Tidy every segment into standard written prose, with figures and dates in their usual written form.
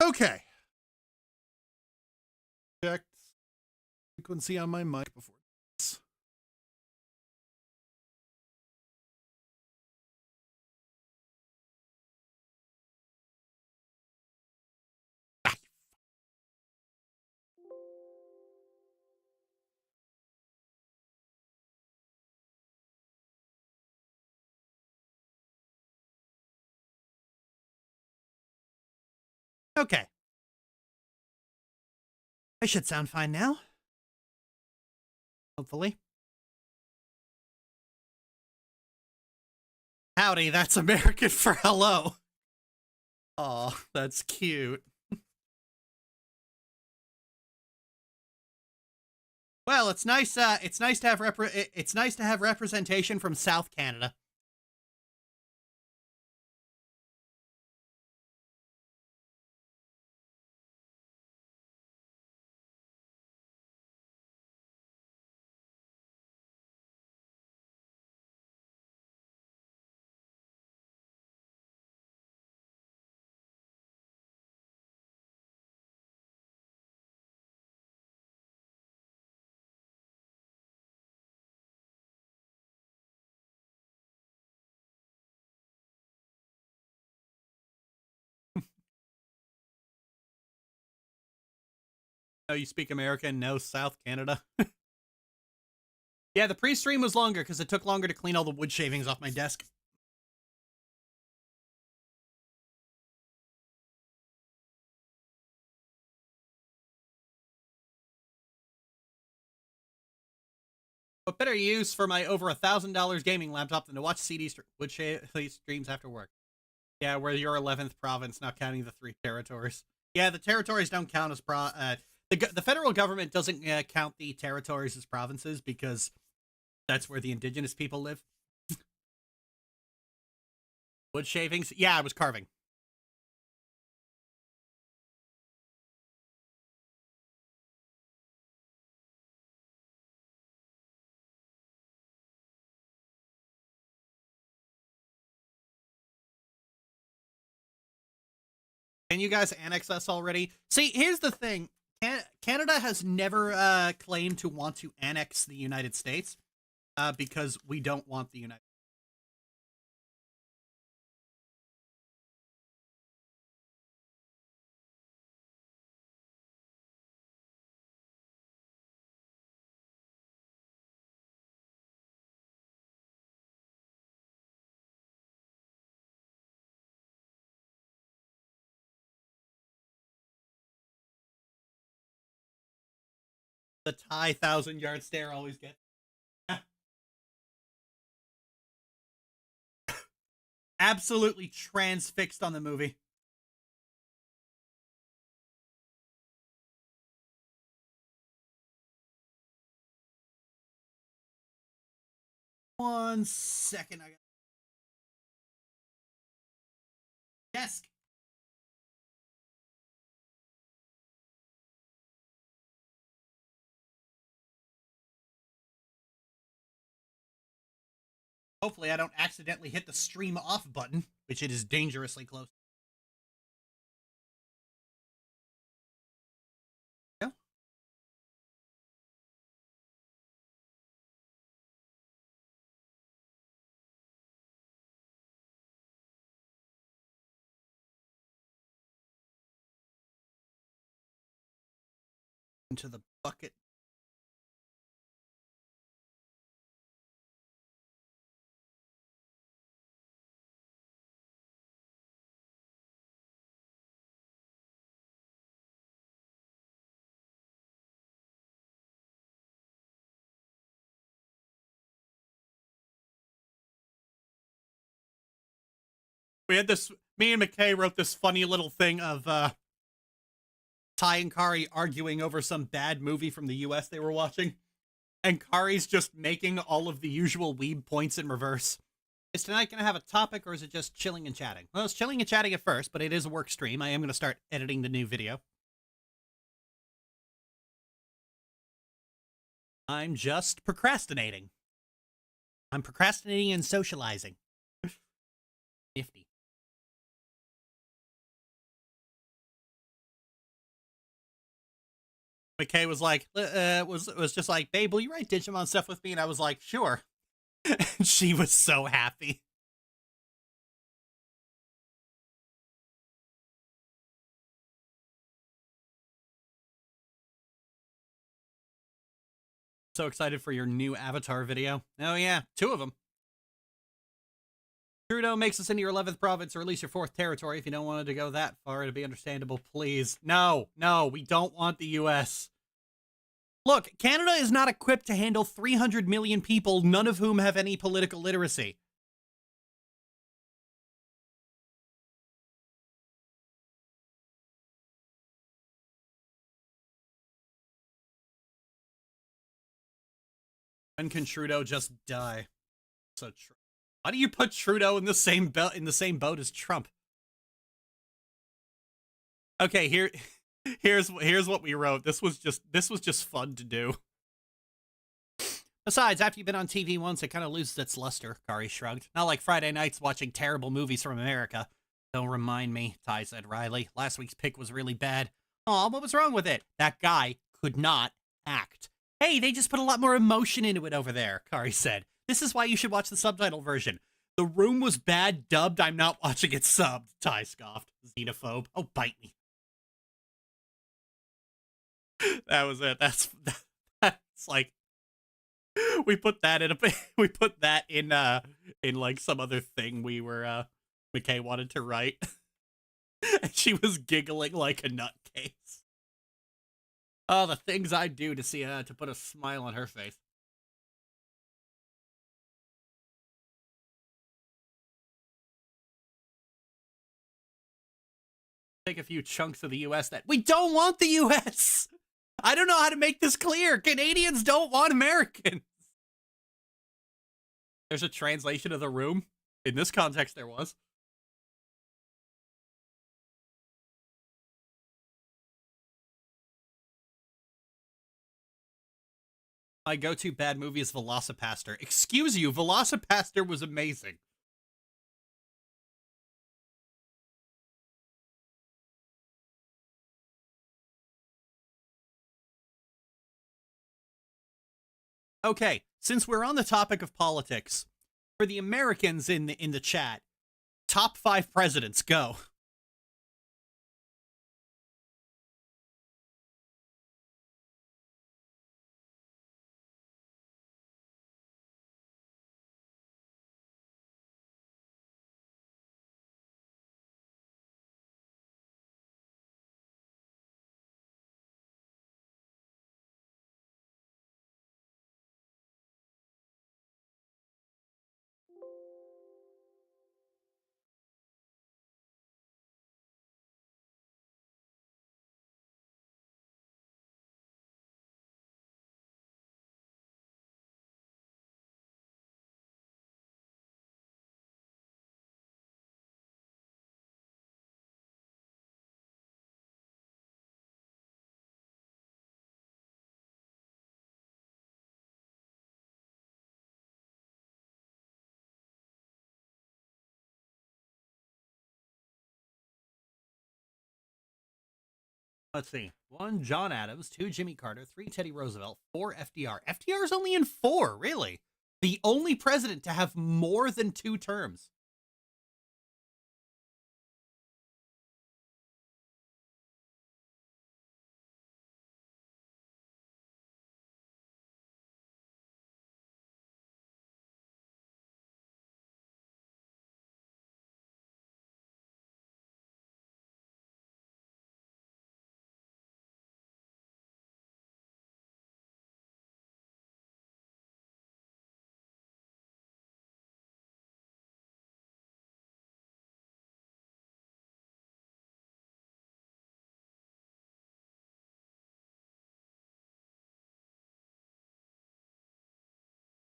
Okay. Check frequency on my mic before this. Okay. I should sound fine now. Hopefully. Howdy, that's American for hello. Aw, that's cute. Well, it's nice. It's nice to have it's nice to have representation from South Canada. Oh, you speak American? No, South Canada. Yeah, the pre-stream was longer because it took longer to clean all the wood shavings off my desk. What better use for my over $1,000 gaming laptop than to watch wood streams after work? Yeah, we're your 11th province, not counting the 3 territories. Yeah, the territories don't count as the federal government doesn't count the territories as provinces because that's where the indigenous people live. Wood shavings? Yeah, I was carving. Can you guys annex us already? See, here's the thing. Canada has never claimed to want to annex the United States because we don't want the United States. The Thai 1,000-yard stare always gets. Absolutely transfixed on the movie. One second. I got desk. Hopefully, I don't accidentally hit the stream off button, which it is dangerously close. Yeah. Into the bucket. We had this. Me and McKay wrote this funny little thing of Ty and Kari arguing over some bad movie from the US they were watching. And Kari's just making all of the usual weeb points in reverse. Is tonight going to have a topic or is it just chilling and chatting? Well, it's chilling and chatting at first, but it is a work stream. I am going to start editing the new video. I'm just procrastinating. I'm procrastinating and socializing. Nifty. McKay was like, was just like, babe, will you write Digimon stuff with me? And I was like, sure. And she was so happy. So excited for your new Avatar video. Oh yeah, 2 of them. Trudeau makes us into your 11th province or at least your 4th territory. If you don't want it to go that far, it'd be understandable, please. No, we don't want the US. Look, Canada is not equipped to handle 300 million people, none of whom have any political literacy. When can Trudeau just die? So why do you put Trudeau in the same boat as Trump? Okay, here's what we wrote. This was just fun to do. Besides, after you've been on TV once, it kind of loses its luster, Kari shrugged. Not like Friday nights watching terrible movies from America. Don't remind me, Ty said wryly. Last week's pick was really bad. Aw, what was wrong with it? That guy could not act. Hey, they just put a lot more emotion into it over there, Kari said. This is why you should watch the subtitle version. The Room was bad dubbed. I'm not watching it subbed, Ty scoffed. Xenophobe. Oh, bite me. That was it. That's like we put that in like some other thing we were McKay wanted to write. And she was giggling like a nutcase. Oh, the things I do to see to put a smile on her face. Take a few chunks of the US that we don't want the US. I don't know how to make this clear. Canadians don't want Americans. There's a translation of The Room. In this context, there was. My go-to bad movie is Velocipaster. Excuse you, Velocipaster was amazing. Okay, since we're on the topic of politics, for the Americans in the chat, top 5 presidents, go. Let's see. 1, John Adams. 2, Jimmy Carter. 3, Teddy Roosevelt. 4, FDR. FDR is only in 4, really. The only president to have more than 2 terms.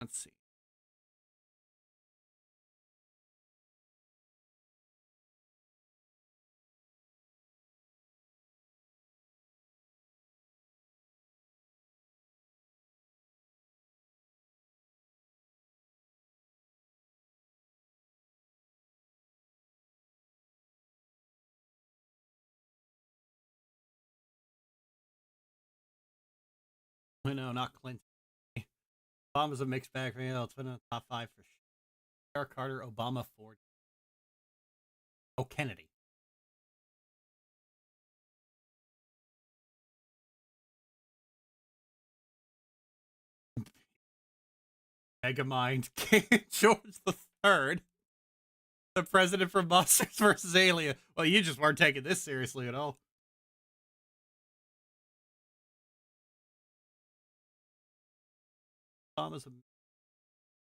Let's see. No, not Clinton. Obama's a mixed bag for me. It's been a top five for sure. Carter, Obama, Ford. Oh, Kennedy. Megamind, King George the Third, the president from Monsters vs. Alien. Well, you just weren't taking this seriously at all. Obama's a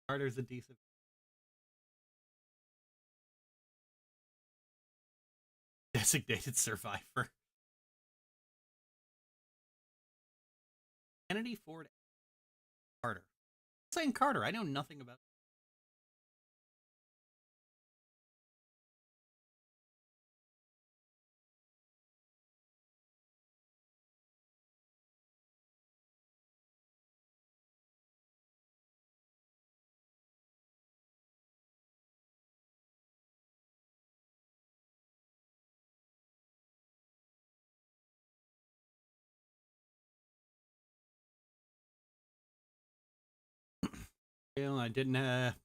Carter's a decent designated survivor. Kennedy, Ford, Carter. I'm saying Carter. I know nothing about I didn't have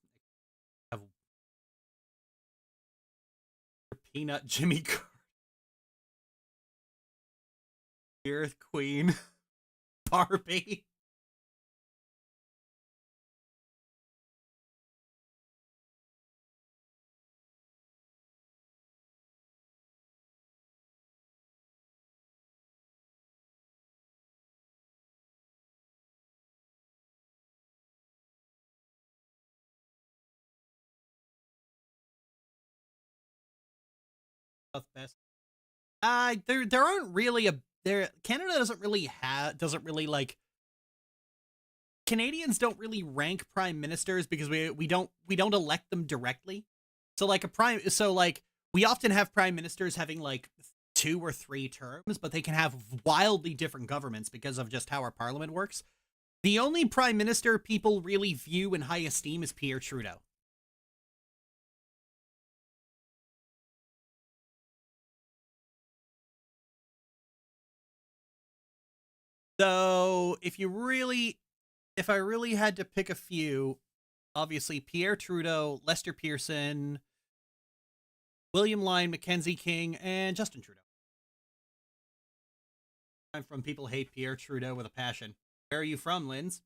Peanut Jimmy Carter. Earth Queen. Barbie. Best. There aren't really Canada doesn't really like Canadians don't really rank prime ministers because we don't elect them directly. So like we often have prime ministers having like 2 or 3 terms, but they can have wildly different governments because of just how our parliament works. The only prime minister people really view in high esteem is Pierre Trudeau. So if I really had to pick a few, obviously Pierre Trudeau, Lester Pearson, William Lyon, Mackenzie King, and Justin Trudeau. I'm from people hate Pierre Trudeau with a passion. Where are you from, Linz?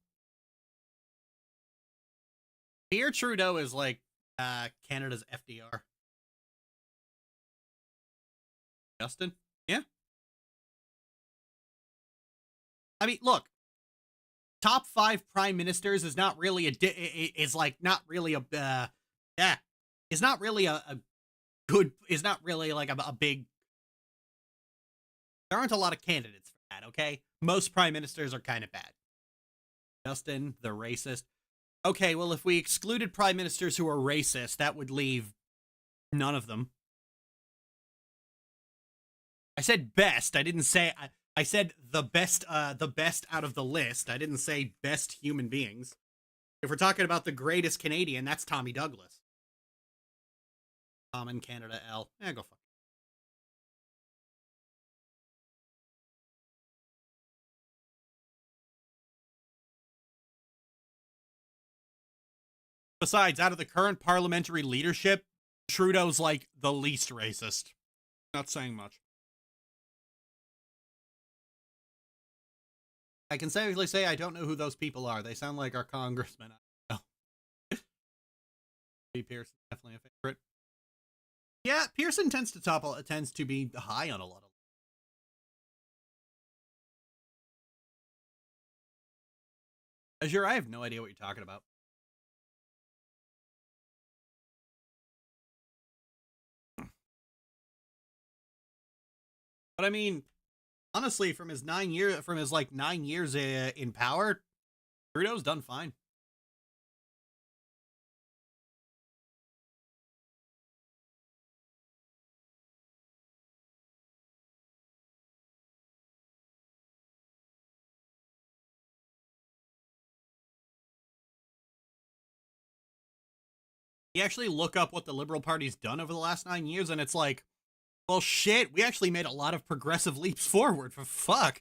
Pierre Trudeau is like Canada's FDR. Justin? Yeah. I mean, look, top 5 prime ministers is not really is like not really a yeah, is not really a good, is not really like a big. There aren't a lot of candidates for that. Okay, most prime ministers are kind of bad. Justin, the racist. Okay, well, if we excluded prime ministers who are racist, that would leave none of them. I said best. I didn't say. I said the best out of the list. I didn't say best human beings. If we're talking about the greatest Canadian, that's Tommy Douglas. Tom in Canada, L. Go fuck. Besides, out of the current parliamentary leadership, Trudeau's like the least racist. Not saying much. I can safely say I don't know who those people are. They sound like our congressmen. I don't know. Pearson definitely a favorite. Yeah, Pearson tends to be high on a lot of. Azure, I have no idea what you're talking about. But I mean, honestly, from his 9 years in power, Trudeau's done fine. You actually look up what the Liberal Party's done over the last 9 years, and it's like, well, shit, we actually made a lot of progressive leaps forward. For fuck.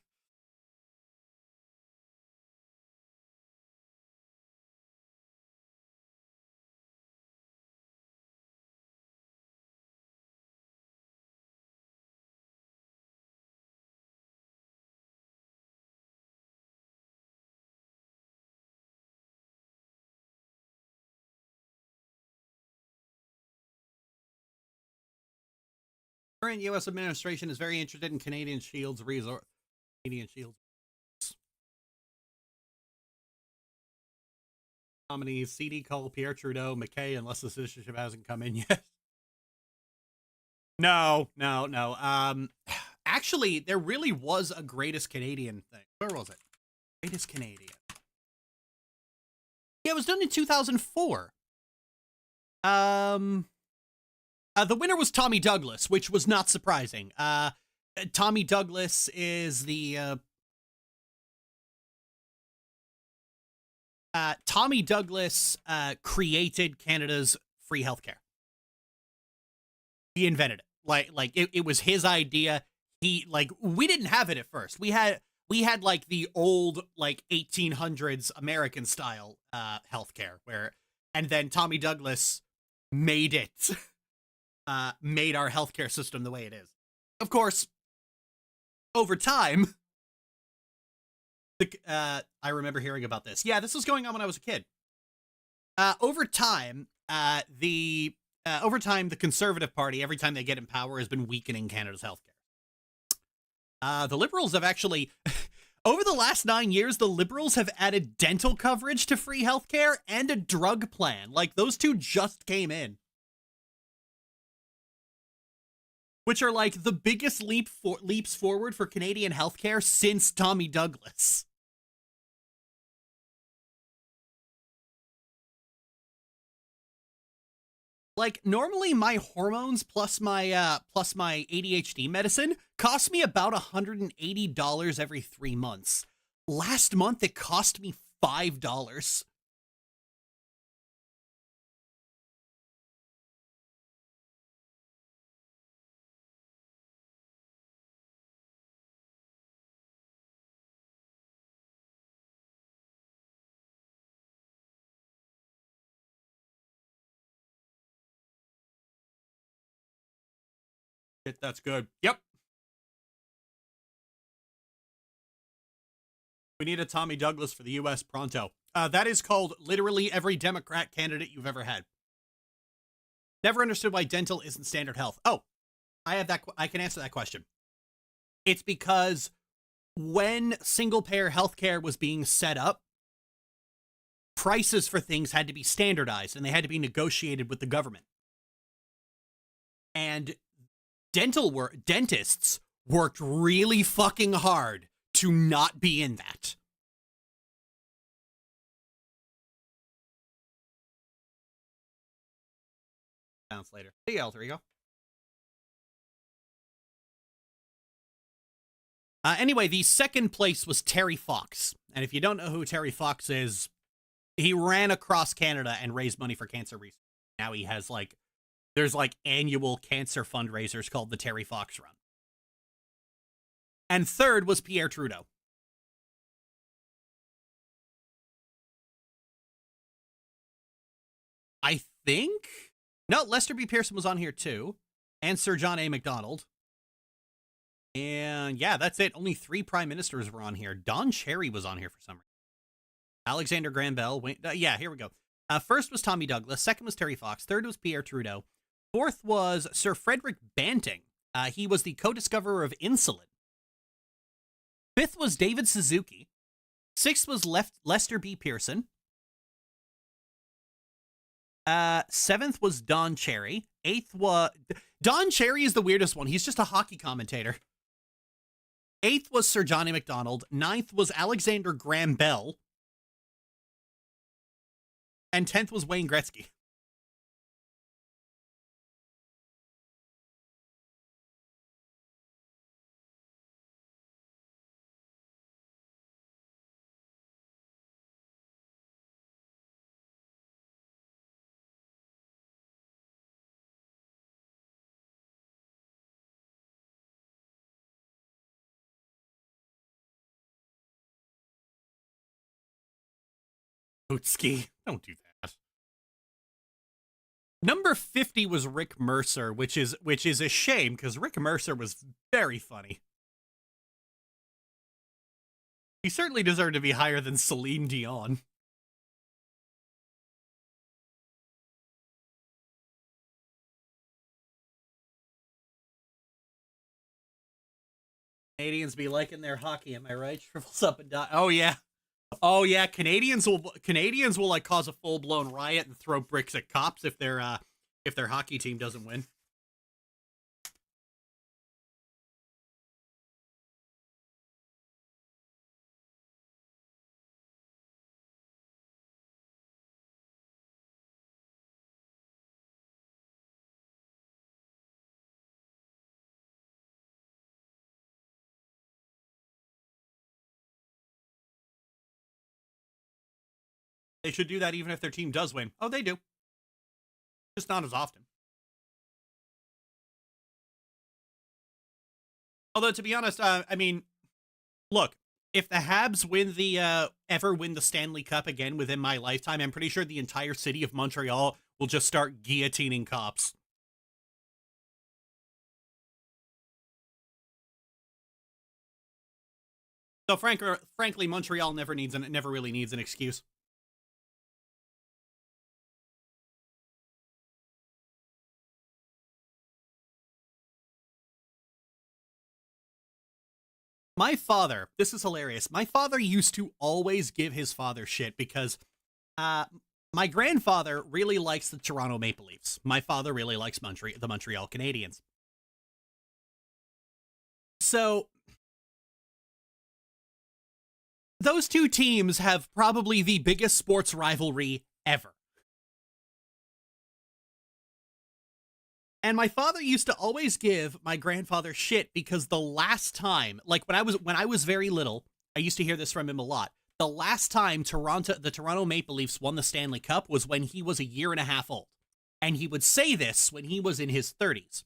Current U.S. administration is very interested in Canadian Shield's resort. Canadian Shields nominees CD Cole, Pierre Trudeau, McKay, unless the citizenship hasn't come in yet. No. Actually, there really was a Greatest Canadian thing. Where was it? Greatest Canadian. Yeah, it was done in 2004. The winner was Tommy Douglas, which was not surprising. Tommy Douglas is the Tommy Douglas created Canada's free healthcare. He invented it. Like it was his idea. We didn't have it at first. We had like the old like 1800s American style healthcare and then Tommy Douglas made it made our healthcare system the way it is. Of course, over time, I remember hearing about this. Yeah, this was going on when I was a kid. Over time, the Conservative Party, every time they get in power, has been weakening Canada's healthcare. The Liberals have actually, over the last 9 years, the Liberals have added dental coverage to free healthcare and a drug plan. Like, those two just came in. Which are like the biggest leaps forward for Canadian healthcare since Tommy Douglas. Like, normally my hormones plus my ADHD medicine cost me about $180 every 3 months. Last month it cost me $5. That's good. Yep. We need a Tommy Douglas for the U.S. pronto. That is called literally every Democrat candidate you've ever had. Never understood why dental isn't standard health. Oh, I can answer that question. It's because when single-payer healthcare was being set up, prices for things had to be standardized and they had to be negotiated with the government. And dentists worked really fucking hard to not be in that. Bounce later. Hey, alter ego. Anyway, the second place was Terry Fox. And if you don't know who Terry Fox is, he ran across Canada and raised money for cancer research. Now he has there's annual cancer fundraisers called the Terry Fox Run. And third was Pierre Trudeau. I think? No, Lester B. Pearson was on here too. And Sir John A. Macdonald. And yeah, that's it. Only 3 prime ministers were on here. Don Cherry was on here for some reason. Alexander Graham Bell. Yeah, here we go. First was Tommy Douglas. Second was Terry Fox. Third was Pierre Trudeau. Fourth was Sir Frederick Banting. He was the co-discoverer of insulin. Fifth was David Suzuki. Sixth was Lester B. Pearson. Seventh was Don Cherry. Eighth was... Don Cherry is the weirdest one. He's just a hockey commentator. Eighth was Sir John A. Macdonald. Ninth was Alexander Graham Bell. And 10th was Wayne Gretzky. Bootski. Don't do that. Number 50 was Rick Mercer, which is a shame because Rick Mercer was very funny. He certainly deserved to be higher than Celine Dion. Canadians be liking their hockey, am I right? Shrivels up and down. Oh yeah. Oh yeah, Canadians will like cause a full-blown riot and throw bricks at cops if their hockey team doesn't win. They should do that even if their team does win. Oh, they do. Just not as often. Although to be honest, I mean, look, if the Habs ever win the Stanley Cup again within my lifetime, I'm pretty sure the entire city of Montreal will just start guillotining cops. So frankly, Montreal never really needs an excuse. My father, this is hilarious. My father used to always give his father shit because uh, my grandfather really likes the Toronto Maple Leafs. My father really likes the Montreal Canadiens. So those two teams have probably the biggest sports rivalry ever. And my father used to always give my grandfather shit because the last time, like when I was very little, I used to hear this from him a lot. The last time the Toronto Maple Leafs won the Stanley Cup was when he was a year and a half old. And he would say this when he was in his 30s.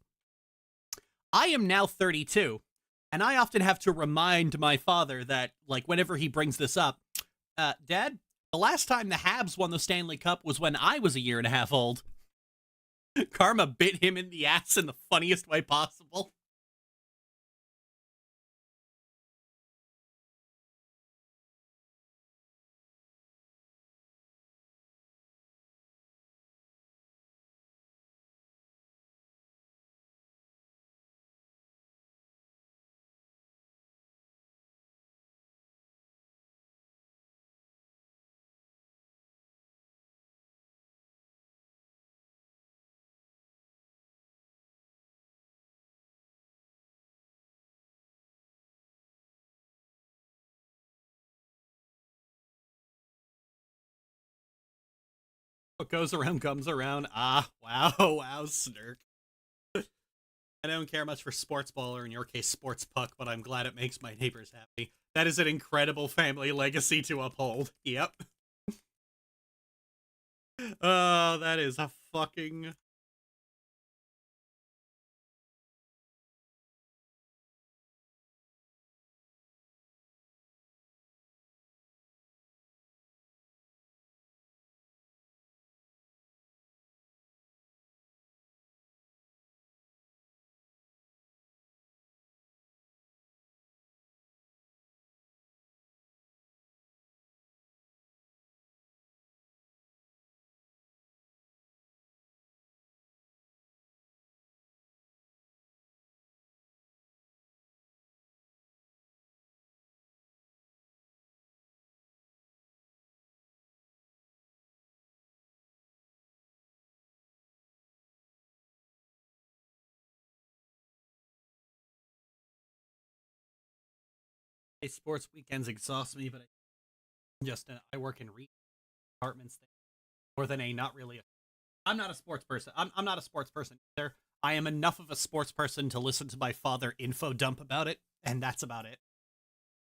I am now 32, and I often have to remind my father that, like, whenever he brings this up, Dad, the last time the Habs won the Stanley Cup was when I was a year and a half old. Karma bit him in the ass in the funniest way possible. What goes around comes around. Ah, wow, wow, Snurk. I don't care much for sports ball, or in your case, sports puck, but I'm glad it makes my neighbors happy. That is an incredible family legacy to uphold. Yep. Oh, that is a fucking. Sports weekends exhaust me, but I work in departments more than a not really. I'm not a sports person. I'm not a sports person either. I am enough of a sports person to listen to my father info dump about it, and that's about it.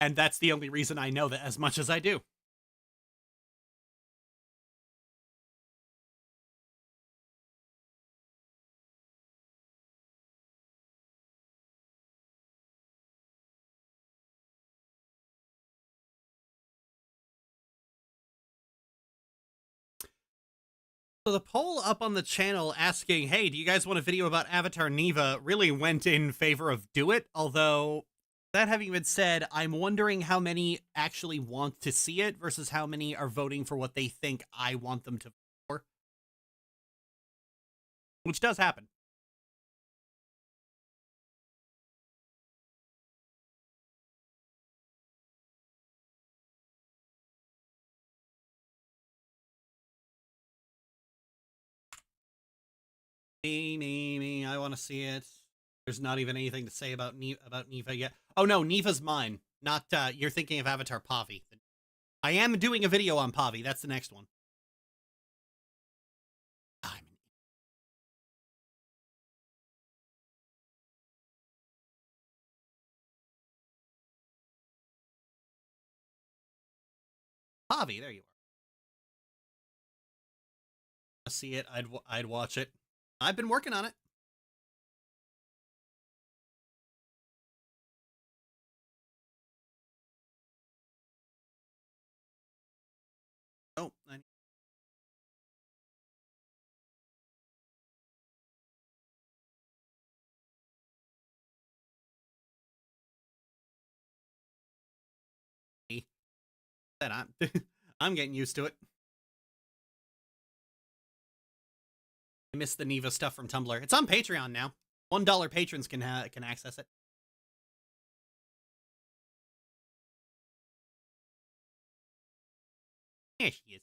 And that's the only reason I know that as much as I do. So the poll up on the channel asking, hey, do you guys want a video about Avatar Neva, really went in favor of do it. Although, that having been said, I'm wondering how many actually want to see it versus how many are voting for what they think I want them to vote for. Which does happen. Me. I want to see it. There's not even anything to say about Neva yet. Oh no, Neva's mine. Not you're thinking of Avatar Pavi. I am doing a video on Pavi. That's the next one. Pavi, there you are. See it, I'd watch it. I've been working on it. Oh, that I'm getting used to it. I miss the Neva stuff from Tumblr. It's on Patreon now. $1 patrons can access it. Yeah, she is.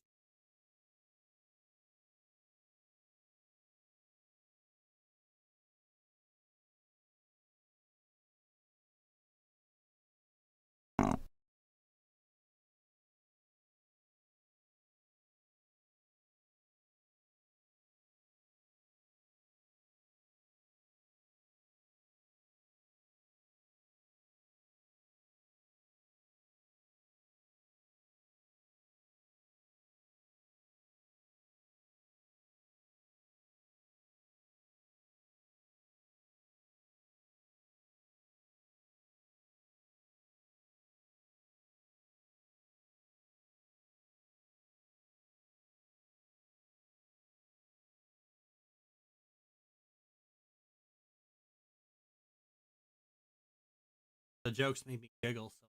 The jokes made me giggle. So.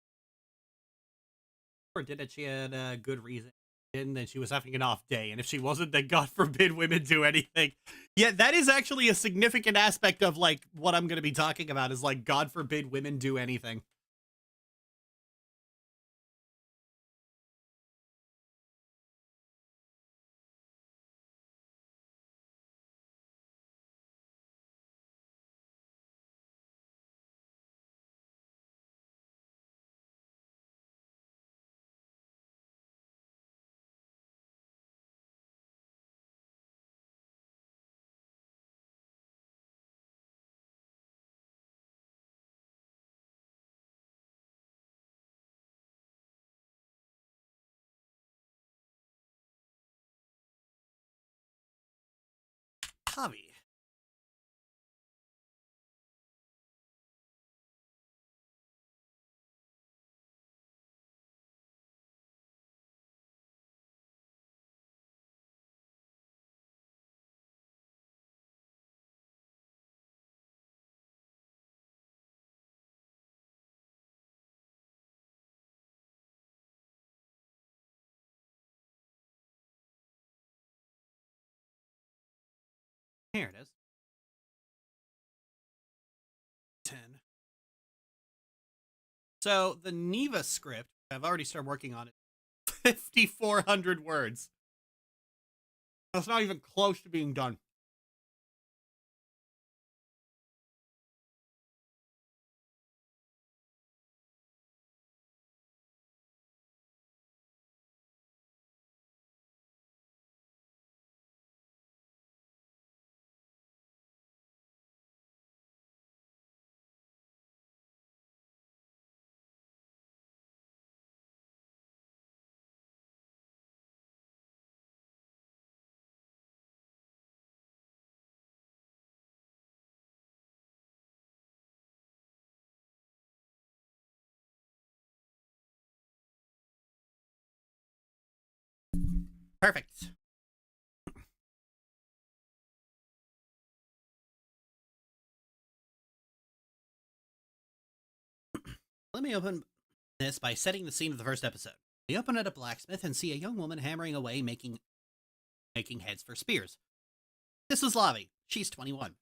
Or did it? She had a good reason. And then she was having an off day, and if she wasn't, then God forbid women do anything. Yeah, that is actually a significant aspect of like what I'm going to be talking about. Is like God forbid women do anything. Hobby. Here it is. 10. So the Neva script, I've already started working on it. 5,400 words. That's not even close to being done. Perfect. Let me open this by setting the scene of the first episode. We open at a blacksmith and see a young woman hammering away, making heads for spears. This is Lavi. She's 21.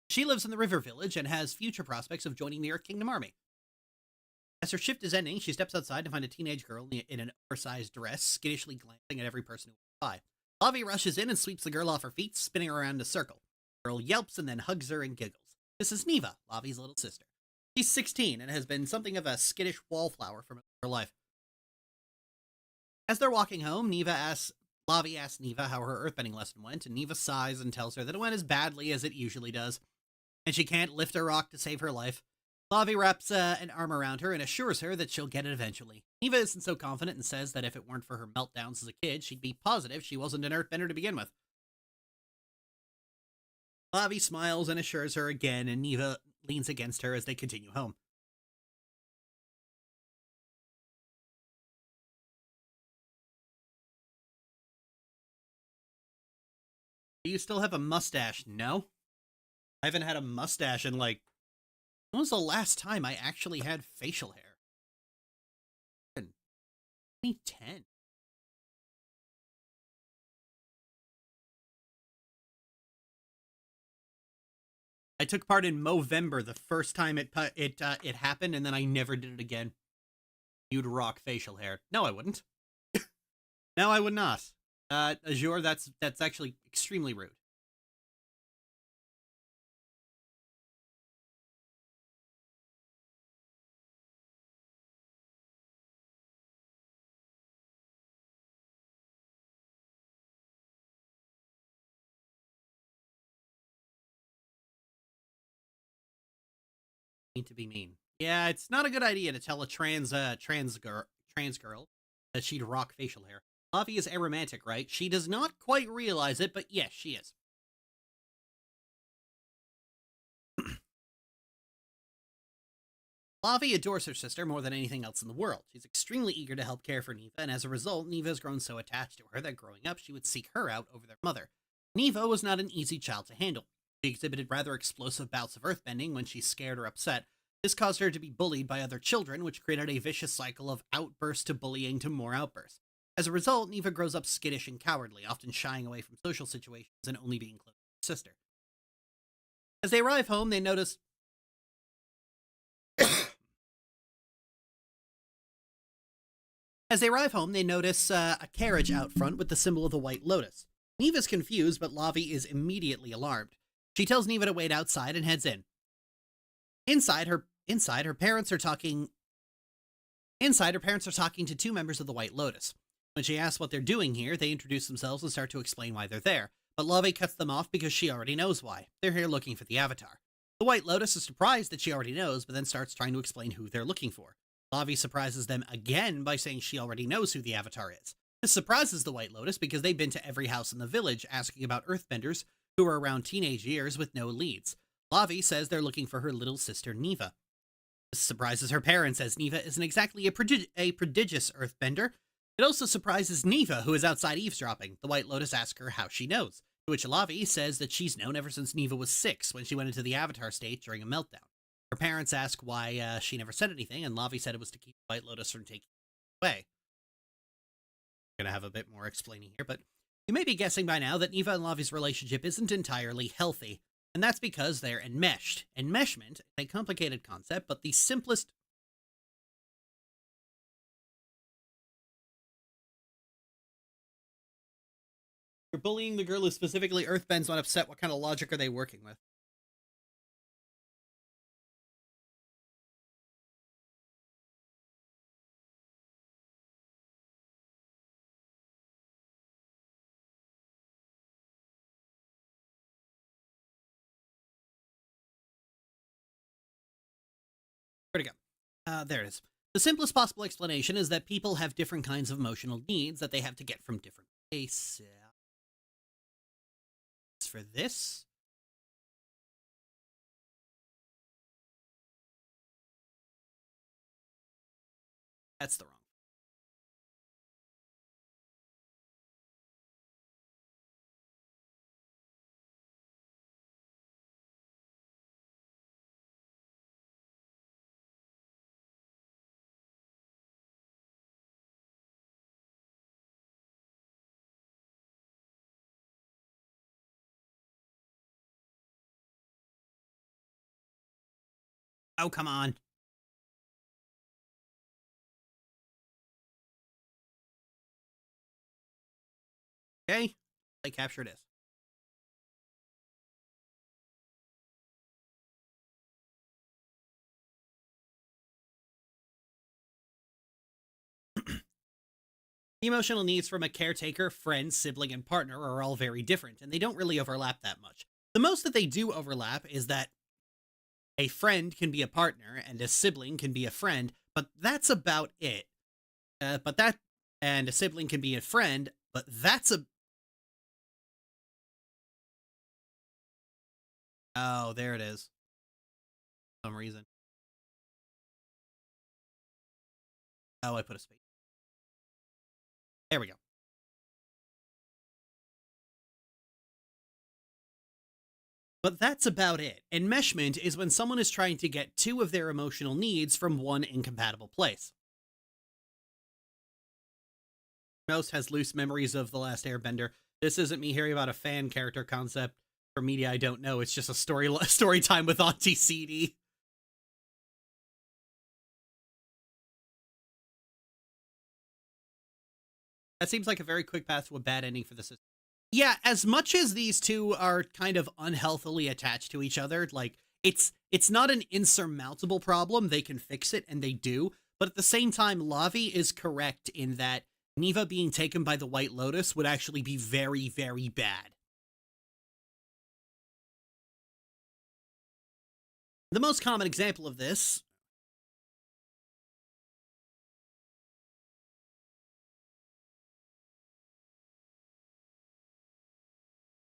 She lives in the river village and has future prospects of joining the Earth Kingdom Army. As her shift is ending, she steps outside to find a teenage girl in an oversized dress, skittishly glancing at every person who walks by. Lavi rushes in and sweeps the girl off her feet, spinning her around in a circle. The girl yelps and then hugs her and giggles. This is Neva, Lavi's little sister. She's 16 and has been something of a skittish wallflower for most of her life. As they're walking home, Lavi asks Neva how her earthbending lesson went, and Neva sighs and tells her that it went as badly as it usually does, and she can't lift a rock to save her life. Lavi wraps an arm around her and assures her that she'll get it eventually. Neva isn't so confident and says that if it weren't for her meltdowns as a kid, she'd be positive she wasn't an earthbender to begin with. Lavi smiles and assures her again, and Neva leans against her as they continue home. Do you still have a mustache? No. I haven't had a mustache in, like, when was the last time I actually had facial hair? 2010. I took part in Movember the first time it happened, and then I never did it again. You'd rock facial hair. No, I wouldn't. No, I would not. Azure, that's actually extremely rude. Mean to be mean. Yeah, it's not a good idea to tell a trans girl that she'd rock facial hair. Lavi is aromantic, right? She does not quite realize it, but yes, she is. Lavi adores her sister more than anything else in the world. She's extremely eager to help care for Neva, and as a result, Neva has grown so attached to her that growing up, she would seek her out over their mother. Neva was not an easy child to handle. She exhibited rather explosive bouts of earthbending when she's scared or upset. This caused her to be bullied by other children, which created a vicious cycle of outbursts to bullying to more outbursts. As a result, Neva grows up skittish and cowardly, often shying away from social situations and only being close to her sister. As they arrive home, they notice a carriage out front with the symbol of the White Lotus. Neva's confused, but Lavi is immediately alarmed. She tells Neva to wait outside and heads in. Inside, her parents are talking to two members of the White Lotus. When she asks what they're doing here, they introduce themselves and start to explain why they're there. But Lavi cuts them off because she already knows why. They're here looking for the Avatar. The White Lotus is surprised that she already knows, but then starts trying to explain who they're looking for. Lavi surprises them again by saying she already knows who the Avatar is. This surprises the White Lotus because they've been to every house in the village asking about earthbenders who are around teenage years with no leads. Lavi says they're looking for her little sister Neva. This surprises her parents as Neva isn't exactly a prodigious earthbender. It also surprises Neva, who is outside eavesdropping. The White Lotus asks her how she knows, to which Lavi says that she's known ever since Neva was 6 when she went into the Avatar state during a meltdown. Her parents ask why she never said anything, and Lavi said it was to keep the White Lotus from taking it away. I'm gonna have a bit more explaining here, but you may be guessing by now that Neva and Lavi's relationship isn't entirely healthy, and that's because they're enmeshed. Enmeshment is a complicated concept, but the simplest... You're bullying the girl who specifically earthbends when upset. What kind of logic are they working with? Where'd it go? There it is. The simplest possible explanation is that people have different kinds of emotional needs that they have to get from different places. For this? That's the wrong. Oh, come on. Okay. Play capture it is. The emotional needs from a caretaker, friend, sibling, and partner are all very different, and they don't really overlap that much. The most that they do overlap is that a friend can be a partner and a sibling can be a friend, but that's about it. And a sibling can be a friend, but that's a... Oh, there it is. For some reason. Oh, I put a space. There we go. But that's about it. Enmeshment is when someone is trying to get two of their emotional needs from one incompatible place. Most has loose memories of The Last Airbender. This isn't me hearing about a fan character concept for media I don't know. It's just a story time with Auntie CD. That seems like a very quick path to a bad ending for the system. Yeah, as much as these two are kind of unhealthily attached to each other, like, it's not an insurmountable problem. They can fix it, and they do. But at the same time, Lavi is correct in that Neva being taken by the White Lotus would actually be very, very bad. The most common example of this...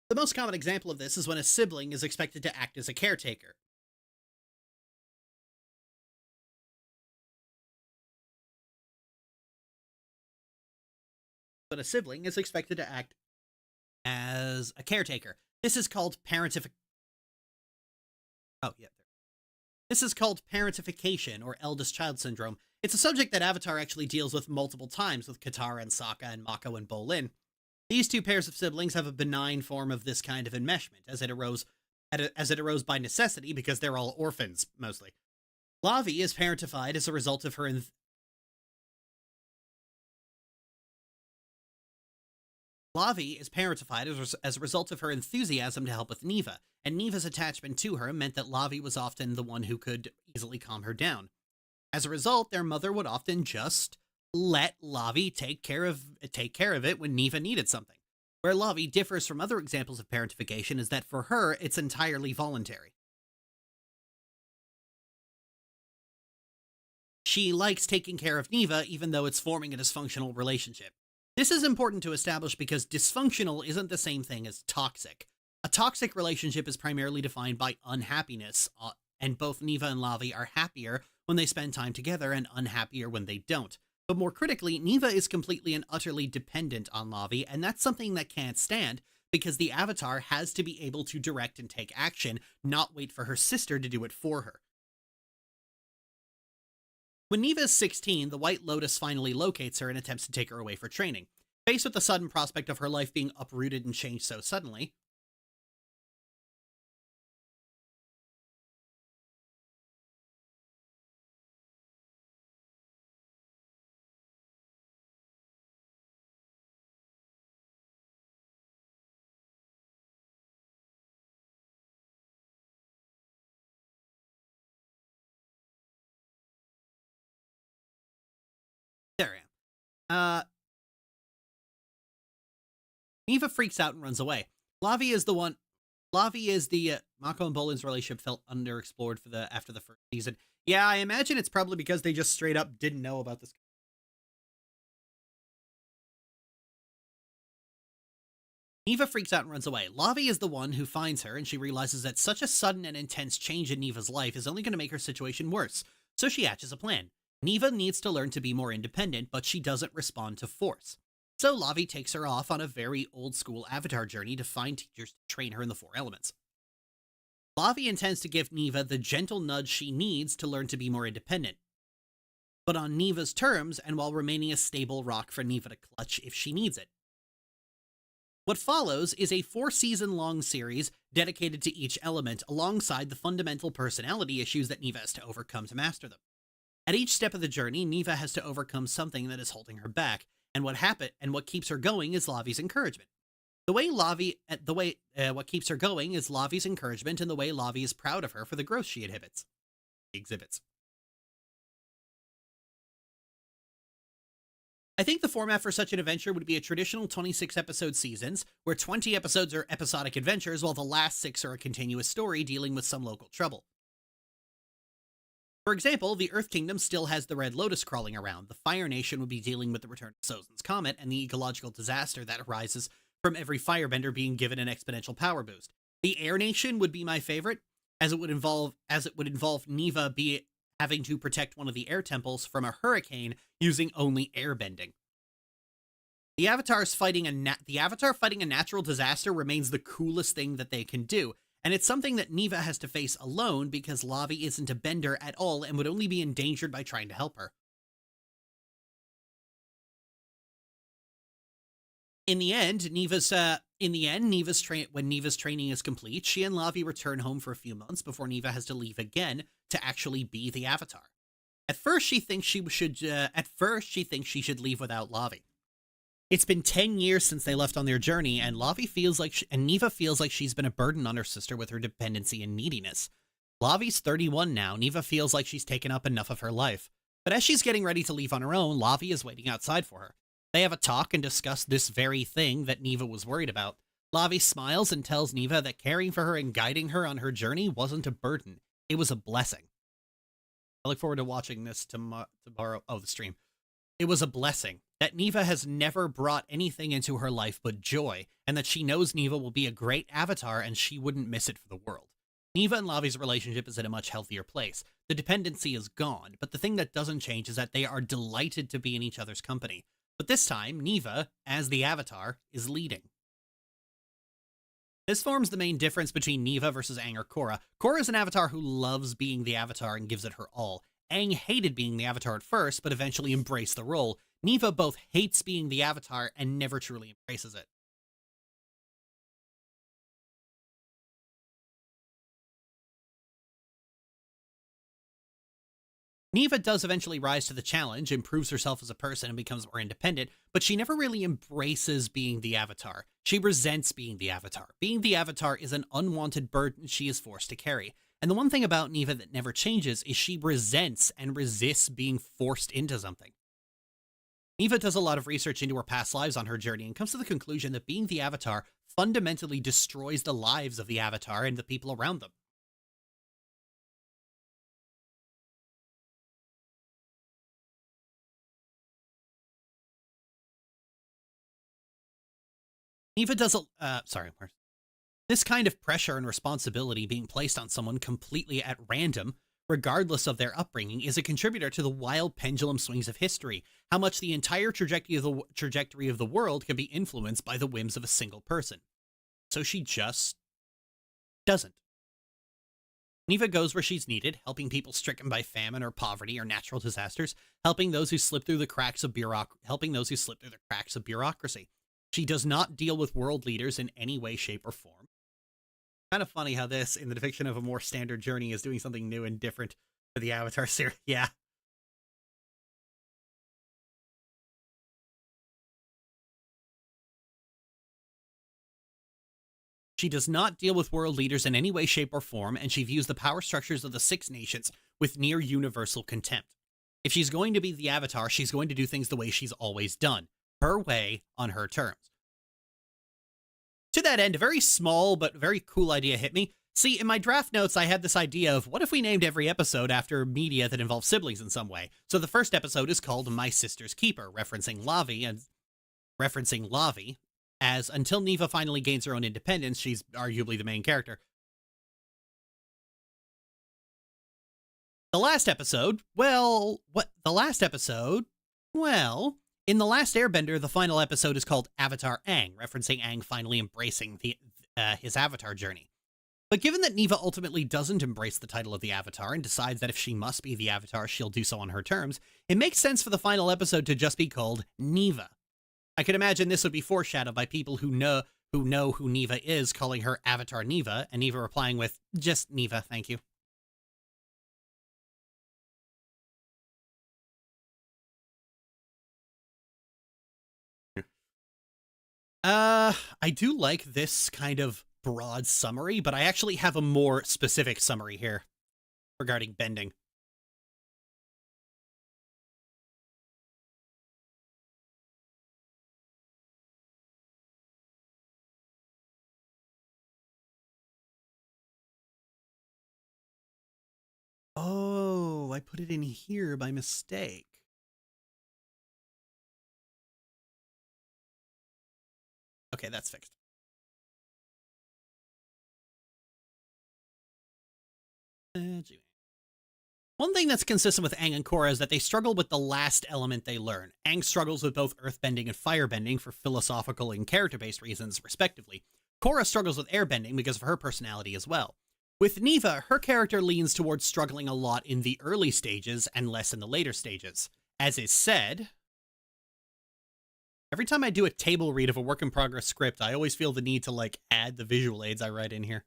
The most common example of this is when a sibling is expected to act as a caretaker. But a sibling is expected to act as a caretaker. This is called This is called parentification, or eldest child syndrome. It's a subject that Avatar actually deals with multiple times with Katara and Sokka and Mako and Bolin. These two pairs of siblings have a benign form of this kind of enmeshment, as it arose by necessity because they're all orphans, mostly. Lavi is parentified as a result of her enthusiasm to help with Neva, and Neva's attachment to her meant that Lavi was often the one who could easily calm her down. As a result, their mother would often just let Lavi take care of it when Neva needed something. Where Lavi differs from other examples of parentification is that for her, it's entirely voluntary. She likes taking care of Neva even though it's forming a dysfunctional relationship. This is important to establish because dysfunctional isn't the same thing as toxic. A toxic relationship is primarily defined by unhappiness, and both Neva and Lavi are happier when they spend time together and unhappier when they don't. But more critically, Neva is completely and utterly dependent on Lavi, and that's something that can't stand, because the Avatar has to be able to direct and take action, not wait for her sister to do it for her. When Neva is 16, the White Lotus finally locates her and attempts to take her away for training. Faced with the sudden prospect of her life being uprooted and changed so suddenly, there I am. Neva freaks out and runs away. Lavi is the Mako and Bolin's relationship felt underexplored after the first season. Yeah, I imagine it's probably because they just straight up didn't know about this. Neva freaks out and runs away. Lavi is the one who finds her, and she realizes that such a sudden and intense change in Neva's life is only going to make her situation worse. So she hatches a plan. Neva needs to learn to be more independent, but she doesn't respond to force. So Lavi takes her off on a very old-school Avatar journey to find teachers to train her in the 4 elements. Lavi intends to give Neva the gentle nudge she needs to learn to be more independent, but on Neva's terms and while remaining a stable rock for Neva to clutch if she needs it. What follows is a 4-season-long series dedicated to each element alongside the fundamental personality issues that Neva has to overcome to master them. At each step of the journey, Neva has to overcome something that is holding her back, and what keeps her going is Lavi's encouragement. What keeps her going is Lavi's encouragement and the way Lavi is proud of her for the growth she exhibits. I think the format for such an adventure would be a traditional 26 episode seasons, where 20 episodes are episodic adventures, while the last 6 are a continuous story dealing with some local trouble. For example, the Earth Kingdom still has the Red Lotus crawling around. The Fire Nation would be dealing with the return of Sozin's Comet and the ecological disaster that arises from every firebender being given an exponential power boost. The Air Nation would be my favorite, as it would involve Neva having to protect one of the air temples from a hurricane using only airbending. The Avatar fighting a natural disaster remains the coolest thing that they can do, and it's something that Neva has to face alone because Lavi isn't a bender at all and would only be endangered by trying to help her. In the end, when Neva's training is complete, she and Lavi return home for a few months before Neva has to leave again to actually be the Avatar. At first, she thinks she should leave without Lavi. It's been 10 years since they left on their journey, and Neva feels like she's been a burden on her sister with her dependency and neediness. Lavi's 31 now. Neva feels like she's taken up enough of her life. But as she's getting ready to leave on her own, Lavi is waiting outside for her. They have a talk and discuss this very thing that Neva was worried about. Lavi smiles and tells Neva that caring for her and guiding her on her journey wasn't a burden. It was a blessing. I look forward to watching this tomorrow. Oh, the stream. It was a blessing that Neva has never brought anything into her life but joy, and that she knows Neva will be a great Avatar and she wouldn't miss it for the world. Neva and Lavi's relationship is in a much healthier place. The dependency is gone, but the thing that doesn't change is that they are delighted to be in each other's company. But this time, Neva, as the Avatar, is leading. This forms the main difference between Neva versus Aang or Korra. Korra is an Avatar who loves being the Avatar and gives it her all. Aang hated being the Avatar at first, but eventually embraced the role. Neva both hates being the Avatar and never truly embraces it. Neva does eventually rise to the challenge, improves herself as a person, and becomes more independent, but she never really embraces being the Avatar. She resents being the Avatar. Being the Avatar is an unwanted burden she is forced to carry. And the one thing about Neva that never changes is she resents and resists being forced into something. Neva does a lot of research into her past lives on her journey and comes to the conclusion that being the Avatar fundamentally destroys the lives of the Avatar and the people around them. Neva does This kind of pressure and responsibility being placed on someone completely at random, regardless of their upbringing, is a contributor to the wild pendulum swings of history, how much the entire trajectory of the world can be influenced by the whims of a single person. So she just doesn't. Neva goes where she's needed, helping people stricken by famine or poverty or natural disasters, helping those who slip through the cracks of bureaucracy. She does not deal with world leaders in any way, shape, or form. Kind of funny how this, in the depiction of a more standard journey, is doing something new and different for the Avatar series. Yeah. She does not deal with world leaders in any way, shape, or form, and she views the power structures of the Six Nations with near universal contempt. If she's going to be the Avatar, she's going to do things the way she's always done. Her way, on her terms. To that end, a very small but very cool idea hit me. See, in my draft notes, I had this idea of what if we named every episode after media that involves siblings in some way. So the first episode is called My Sister's Keeper, referencing Lavi, as until Neva finally gains her own independence, she's arguably the main character. In the last Airbender, the final episode is called Avatar Aang, referencing Aang finally embracing his Avatar journey. But given that Neva ultimately doesn't embrace the title of the Avatar and decides that if she must be the Avatar, she'll do so on her terms, it makes sense for the final episode to just be called Neva. I could imagine this would be foreshadowed by people who know who Neva is, calling her Avatar Neva, and Neva replying with, "Just Neva, thank you." I do like this kind of broad summary, but I actually have a more specific summary here regarding bending. Oh, I put it in here by mistake. Okay, that's fixed. One thing that's consistent with Aang and Korra is that they struggle with the last element they learn. Aang struggles with both earthbending and firebending for philosophical and character-based reasons, respectively. Korra struggles with airbending because of her personality as well. With Neva, her character leans towards struggling a lot in the early stages and less in the later stages. As is said, every time I do a table read of a work-in-progress script, I always feel the need to, like, add the visual aids I write in here.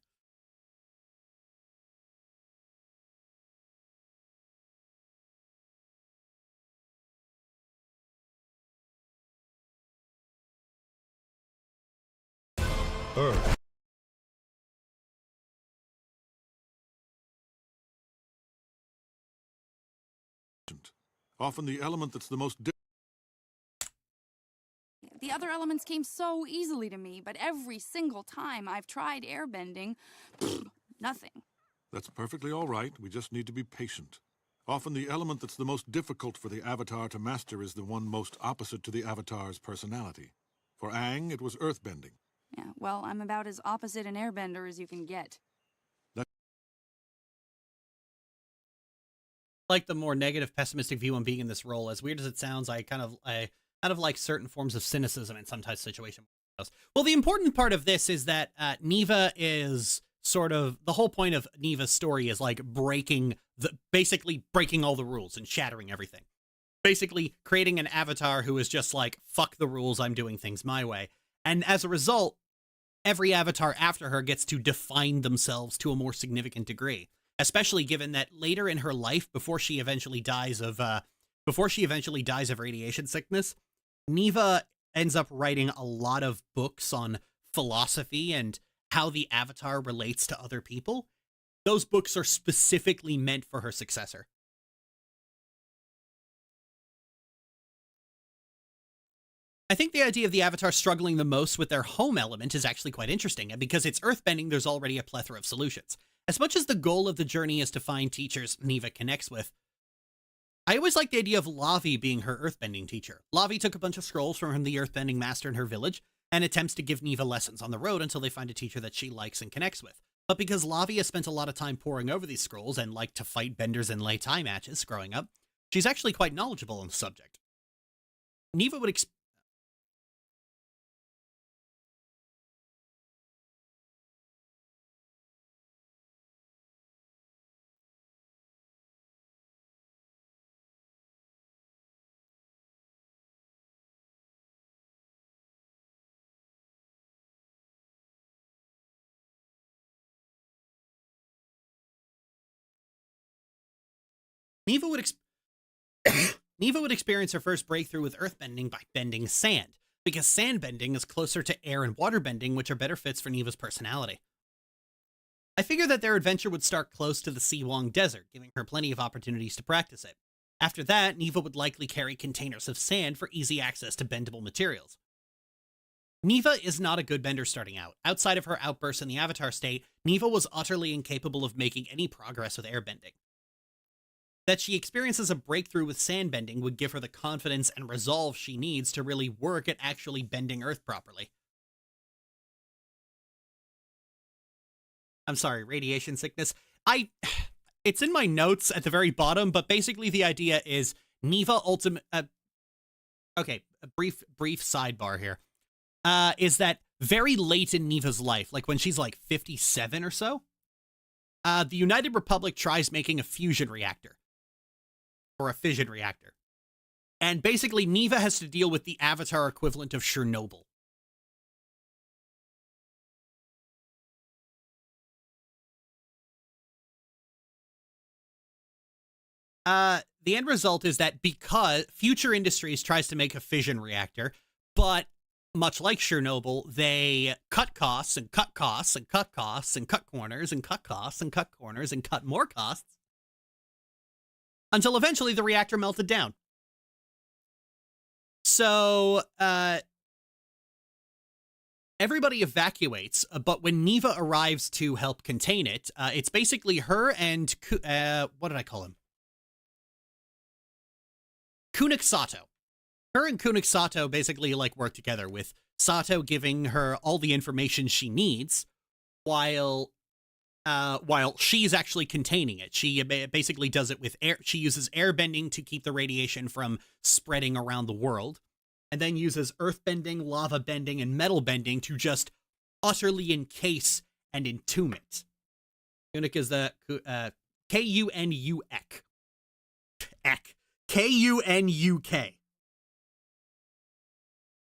Earth. Often the element that's the most The other elements came so easily to me, but every single time I've tried airbending, nothing. That's perfectly all right. We just need to be patient. Often the element that's the most difficult for the Avatar to master is the one most opposite to the Avatar's personality. For Aang, it was earthbending. Yeah, well, I'm about as opposite an airbender as you can get. Like the more negative, pessimistic view on being in this role. As weird as it sounds, I kind of like certain forms of cynicism in some types of situations. Well, the important part of this is that Neva is sort of the whole point of Neva's story is like basically breaking all the rules and shattering everything. Basically creating an avatar who is just like, fuck the rules, I'm doing things my way. And as a result, every avatar after her gets to define themselves to a more significant degree. Especially given that later in her life, before she eventually dies of radiation sickness, Neva ends up writing a lot of books on philosophy and how the Avatar relates to other people. Those books are specifically meant for her successor. I think the idea of the Avatar struggling the most with their home element is actually quite interesting, and because it's earthbending, there's already a plethora of solutions. As much as the goal of the journey is to find teachers Neva connects with, I always like the idea of Lavi being her earthbending teacher. Lavi took a bunch of scrolls from the earthbending master in her village and attempts to give Neva lessons on the road until they find a teacher that she likes and connects with. But because Lavi has spent a lot of time poring over these scrolls and liked to fight benders in Lei Tai matches growing up, she's actually quite knowledgeable on the subject. Neva would Neva would Neva would experience her first breakthrough with earthbending by bending sand, because sand bending is closer to air and water bending, which are better fits for Neva's personality. I figure that their adventure would start close to the Siwang Desert, giving her plenty of opportunities to practice it. After that, Neva would likely carry containers of sand for easy access to bendable materials. Neva is not a good bender starting out. Outside of her outbursts in the Avatar state, Neva was utterly incapable of making any progress with airbending. That she experiences a breakthrough with sandbending would give her the confidence and resolve she needs to really work at actually bending Earth properly. I'm sorry, radiation sickness. It's in my notes at the very bottom, but basically the idea is Neva okay, a brief sidebar here. Is that very late in Neva's life, like when she's like 57 or so, the United Republic tries making a fusion reactor. Or a fission reactor. And basically, Neva has to deal with the Avatar equivalent of Chernobyl. The end result is that because Future Industries tries to make a fission reactor, but much like Chernobyl, they cut costs and cut costs and cut costs and cut corners and cut costs and cut corners and cut more costs until eventually the reactor melted down. So, everybody evacuates, but when Neva arrives to help contain it, it's basically her and, what did I call him? Kunik Sato. Her and Kunik Sato basically, like, work together, with Sato giving her all the information she needs, while she's actually containing it. She basically does it with air. She uses airbending to keep the radiation from spreading around the world, and then uses earth bending, lava bending, and metal bending to just utterly encase and entomb it. Kunik is the K-U-N-U-K. K-U-N-U-K.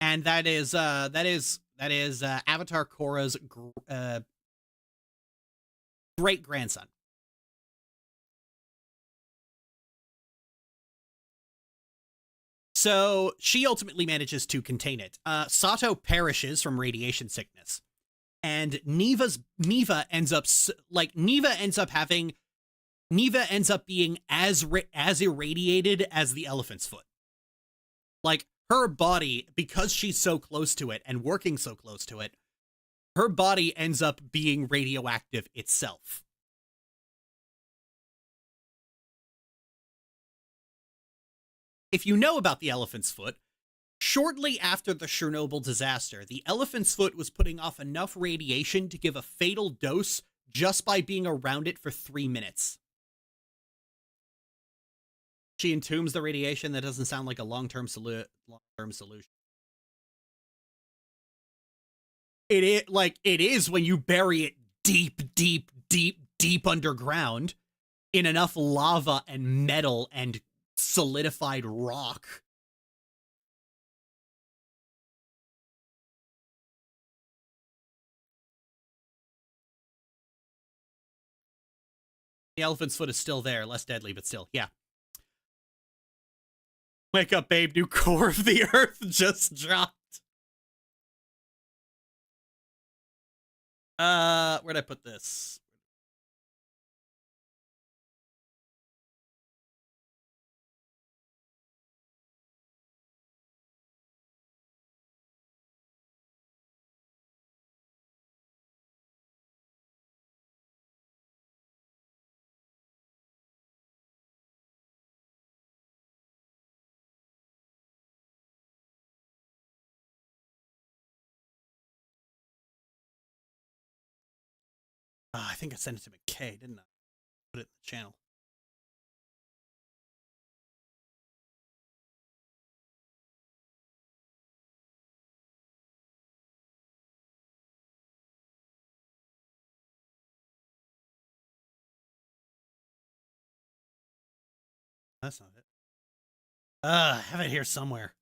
And that is Avatar Korra's great grandson. So she ultimately manages to contain it. Sato perishes from radiation sickness, and Neva ends up being as irradiated as the elephant's foot. Like, her body, because she's so close to it and working so close to it, her body ends up being radioactive itself. If you know about the elephant's foot, shortly after the Chernobyl disaster, the elephant's foot was putting off enough radiation to give a fatal dose just by being around it for 3 minutes. She entombs the radiation. That doesn't sound like a long-term solution. It is when you bury it deep underground in enough lava and metal and solidified rock. The elephant's foot is still there, less deadly, but still, yeah. Wake up, babe, new core of the earth just dropped. Where'd I put this? I think I sent it to McKay, didn't I? Put it in the channel. That's not it. I have it here somewhere.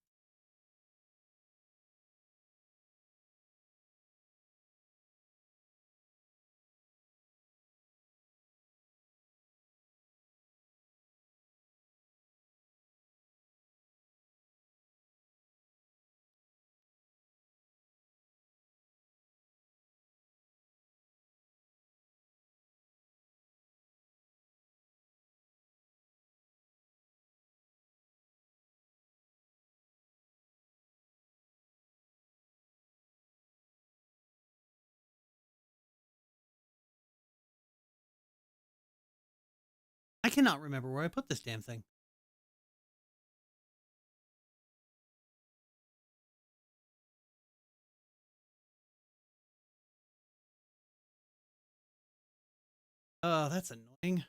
I cannot remember where I put this damn thing. Oh, that's annoying.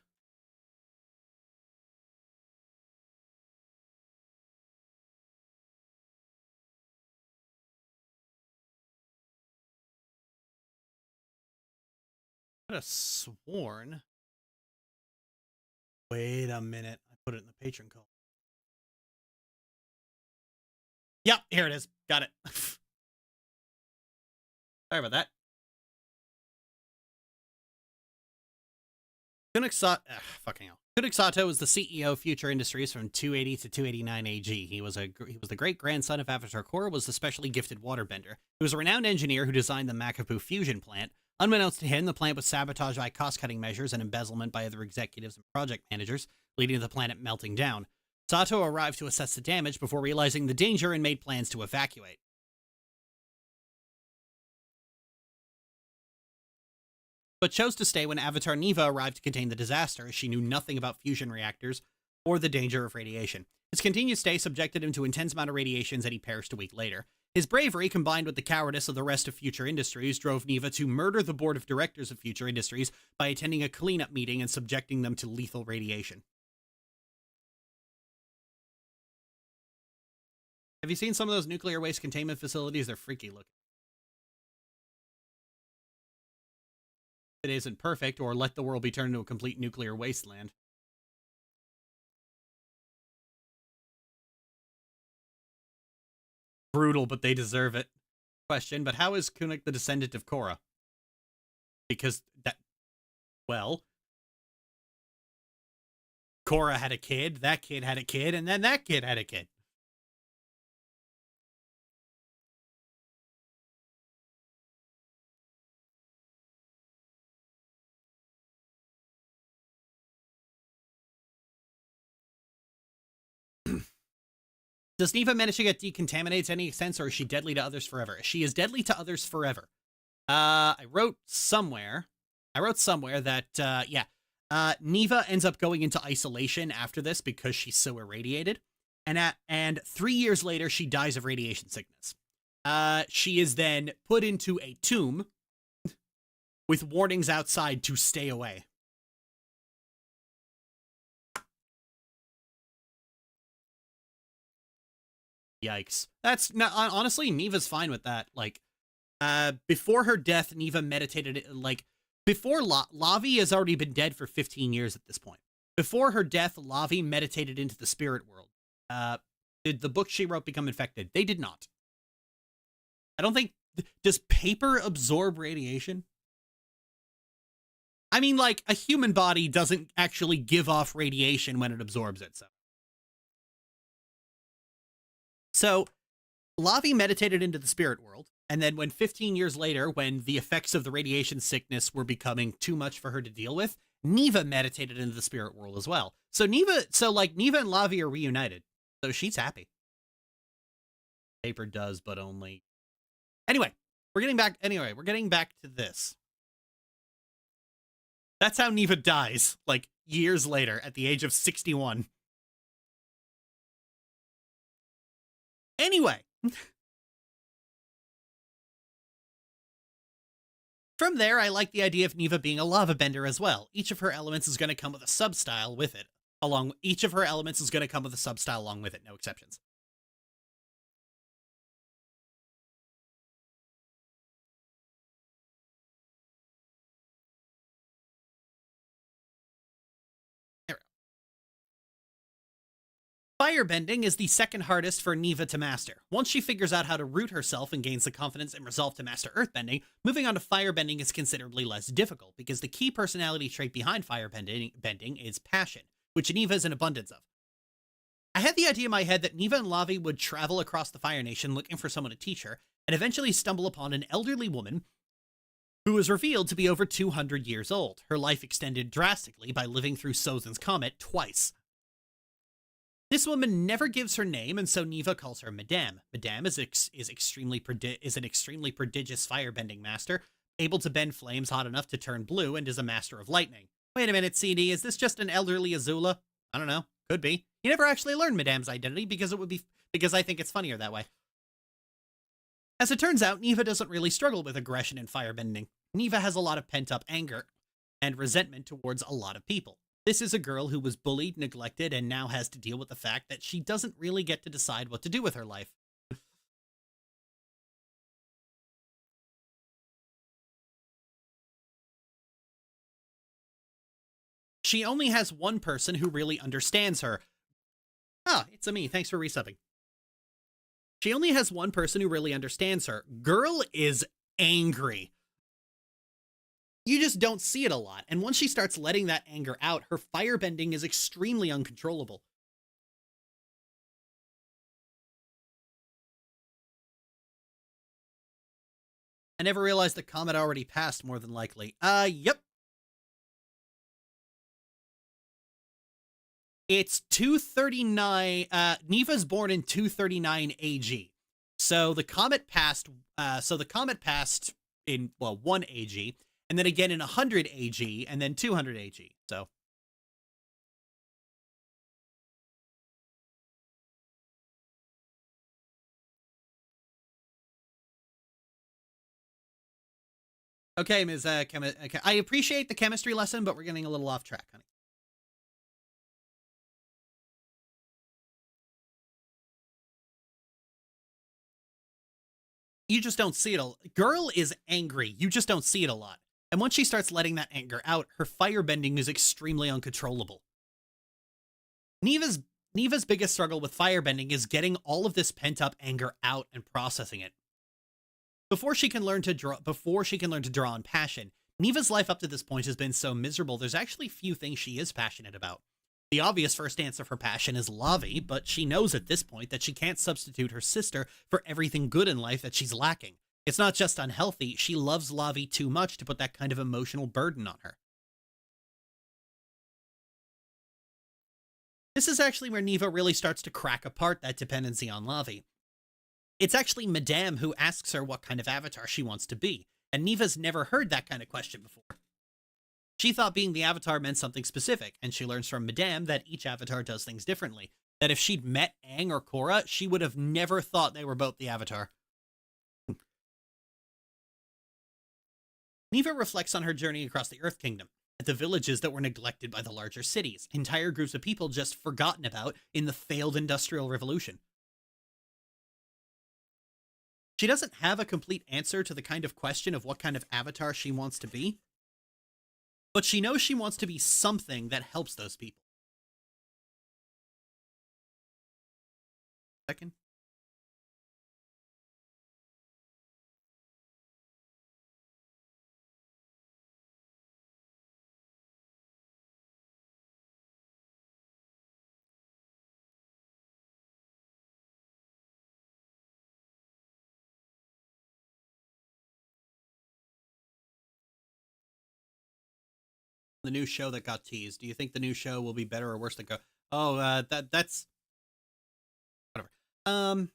I could have sworn. Wait a minute. I put it in the patron call. Yep, here it is. Got it. Sorry about that. Fucking hell. Kunuk Sato was the CEO of Future Industries from 280 to 289 AG. He was the great-grandson of Avatar Korra, was a specially gifted waterbender. He was a renowned engineer who designed the Makapu fusion plant. Unbeknownst to him, the plant was sabotaged by cost-cutting measures and embezzlement by other executives and project managers, leading to the planet melting down. Sato arrived to assess the damage before realizing the danger and made plans to evacuate. But chose to stay when Avatar Neva arrived to contain the disaster, as she knew nothing about fusion reactors or the danger of radiation. His continued stay subjected him to intense amount of radiations, and he perished a week later. His bravery, combined with the cowardice of the rest of Future Industries, drove Neva to murder the board of directors of Future Industries by attending a cleanup meeting and subjecting them to lethal radiation. Have you seen some of those nuclear waste containment facilities? They're freaky looking. It isn't perfect, or let the world be turned into a complete nuclear wasteland. Brutal, but they deserve it. Question, but how is Kunuk the descendant of Korra? Because well, Korra had a kid, that kid had a kid, and then that kid had a kid. Does Neva manage to get decontaminated to any extent, or is she deadly to others forever? She is deadly to others forever. I wrote somewhere that, Neva ends up going into isolation after this because she's so irradiated. And 3 years later, she dies of radiation sickness. She is then put into a tomb with warnings outside to stay away. Yikes. That's not, honestly, Neva's fine with that. Like, before her death, Neva meditated, like, before Lavi has already been dead for 15 years at this point. Before her death, Lavi meditated into the spirit world. Did the book she wrote become infected? They did not. I don't think, does paper absorb radiation? I mean, like, a human body doesn't actually give off radiation when it absorbs it, So, Lavi meditated into the spirit world, and then when 15 years later, when the effects of the radiation sickness were becoming too much for her to deal with, Neva meditated into the spirit world as well. So Neva and Lavi are reunited. So she's happy. Paper does, but only. Anyway, we're getting back to this. That's how Neva dies, like, years later, at the age of 61. Anyway. From there, I like the idea of Neva being a lava bender as well. Each of her elements is going to come with a sub-style with it. Each of her elements is going to come with a sub-style along with it, no exceptions. Firebending is the second hardest for Neva to master. Once she figures out how to root herself and gains the confidence and resolve to master earthbending, moving on to firebending is considerably less difficult, because the key personality trait behind firebending is passion, which Neva is in abundance of. I had the idea in my head that Neva and Lavi would travel across the Fire Nation looking for someone to teach her, and eventually stumble upon an elderly woman who was revealed to be over 200 years old. Her life extended drastically by living through Sozin's Comet twice. This woman never gives her name, and so Neva calls her Madame. Madame is an extremely prodigious firebending master, able to bend flames hot enough to turn blue, and is a master of lightning. Wait a minute, CD, is this just an elderly Azula? I don't know. Could be. You never actually learned Madame's identity because I think it's funnier that way. As it turns out, Neva doesn't really struggle with aggression and firebending. Neva has a lot of pent-up anger and resentment towards a lot of people. This is a girl who was bullied, neglected, and now has to deal with the fact that she doesn't really get to decide what to do with her life. She only has one person who really understands her. Ah, it's a me. Thanks for resubbing. She only has one person who really understands her. Girl is angry. You just don't see it a lot, and once she starts letting that anger out, her firebending is extremely uncontrollable. I never realized the comet already passed, more than likely. Yep. It's 239, Neva's born in 239 AG. So the comet passed, in, well, 1 AG, and then again in 100 AG, and then 200 AG, so. Okay, Ms. I appreciate the chemistry lesson, but we're getting a little off track, honey. You just don't see it Girl is angry. You just don't see it a lot. And once she starts letting that anger out, her firebending is extremely uncontrollable. Neva's biggest struggle with firebending is getting all of this pent-up anger out and processing it. Before she can learn to draw on passion, Neva's life up to this point has been so miserable, there's actually few things she is passionate about. The obvious first answer for passion is Lavi, but she knows at this point that she can't substitute her sister for everything good in life that she's lacking. It's not just unhealthy, she loves Lavi too much to put that kind of emotional burden on her. This is actually where Neva really starts to crack apart that dependency on Lavi. It's actually Madame who asks her what kind of avatar she wants to be, and Neva's never heard that kind of question before. She thought being the avatar meant something specific, and she learns from Madame that each avatar does things differently. That if she'd met Aang or Korra, she would have never thought they were both the avatar. Neva reflects on her journey across the Earth Kingdom, at the villages that were neglected by the larger cities, entire groups of people just forgotten about in the failed Industrial Revolution. She doesn't have a complete answer to the kind of question of what kind of avatar she wants to be, but she knows she wants to be something that helps those people. Second. The new show that got teased. Do you think the new show will be better or worse than Go? Oh, that's whatever.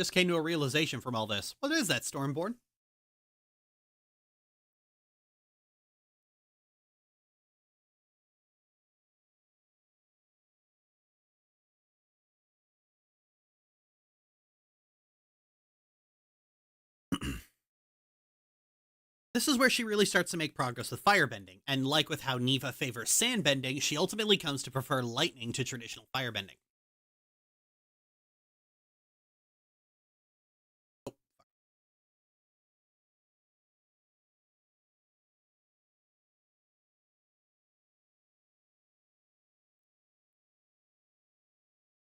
Just came to a realization from all this. What is that, Stormborn? This is where she really starts to make progress with firebending, and like with how Neva favors sandbending, she ultimately comes to prefer lightning to traditional firebending.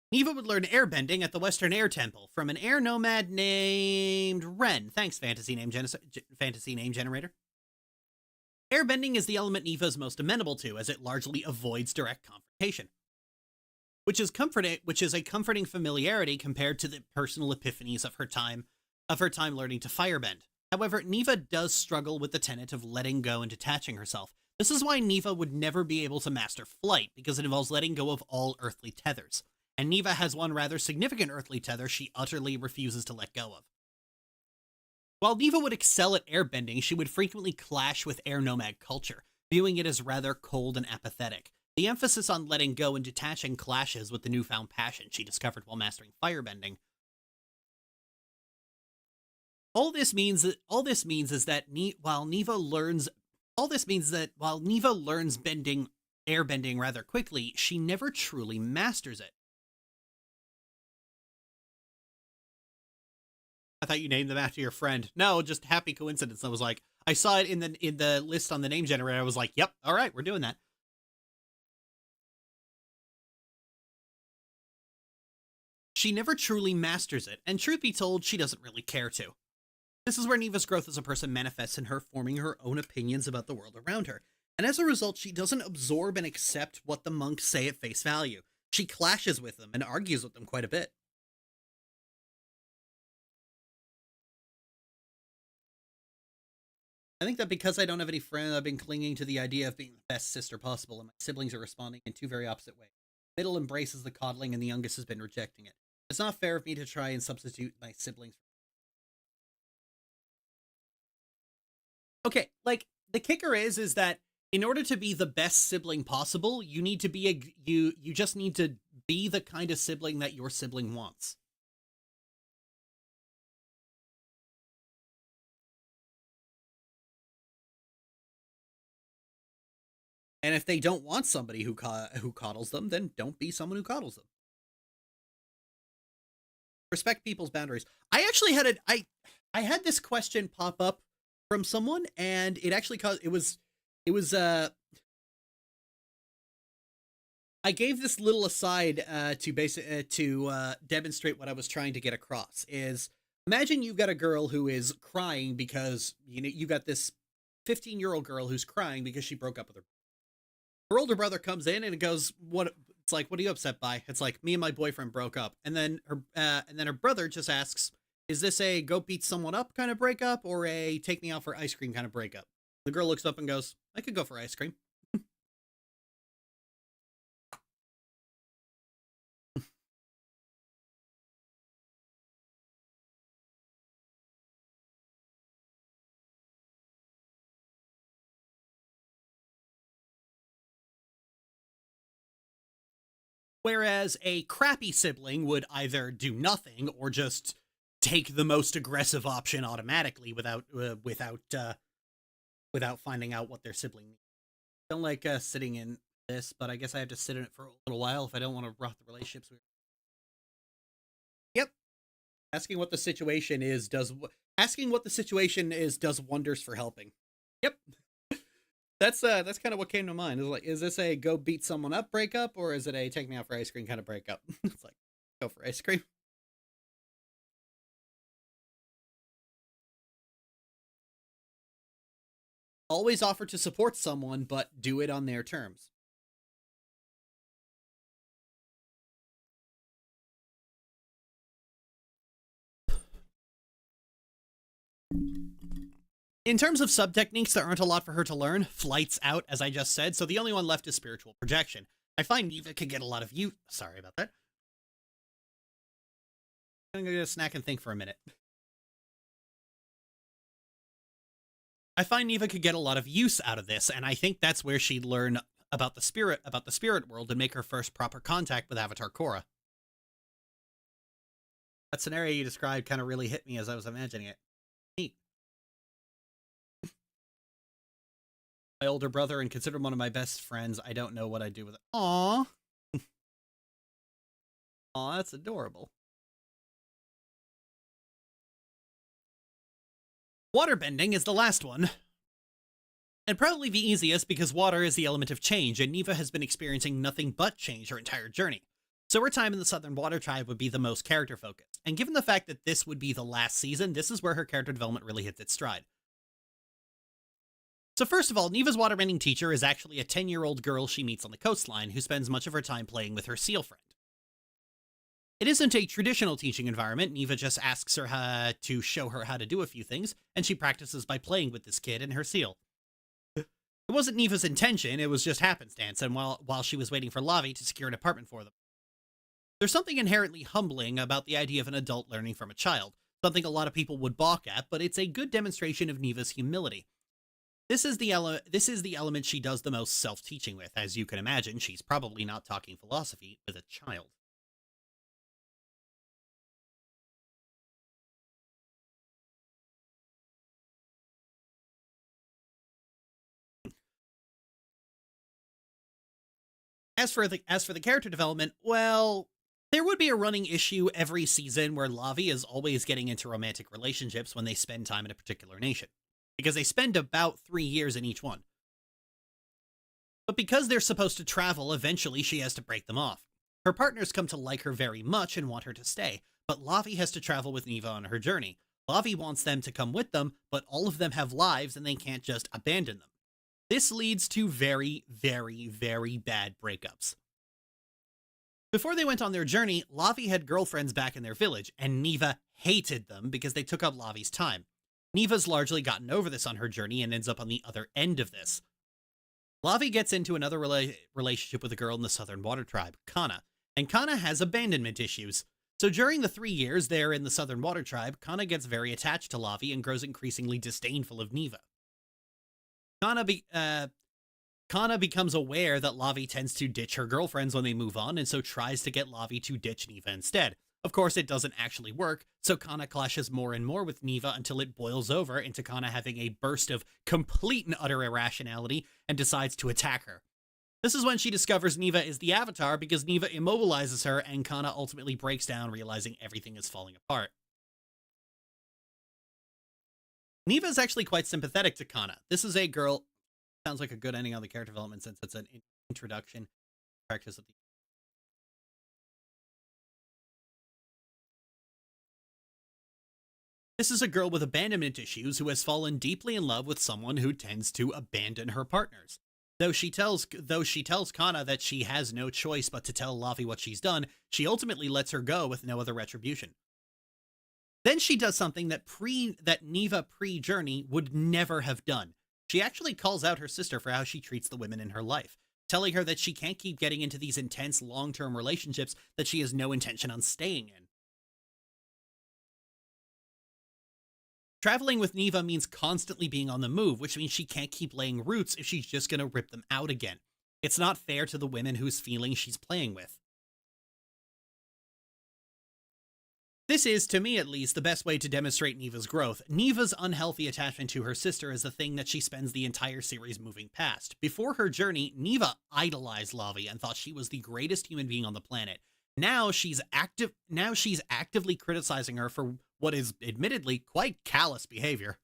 Neva would learn airbending at the Western Air Temple from an air nomad named Ren. Thanks, fantasy name generator. Airbending is the element Neva is most amenable to, as it largely avoids direct confrontation, which is a comforting familiarity compared to the personal epiphanies of her time learning to firebend. However, Neva does struggle with the tenet of letting go and detaching herself. This is why Neva would never be able to master flight, because it involves letting go of all earthly tethers. And Neva has one rather significant earthly tether she utterly refuses to let go of. While Neva would excel at airbending, she would frequently clash with air nomad culture, viewing it as rather cold and apathetic. The emphasis on letting go and detaching clashes with the newfound passion she discovered while mastering firebending. All this means is that while Neva learns airbending rather quickly, she never truly masters it. I thought you named them after your friend. No, just happy coincidence. I was like, I saw it in the list on the name generator. I was like, yep, all right, we're doing that. She never truly masters it, and truth be told, she doesn't really care to. This is where Neva's growth as a person manifests in her forming her own opinions about the world around her. And as a result, she doesn't absorb and accept what the monks say at face value. She clashes with them and argues with them quite a bit. I think that because I don't have any friends, I've been clinging to the idea of being the best sister possible, and my siblings are responding in two very opposite ways. Middle embraces the coddling, and the youngest has been rejecting it. It's not fair of me to try and substitute my siblings. Okay, like, the kicker is that in order to be the best sibling possible, you need to be you just need to be the kind of sibling that your sibling wants. And if they don't want somebody who coddles them, then don't be someone who coddles them. Respect people's boundaries. I actually had I had this question pop up from someone, and it actually caused I gave this little aside to demonstrate what I was trying to get across. Is imagine you've got a girl who is crying because you got this 15-year-old girl who's crying because she broke up with her. Her older brother comes in and it goes, "What?" It's like, "What are you upset by?" It's like, "Me and my boyfriend broke up." And then her brother just asks, "Is this a go beat someone up kind of breakup or a take me out for ice cream kind of breakup?" The girl looks up and goes, "I could go for ice cream." Whereas a crappy sibling would either do nothing or just take the most aggressive option automatically without finding out what their sibling needs. I don't like sitting in this, but I guess I have to sit in it for a little while if I don't want to rot the relationships. Yep. Asking what the situation is does wonders for helping. Yep. That's kind of what came to mind. Is like, is this a go beat someone up breakup, or is it a take me out for ice cream kind of breakup? It's like, go for ice cream. Always offer to support someone, but do it on their terms. In terms of sub-techniques, there aren't a lot for her to learn. Flight's out, as I just said, so the only one left is spiritual projection. I find Neva could get a lot of use. Sorry about that. I'm gonna get a snack and think for a minute. I find Neva could get a lot of use out of this, and I think that's where she'd learn about the spirit world and make her first proper contact with Avatar Korra. That scenario you described kind of really hit me as I was imagining it. Neat. My older brother and considered one of my best friends. I don't know what I'd do with it. Aww. Aw, that's adorable. Waterbending is the last one. And probably the easiest because water is the element of change, and Neva has been experiencing nothing but change her entire journey. So her time in the Southern Water Tribe would be the most character-focused. And given the fact that this would be the last season, this is where her character development really hits its stride. So first of all, Neva's waterbending teacher is actually a 10-year-old girl she meets on the coastline who spends much of her time playing with her seal friend. It isn't a traditional teaching environment. Neva just asks her to show her how to do a few things, and she practices by playing with this kid and her seal. It wasn't Neva's intention, it was just happenstance, and while she was waiting for Lavi to secure an apartment for them. There's something inherently humbling about the idea of an adult learning from a child, something a lot of people would balk at, but it's a good demonstration of Neva's humility. This is the element she does the most self-teaching with. As you can imagine, she's probably not talking philosophy with a child. As for the character development, well, there would be a running issue every season where Lavi is always getting into romantic relationships when they spend time in a particular nation, because they spend about 3 years in each one. But because they're supposed to travel, eventually she has to break them off. Her partners come to like her very much and want her to stay, but Lavi has to travel with Neva on her journey. Lavi wants them to come with them, but all of them have lives and they can't just abandon them. This leads to very, very, very bad breakups. Before they went on their journey, Lavi had girlfriends back in their village, and Neva hated them because they took up Lavi's time. Neva's largely gotten over this on her journey and ends up on the other end of this. Lavi gets into another relationship with a girl in the Southern Water Tribe, Kana, and Kana has abandonment issues. So during the 3 years they're in the Southern Water Tribe, Kana gets very attached to Lavi and grows increasingly disdainful of Neva. Kana becomes aware that Lavi tends to ditch her girlfriends when they move on, and so tries to get Lavi to ditch Neva instead. Of course, it doesn't actually work, so Kana clashes more and more with Neva until it boils over into Kana having a burst of complete and utter irrationality and decides to attack her. This is when she discovers Neva is the Avatar because Neva immobilizes her, and Kana ultimately breaks down, realizing everything is falling apart. Neva is actually quite sympathetic to Kana. This is a girl... Sounds like a good ending on the character development since it's an introduction practice of the... This is a girl with abandonment issues who has fallen deeply in love with someone who tends to abandon her partners. Though she tells Kana that she has no choice but to tell Lavi what she's done, she ultimately lets her go with no other retribution. Then she does something that Neva pre-journey would never have done. She actually calls out her sister for how she treats the women in her life, telling her that she can't keep getting into these intense long-term relationships that she has no intention on staying in. Traveling with Neva means constantly being on the move, which means she can't keep laying roots if she's just going to rip them out again. It's not fair to the women whose feelings she's playing with. This is, to me at least, the best way to demonstrate Neva's growth. Neva's unhealthy attachment to her sister is the thing that she spends the entire series moving past. Before her journey, Neva idolized Lavi and thought she was the greatest human being on the planet. Now she's actively criticizing her for what is admittedly quite callous behavior.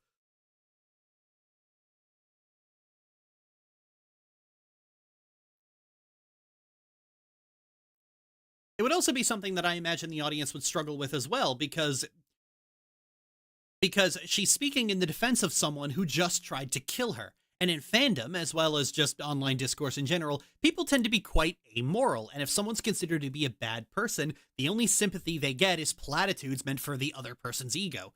It would also be something that I imagine the audience would struggle with as well, because she's speaking in the defense of someone who just tried to kill her. And in fandom, as well as just online discourse in general, people tend to be quite amoral, and if someone's considered to be a bad person, the only sympathy they get is platitudes meant for the other person's ego.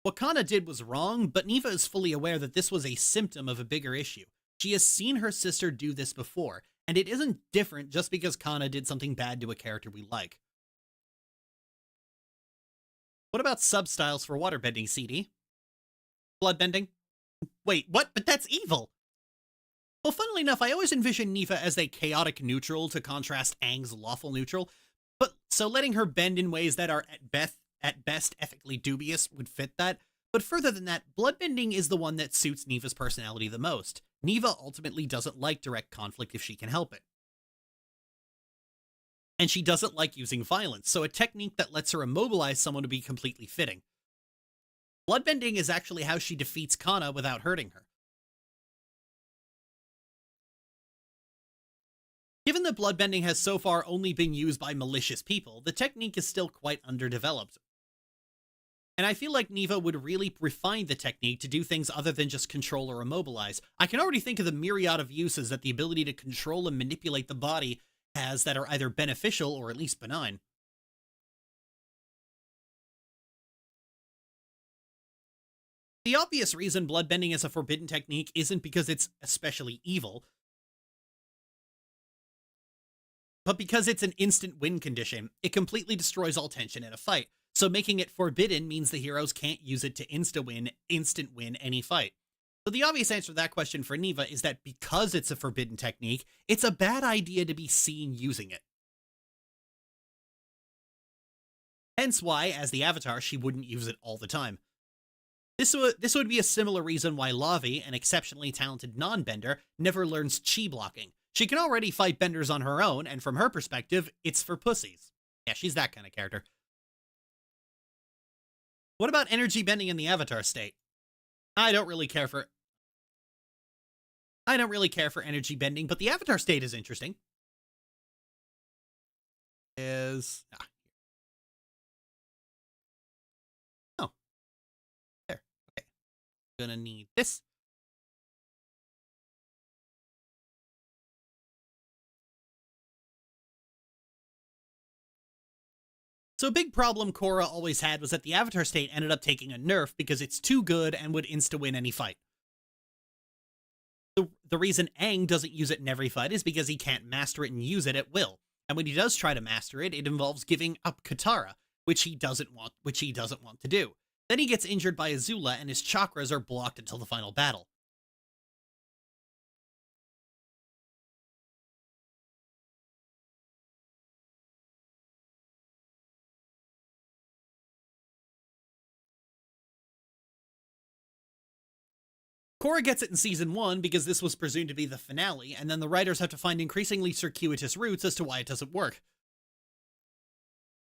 What Kana did was wrong, but Neva is fully aware that this was a symptom of a bigger issue. She has seen her sister do this before, and it isn't different just because Kana did something bad to a character we like. What about substyles for waterbending, CD? Bloodbending? Wait, what? But that's evil! Well, funnily enough, I always envisioned Neva as a chaotic neutral to contrast Aang's lawful neutral, but so letting her bend in ways that are at best ethically dubious would fit that. But further than that, bloodbending is the one that suits Neva's personality the most. Neva ultimately doesn't like direct conflict if she can help it. And she doesn't like using violence, so a technique that lets her immobilize someone would be completely fitting. Bloodbending is actually how she defeats Kana without hurting her. Given that bloodbending has so far only been used by malicious people, the technique is still quite underdeveloped. And I feel like Neva would really refine the technique to do things other than just control or immobilize. I can already think of the myriad of uses that the ability to control and manipulate the body has that are either beneficial or at least benign. The obvious reason bloodbending is a forbidden technique isn't because it's especially evil, but because it's an instant win condition. It completely destroys all tension in a fight, so making it forbidden means the heroes can't use it to instant win any fight. So the obvious answer to that question for Neva is that because it's a forbidden technique, it's a bad idea to be seen using it. Hence why, as the Avatar, she wouldn't use it all the time. This would be a similar reason why Lavi, an exceptionally talented non-bender, never learns chi blocking. She can already fight benders on her own, and from her perspective, it's for pussies. Yeah, she's that kind of character. What about energy bending in the Avatar state? I don't really care for energy bending, but the Avatar state is interesting. Gonna need this. So a big problem Korra always had was that the Avatar state ended up taking a nerf because it's too good and would insta-win any fight. The reason Aang doesn't use it in every fight is because he can't master it and use it at will. And when he does try to master it, it involves giving up Katara, which he doesn't want to do. Then he gets injured by Azula and his chakras are blocked until the final battle. Korra gets it in season 1 because this was presumed to be the finale, and then the writers have to find increasingly circuitous routes as to why it doesn't work.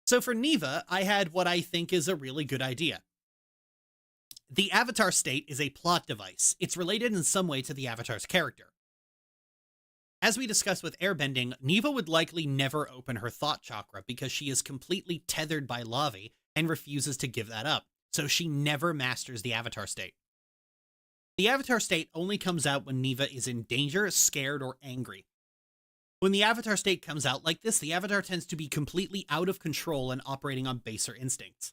So for Neva, I had what I think is a really good idea. The Avatar state is a plot device. It's related in some way to the Avatar's character. As we discussed with airbending, Neva would likely never open her thought chakra because she is completely tethered by Lavi and refuses to give that up, so she never masters the Avatar state. The Avatar state only comes out when Neva is in danger, scared, or angry. When the Avatar state comes out like this, the Avatar tends to be completely out of control and operating on baser instincts.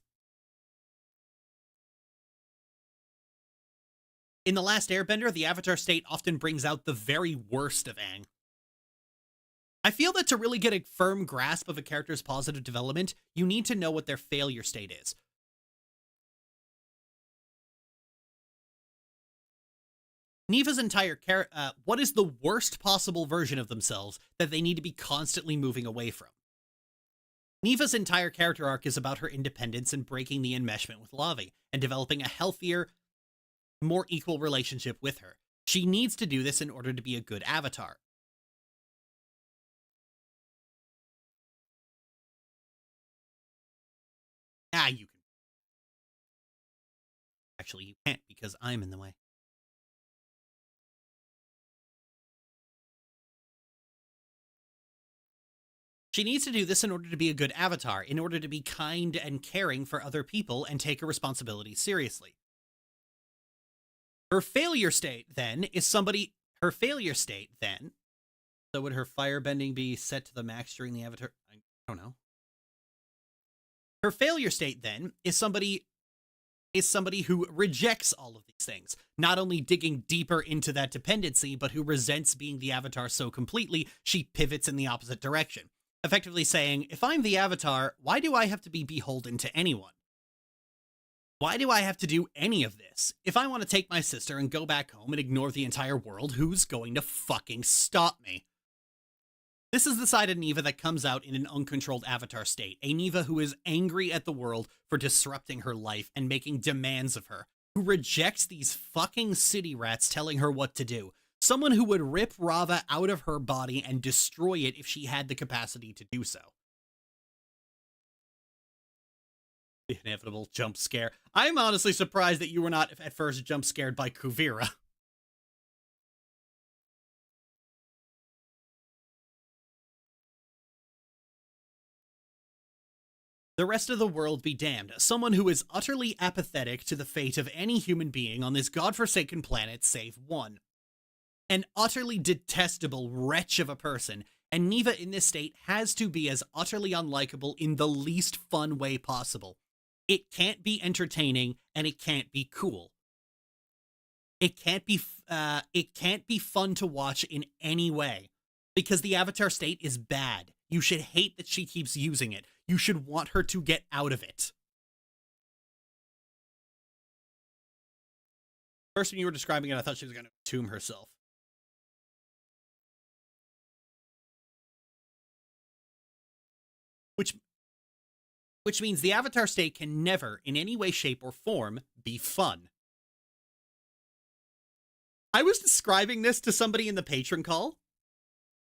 In The Last Airbender, the Avatar state often brings out the very worst of Aang. I feel that to really get a firm grasp of a character's positive development, you need to know what their failure state is. Neva's entire what is the worst possible version of themselves that they need to be constantly moving away from? Neva's entire character arc is about her independence and breaking the enmeshment with Lavi, and developing a healthier, more equal relationship with her. She needs to do this in order to be a good Avatar. You can. Actually, you can't because I'm in the way. She needs to do this in order to be a good Avatar, in order to be kind and caring for other people and take her responsibility seriously. Her failure state, then, is somebody... Her failure state, then... So would her firebending be set to the max during the Avatar? I don't know. Her failure state, then, is somebody who rejects all of these things, not only digging deeper into that dependency, but who resents being the Avatar so completely, she pivots in the opposite direction. Effectively saying, if I'm the Avatar, why do I have to be beholden to anyone? Why do I have to do any of this? If I want to take my sister and go back home and ignore the entire world, who's going to fucking stop me? This is the side of Neva that comes out in an uncontrolled Avatar state, a Neva who is angry at the world for disrupting her life and making demands of her, who rejects these fucking city rats telling her what to do. Someone who would rip Rava out of her body and destroy it if she had the capacity to do so. The inevitable jump scare. I'm honestly surprised that you were not at first jump scared by Kuvira. The rest of the world be damned. Someone who is utterly apathetic to the fate of any human being on this godforsaken planet save one. An utterly detestable wretch of a person, and Neva in this state has to be as utterly unlikable in the least fun way possible. It can't be entertaining, and it can't be cool. It can't be fun to watch in any way, because the Avatar state is bad. You should hate that she keeps using it. You should want her to get out of it. First, when you were describing it, I thought she was going to tomb herself. Which means the Avatar state can never, in any way, shape, or form, be fun. I was describing this to somebody in the patron call.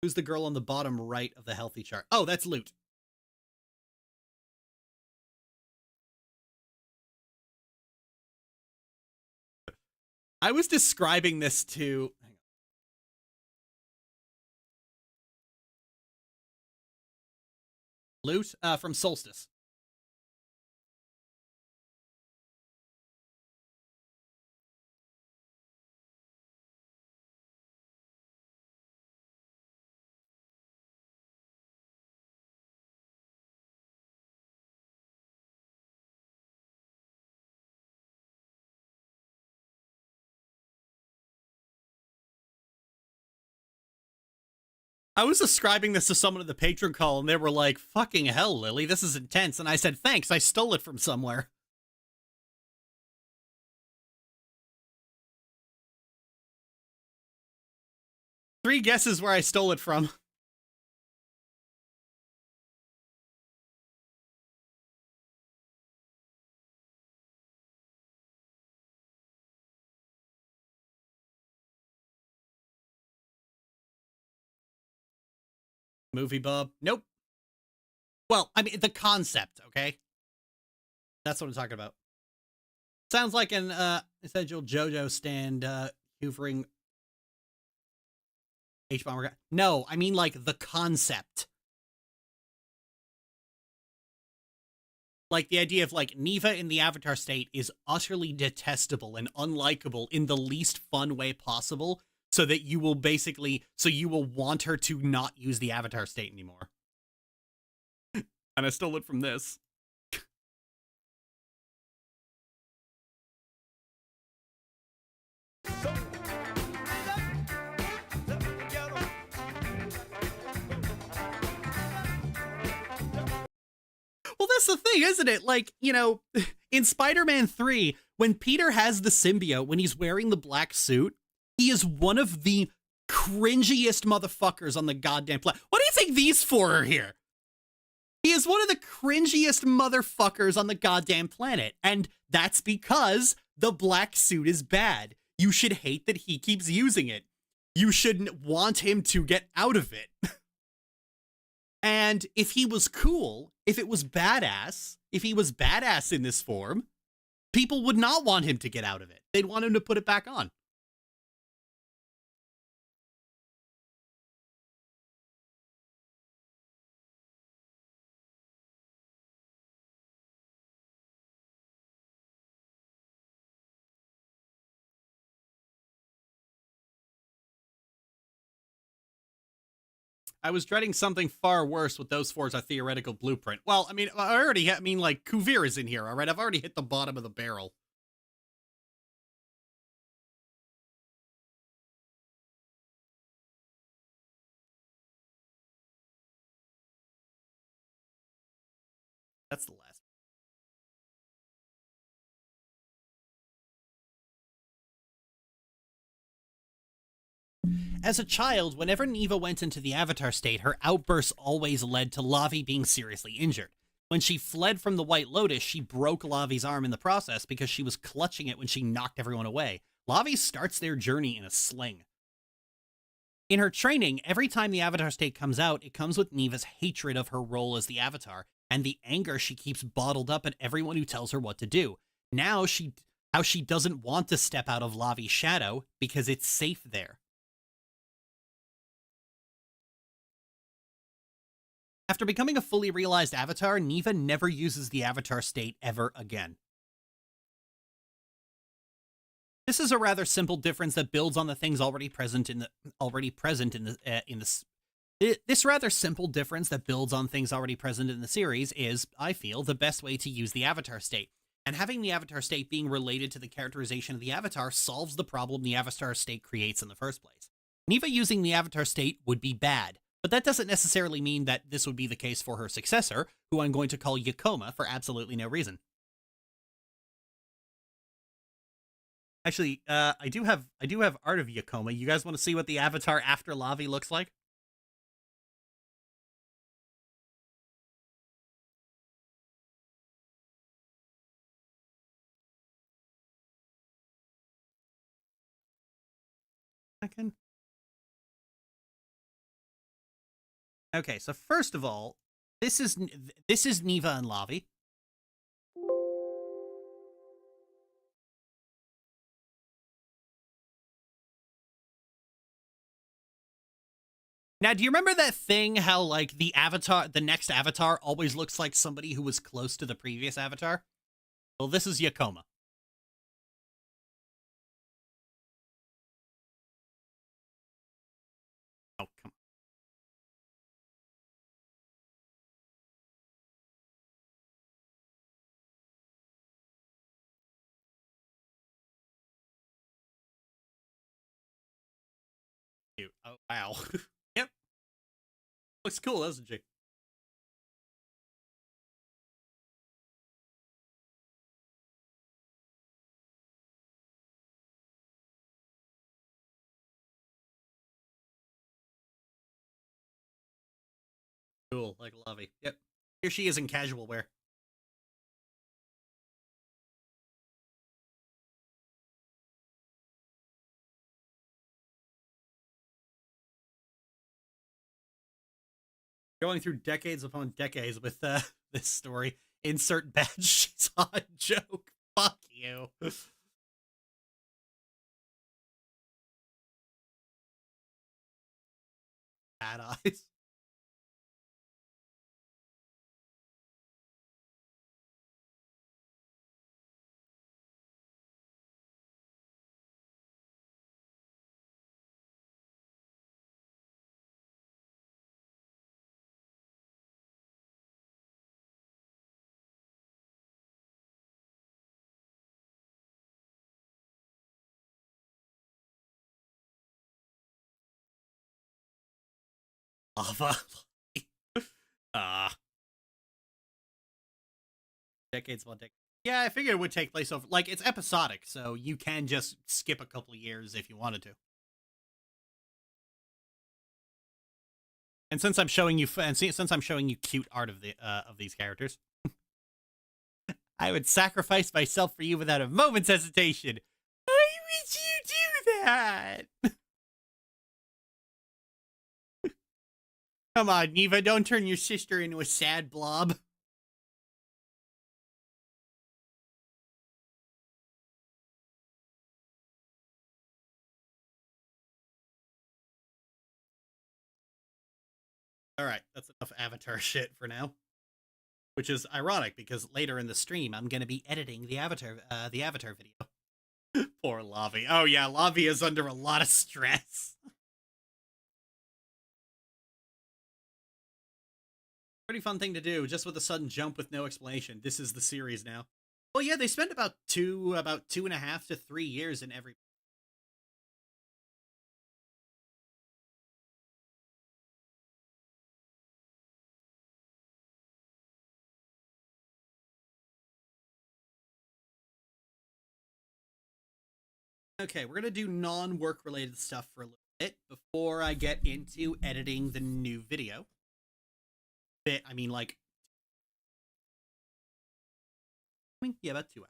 Who's the girl on the bottom right of the healthy chart? Oh, that's Lute. I was describing this to... Lute from Solstice. I was describing this to someone at the patron call, and they were like, fucking hell, Lily, this is intense. And I said, thanks, I stole it from somewhere. Three guesses where I stole it from. Movie Bob? Nope. Well, I mean, the concept, okay? That's what I'm talking about. Sounds like an essential JoJo stand hoovering H-bomber guy. No, I mean like the concept. Like the idea of like Neva in the Avatar state is utterly detestable and unlikable in the least fun way possible, so that you will want her to not use the Avatar state anymore. And I stole it from this. Well, that's the thing, isn't it? Like, you know, in Spider-Man 3, when Peter has the symbiote, when he's wearing the black suit, he is one of the cringiest motherfuckers on the goddamn planet. What do you think these four are here? He is one of the cringiest motherfuckers on the goddamn planet. And that's because the black suit is bad. You should hate that he keeps using it. You shouldn't want him to get out of it. And if he was cool, if it was badass, if he was badass in this form, people would not want him to get out of it. They'd want him to put it back on. I was dreading something far worse with those four as a theoretical blueprint. Well, I mean, like, Kuvir is in here, all right? I've already hit the bottom of the barrel. That's the last. As a child, whenever Neva went into the Avatar state, her outbursts always led to Lavi being seriously injured. When she fled from the White Lotus, she broke Lavi's arm in the process because she was clutching it when she knocked everyone away. Lavi starts their journey in a sling. In her training, every time the Avatar state comes out, it comes with Neva's hatred of her role as the Avatar, and the anger she keeps bottled up at everyone who tells her what to do. Now how she doesn't want to step out of Lavi's shadow because it's safe there. After becoming a fully realized Avatar, Neva never uses the Avatar state ever again. This is a rather simple difference that builds on the things already present in the series is, I feel, the best way to use the Avatar state. And having the Avatar state being related to the characterization of the Avatar solves the problem the Avatar state creates in the first place. Neva using the Avatar state would be bad, but that doesn't necessarily mean that this would be the case for her successor, who I'm going to call Yakoma for absolutely no reason. Actually, I do have art of Yakoma. You guys want to see what the Avatar after Lavi looks like? Okay, so first of all, this is Neva and Lavi. Now, do you remember that thing how, like, the next Avatar always looks like somebody who was close to the previous Avatar? Well, this is Yakoma. Oh, come on. Cute. Oh, wow. Yep. Looks cool, doesn't she? Cool, like Lovey. Yep. Here she is in casual wear. Going through decades upon decades with this story. Insert bad she's hot joke. Fuck you. Bad eyes. Lava. Ah. Decades upon decades. Yeah, I figured it would take place over. Like, it's episodic, so you can just skip a couple of years if you wanted to. And since I'm showing you, since I'm showing you cute art of these characters, I would sacrifice myself for you without a moment's hesitation. Why would you do that? Come on, Neva, don't turn your sister into a sad blob. Alright, that's enough Avatar shit for now. Which is ironic, because later in the stream, I'm going to be editing the Avatar video. Poor Lavi. Oh yeah, Lavi is under a lot of stress. Pretty fun thing to do, just with a sudden jump with no explanation. This is the series now. Well, yeah, they spend about 2.5 to 3 years in every. Okay, we're gonna do non-work related stuff for a little bit before I get into editing the new video. I mean, like, yeah, about 2 hours.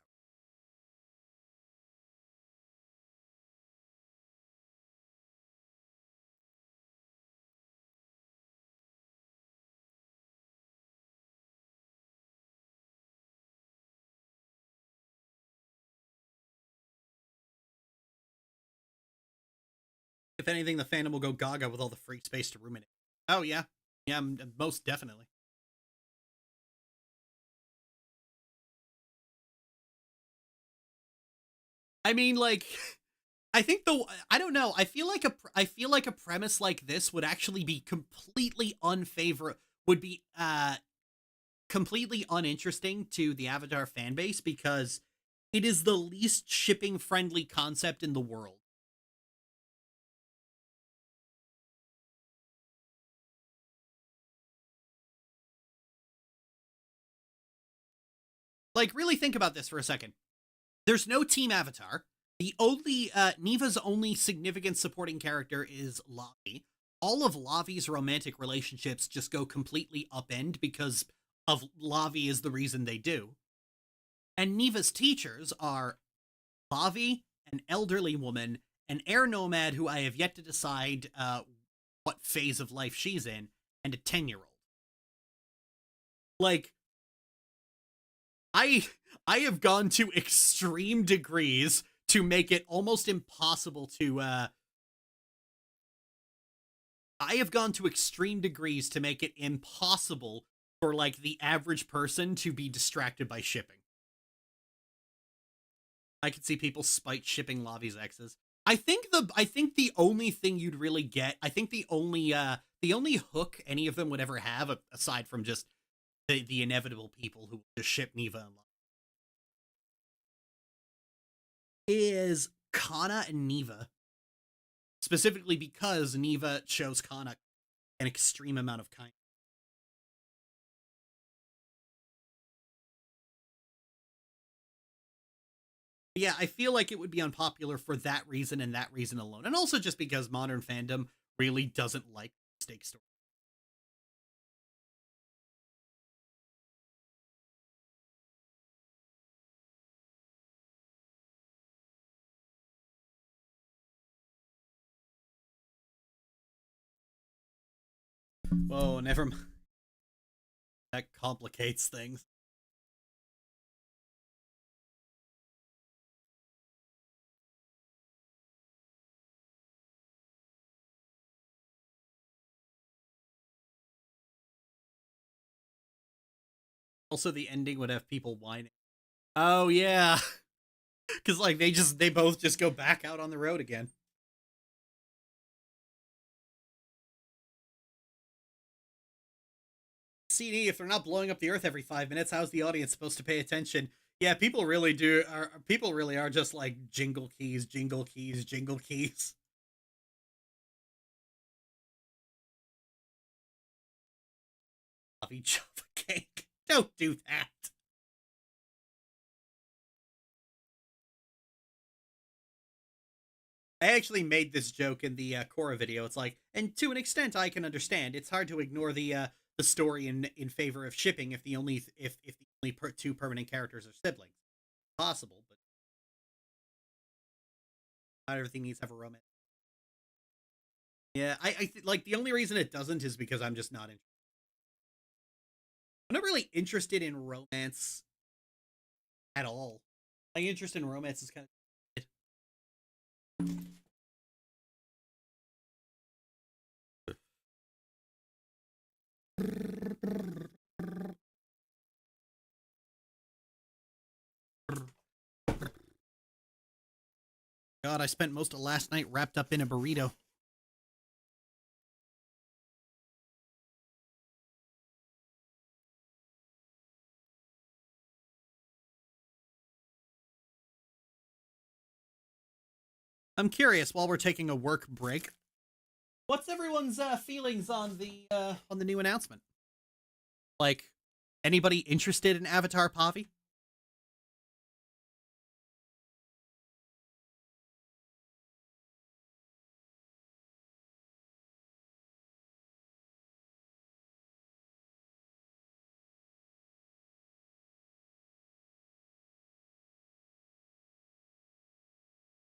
If anything, the fandom will go gaga with all the free space to ruminate. Oh yeah, yeah, most definitely. I mean, like, I think I don't know. I feel like a premise like this would actually be completely would be completely uninteresting to the Avatar fan base, because it is the least shipping friendly concept in the world. Like, really think about this for a second. There's no Team Avatar. The only Neva's only significant supporting character is Lavi. All of Lavi's romantic relationships just go completely upend because of Lavi is the reason they do. And Neva's teachers are Lavi, an elderly woman, an air nomad who I have yet to decide what phase of life she's in, and a 10-year-old. Like, I have gone to extreme degrees to make it almost impossible to I have gone to extreme degrees to make it impossible for, like, the average person to be distracted by shipping. I could see people spite shipping Lavi's exes. I think the only thing you'd really get, I think the only hook any of them would ever have, aside from just the inevitable people who just ship Neva and Lavi, is Kana and Neva. Specifically because Neva chose Kana an extreme amount of kindness. Yeah, I feel like it would be unpopular for that reason and that reason alone. And also just because modern fandom really doesn't like mistake stories. Whoa, never mind. That complicates things. Also, the ending would have people whining. Oh, yeah. Because, like, they both just go back out on the road again. CD, if they're not blowing up the earth every 5 minutes, how's the audience supposed to pay attention? Yeah, people really are just like jingle keys, jingle keys, jingle keys. Fluffy Java cake. Don't do that. I actually made this joke in the Korra video. It's like, and to an extent, I can understand. It's hard to ignore the story in favor of shipping if the only two permanent characters are siblings. Possible, but not everything needs to have a romance. Yeah, like the only reason it doesn't is because I'm just not interested. I'm not really interested in romance at all. My interest in romance is kind of. God, I spent most of last night wrapped up in a burrito. I'm curious, while we're taking a work break, what's everyone's feelings on the new announcement? Like, anybody interested in Avatar Pavi?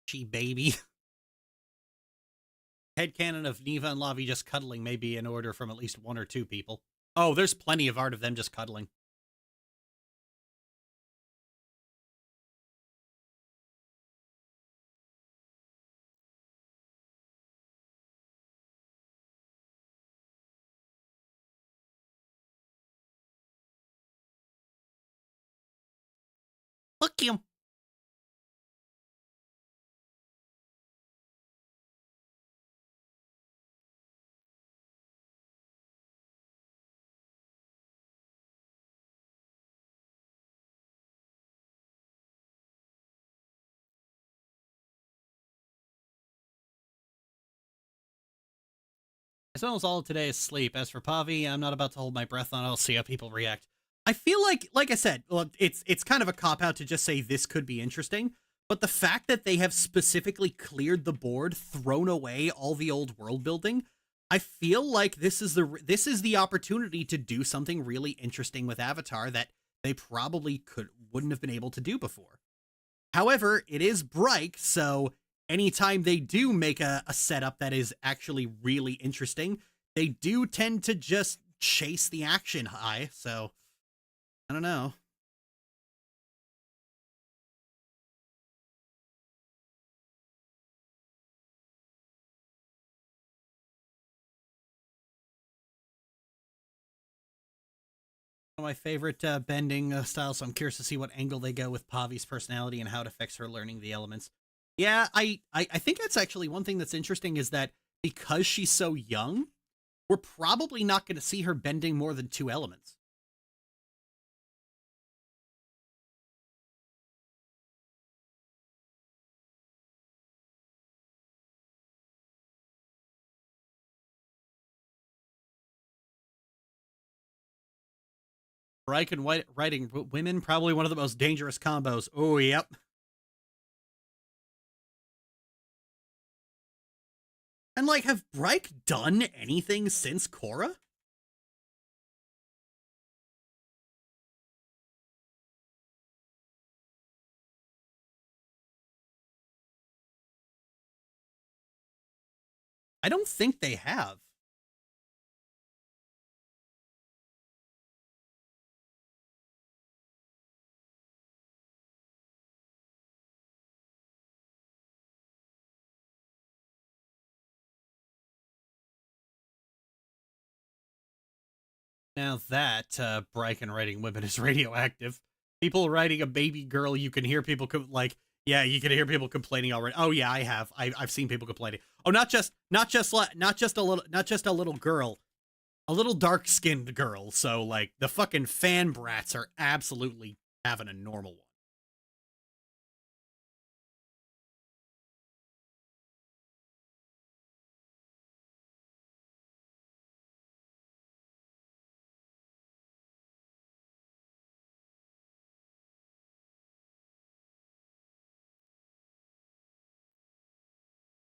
She baby. Headcanon of Neva and Lavi just cuddling may be in order from at least one or two people. Oh, there's plenty of art of them just cuddling. Look him. As well as all of today is sleep. As for Pavi, I'm not about to hold my breath on it. I'll see how people react. I feel like I said, well, it's kind of a cop-out to just say this could be interesting, but the fact that they have specifically cleared the board, thrown away all the old world building, I feel like this is the opportunity to do something really interesting with Avatar that they probably wouldn't have been able to do before. However, it is Bright, so anytime they do make a setup that is actually really interesting, they do tend to just chase the action high, so I don't know. One of my favorite bending styles, so I'm curious to see what angle they go with Pavi's personality and how it affects her learning the elements. Yeah, I think that's actually one thing that's interesting is that because she's so young, we're probably not going to see her bending more than 2 elements. Reich and writing women, probably one of the most dangerous combos. Oh, yep. And, like, have Reich done anything since Korra? I don't think they have. Now that Reich and writing women is radioactive, people writing a baby girl, you can hear people yeah, you can hear people complaining already. Oh yeah, I have. I've seen people complaining. Oh, not just a little girl, a little dark skinned girl. So like the fucking fan brats are absolutely having a normal one.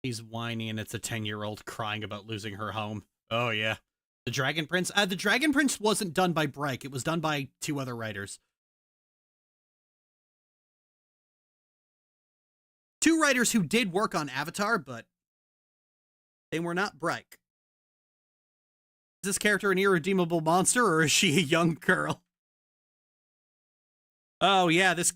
He's whiny and it's a 10-year-old crying about losing her home. Oh yeah. The Dragon Prince? The Dragon Prince wasn't done by Breik. It was done by 2 other writers. 2 writers who did work on Avatar, but they were not Breik. Is this character an irredeemable monster, or is she a young girl? Oh yeah, this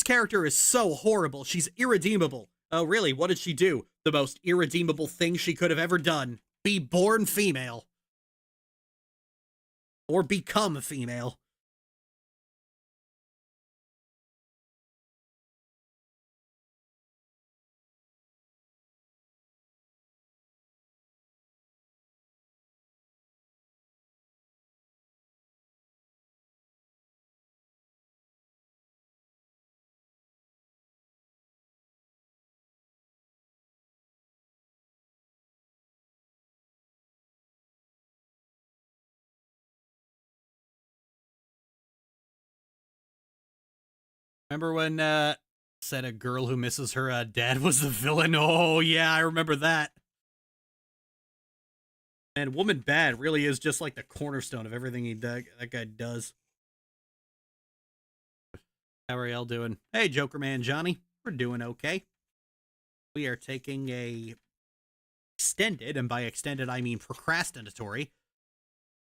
character is so horrible. She's irredeemable. Oh really? What did she do? The most irredeemable thing she could have ever done. Be born female. Or become female. Remember when said a girl who misses her dad was the villain? Oh yeah, I remember that. And Woman Bad really is just like the cornerstone of everything that guy does. How are y'all doing? Hey, Joker Man Johnny. We're doing okay. We are taking a extended, and by extended I mean procrastinatory,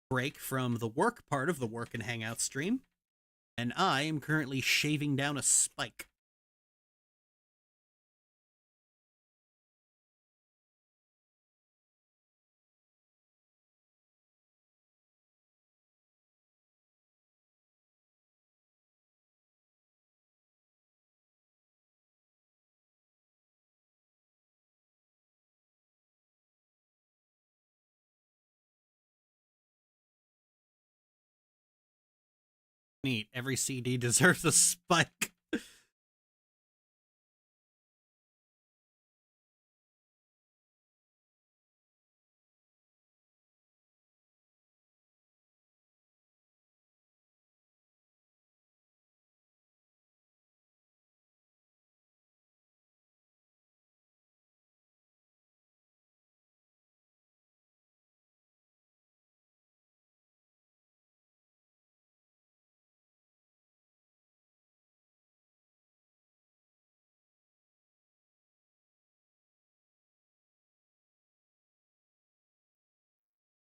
break from the work part of the Work and Hangout stream. And I am currently shaving down a spike. Neat. Every CD deserves a spike.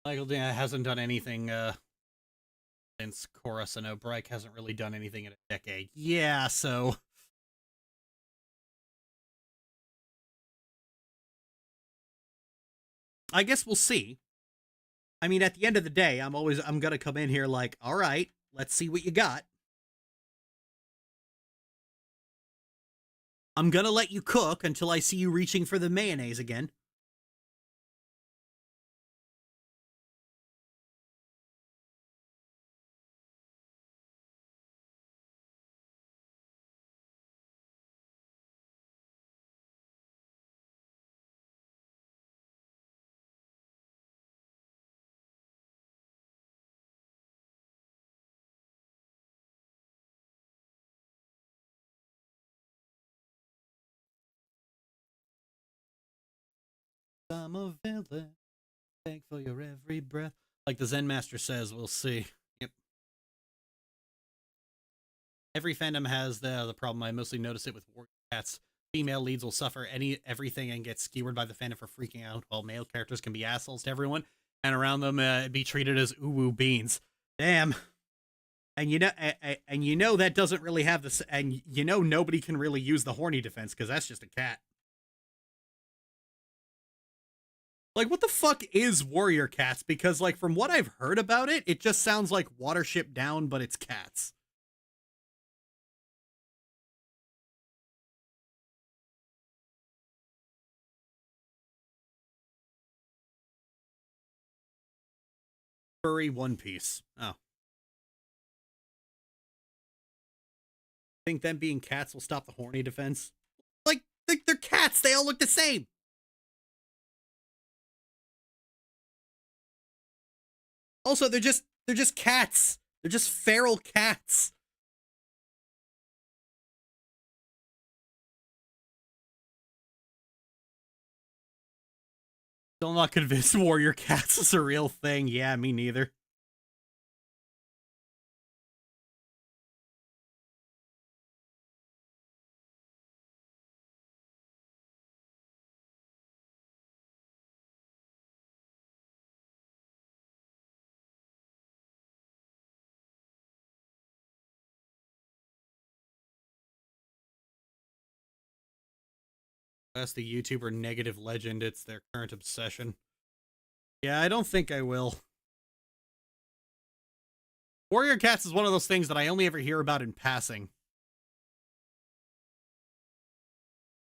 Michael Dan hasn't done anything since Chorus, and O'Brien hasn't really done anything in a decade. Yeah, so I guess we'll see. I mean, at the end of the day, I'm gonna come in here like, all right, let's see what you got. I'm gonna let you cook until I see you reaching for the mayonnaise again. I'm a villain. Thank for your every breath. Like the Zen Master says, we'll see. Yep. Every fandom has the problem. I mostly notice it with warrior cats. Female leads will suffer everything and get skewered by the fandom for freaking out, while male characters can be assholes to everyone, and around them be treated as uwu beans. Damn. And you know that doesn't really have this, and you know nobody can really use the horny defense because that's just a cat. Like, what the fuck is warrior cats? Because, like, from what I've heard about it, it just sounds like Watership Down, but it's cats. Furry One Piece. Oh. Think them being cats will stop the horny defense? Like, they're cats. They all look the same. Also, they're just cats. They're just feral cats. Still not convinced warrior cats is a real thing. Yeah, me neither. That's the YouTuber Negative Legend. It's their current obsession. Yeah, I don't think I will. Warrior cats is one of those things that I only ever hear about in passing.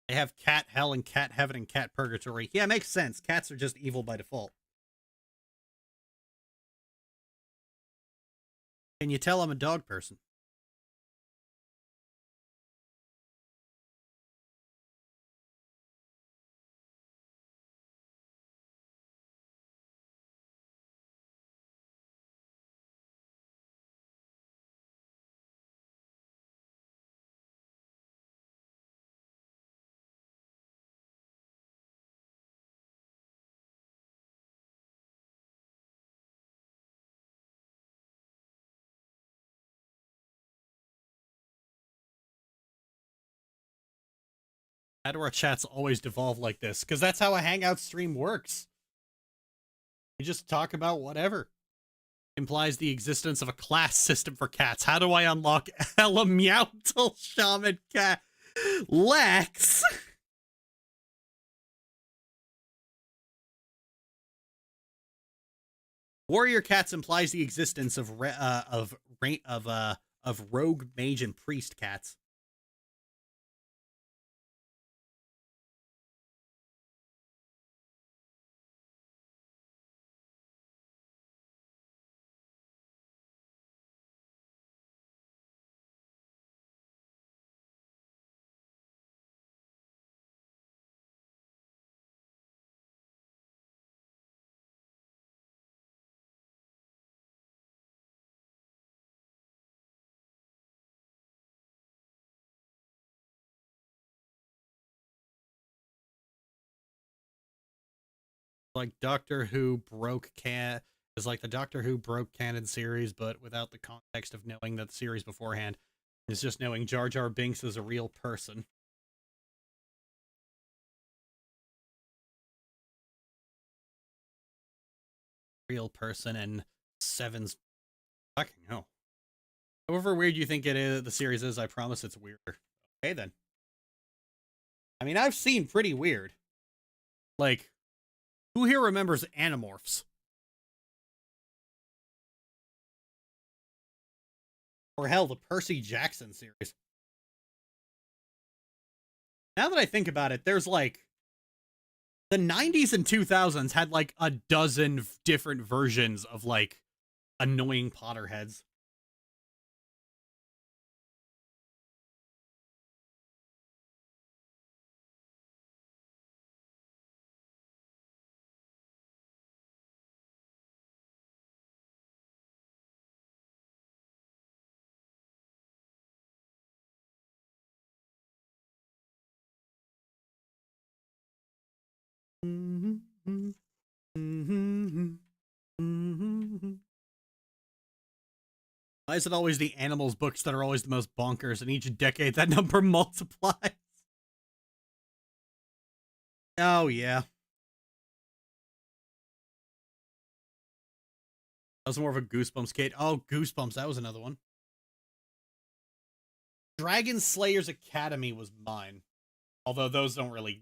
They have cat hell and cat heaven and cat purgatory. Yeah, it makes sense. Cats are just evil by default. Can you tell I'm a dog person? How do our chats always devolve like this? Because that's how a Hangout stream works. We just talk about whatever. Implies the existence of a class system for cats. How do I unlock Elemental Shaman Cat? Lex! Warrior cats implies the existence of rogue mage and priest cats. Like Doctor Who broke is like the Doctor Who broke canon series, but without the context of knowing that the series beforehand. It's just knowing Jar Jar Binks is a real person. Real person and Seven's fucking hell. However weird you think it is, the series is, I promise it's weirder. Okay then. I mean, I've seen pretty weird. Like, who here remembers Animorphs? Or hell, the Percy Jackson series. Now that I think about it, there's like... The 90s and 2000s had like a dozen different versions of like annoying Potterheads. Mm-hmm. Why is it always the animals books that are always the most bonkers, and each decade that number multiplies? Oh, yeah. That was more of a Goosebumps kid. Oh, Goosebumps, that was another one. Dragon Slayer's Academy was mine. Although those aren't really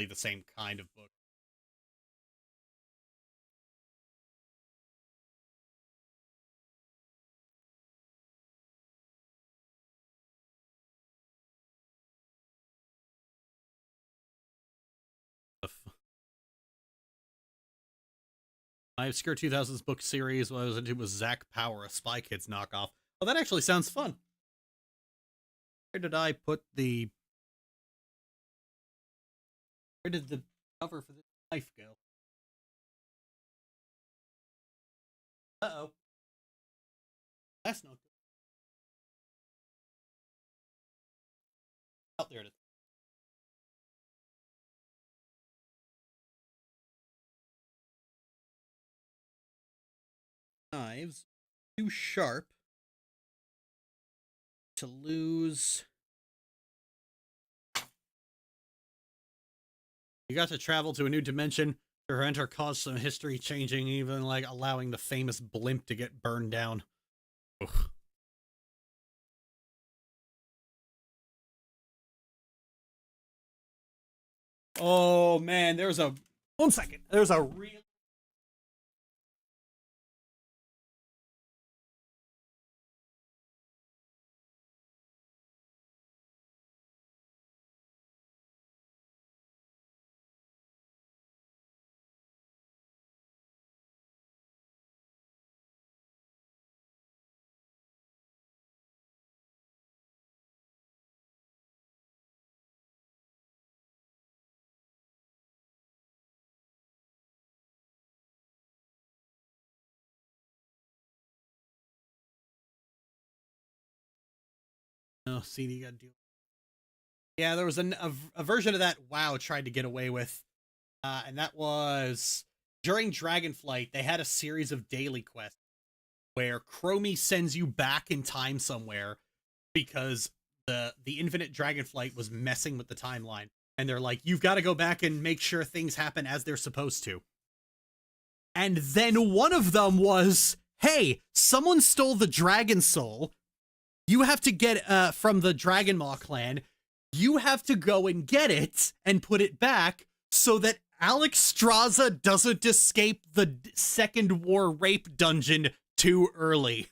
the same kind of book. My obscure 2000s book series was into was Zack Power, a Spy Kids knockoff. Oh, that actually sounds fun. Where did I put the... Where did the cover for the knife go? Uh-oh. That's not good. Oh, there it is. Knives too sharp to lose. You got to travel to a new dimension to enter cause some history changing, even like allowing the famous blimp to get burned down. Ugh. Oh man, there's a 1 second. There's a real oh, see, you gotta do. Yeah, there was a version of that WoW tried to get away with, and that was during Dragonflight. They had a series of daily quests where Chromie sends you back in time somewhere because the infinite Dragonflight was messing with the timeline, and they're like, you've got to go back and make sure things happen as they're supposed to. And then one of them was, hey, someone stole the Dragon Soul. You have to get from the Dragon Maw clan. You have to go and get it and put it back so that Alex Straza doesn't escape the Second War rape dungeon too early.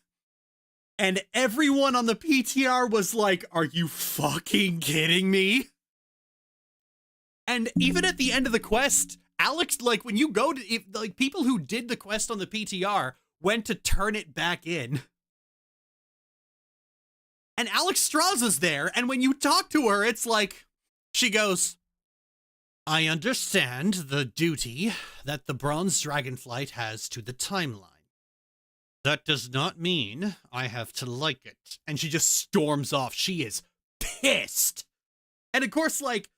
And everyone on the PTR was like, are you fucking kidding me? And even at the end of the quest, Alex, like when you go to, like people who did the quest on the PTR went to turn it back in. And Alex Straza's there, and when you talk to her, it's like, she goes, I understand the duty that the Bronze Dragonflight has to the timeline. That does not mean I have to like it. And she just storms off. She is pissed. And of course, like,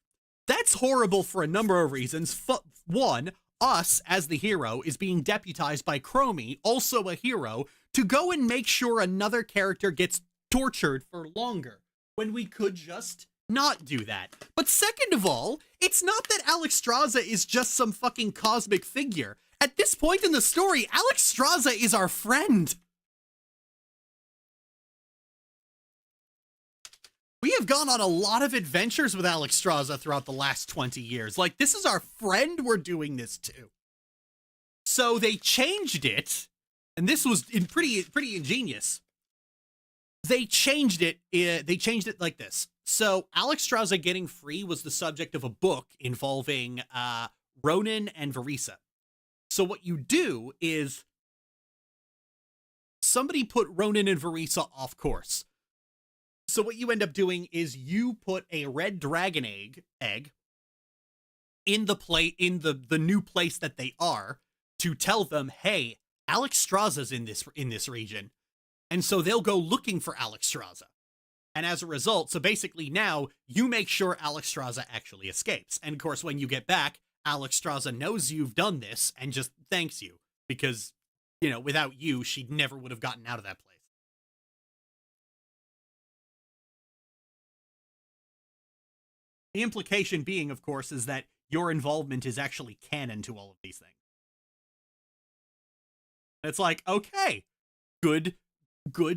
that's horrible for a number of reasons. One, us, as the hero, is being deputized by Chromie, also a hero, to go and make sure another character gets tortured for longer, when we could just not do that. But second of all, it's not that Alex Straza is just some fucking cosmic figure. At this point in the story, Alex Straza is our friend. We have gone on a lot of adventures with Alex Straza throughout the last 20 years. Like, this is our friend we're doing this to. So they changed it, and this was pretty ingenious. They changed it like this. So Alex Straza getting free was the subject of a book involving Ronan and Verisa. So what you do is somebody put Ronan and Verisa off course. So what you end up doing is you put a red dragon egg in the new place that they are to tell them, hey, Alex Straza's in this region. And so they'll go looking for Alex Straza. And as a result, so basically now you make sure Alex Straza actually escapes. And of course, when you get back, Alex Straza knows you've done this and just thanks you because, you know, without you, she never would have gotten out of that place. The implication being, of course, is that your involvement is actually canon to all of these things. And it's like, okay, good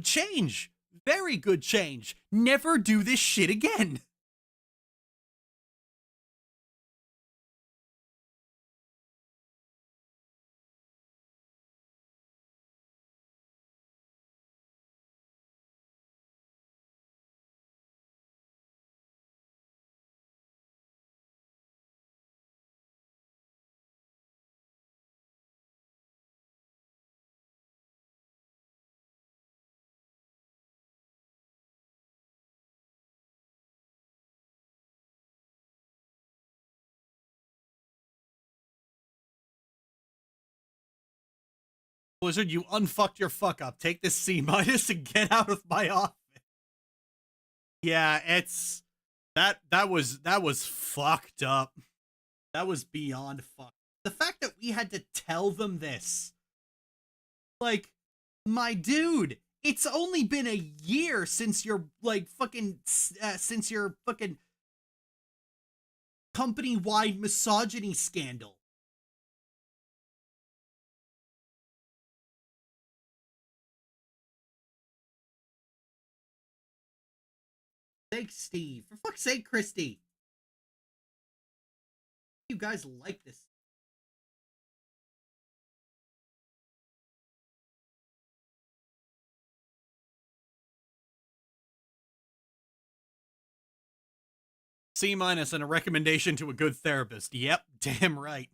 change. Very good change. Never do this shit again. Blizzard, you unfucked your fuck up. Take this C- and get out of my office. Yeah, it's that was fucked up. That was beyond fucked. The fact that we had to tell them this. Like, my dude, it's only been a year since your since your fucking company-wide misogyny scandal. Thanks, Steve. For fuck's sake, Christy. You guys like this. C- and a recommendation to a good therapist. Yep, damn right.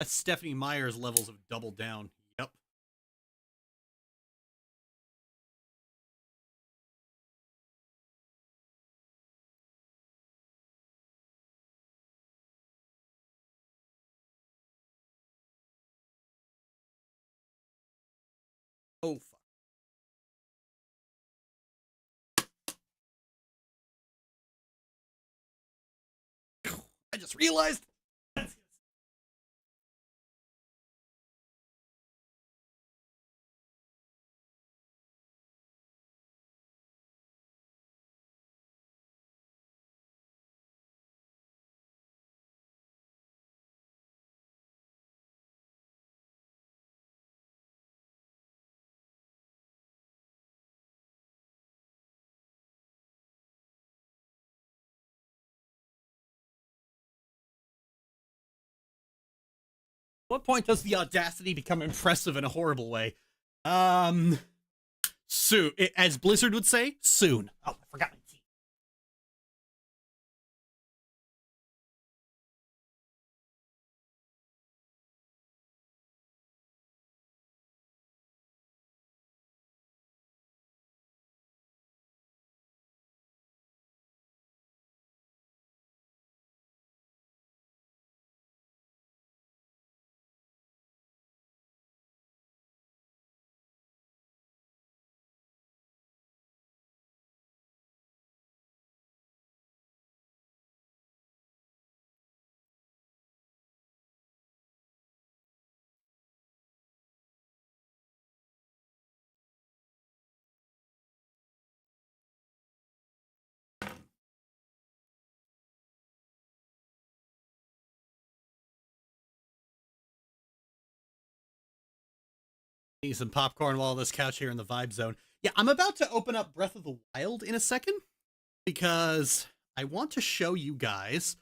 That's Stephanie Meyer's levels of double down. Yep. Oh, fuck. I just realized. What point does the audacity become impressive in a horrible way? Soon. As Blizzard would say, soon. Oh, I forgot my tea. Eating some popcorn while on this couch here in the vibe zone. Yeah, I'm about to open up Breath of the Wild in a second because I want to show you guys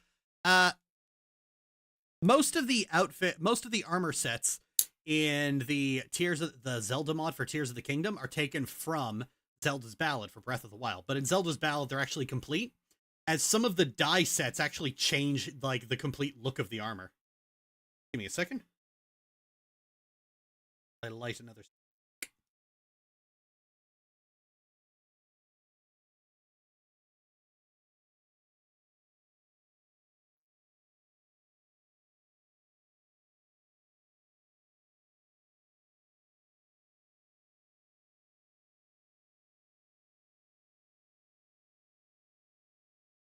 most of the armor sets in the Zelda mod for Tears of the Kingdom are taken from Zelda's Ballad for Breath of the Wild. But in Zelda's Ballad, they're actually complete, as some of the dye sets actually change like the complete look of the armor. Give me a second. I light another.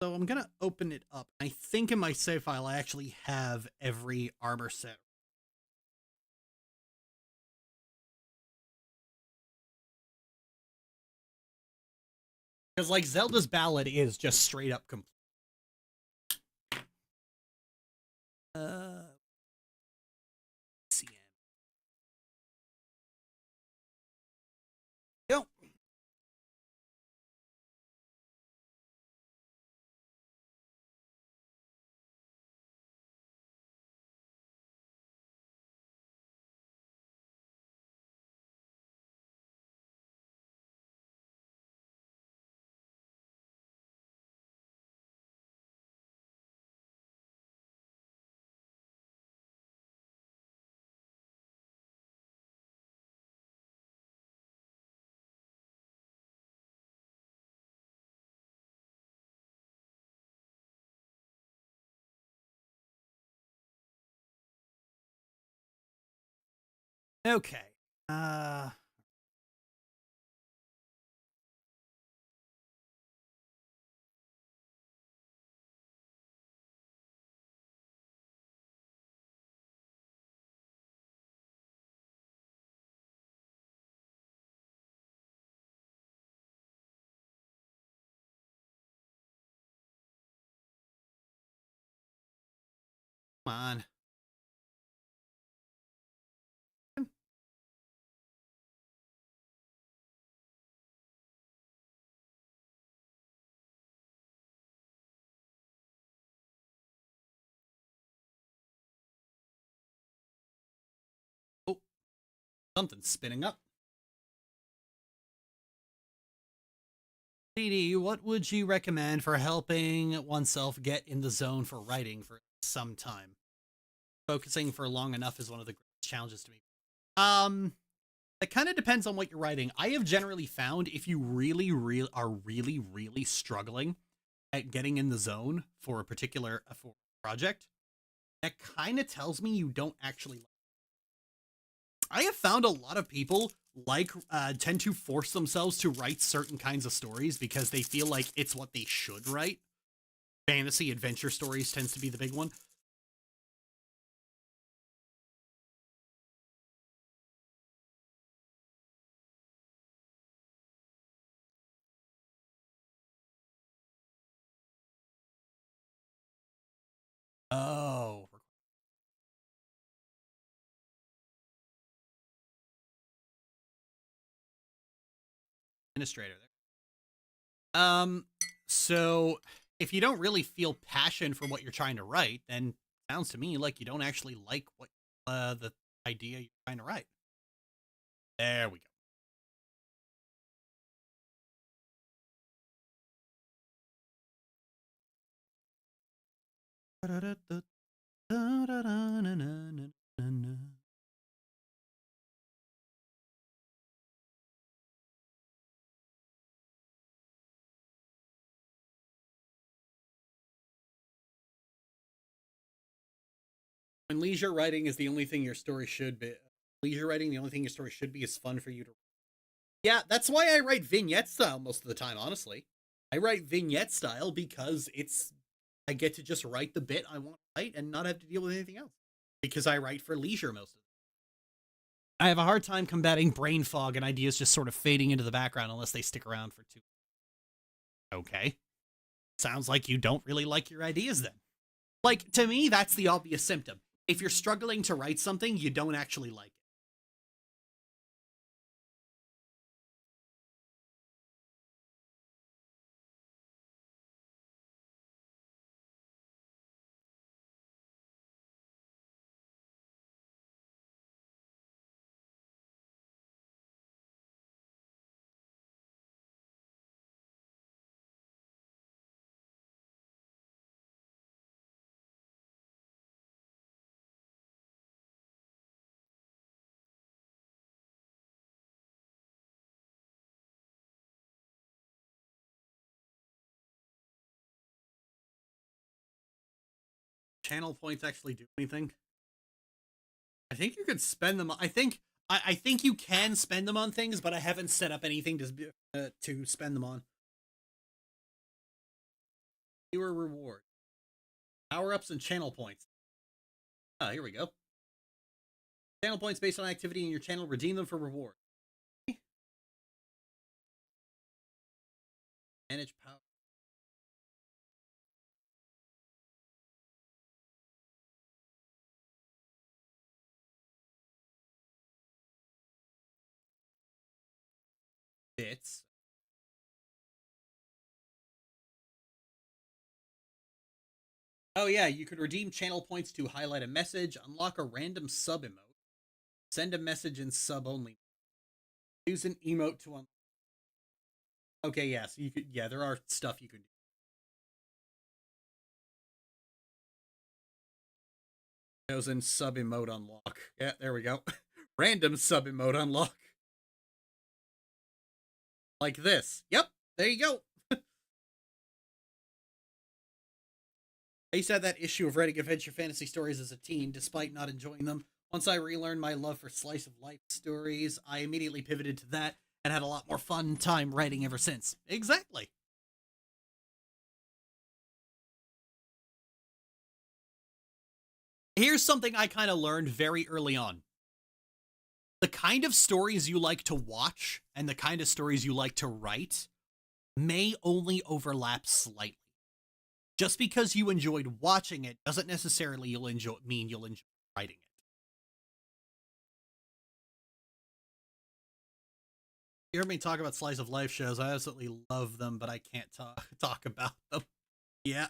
So I'm gonna open it up. I think in my save file I actually have every armor set Because, like, Zelda's Ballad is just straight up complete. CM. Go. Okay. Come on. Oh, something's spinning up. CD, what would you recommend for helping oneself get in the zone for writing for some time? Focusing for long enough is one of the greatest challenges to me. It kind of depends on what you're writing. I have generally found if you are really struggling at getting in the zone for a particular for a project, that kind of tells me you don't actually like it. I have found a lot of people tend to force themselves to write certain kinds of stories because they feel like it's what they should write. Fantasy adventure stories tends to be the big one. Oh, administrator there. So if you don't really feel passion for what you're trying to write, then it sounds to me like you don't actually like what the idea you're trying to write. There we go. When leisure writing is the only thing your story should be. Leisure writing, the only thing your story should be is fun for you to. Yeah, that's why I write vignette style most of the time, honestly. I write vignette style because I get to just write the bit I want to write and not have to deal with anything else. Because I write for leisure most of the time. I have a hard time combating brain fog and ideas just sort of fading into the background unless they stick around for too. Okay. Sounds like you don't really like your ideas then. Like, to me, that's the obvious symptom. If you're struggling to write something, you don't actually like it. Channel points actually do anything? I think you could spend them. I think you can spend them on things, but I haven't set up anything to spend them on. Viewer reward, power ups, and channel points. Oh, here we go. Channel points based on activity in your channel. Redeem them for reward. Manage power. Bits. Oh yeah, you could redeem channel points to highlight a message, unlock a random sub emote, send a message in sub only, use an emote to unlock. Okay, yeah, so you could, yeah, there are stuff you could do. Chosen sub emote unlock. Yeah, there we go. Random sub emote unlock. Like this. Yep, there you go. I used to have that issue of writing adventure fantasy stories as a teen, despite not enjoying them. Once I relearned my love for slice of life stories, I immediately pivoted to that and had a lot more fun time writing ever since. Exactly. Here's something I kind of learned very early on. The kind of stories you like to watch and the kind of stories you like to write may only overlap slightly. Just because you enjoyed watching it doesn't necessarily mean you'll enjoy writing it. You heard me talk about slice of life shows. I absolutely love them, but I can't talk about them. Yeah.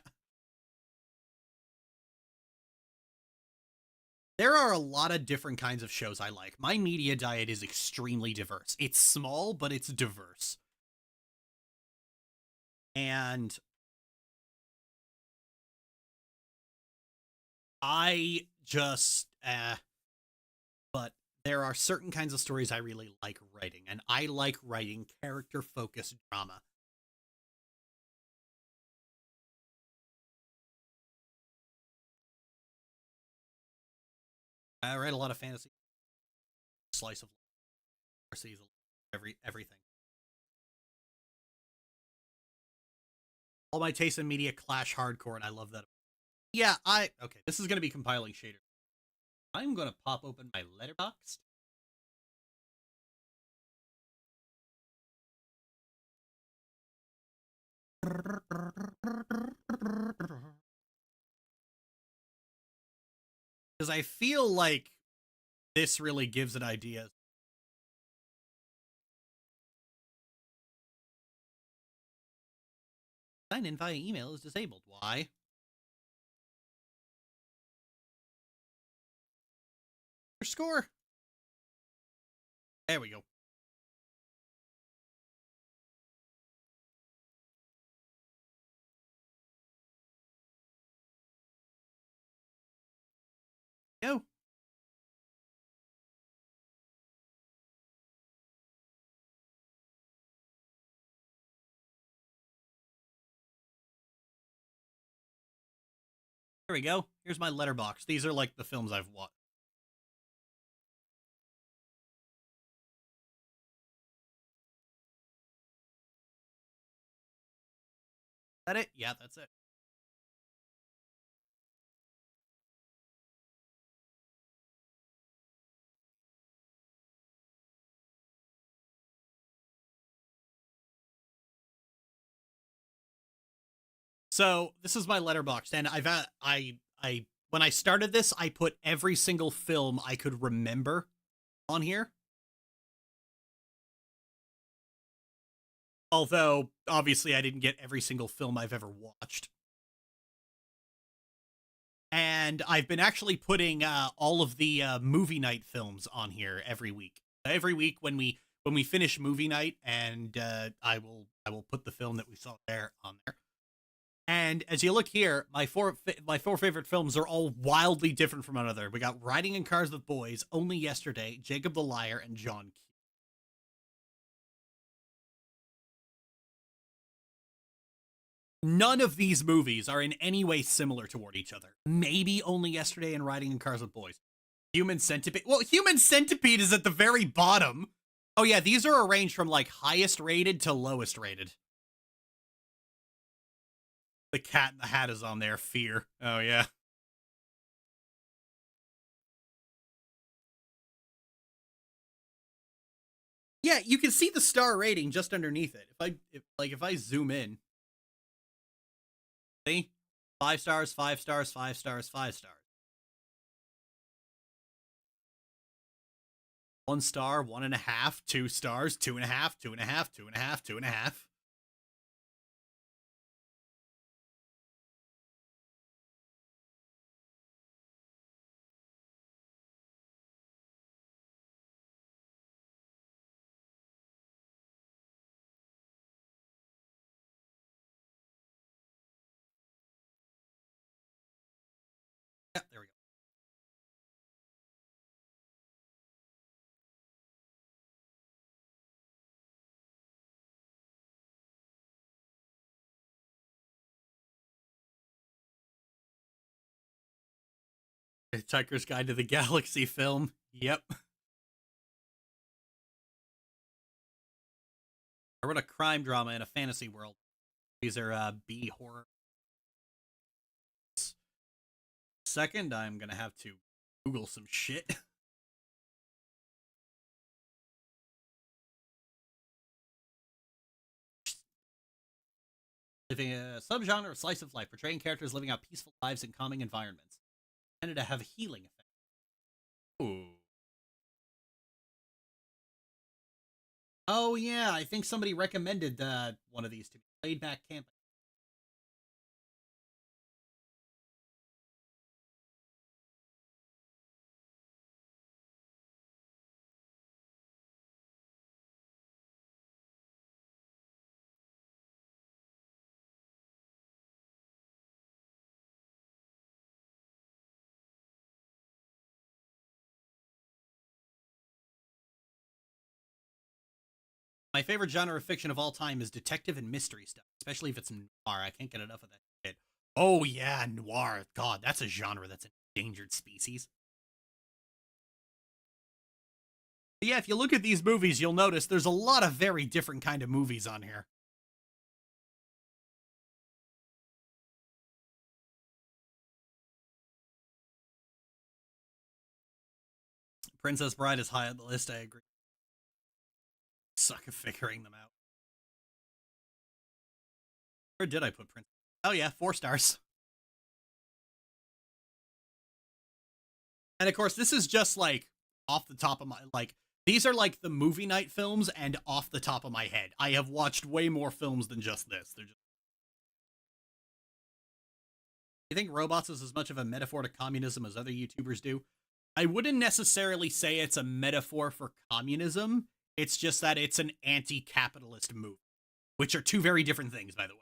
There are a lot of different kinds of shows I like. My media diet is extremely diverse. It's small, but it's diverse. And I just, but there are certain kinds of stories I really like writing, and I like writing character-focused drama. I write a lot of fantasy, slice of life, everything. All my tastes in media clash hardcore, and I love that. Yeah, okay, this is going to be compiling shader. I'm going to pop open my letterbox. Because I feel like this really gives an idea. Sign in via email is disabled. Why? Your score. There we go. Go. There we go. Here's my letterbox. These are like the films I've watched. Is that it? Yeah, that's it. So this is my letterbox, and when I started this, I put every single film I could remember on here. Although, obviously, I didn't get every single film I've ever watched. And I've been actually putting all of the movie night films on here every week. Every week when we finish movie night, and I will put the film that we saw there on there. And as you look here, my four favorite films are all wildly different from one another. We got Riding in Cars with Boys, Only Yesterday, Jacob the Liar, and John Q. None of these movies are in any way similar toward each other. Maybe Only Yesterday and Riding in Cars with Boys. Human Centipede. Well, Human Centipede is at the very bottom. Oh yeah, these are arranged from like highest rated to lowest rated. The Cat in the Hat is on there. Fear. Oh yeah. Yeah, you can see the star rating just underneath it. If I zoom in, see, 5 stars, 5 stars, 5 stars, 5 stars. 1 star, 1.5, 2 stars, 2.5, 2.5, 2.5, 2.5. Yeah, there we go. Hitchhiker's Guide to the Galaxy film. Yep. I wrote a crime drama in a fantasy world. These are B horror. Second, I'm gonna have to Google some shit. Living a subgenre of slice of life, portraying characters living out peaceful lives in calming environments. Tended to have a healing effect. Ooh. Oh yeah, I think somebody recommended one of these to me. Laid back camping. My favorite genre of fiction of all time is detective and mystery stuff, especially if it's noir. I can't get enough of that shit. Oh yeah, noir. God, that's a genre that's an endangered species. But yeah, if you look at these movies, you'll notice there's a lot of very different kind of movies on here. Princess Bride is high on the list, I agree. Suck at figuring them out. Where did I put Princess? Oh yeah, 4 stars. And of course, this is just like off the top of my these are like the movie night films and off the top of my head. I have watched way more films than just this. They're just You think robots is as much of a metaphor to communism as other YouTubers do? I wouldn't necessarily say it's a metaphor for communism. It's just that it's an anti-capitalist move, which are two very different things, by the way.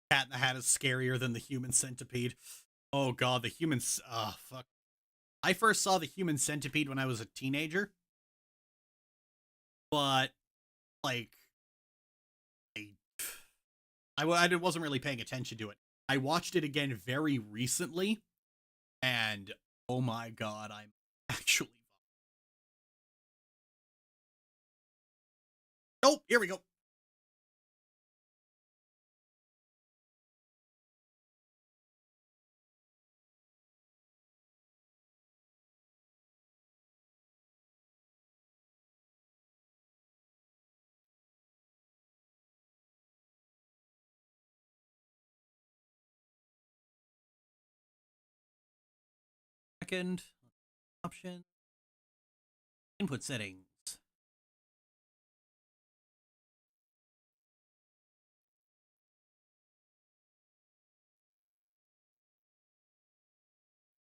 Cat in the Hat is scarier than the Human Centipede. Oh god, the humans. Oh fuck. I first saw the Human Centipede when I was a teenager, but like I, I wasn't really paying attention to it. I watched it again very recently, and oh my god, I'm actually. Oh, here we go. 2nd option. Input settings.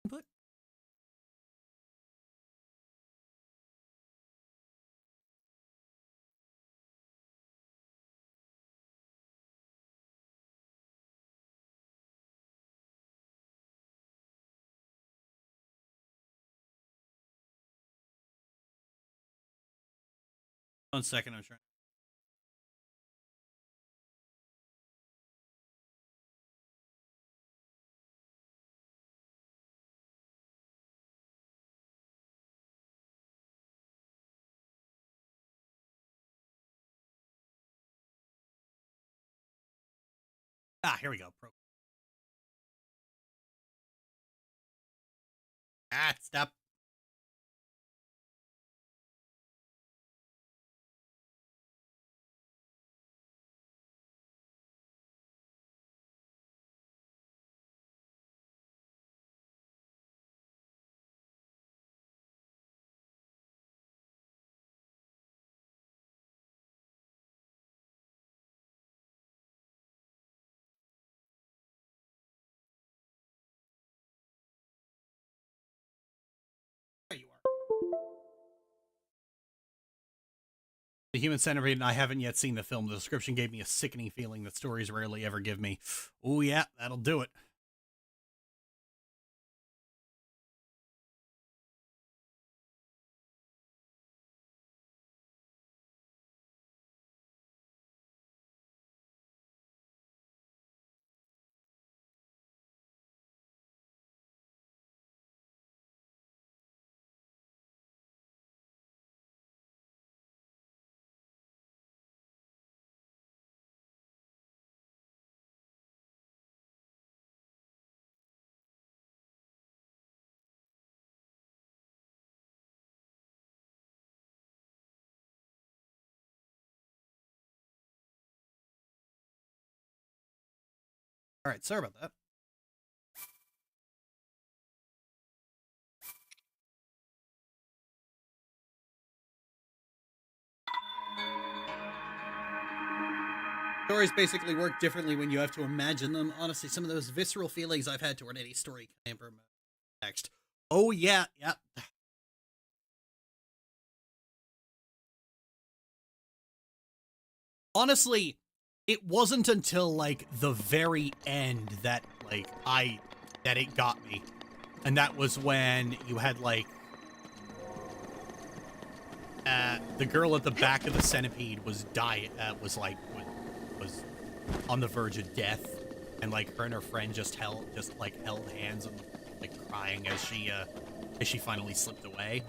Input. One second, I'm trying. Ah, here we go. Ah, stop. There you are. The Human Centipede, and I haven't yet seen the film. The description gave me a sickening feeling that stories rarely ever give me. Oh yeah, that'll do it. All right, sorry about that. Stories basically work differently when you have to imagine them. Honestly, some of those visceral feelings I've had toward any story came from text. Oh, yeah, yeah. Honestly, it wasn't until, like, the very end that, like, that it got me. And that was when you had, like, the girl at the back of the centipede was was on the verge of death, and like her and her friend just held hands and like crying as she finally slipped away,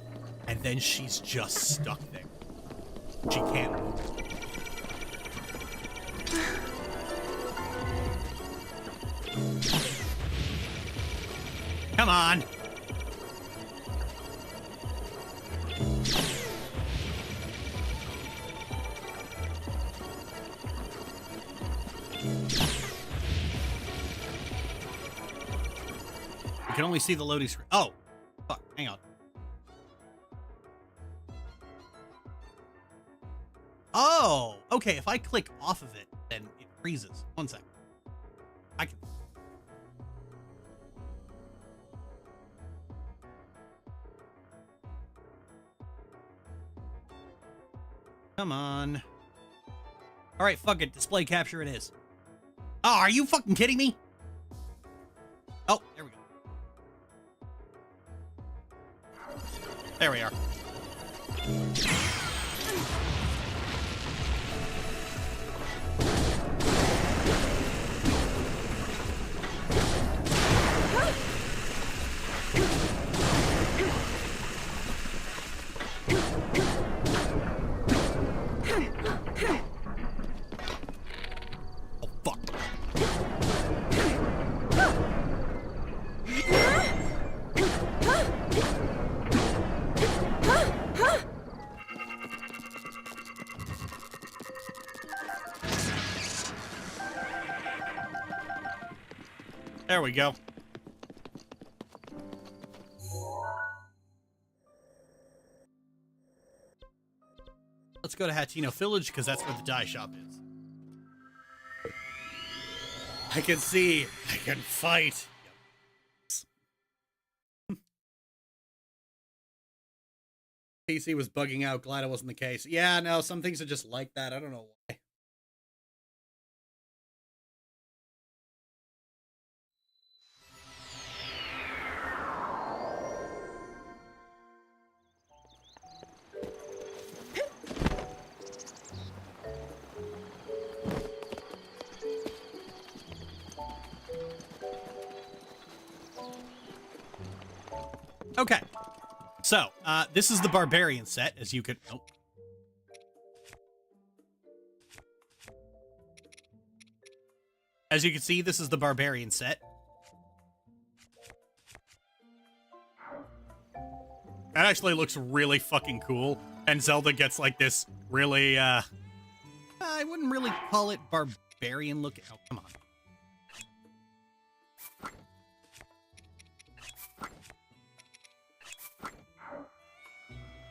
and then she's just stuck there. She can't move. Come on. You can only see the loading screen. Oh, fuck. Hang on. Oh, okay. If I click off of it, then it freezes. 1 second. I can. Come on. All right, fuck it. Display capture it is. Oh, are you fucking kidding me? Oh, there we go. There we are. Oh, fuck. There we go. Let's go to Hatino Village, because that's where the dye shop is. I can see. I can fight. PC was bugging out. Glad it wasn't the case. Yeah, no, some things are just like that. I don't know why. Okay. So, this is the Barbarian set, as you could... Oh. As you can see, this is the Barbarian set. actually looks really fucking cool. And Zelda gets like this really, I wouldn't really call it barbarian looking. Oh, come on.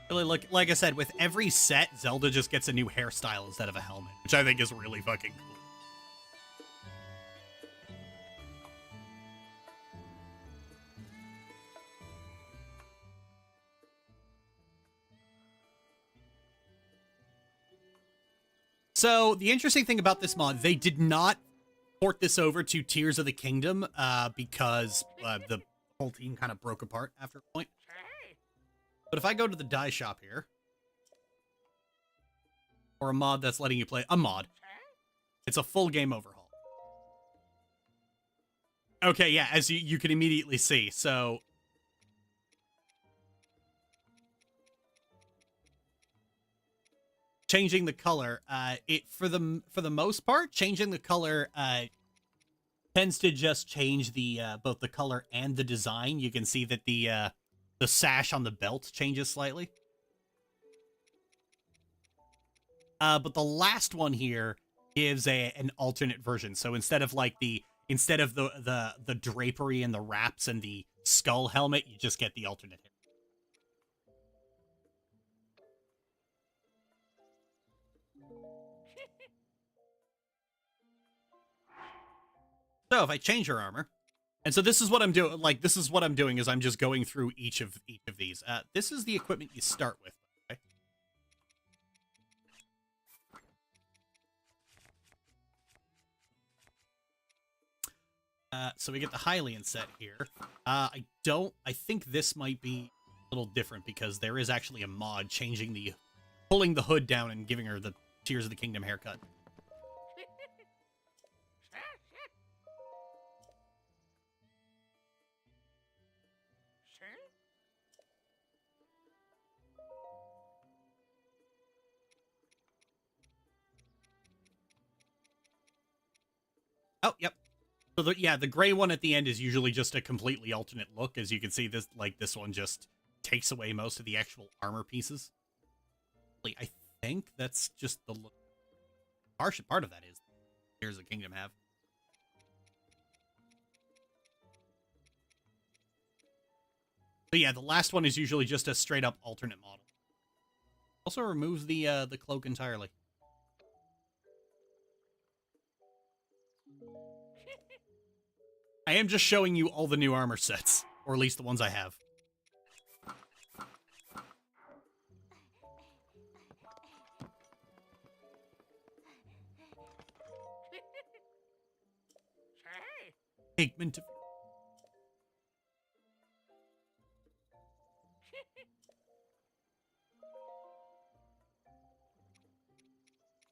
Really look, like I said, with every set, Zelda just gets a new hairstyle instead of a helmet, which I think is really fucking cool. So, the interesting thing about this mod, they did not port this over to Tears of the Kingdom because the whole team kind of broke apart after a point. But if I go to the dye shop here, or a mod that's letting you play a mod, it's a full game overhaul. Okay, yeah, as you can immediately see, so... changing the color, for the most part, changing the color tends to just change the both the color and the design. You can see that the sash on the belt changes slightly. But the last one here gives an alternate version. So instead of the drapery and the wraps and the skull helmet, you just get the alternate hair. So if I change her armor, and so this is what I'm doing. Like, this is what I'm doing is I'm just going through each of these. This is the equipment you start with. Okay. So we get the Hylian set here. I think this might be a little different because there is actually a mod pulling the hood down and giving her the Tears of the Kingdom haircut. Oh, yep. So the gray one at the end is usually just a completely alternate look. As you can see, this one just takes away most of the actual armor pieces. I think that's just the look. Part of that is Tears of the Kingdom have. But yeah, the last one is usually just a straight up alternate model. Also removes the cloak entirely. I am just showing you all the new armor sets, or at least the ones I have. Pigment.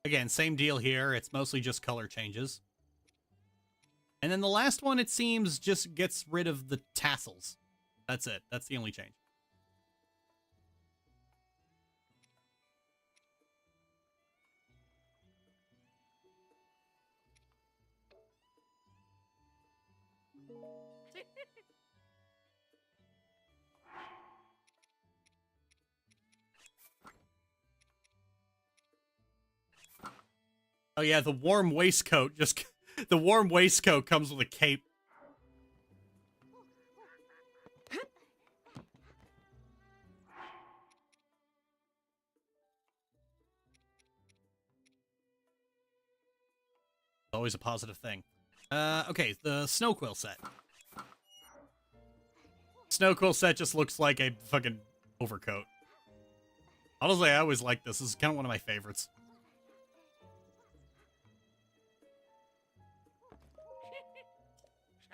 Again, same deal here. It's mostly just color changes. And then the last one, it seems, just gets rid of the tassels. That's it. That's the only change. Oh yeah, the warm waistcoat the warm waistcoat comes with a cape. Always a positive thing. Okay, the Snowquill set. Snowquill set just looks like a fucking overcoat. Honestly, I always like this. This is kind of one of my favorites.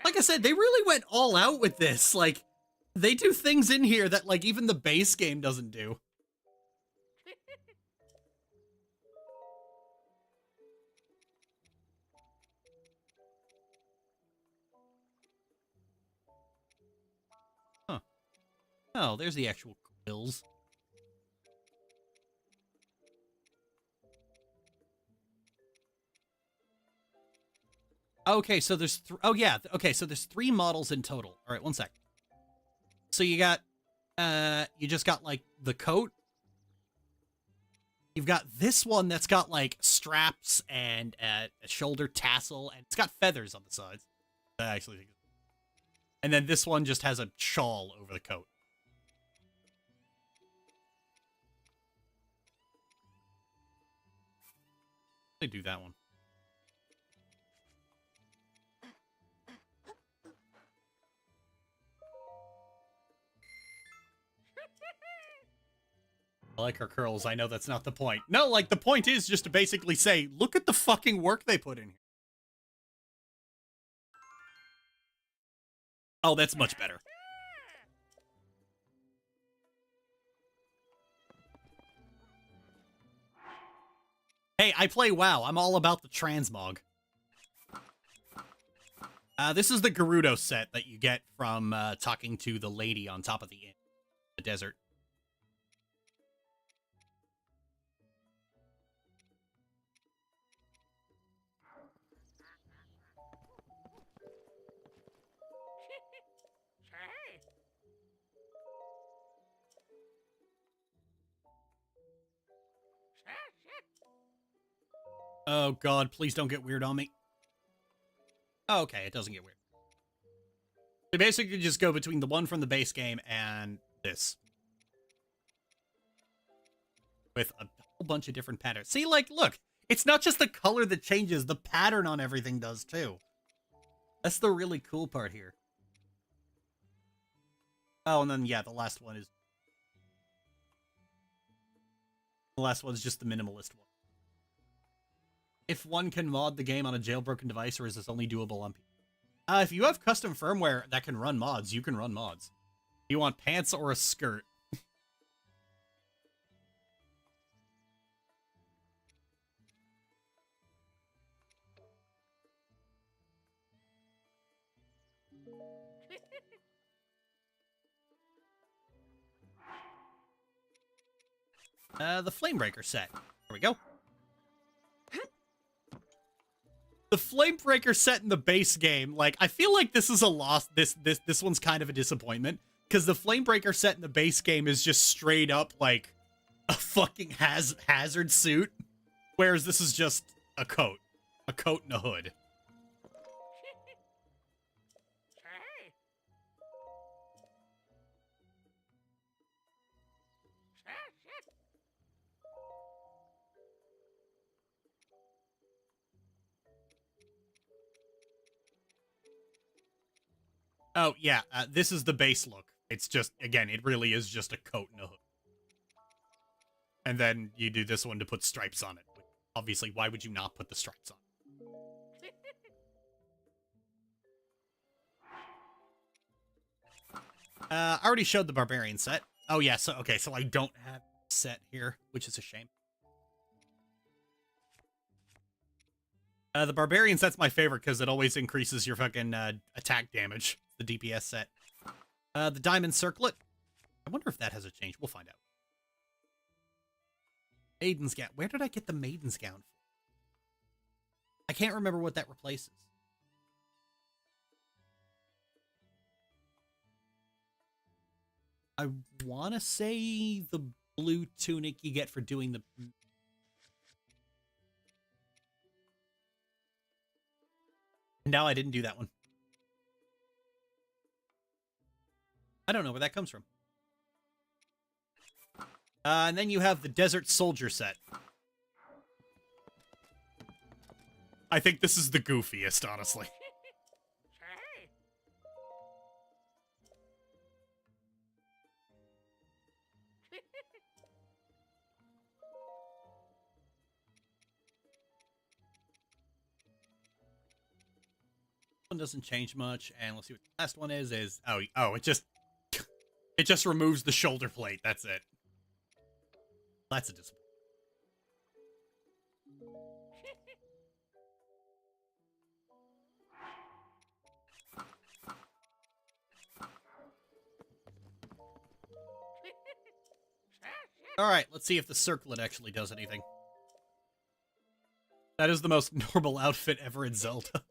Like I said, they really went all out with this. Like, they do things in here that, like, even the base game doesn't do. Huh. Oh, there's the actual quills. Okay, so there's okay, so there's 3 models in total. All right, one sec. So you got You just got, like, the coat. You've got this one that's got, like, straps and a shoulder tassel, and it's got feathers on the sides. I actually think. And then this one just has a shawl over the coat. They do that one. I like her curls. I know that's not the point. No, like, the point is just to basically say, look at the fucking work they put in here. Oh, that's much better. Hey, I play WoW. I'm all about the transmog. This is the Gerudo set that you get from talking to the lady on top of the inn, the desert. Oh god, please don't get weird on me. Oh, okay, it doesn't get weird. They basically just go between the one from the base game and this. With a whole bunch of different patterns. See, like, look, it's not just the color that changes, the pattern on everything does too. That's the really cool part here. Oh, and then, yeah, the last one is... The last one's just the minimalist one. If one can mod the game on a jailbroken device, or is this only doable on PC? If you have custom firmware that can run mods, you can run mods. You want pants or a skirt? The Flamebreaker set. There we go. The Flamebreaker set in the base game, like, I feel like this is a loss. This one's kind of a disappointment, because the Flamebreaker set in the base game is just straight up, like, a fucking hazard suit, whereas this is just a coat. A coat and a hood. Oh, yeah, this is the base look. It's just, again, it really is just a coat and a hood. And then you do this one to put stripes on it. Obviously, why would you not put the stripes on? I already showed the Barbarian set. Oh, yeah, so, okay, so I don't have set here, which is a shame. The Barbarian set's my favorite because it always increases your fucking attack damage. The DPS set. The Diamond Circlet. I wonder if that has a change. We'll find out. Maiden's Gown. Where did I get the Maiden's Gown? I can't remember what that replaces. I want to say the blue tunic you get for doing the... No, I didn't do that one. I don't know where that comes from. And then you have the Desert Soldier set. I think this is the goofiest, honestly. One doesn't change much, and let's see what the last one is oh, it just removes the shoulder plate. That's it. That's a disappointment. Alright, let's see if the circlet actually does anything. That is the most normal outfit ever in Zelda.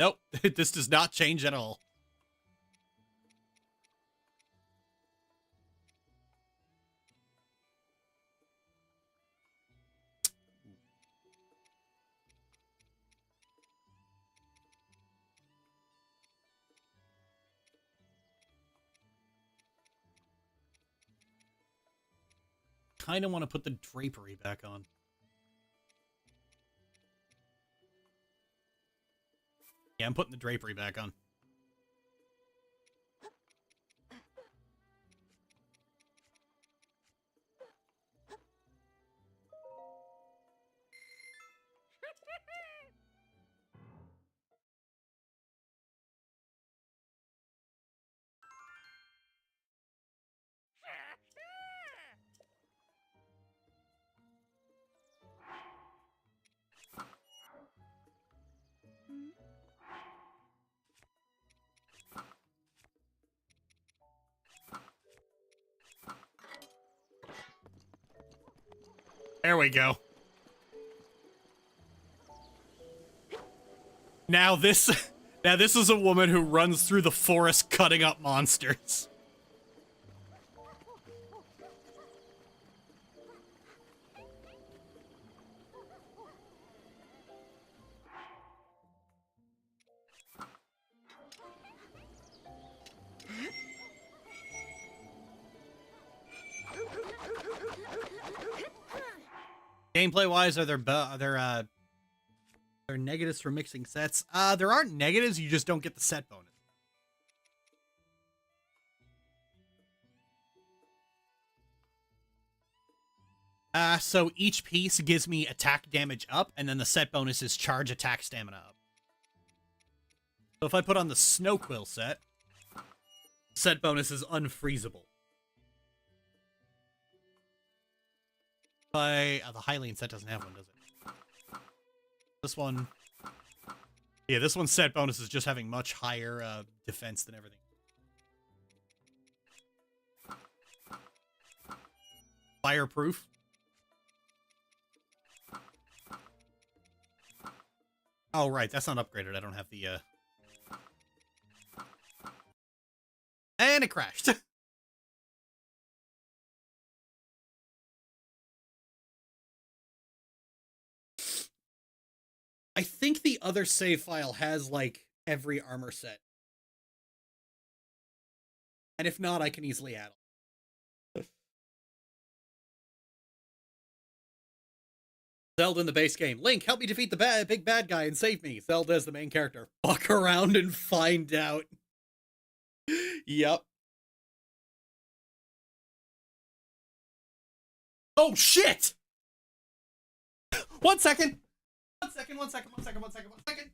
Nope, this does not change at all. Kind of want to put the drapery back on. Yeah, I'm putting the drapery back on. There we go. Now this is a woman who runs through the forest cutting up monsters. Gameplay-wise, are there negatives for mixing sets? There aren't negatives, you just don't get the set bonus. So each piece gives me attack damage up, and then the set bonus is charge attack stamina up. So if I put on the Snow Quill set bonus is unfreezable. The Hylian set doesn't have one, does it? This one... Yeah, this one's set bonus is just having much higher defense than everything. Fireproof. Oh, right, that's not upgraded. I don't have the, And it crashed. I think the other save file has, like, every armor set. And if not, I can easily add them. Zelda in the base game. Link, help me defeat the big bad guy and save me. Zelda is the main character. Fuck around and find out. Yep. Oh, shit! 1 second! 1 second, 1 second, 1 second, 1 second, 1 second.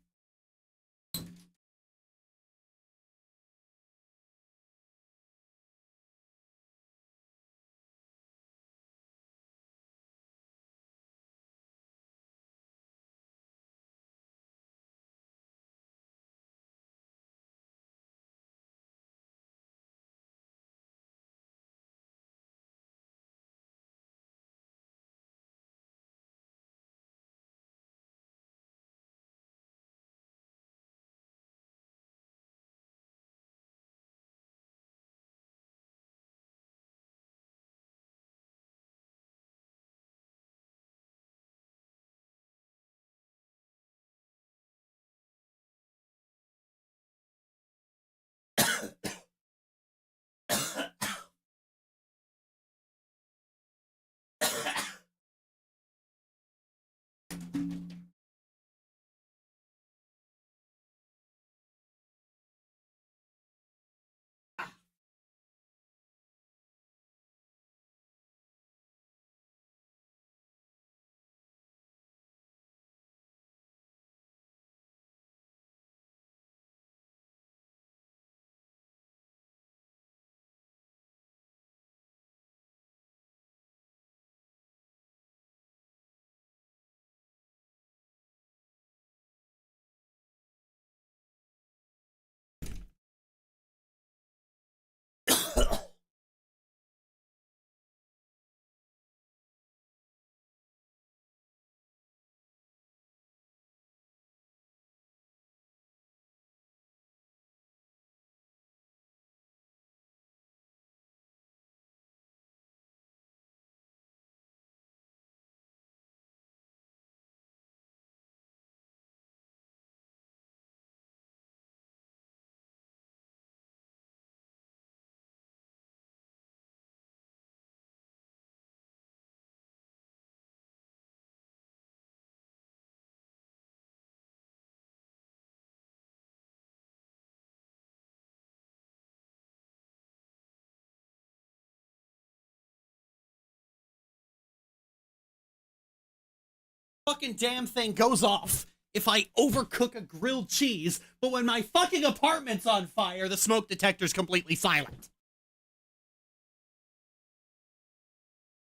fucking damn thing goes off if I overcook a grilled cheese, but when my fucking apartment's on fire, the smoke detector's completely silent.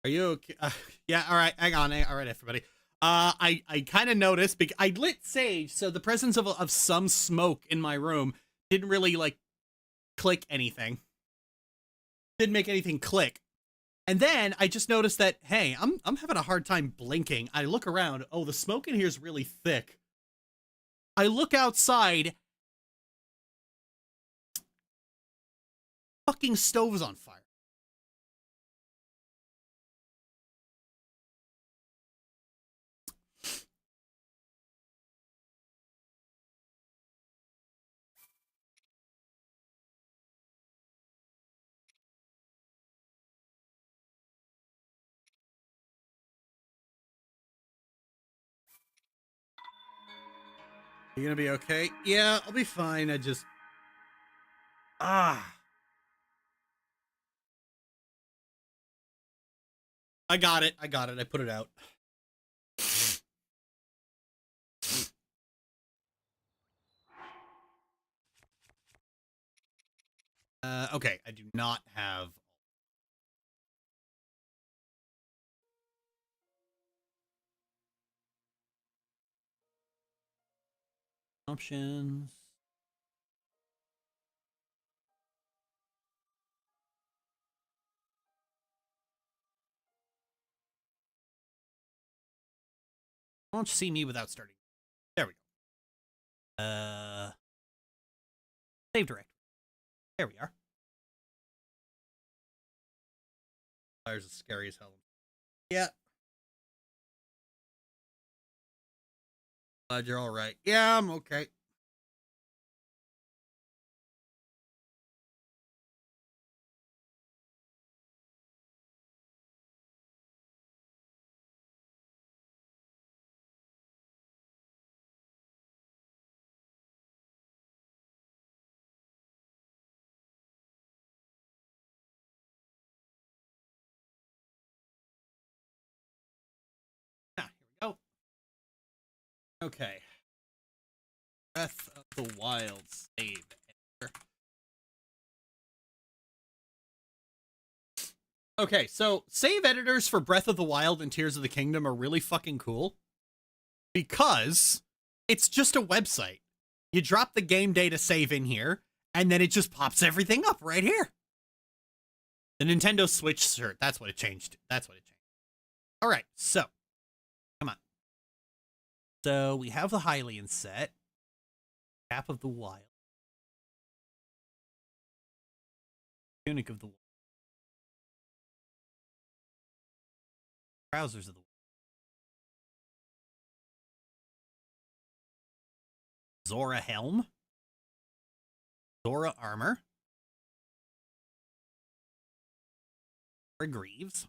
Are you okay? Yeah, all right, hang on. All right, everybody. I kind of noticed, because I lit sage, so the presence of some smoke in my room didn't really, like, click anything. Didn't make anything click. And then I just noticed that, hey, I'm having a hard time blinking. I look around. Oh, the smoke in here is really thick. I look outside. Fucking stove's on fire. You gonna be okay? Yeah, I'll be fine. I just... I got it. I put it out. Okay. I do not have... options. Why don't you see me without starting? There we go. Save directory. There we are. Fire's as scary as hell. Yeah. Glad you're all right. Yeah, I'm okay. Ah, here we go. Okay. Breath of the Wild save. Okay, so save editors for Breath of the Wild and Tears of the Kingdom are really fucking cool because it's just a website. You drop the game data save in here, and then it just pops everything up right here. The Nintendo Switch shirt, that's what it changed. That's what it changed. All right, so, come on. So, we have the Hylian set. Cap of the Wild. Tunic of the Wild. Trousers of the Wild. Zora Helm. Zora Armor. Zora Greaves.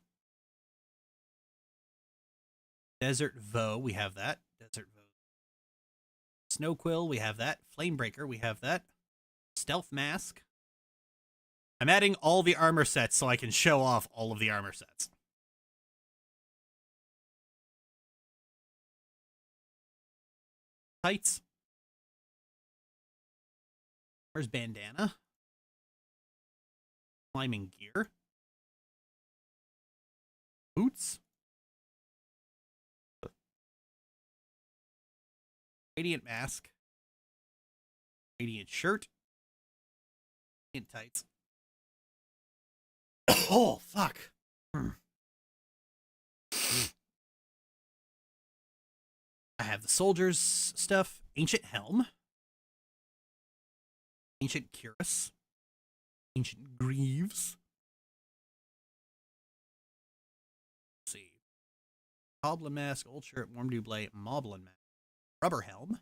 Desert Voe, we have that. Desert Voe. Snowquill, we have that. Flamebreaker, we have that. Stealth Mask. I'm adding all the armor sets so I can show off all of the armor sets. Tights. Where's bandana? Climbing gear. Boots. Radiant mask. Radiant shirt. Radiant tights. Oh, fuck. I have the soldiers stuff. Ancient helm. Ancient cuirass. Ancient greaves. Let's see. Goblin mask, old shirt, warm doublet, moblin mask. Rubber helm.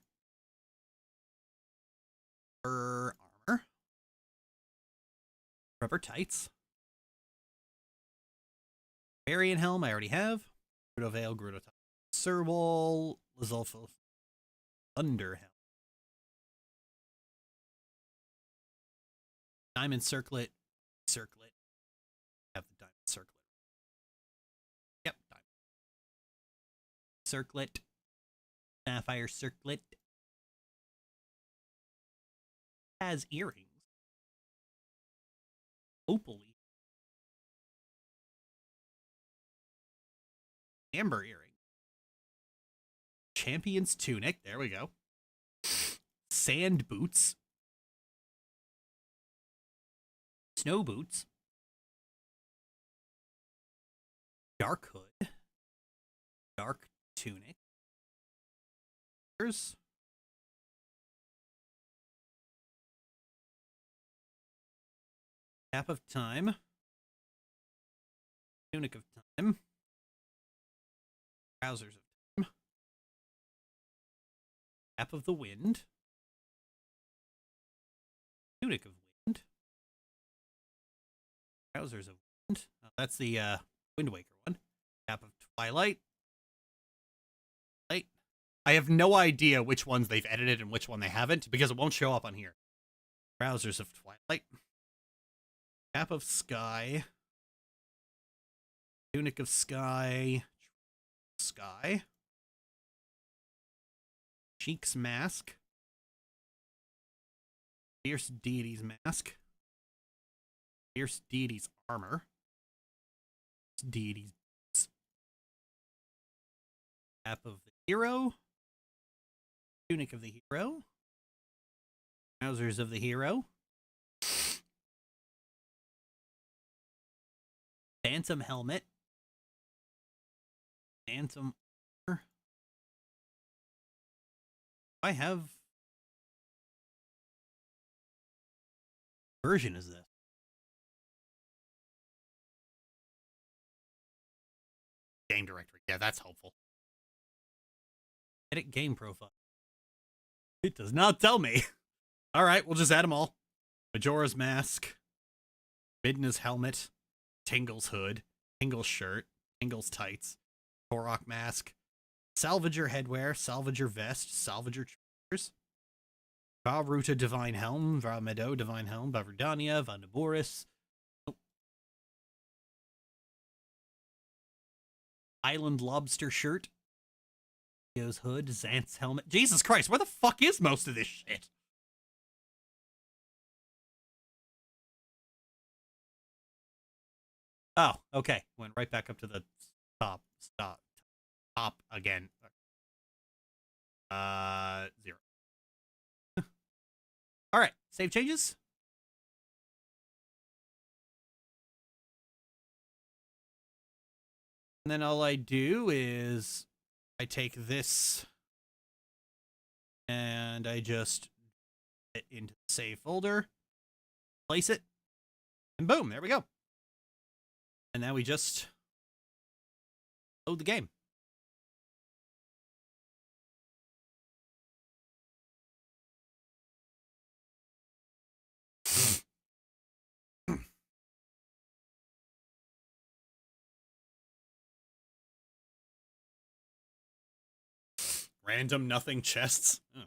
Rubber armor. Rubber tights. Varian helm, I already have. Grudo Veil, Grudo Tights. Serval, Lizolfo. Thunder helm. Diamond circlet. Circlet. I have the diamond circlet. Yep, diamond. Circlet. Sapphire circlet. Has earrings. Opal. Amber earring. Champion's tunic. There we go. Sand boots. Snow boots. Dark hood. Dark tunic. Here's Cap of time. Tunic of time. Trousers of time. Cap of the wind. Tunic of wind. Trousers of wind. Oh, that's the Wind Waker one. Cap of twilight. Light. I have no idea which ones they've edited and which one they haven't because it won't show up on here. Trousers of twilight. Cap of sky. Tunic of sky. Sky. Cheek's mask. Fierce deity's mask. Fierce deity's armor. Deity's boots. Cap of the hero. Tunic of the hero. Trousers of the hero. Phantom helmet. Phantom armor. I have version is this? Game directory. Yeah, that's helpful. Edit game profile. It does not tell me. All right, we'll just add them all. Majora's mask. Midna's helmet. Tingle's hood. Tingle's shirt. Tingle's tights. Korok mask. Salvager headwear. Salvager vest. Salvager trousers. Varuta divine helm. Vamedo divine helm. Bavardania. Vandaboris. Island lobster shirt. Leo's hood. Xanth's helmet. Jesus Christ, where the fuck is most of this shit? Oh, okay. Went right back up to the top again. 0. All right, save changes. And then all I do is I take this and I just put it into the save folder, place it, and boom, there we go. And now we just load the game. Random nothing chests. Oh.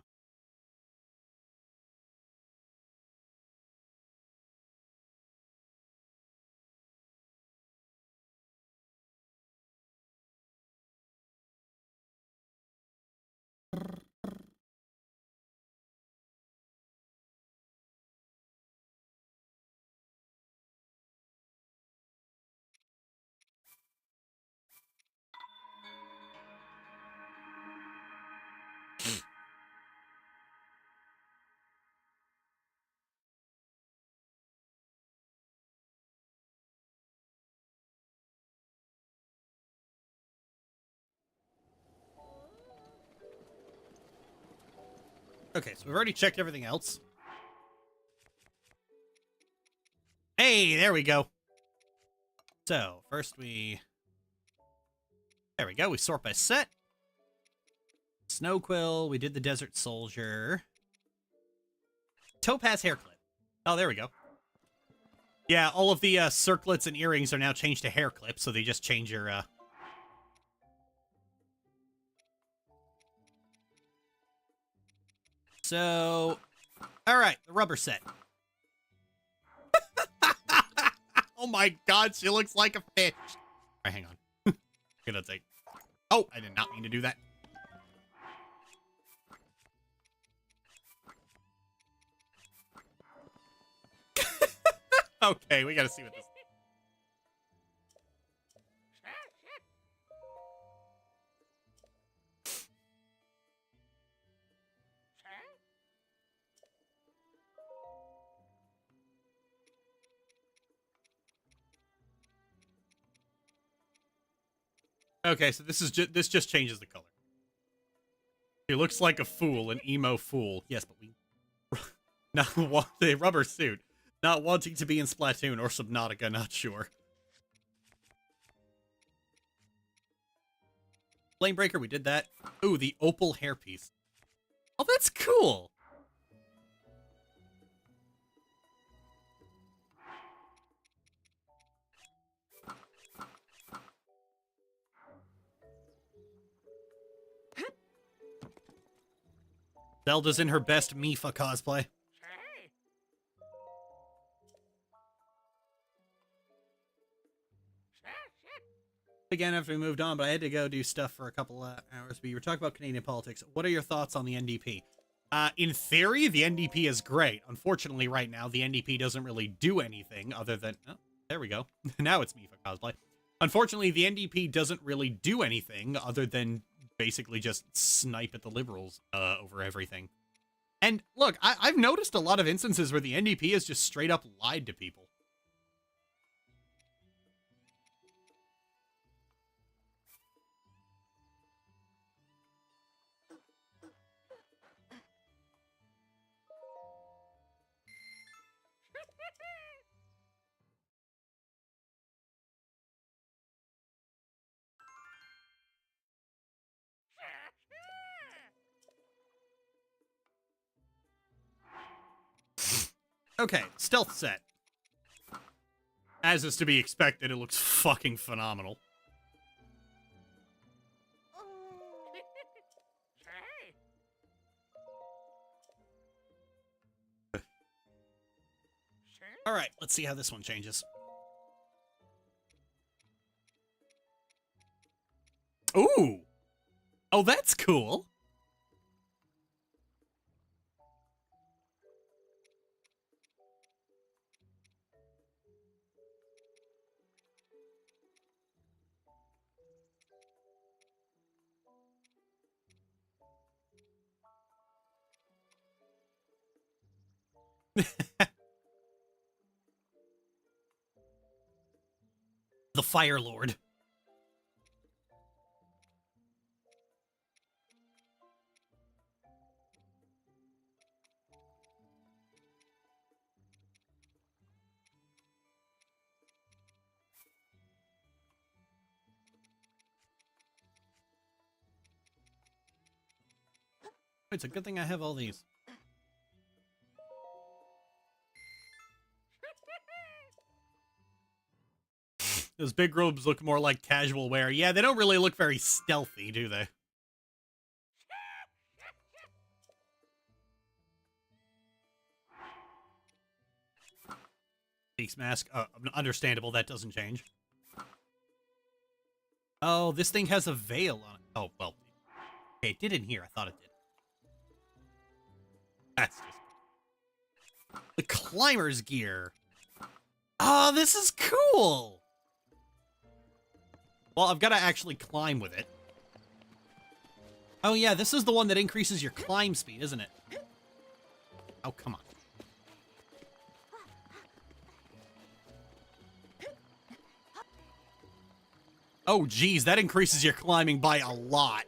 Okay, so we've already checked everything else. Hey, there we go. So, first there we go, we sort by set. Snow Quill, we did the Desert Soldier. Topaz hair clip. Oh, there we go. Yeah, all of the circlets and earrings are now changed to hair clips, so they just change your... So, all right, the rubber set. Oh my god, she looks like a fish. All right, hang on. I'm gonna take... Oh, I did not mean to do that. Okay, we gotta see what this... Okay, so this just changes the color. He looks like a fool, an emo fool. Yes, but we not want the rubber suit, not wanting to be in Splatoon or Subnautica, not sure. Flamebreaker, we did that. Ooh, the opal hairpiece. Oh, that's cool. Zelda's in her best Mifa cosplay. Again, after we moved on, but I had to go do stuff for a couple hours. But you were talking about Canadian politics. What are your thoughts on the NDP? In theory, the NDP is great. Unfortunately, right now, the NDP doesn't really do anything other than... Oh, there we go. Now it's Mifa cosplay. Unfortunately, the NDP doesn't really do anything other than basically just snipe at the Liberals over everything. And look, I've noticed a lot of instances where the NDP has just straight up lied to people. Okay, stealth set. As is to be expected, it looks fucking phenomenal. Alright, let's see how this one changes. Ooh! Oh, that's cool! The Fire Lord. It's a good thing I have all these. Those big robes look more like casual wear. Yeah, they don't really look very stealthy, do they? Beast mask. Understandable, that doesn't change. Oh, this thing has a veil on it. Oh, well. Okay, it did in here. I thought it did. That's just... The climber's gear. Oh, this is cool! Well, I've got to actually climb with it. Oh, yeah, this is the one that increases your climb speed, isn't it? Oh, come on. Oh, geez, that increases your climbing by a lot.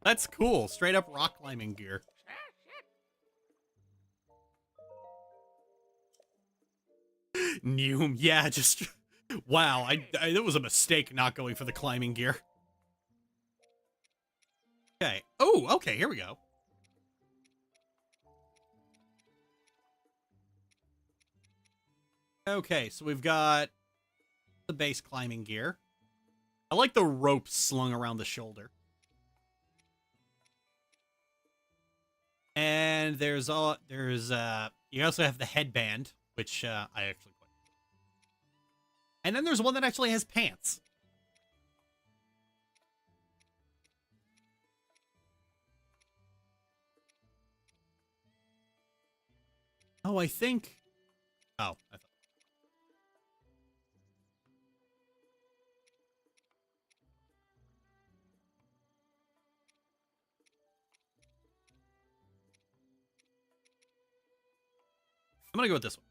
That's cool. Straight up rock climbing gear. Neum. Yeah, just... Wow, it was a mistake not going for the climbing gear. Okay. Oh, okay, here we go. Okay, so we've got the base climbing gear. I like the rope slung around the shoulder. And you also have the headband, which I actually quite like. And then there's one that actually has pants. Oh, I think... Oh, I thought... I'm gonna go with this one.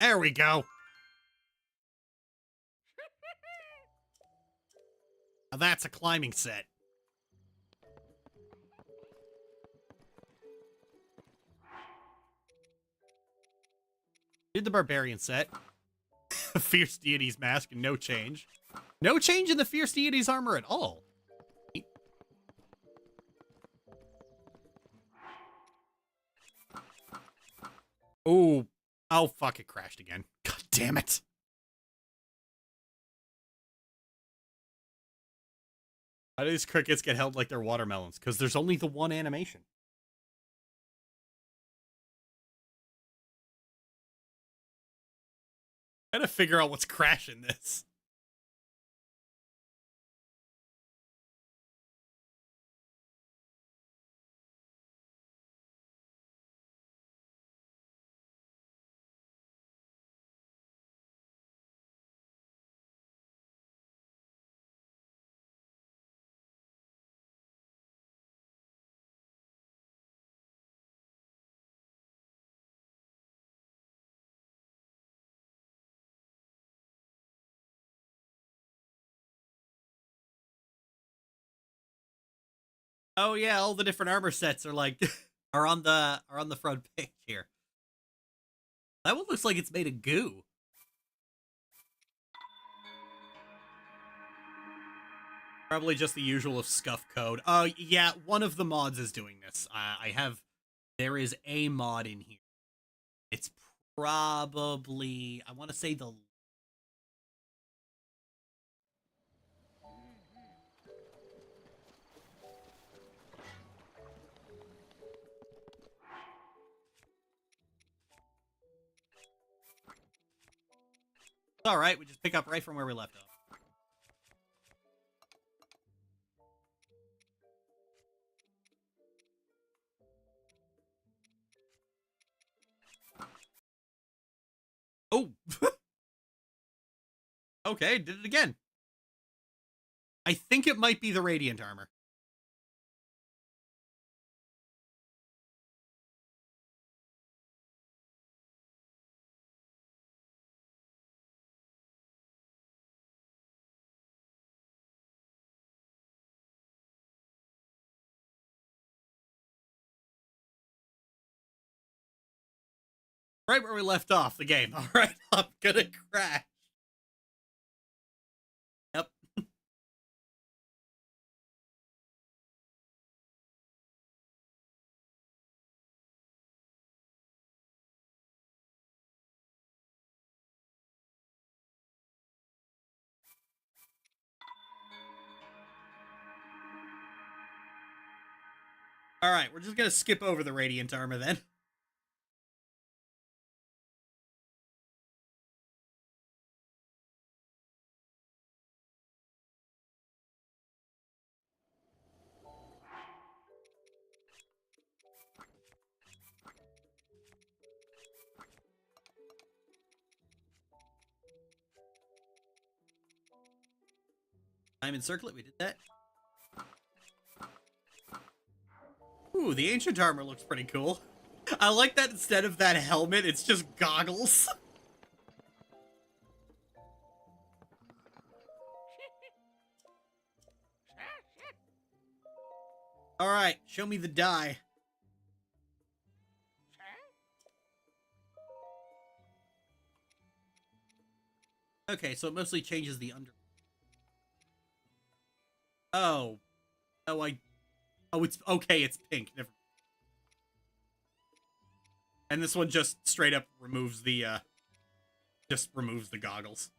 There we go. Now that's a climbing set. Did the barbarian set. Fierce deity's mask and no change. No change in the fierce deity's armor at all. Oh. Oh, fuck, it crashed again. God damn it. How do these crickets get held like they're watermelons? Because there's only the one animation. I gotta figure out what's crashing this. Oh yeah, all the different armor sets are like are on the front page here. That one looks like it's made of goo. Probably just the usual of scuff code. Oh yeah, one of the mods is doing this. There is a mod in here. It's probably, I want to say the... All right, we just pick up right from where we left off. Oh! Okay, did it again. I think it might be the Radiant armor. Right where we left off the game. All right, I'm gonna crash. Yep. All right, we're just gonna skip over the Radiant armor then. Diamond circlet, we did that. Ooh, the ancient armor looks pretty cool. I like that instead of that helmet, it's just goggles. All right, show me the die. Okay, so it mostly changes the under. Oh. Oh, it's okay, it's pink. Never. And this one just straight up removes the, goggles.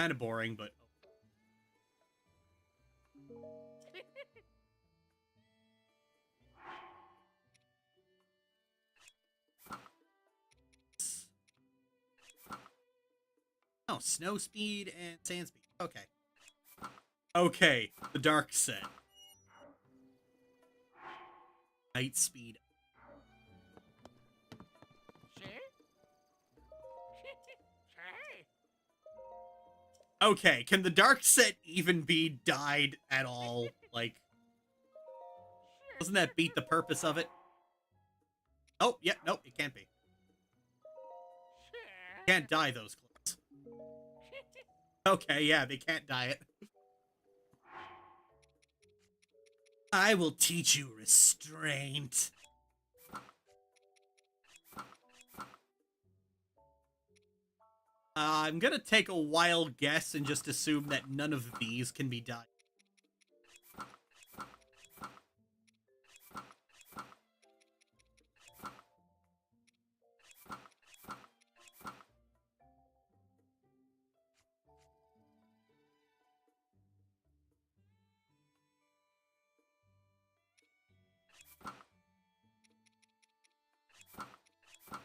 Kind of boring, but... Oh, snow speed and sand speed. Okay. Okay, the dark set. Night speed. Okay, can the dark set even be dyed at all? Like, doesn't that beat the purpose of it? Oh, yeah, nope, it can't be. Can't dye those clothes. Okay, yeah, they can't dye it. I will teach you restraint. I'm gonna take a wild guess and just assume that none of these can be dyed.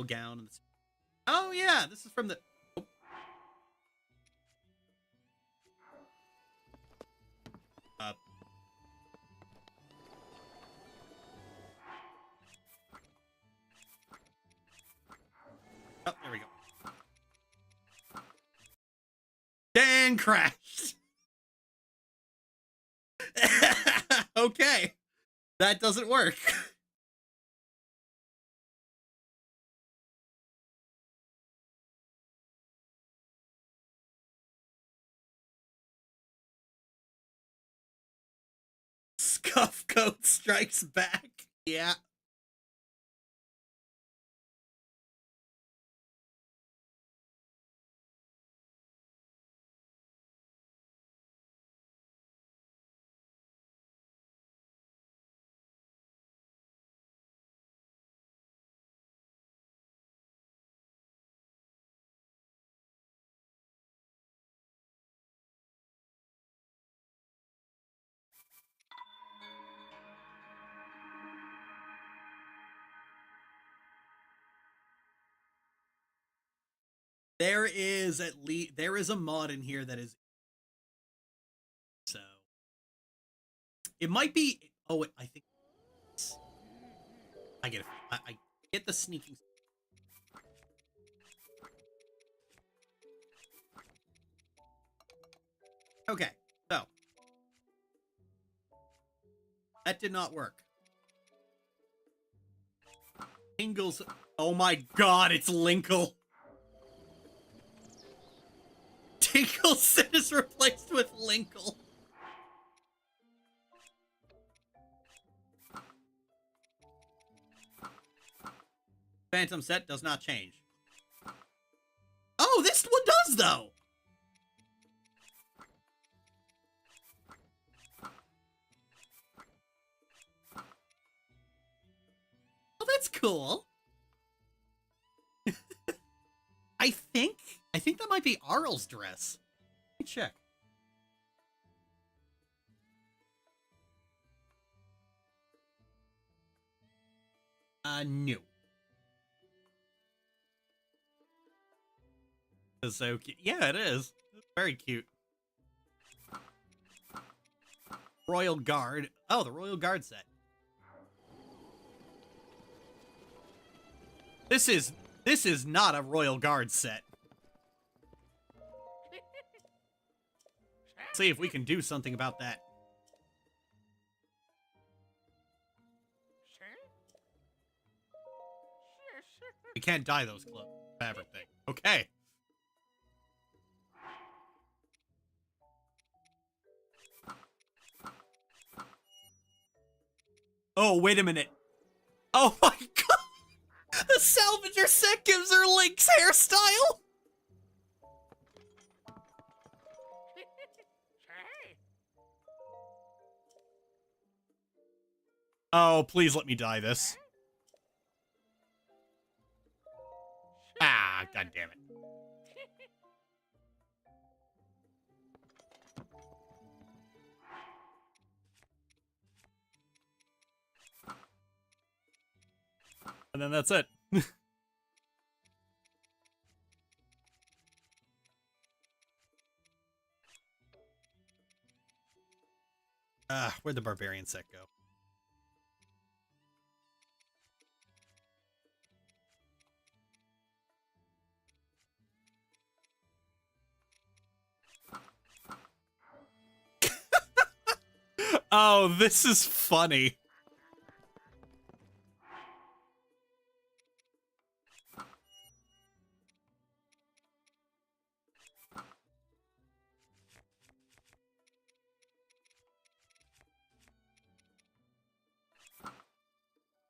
Gown. And oh yeah, this is from the. Oh. Oh, there we go. Dan crashed. Okay, that doesn't work. Scuff coat strikes back. Yeah. There is a mod in here that is so it might be. Oh, I think I get it. I get the sneaking. Okay, so that did not work. Ingles. Oh my god, it's Linkle. Tinkleson is replaced with Linkle. Phantom set does not change. Oh, this one does, though! Oh, that's cool. I think that might be Arl's dress. Let me check. No. It's so cute. Yeah, it is. It's very cute. Royal Guard. Oh, the Royal Guard set. This is not a Royal Guard set. See if we can do something about that. We can't dye those clothes. Fabric thing. Okay. Oh, wait a minute. Oh my god! The salvager set gives her Link's hairstyle! Oh, please let me dye this. Ah, god damn it. And then that's it. Where'd the barbarian set go? Oh, this is funny.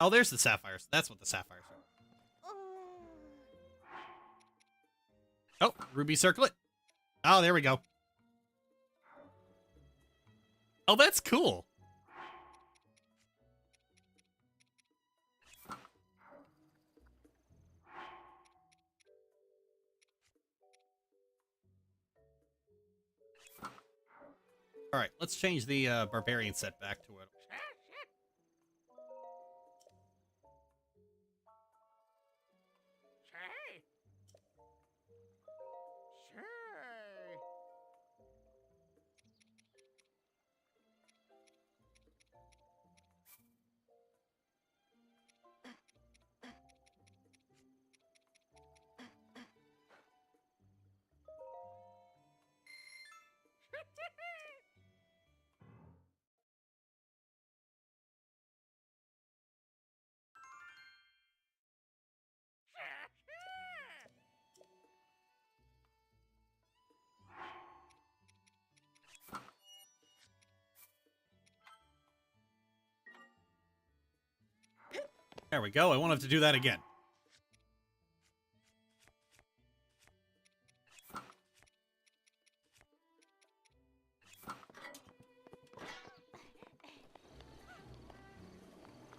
Oh, there's the sapphires. That's what the sapphires are. Oh, ruby circlet. Oh, there we go. Oh, that's cool. All right, let's change the barbarian set back to it. There we go. I won't have to do that again.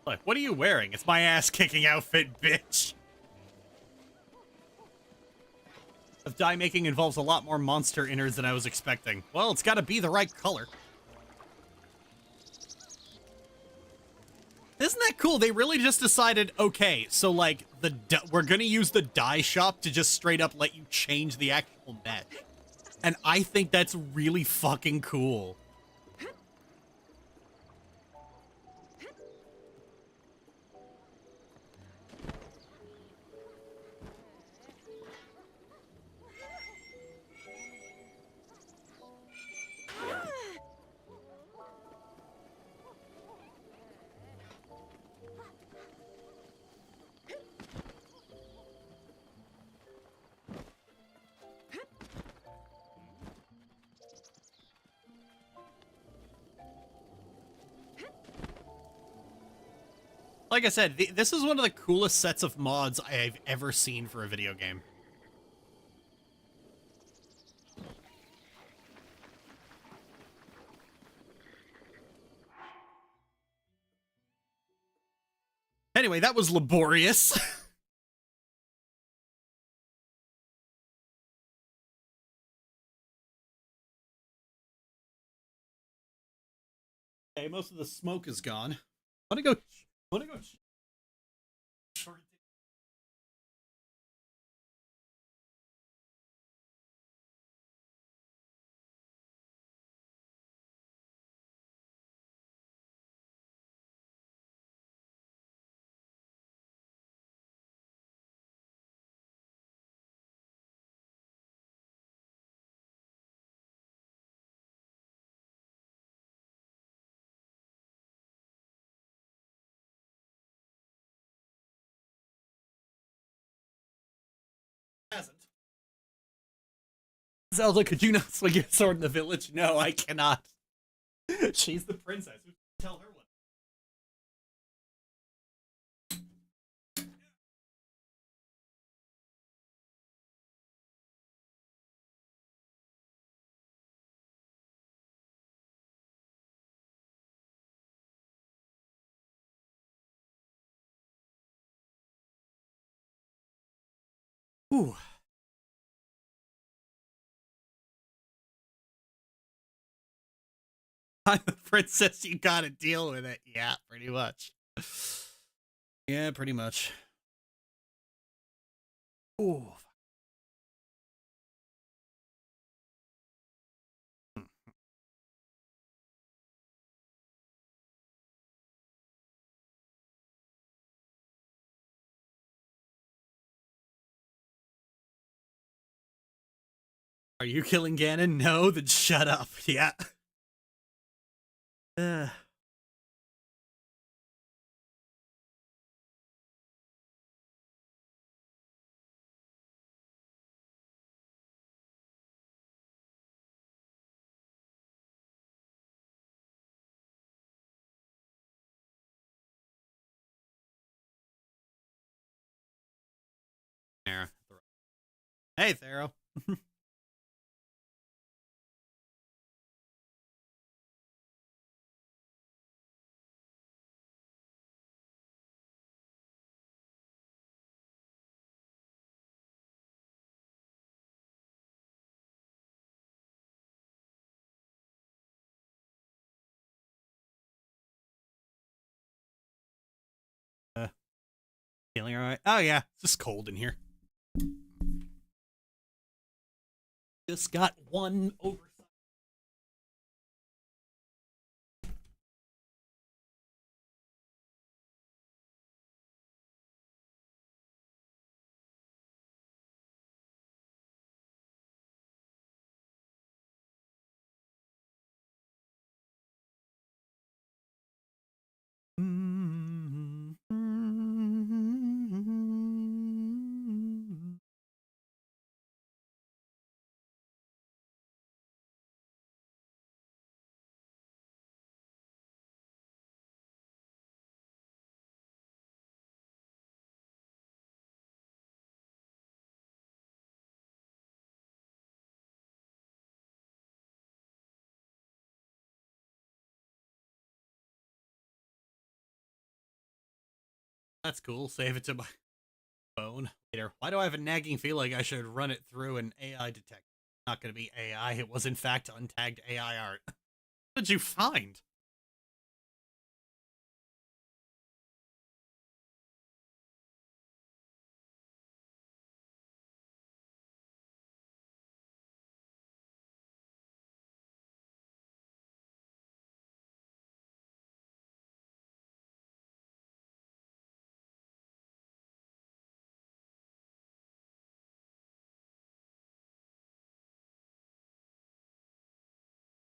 Look, what are you wearing? It's my ass-kicking outfit, bitch. The dye making involves a lot more monster innards than I was expecting. Well, it's got to be the right color. Isn't that cool? They really just decided, okay, so like we're gonna use the dye shop to just straight up let you change the actual mesh. And I think that's really fucking cool. Like I said, this is one of the coolest sets of mods I've ever seen for a video game. Anyway, that was laborious. Okay, most of the smoke is gone. Wanna go? Hasn't. Zelda, could you not swing your sword in the village? No, I cannot. She's the princess. We can tell her what. Ooh. I'm the princess, you gotta deal with it. Yeah, pretty much. Yeah, pretty much. Ooh. Are you killing Ganon? No, then shut up. Yeah. There. Hey, Thero. Feeling all right? Oh, yeah. It's just cold in here. Just got one oversight. That's cool. Save it to my phone later. Why do I have a nagging feeling I should run it through an AI detector? Not going to be AI. It was, in fact, untagged AI art. What did you find?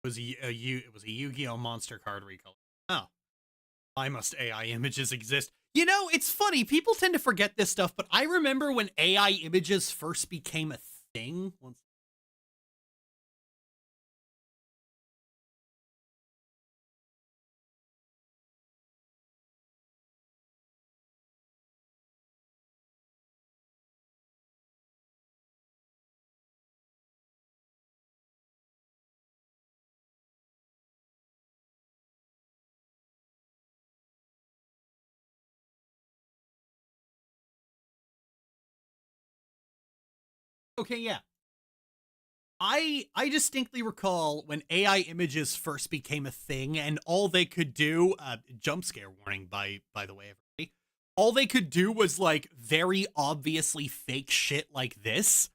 It was a Yu-Gi-Oh monster card recolor. Oh, why must AI images exist? You know, it's funny. People tend to forget this stuff, but I remember when AI images first became a thing. Okay, yeah. I distinctly recall when AI images first became a thing, and all they could do, jump scare warning by the way, everybody. All they could do was like very obviously fake shit like this.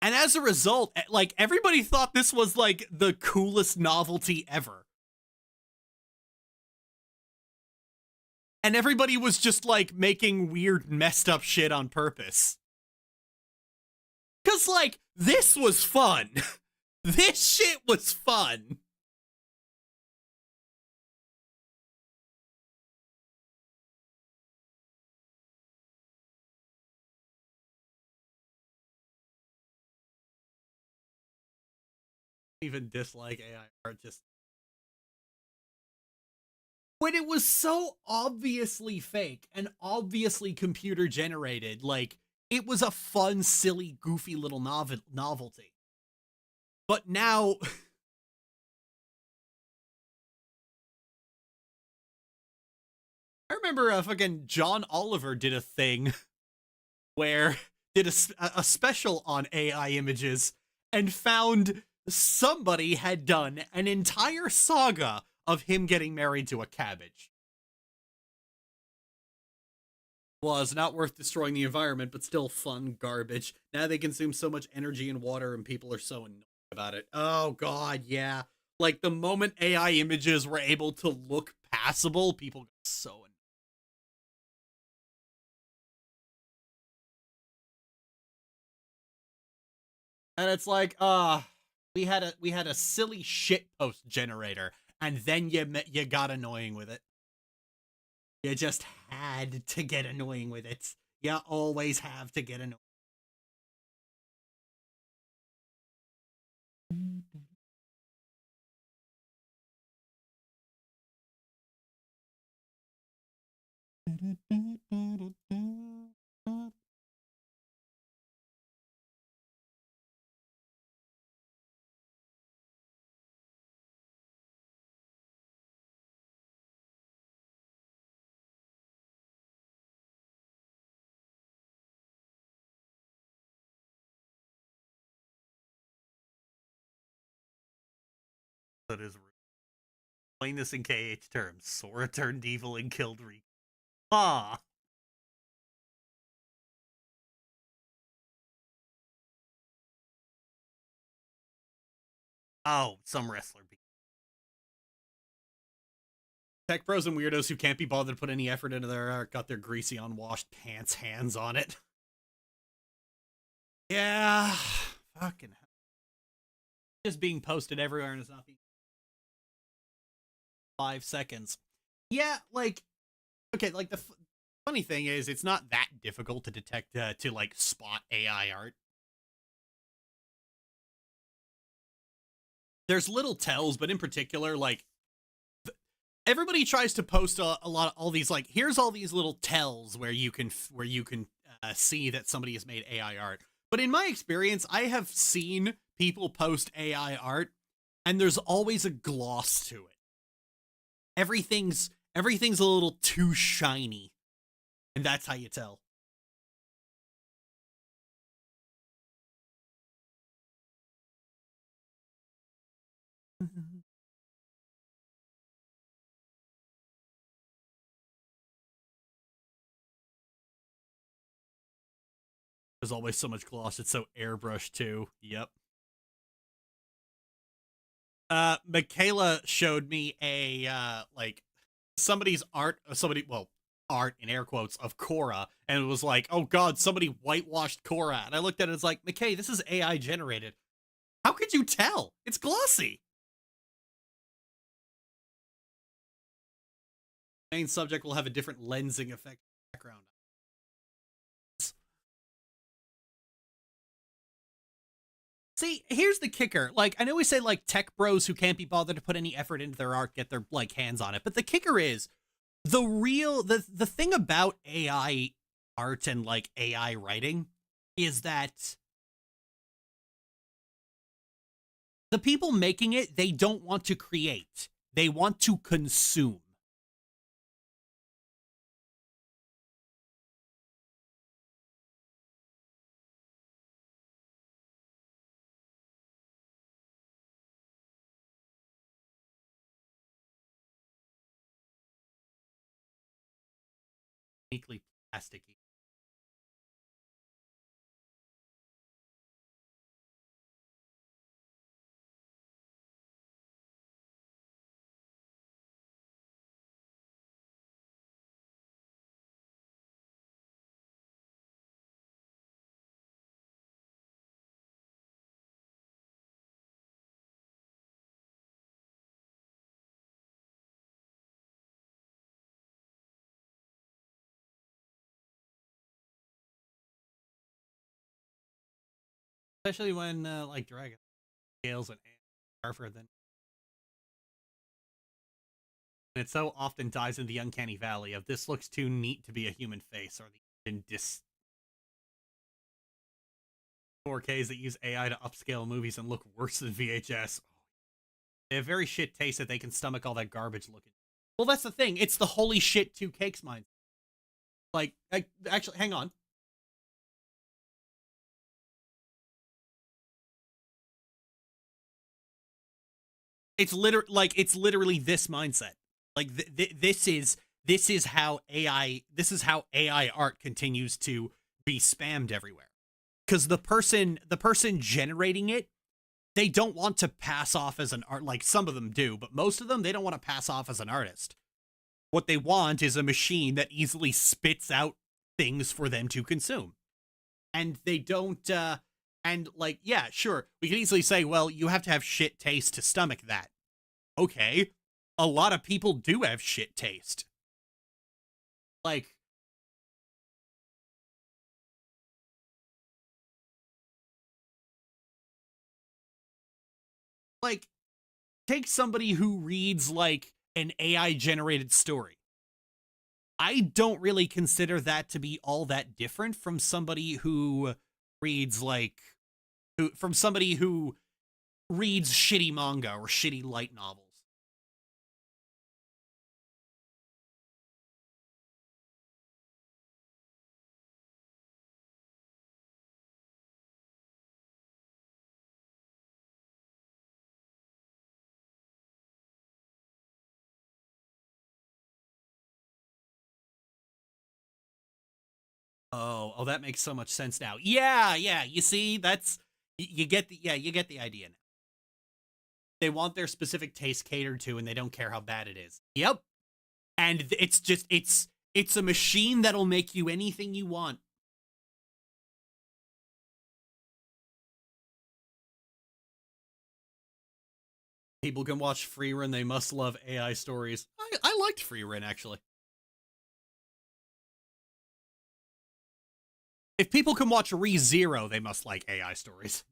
And as a result, like everybody thought this was like the coolest novelty ever. And everybody was just like making weird messed up shit on purpose. Cause like, this was fun. This shit was fun. Even dislike AI art, just when it was so obviously fake and obviously computer generated, like it was a fun, silly, goofy little novelty. But now I remember fucking John Oliver did a thing where did a special on AI images and found somebody had done an entire saga of him getting married to a cabbage. Was not worth destroying the environment, but still fun garbage. Now they consume so much energy and water, and people are so annoyed about it. Oh god, yeah. Like the moment AI images were able to look passable, people got so annoyed. And it's like, we had a silly shit post generator, and then you got annoying with it. You just had to get annoying with it. You always have to get annoying. That is rude. Explain this in KH terms. Sora turned evil and killed Riku. Ah. Oh, some wrestler. Tech bros and weirdos who can't be bothered to put any effort into their art got their greasy, unwashed pants hands on it. Yeah. Fucking hell. Just being posted everywhere and it's not being 5 seconds. Yeah, like, okay, like the funny thing is it's not that difficult to detect, to like spot AI art. There's little tells, but in particular, like, everybody tries to post a lot of all these, like, here's all these little tells where you can see that somebody has made AI art. But in my experience, I have seen people post AI art, and there's always a gloss to it. Everything's a little too shiny, and that's how you tell. There's always so much gloss. It's so airbrushed too. Yep. Michaela showed me a like somebody's art, art in air quotes of Korra, and it was like, oh god, somebody whitewashed Korra. And I looked at it, it's like, McKay, this is AI generated. How could you tell? It's glossy. Main subject will have a different lensing effect background. See, here's the kicker. Like, I know we say, like, tech bros who can't be bothered to put any effort into their art get their, like, hands on it. But the kicker is, the thing about AI art and, like, AI writing is that the people making it, they don't want to create. They want to consume. Uniquely plasticky. Especially when, like, Dragon scales and sharper than. And it so often dies in the uncanny valley of this looks too neat to be a human face, or the 4Ks that use AI to upscale movies and look worse than VHS. They have very shit taste that they can stomach all that garbage looking. Well, that's the thing. It's the holy shit 2 cakes mind. Like, actually, hang on. It's literally this mindset. Like, this is how AI art continues to be spammed everywhere. Because the person generating it, they don't want to pass off as an art. Like, some of them do, but most of them, they don't want to pass off as an artist. What they want is a machine that easily spits out things for them to consume. And they don't And, like, yeah, sure, we can easily say, well, you have to have shit taste to stomach that. Okay, a lot of people do have shit taste. Like, take somebody who reads, like, an AI-generated story. I don't really consider that to be all that different from somebody who reads, like, from somebody who reads shitty manga or shitty light novels. Oh, that makes so much sense now. Yeah, you see, you get the idea now. They want their specific taste catered to, and they don't care how bad it is. Yep. And it's a machine that'll make you anything you want. People can watch Free-Run, they must love AI stories. I liked Free-Run, actually. If people can watch ReZero, they must like AI stories.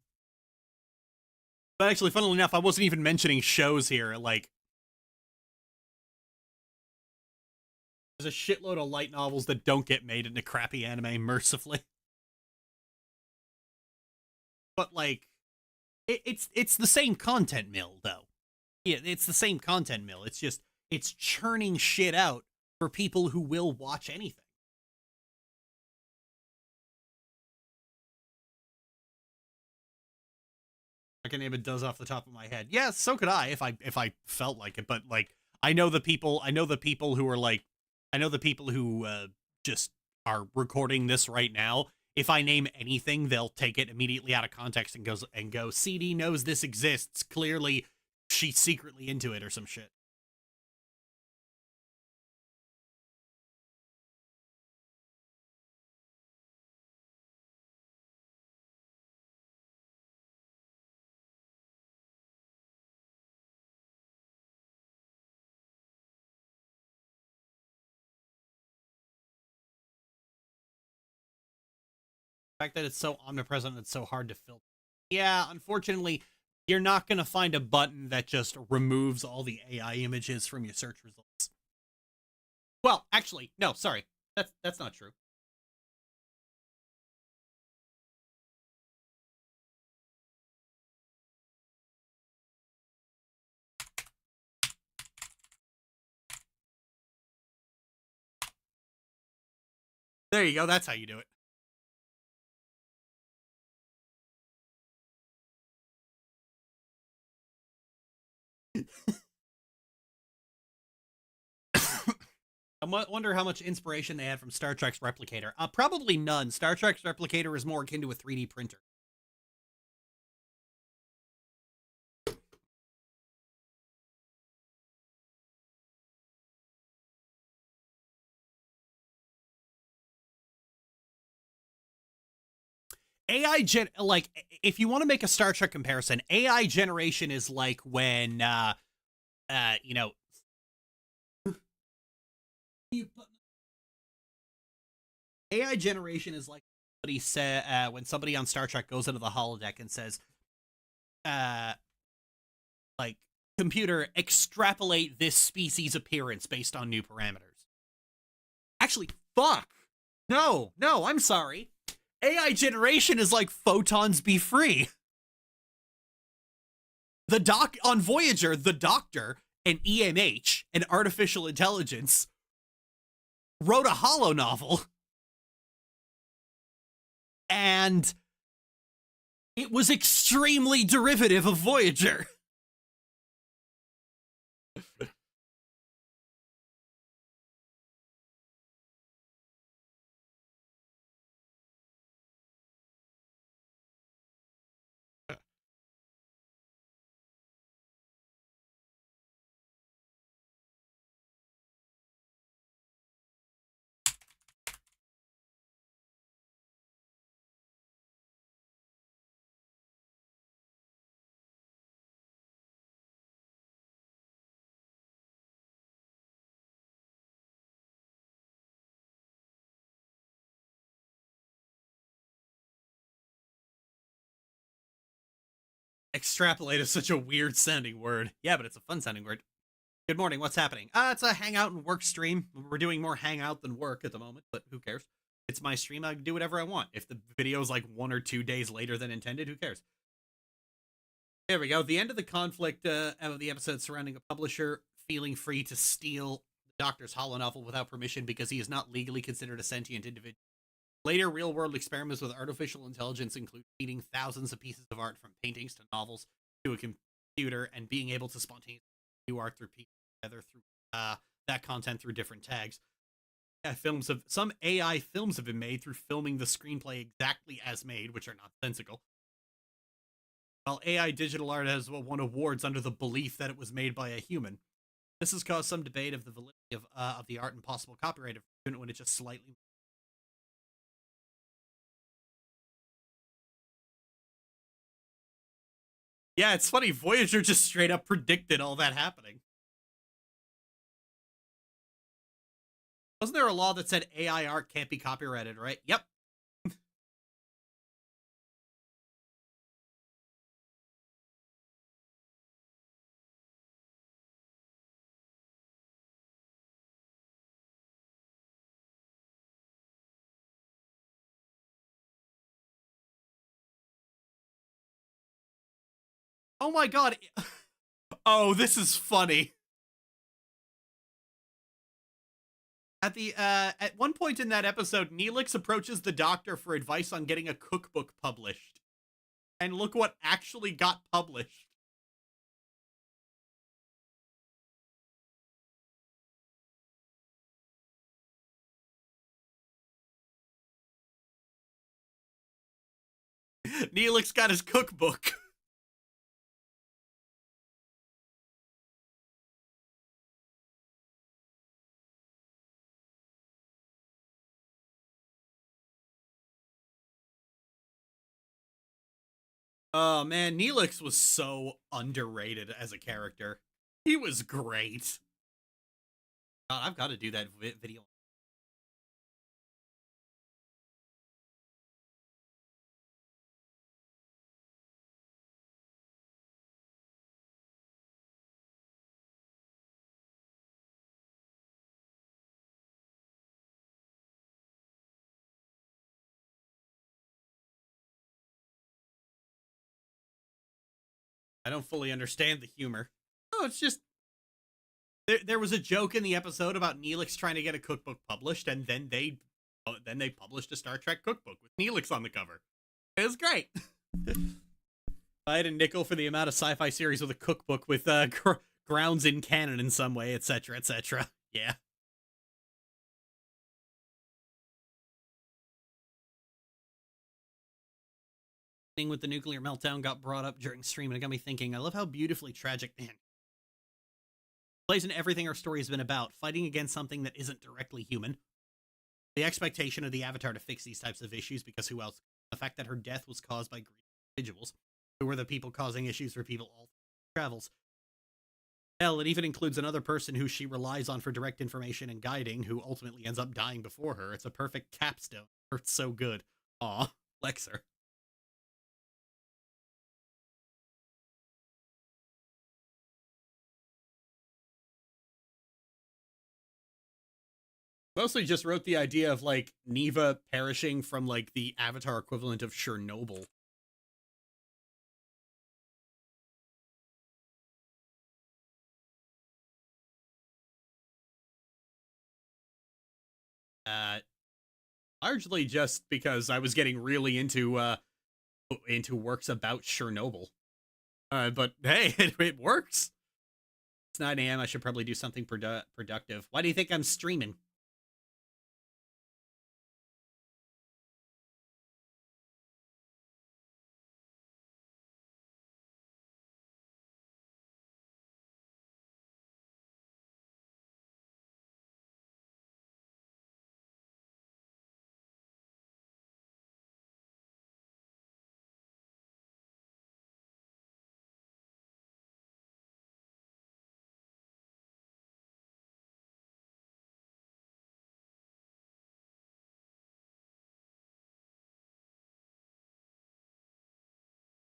But actually, funnily enough, I wasn't even mentioning shows here. Like, there's a shitload of light novels that don't get made into crappy anime, mercifully. But, like, it's the same content mill, though. Yeah, it's the same content mill. It's just, it's churning shit out for people who will watch anything. I can name a dozen off the top of my head. Yeah, so could I if I felt like it. But, like, I know the people who are like, I know the people who just are recording this right now. If I name anything, they'll take it immediately out of context and go, CD knows this exists. Clearly, she's secretly into it or some shit. The fact that it's so omnipresent, it's so hard to filter. Yeah, unfortunately, you're not going to find a button that just removes all the AI images from your search results. Well, actually, no, sorry. That's not true. There you go. That's how you do it. I wonder how much inspiration they had from Star Trek's Replicator. Probably none. Star Trek's Replicator is more akin to a 3D printer. Like, if you want to make a Star Trek comparison, AI generation is like when, you know, AI generation is like when somebody on Star Trek goes into the holodeck and says, like, computer, extrapolate this species appearance based on new parameters. Actually, fuck. No, I'm sorry. AI generation is like photons be free. On Voyager, the Doctor, an EMH, an artificial intelligence, wrote a holo novel, and it was extremely derivative of Voyager. Extrapolate is such a weird sounding word. Yeah, but it's a fun sounding word. Good morning, what's happening? It's a Hangout and work stream. We're doing more Hangout than work at the moment, but who cares? It's my stream, I can do whatever I want. If the video is like 1 or 2 days later than intended, who cares? There we go. The end of the conflict of the episode surrounding a publisher feeling free to steal the Doctor's hollow novel without permission because he is not legally considered a sentient individual. Later real-world experiments with artificial intelligence include feeding thousands of pieces of art from paintings to novels to a computer and being able to spontaneously do art through people together through that content through different tags. Yeah, some AI films have been made through filming the screenplay exactly as made, which are nonsensical. While AI digital art has won awards under the belief that it was made by a human, this has caused some debate of the validity of the art and possible copyright infringement when it's just slightly. Yeah, it's funny. Voyager just straight up predicted all that happening. Wasn't there a law that said AI art can't be copyrighted, right? Yep. Oh my god. Oh, this is funny. At one point in that episode, Neelix approaches the Doctor for advice on getting a cookbook published. And look what actually got published. Neelix got his cookbook. Oh man, Neelix was so underrated as a character. He was great. God, I've got to do that video. I don't fully understand the humor. Oh, it's just there was a joke in the episode about Neelix trying to get a cookbook published, and then they published a Star Trek cookbook with Neelix on the cover. It was great. I had a nickel for the amount of sci-fi series with a cookbook with grounds in canon in some way, etc., etc. Yeah. Thing with the nuclear meltdown got brought up during stream, and it got me thinking. I love how beautifully tragic, man. Plays in everything our story has been about, fighting against something that isn't directly human. The expectation of the Avatar to fix these types of issues, because who else? The fact that her death was caused by greedy individuals, who were the people causing issues for people all travels. Hell, it even includes another person who she relies on for direct information and guiding, who ultimately ends up dying before her. It's a perfect capstone. It's so good. Aw, Lexer. Mostly just wrote the idea of, like, Neva perishing from, like, the Avatar equivalent of Chernobyl. Largely just because I was getting really into works about Chernobyl. But hey, it works. It's 9 a.m. I should probably do something productive. Why do you think I'm streaming?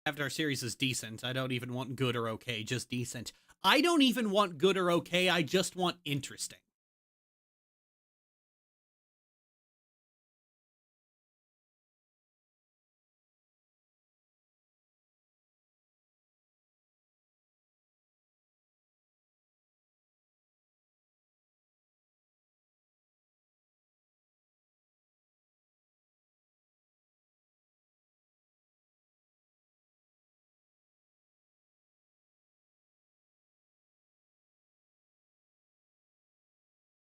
Avatar series is decent. I don't even want good or okay, just decent. I don't even want good or okay, I just want interesting.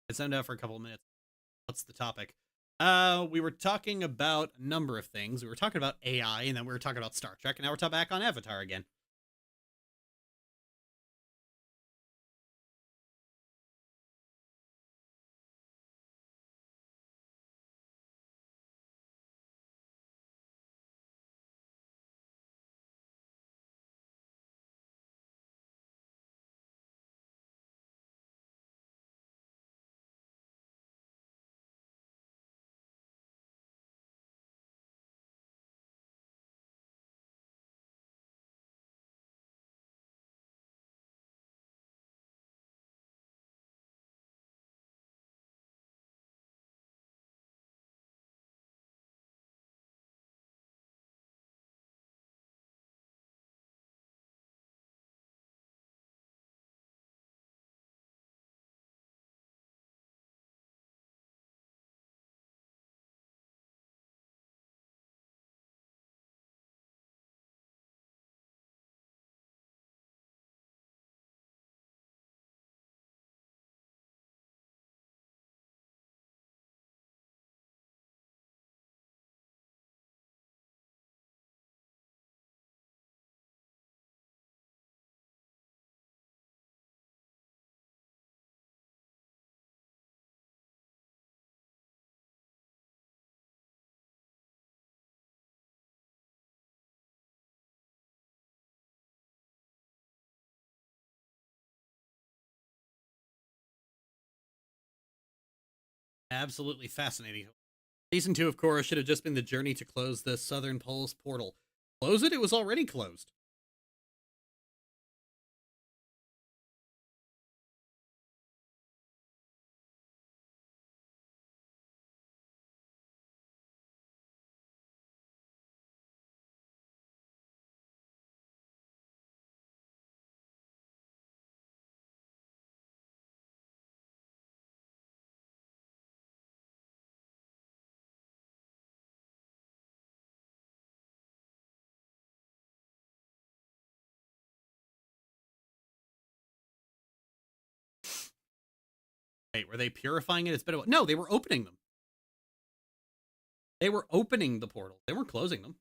I zoned out for a couple of minutes. What's the topic? We were talking about a number of things. We were talking about AI, and then we were talking about Star Trek, and now we're back on Avatar again. Absolutely fascinating. Season 2, of course, should have just been the journey to close the Southern Pole's portal. Close it? It was already closed. Wait, were they purifying it? It's been a while. No, they were opening them. They were opening the portal. They weren't closing them.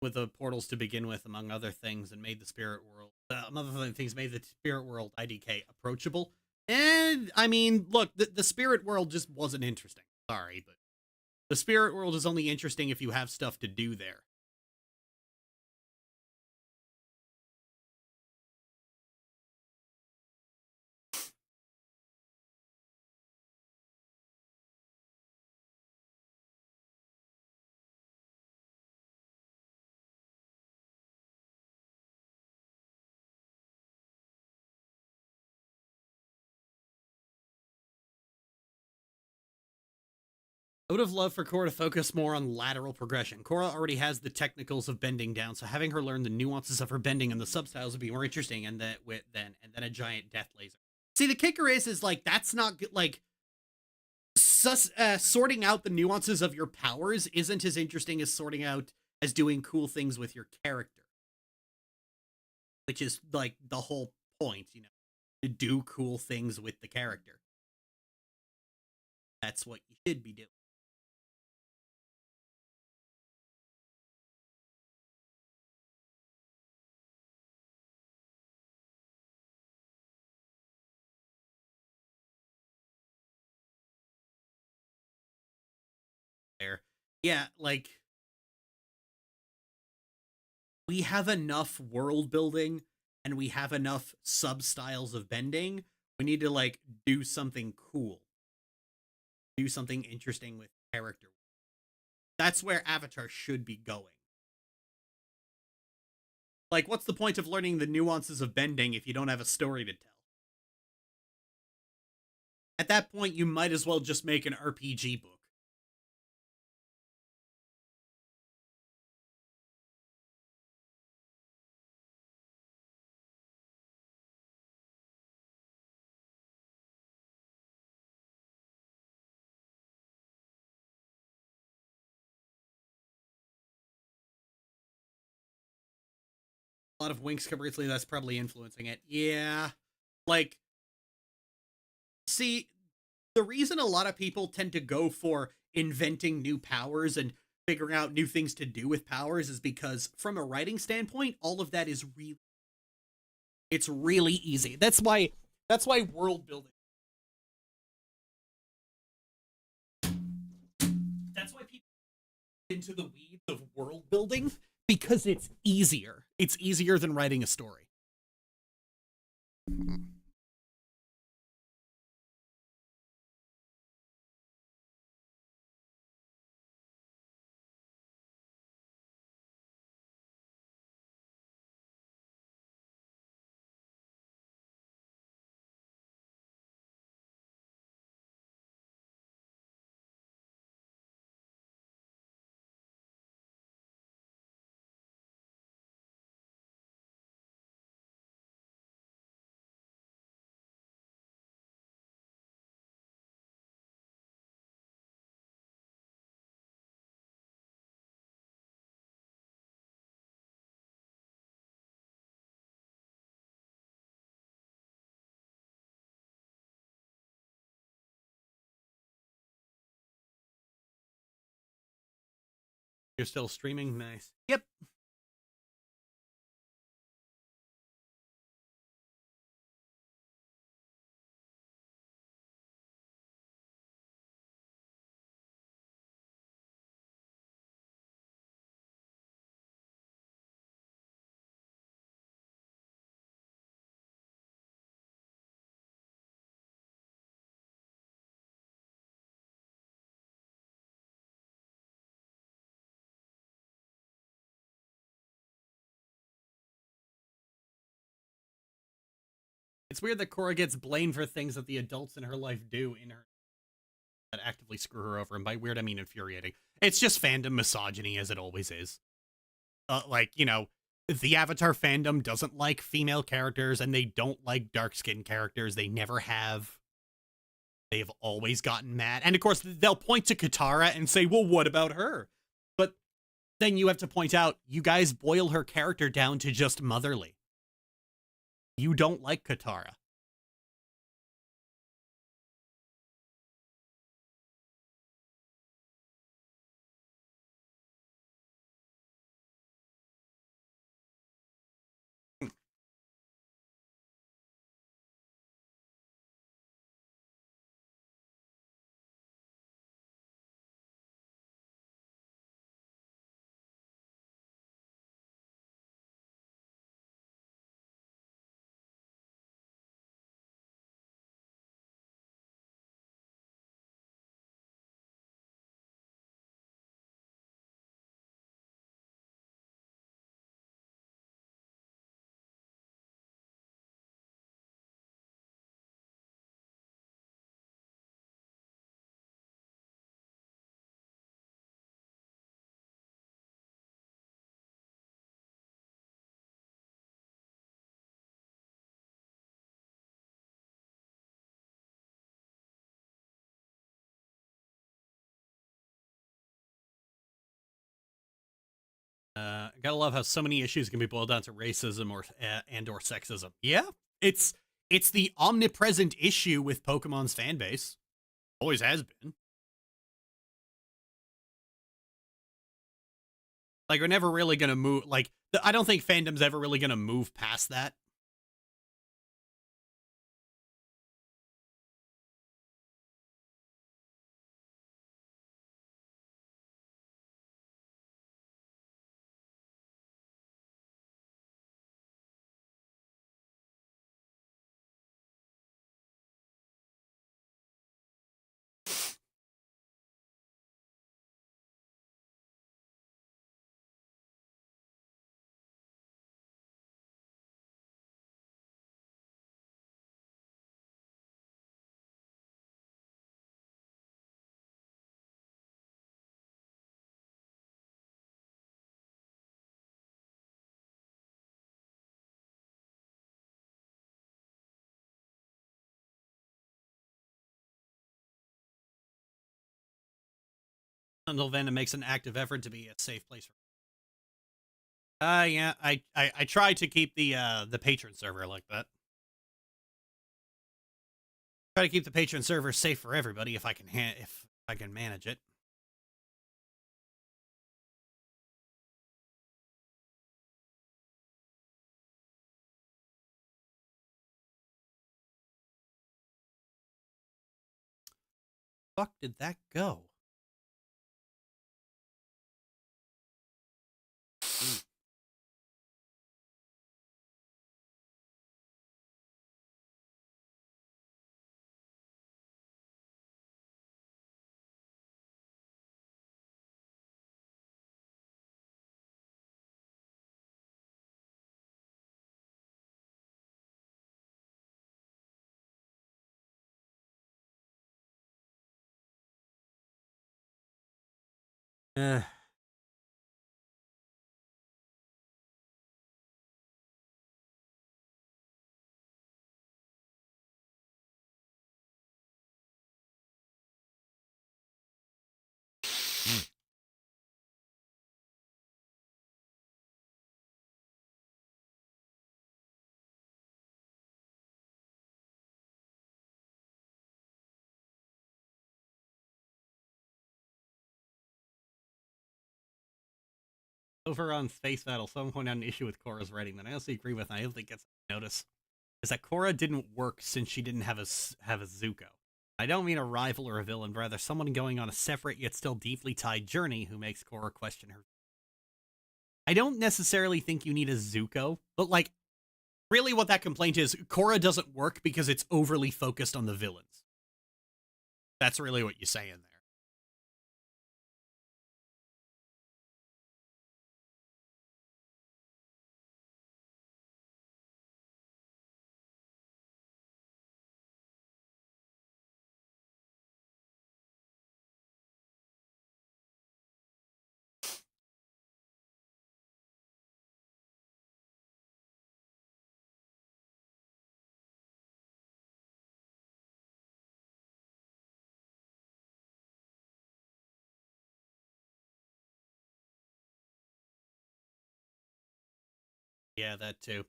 With the portals to begin with, among other things, and made the spirit world, among other things, made the spirit world IDK approachable. And I mean, look, the spirit world just wasn't interesting. Sorry, but the spirit world is only interesting if you have stuff to do there. I would have loved for Korra to focus more on lateral progression. Korra already has the technicals of bending down, so having her learn the nuances of her bending and the substyles would be more interesting. And then a giant death laser. See, the kicker is like that's not like sorting out the nuances of your powers isn't as interesting as sorting out as doing cool things with your character, which is like the whole point, you know, to do cool things with the character. That's what you should be doing. There. Yeah, like we have enough world building and we have enough sub styles of bending. We need to like do something cool. Do something interesting with character. That's where Avatar should be going. Like, what's the point of learning the nuances of bending if you don't have a story to tell? At that point, you might as well just make an RPG book. A lot of Winx recently, that's probably influencing it. Yeah. Like, see, the reason a lot of people tend to go for inventing new powers and figuring out new things to do with powers is because from a writing standpoint, all of that is it's really easy. That's why world building. That's why people get into the weeds of world building because it's easier. It's easier than writing a story. You're still streaming? Nice. Yep. It's weird that Korra gets blamed for things that the adults in her life do in her that actively screw her over. And by weird, I mean infuriating. It's just fandom misogyny, as it always is. Like, you know, the Avatar fandom doesn't like female characters and they don't like dark-skinned characters. They never have. They've always gotten mad. And of course, they'll point to Katara and say, well, what about her? But then you have to point out, you guys boil her character down to just motherly. You don't like Katara. Gotta love how so many issues can be boiled down to racism or and/or sexism. Yeah, it's the omnipresent issue with Pokemon's fan base. Always has been. Like, we're never really gonna move. Like, I don't think fandom's ever really gonna move past that. Until Venom makes an active effort to be a safe place for. Yeah, I try to keep the patron server like that. Try to keep the patron server safe for everybody if I can if I can manage it. Fuck did that go? Uh, Over on Space Battle, someone pointed out an issue with Korra's writing that I also agree with, and I don't think it's notice, is that Korra didn't work since she didn't have a Zuko. I don't mean a rival or a villain, but rather someone going on a separate yet still deeply tied journey who makes Korra question her. I don't necessarily think you need a Zuko, but like, really what that complaint is, Korra doesn't work because it's overly focused on the villains. That's really what you're saying there. Yeah, that too.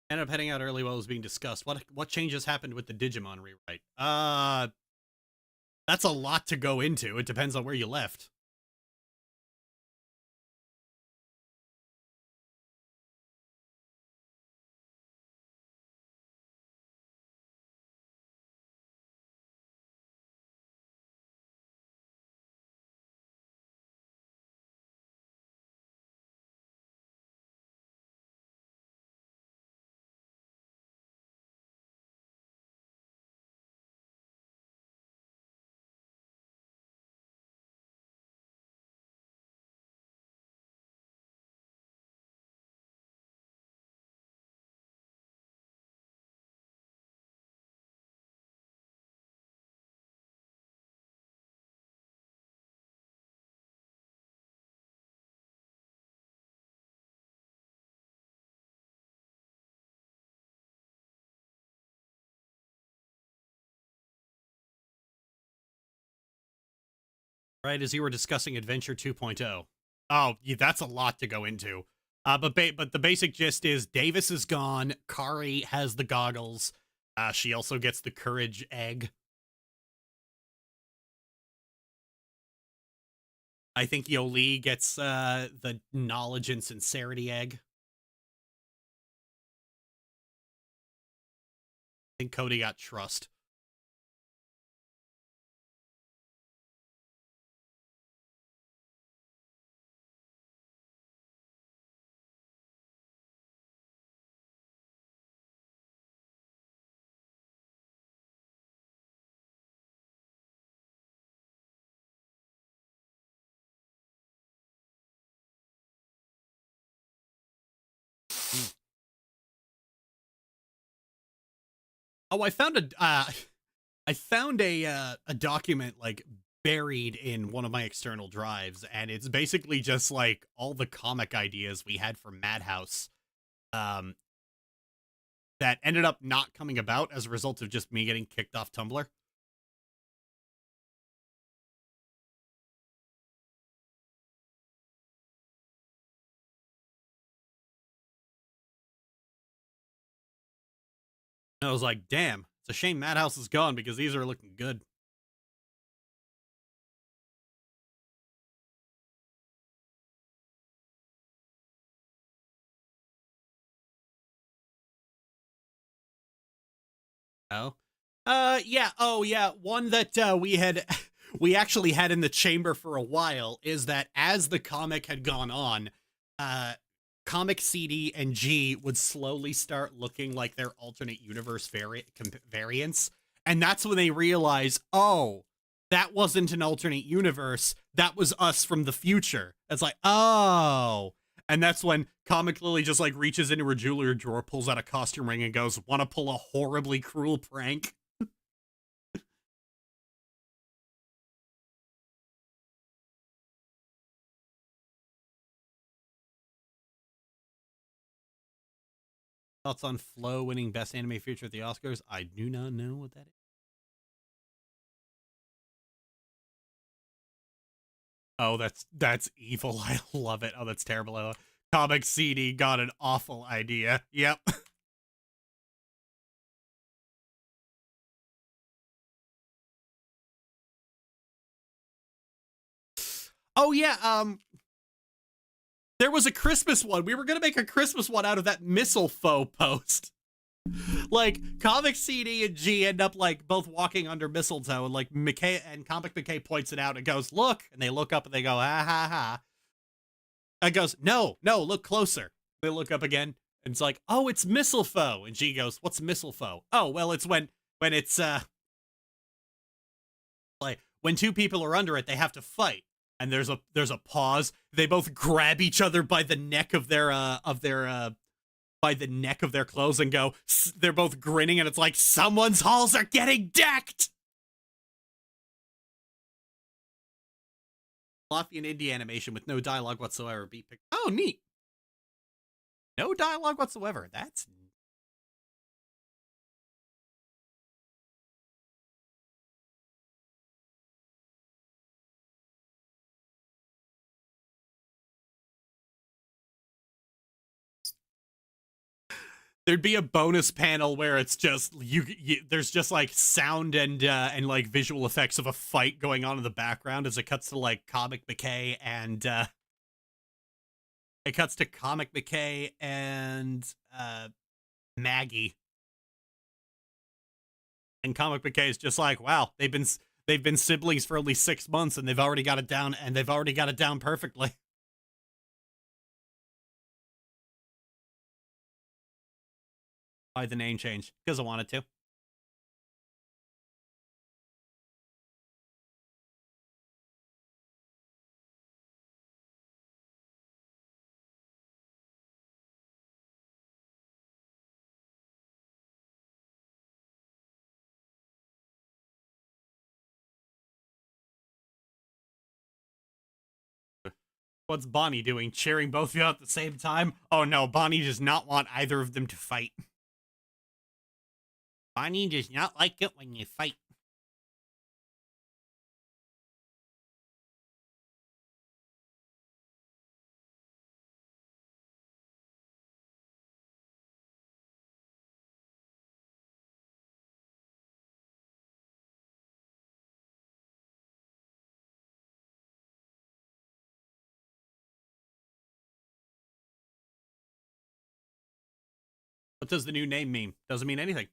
Ended up heading out early while it was being discussed. What changes happened with the Digimon rewrite? That's a lot to go into. It depends on where you left. Right as you were discussing Adventure 2.0. Oh, yeah, that's a lot to go into. But the basic gist is Davis is gone. Kari has the goggles. She also gets the courage egg. I think Yoli gets the knowledge and sincerity egg. I think Cody got trust. Oh, I found a document like buried in one of my external drives, and it's basically just like all the comic ideas we had for Madhouse, um, that ended up not coming about as a result of just me getting kicked off Tumblr. And I was like, damn, it's a shame Madhouse is gone because these are looking good. Oh. Yeah. Oh, yeah. One that we actually had in the chamber for a while is that as the comic had gone on, comic CD and G would slowly start looking like their alternate universe variants. And that's when they realize, oh, that wasn't an alternate universe. That was us from the future. It's like, oh. And that's when Comic Lily just like reaches into her jewelry drawer, pulls out a costume ring, and goes, "Want to pull a horribly cruel prank?" Thoughts on Flo winning Best Anime Feature at the Oscars? I do not know what that is. Oh, that's evil. I love it. Oh, that's terrible. Comic CD got an awful idea. Yep. Oh yeah, there was a Christmas one. We were gonna make a Christmas one out of that mistletoe post. Like Comic CD and G end up like both walking under mistletoe, and like McKay and Comic McKay points it out and goes, "Look," and they look up and they go, "Ha ha ha." And goes, "No, no, look closer." They look up again and it's like, "Oh, it's mistletoe." And G goes, "What's mistletoe?" "Oh, well, it's when it's like when two people are under it, they have to fight." And there's a pause. They both grab each other by the neck of their by the neck of their clothes and go. They're both grinning, and it's like someone's halls are getting decked. Fluffy and indie animation with no dialogue whatsoever. Beat pick. Oh, neat. No dialogue whatsoever. That's there'd be a bonus panel where it's just there's just like sound and like visual effects of a fight going on in the background as it cuts to like Comic McKay and it cuts to Comic McKay and Maggie. And Comic McKay is just like, wow, they've been siblings for only 6 months and they've already got it down perfectly. Why the name change? Because I wanted to. What's Bonnie doing? Cheering both of you out at the same time? Oh no, Bonnie does not want either of them to fight. Bonnie does not like it when you fight. What does the new name mean? Doesn't mean anything.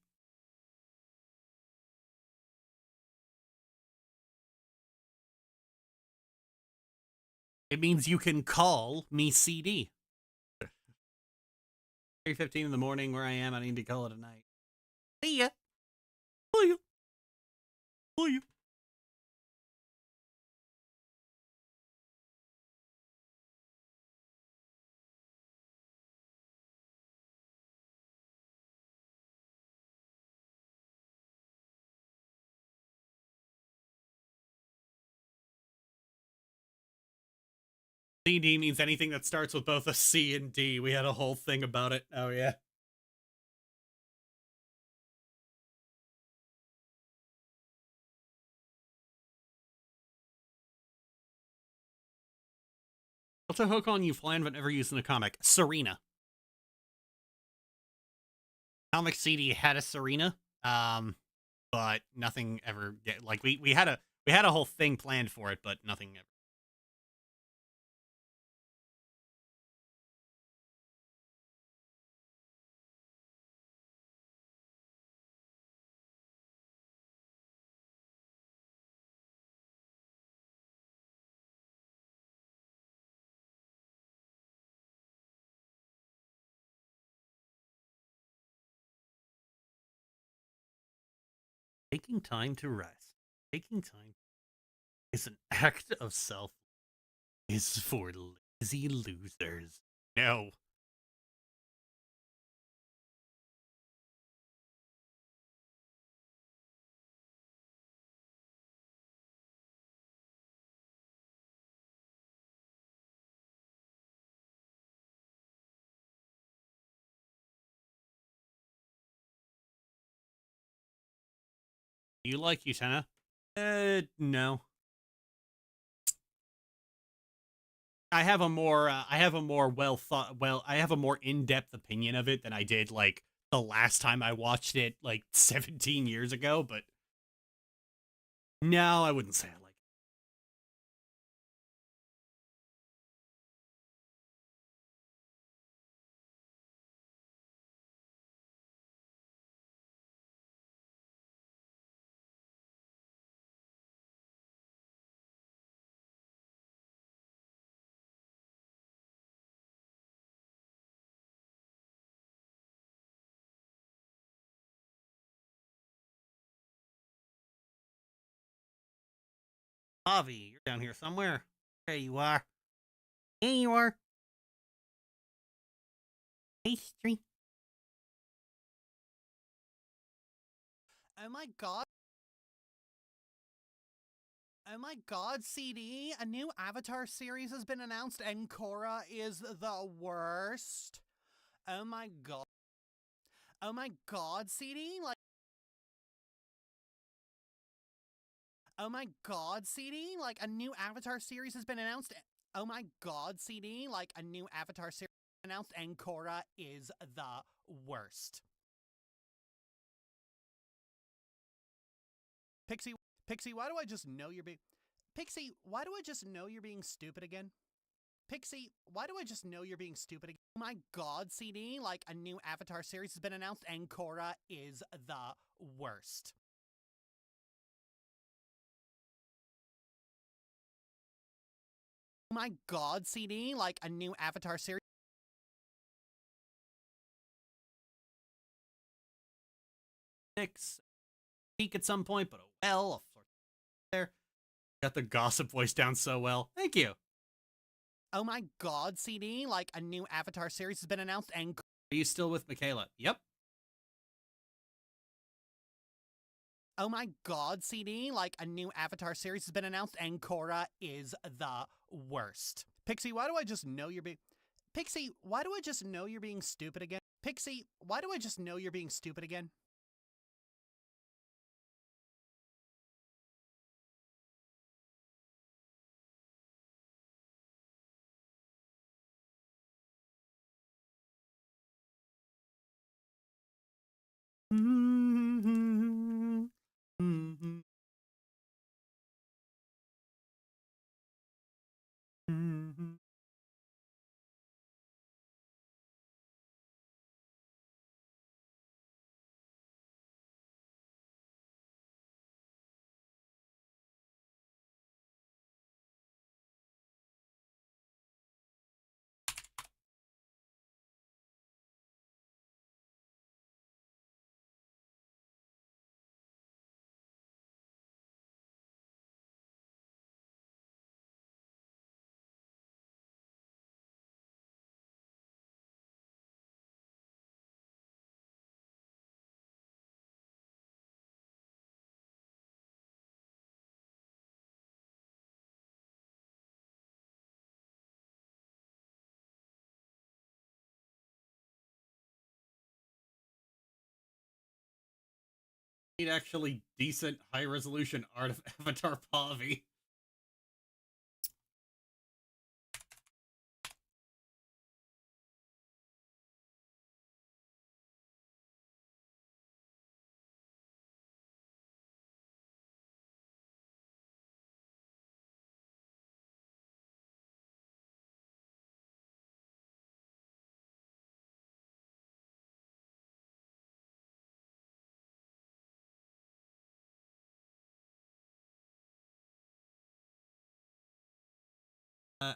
It means you can call me CD. 3:15 in the morning where I am. I need to call it a night. See ya. See you. See you. CD means anything that starts with both a C and D. We had a whole thing about it. Oh, yeah. What's a hook on you flan but never used in a comic? Serena. Comic CD had a Serena, but nothing ever like we had a whole thing planned for it, but nothing ever. Taking time to rest. Taking time is an act of self. Is for lazy losers. No. You like Utena? No. I have a more I have a more in-depth opinion of it than I did like the last time I watched it like 17 years ago, but no, I wouldn't say I like it. Avi, you're down here somewhere. There you are. There you are. Pastry. Oh my god. Oh my god, CD, a new Avatar series has been announced and Korra is the worst. Oh my god. Oh my god, CD, like oh my god, CD, like a new Avatar series has been announced. Oh my god, CD, like a new Avatar series announced and Korra is the worst. Pixie, why do I just know you're being Pixie, why do I just know you're being stupid again? Pixie, why do I just know you're being stupid again? Oh my god, CD, like a new Avatar series has been announced and Korra is the worst. Oh my god, CD, like a new Avatar series. Nick's peak at some point, but oh well, I'll flirt there. Got the gossip voice down so well. Thank you. Oh my god, CD, like a new Avatar series has been announced and Are you still with Michaela? Yep. oh my god, CD, like a new Avatar series has been announced and Korra is the worst. Pixie, why do I just know you're being Pixie, why do I just know you're being stupid again? Pixie, why do I just know you're being stupid again? Need actually decent high resolution art of Avatar Pavi.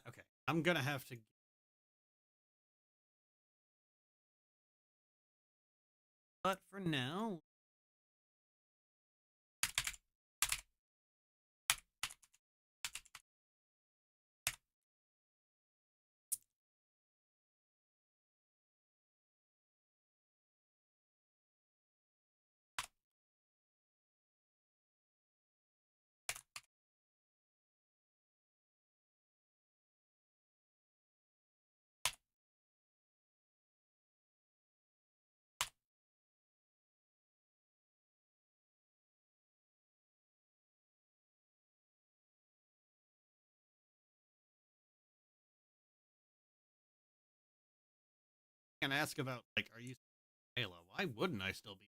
Okay, I'm gonna have to. But for now, I can ask about like, are you Halo? Why wouldn't I still be?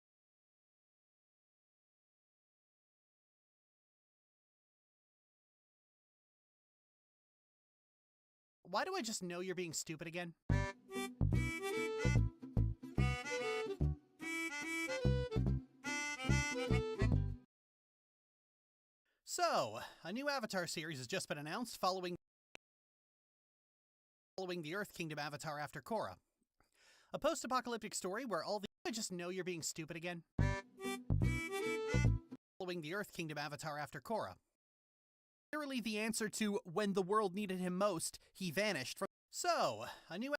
Why do I just know you're being stupid again? So, a new Avatar series has just been announced following the Earth Kingdom Avatar after Korra. A post-apocalyptic story where all the... I just know you're being stupid again. Following the Earth Kingdom Avatar after Korra. Literally the answer to when the world needed him most, he vanished from... So, a new...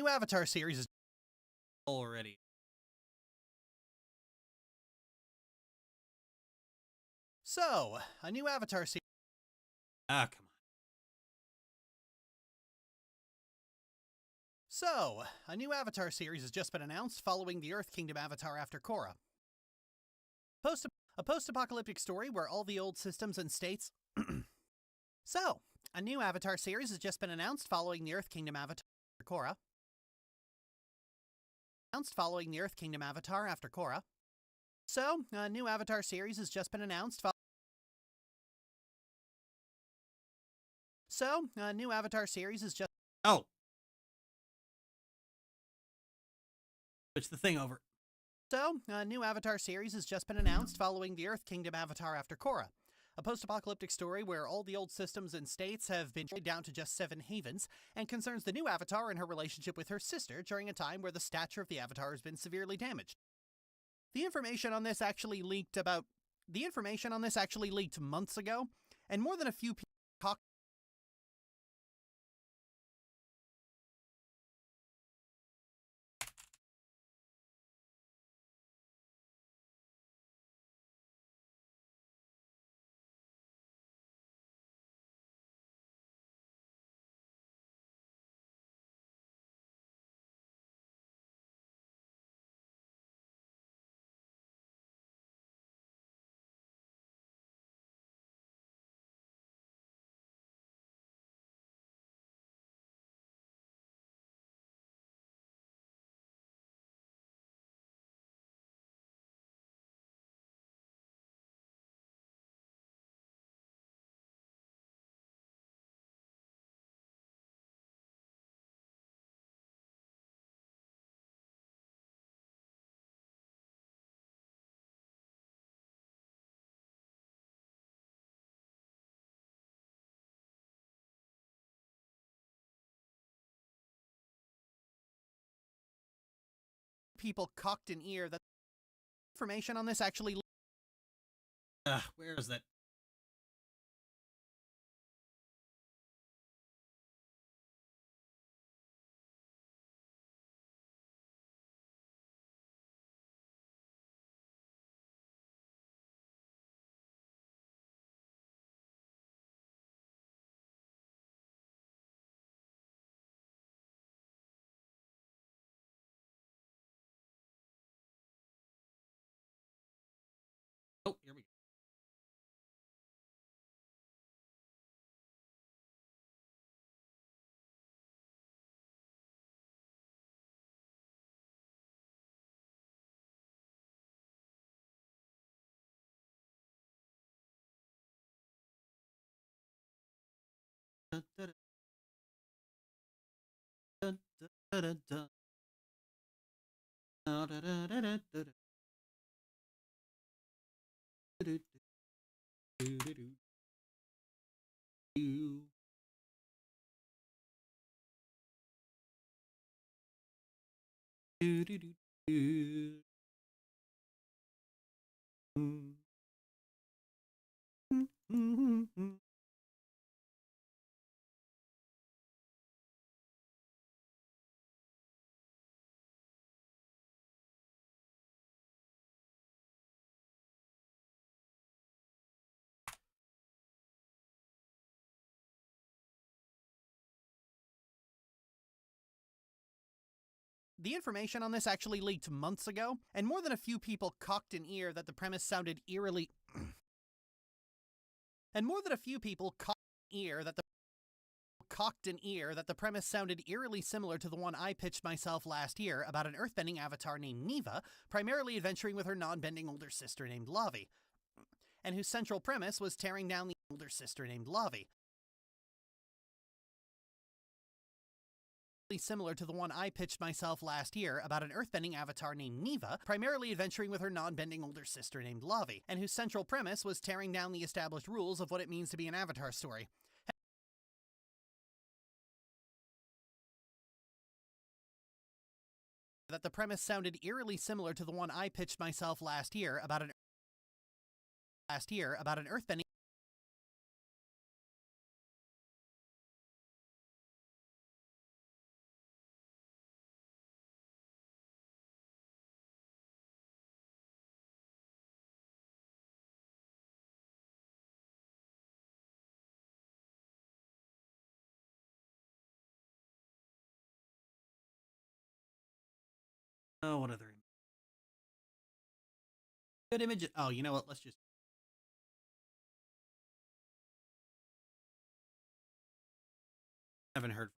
Avatar series is Already. a new Avatar series... Ah, come on. a new Avatar series has just been announced following the Earth Kingdom Avatar after Korra. A post-apocalyptic story where all the old systems and states... a new Avatar series has just been announced following the Earth Kingdom Avatar after Korra. So, a new Avatar series has just been announced Oh. Switch the thing over. A new Avatar series has just been announced following the Earth Kingdom Avatar after Korra. A post-apocalyptic story where all the old systems and states have been traded down to just 7 havens, and concerns the new Avatar and her relationship with her sister during a time where the stature of the Avatar has been severely damaged. The information on this actually leaked months ago, and more than a few people talked. People cocked an ear that information on this actually... Where is that? The information on this actually leaked months ago, and more than a few people cocked an ear that the premise sounded eerily... cocked an ear that the premise sounded eerily similar to the one I pitched myself last year about an earthbending avatar named Neva, primarily adventuring with her non-bending older sister named Lavi, and whose central premise was tearing down the older sister named Lavi. Similar to the one I pitched myself last year about an earthbending avatar named Neva, primarily adventuring with her non-bending older sister named Lavi, and whose central premise was tearing down the established rules of what it means to be an avatar story. That the premise sounded eerily similar to the one I pitched myself last year about an earthbending. Oh, what other good image? Oh, you know what? Let's just. Haven't heard.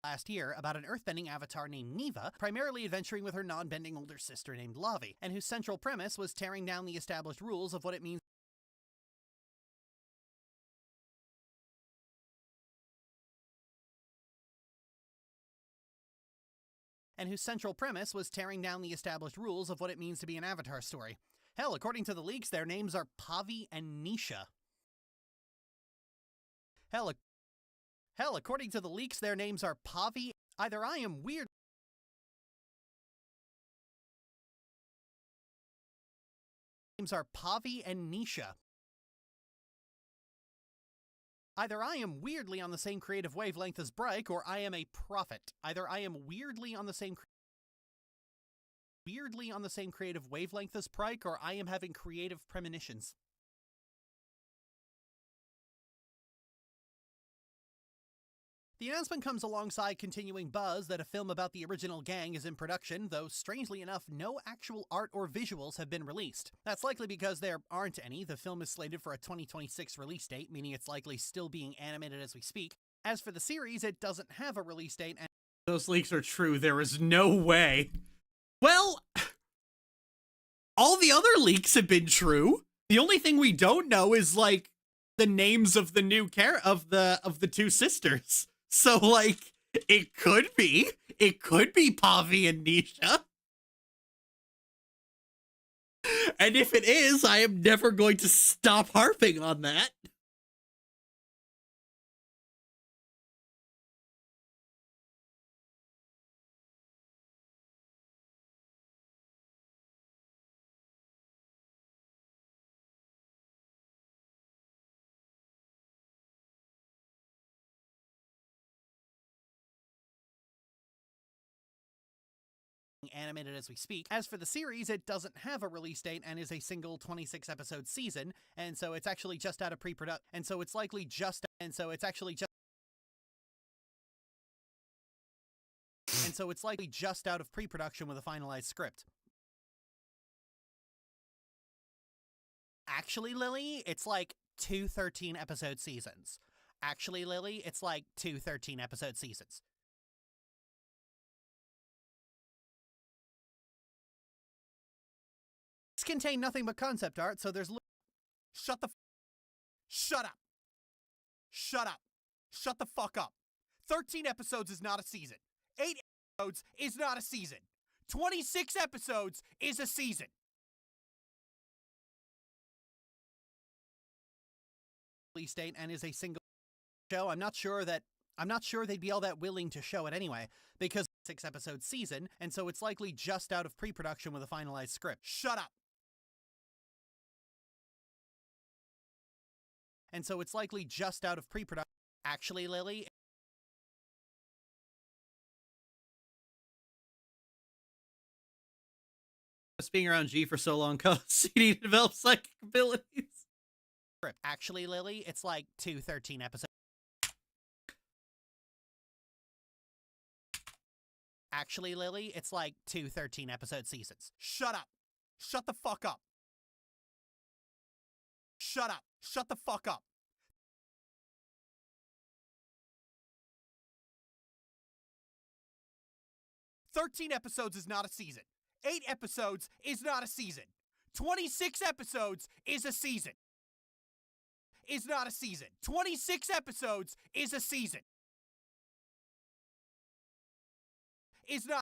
Last year about an earthbending avatar named Neva, primarily adventuring with her non-bending older sister named Lavi, and whose central premise was tearing down the established rules of what it means. And whose central premise was tearing down the established rules of what it means to be an avatar story. Hell, according to the leaks, their names are Pavi and Nisha. Hell, according to the leaks, their names are Pavi. Either I am weird. Names are Pavi and Nisha. Either I am weirdly on the same creative wavelength as Bryke, or I am a prophet. Either I am weirdly on the same creative wavelength as Bryke, or I am having creative premonitions. The announcement comes alongside continuing buzz that a film about the original gang is in production, though strangely enough, no actual art or visuals have been released. That's likely because there aren't any. The film is slated for a 2026 release date, meaning it's likely still being animated as we speak. As for the series, it doesn't have a release date, and those leaks are true. There is no way. Well, all the other leaks have been true. The only thing we don't know is, like, the names of the new of the two sisters. So, like, it could be Pavi and Nisha. And if it is, I am never going to stop harping on that. Animated as we speak. As for the series, it doesn't have a release date and is a single 26-episode season, and so it's actually just out of pre-production, and so it's likely just out of pre-production with a finalized script. Actually, Lily, it's like 2 13-episode seasons. Actually, Lily, it's like 2 13-episode seasons. Contain nothing but concept art, so there's shut up. Shut the fuck up. 13 episodes is not a season. 8 episodes is not a season. 26 episodes is a season. Release date and is a single show. I'm not sure they'd be all that willing to show it anyway, because 6-episode season, and so it's likely just out of pre-production with a finalized script. Shut up. And so it's likely just out of pre-production. Actually, Lily, Just being around G for so long causes you to develop psychic abilities. Actually, Lily, it's like 2 13 episodes. Actually, Lily, it's like 2 13-episode seasons. Shut up. Shut the fuck up. Shut up. Shut the fuck up. "13 episodes is not a season. 8 episodes is not a season. 26 episodes is a season. Is not a season. 26 episodes is a season. Is not.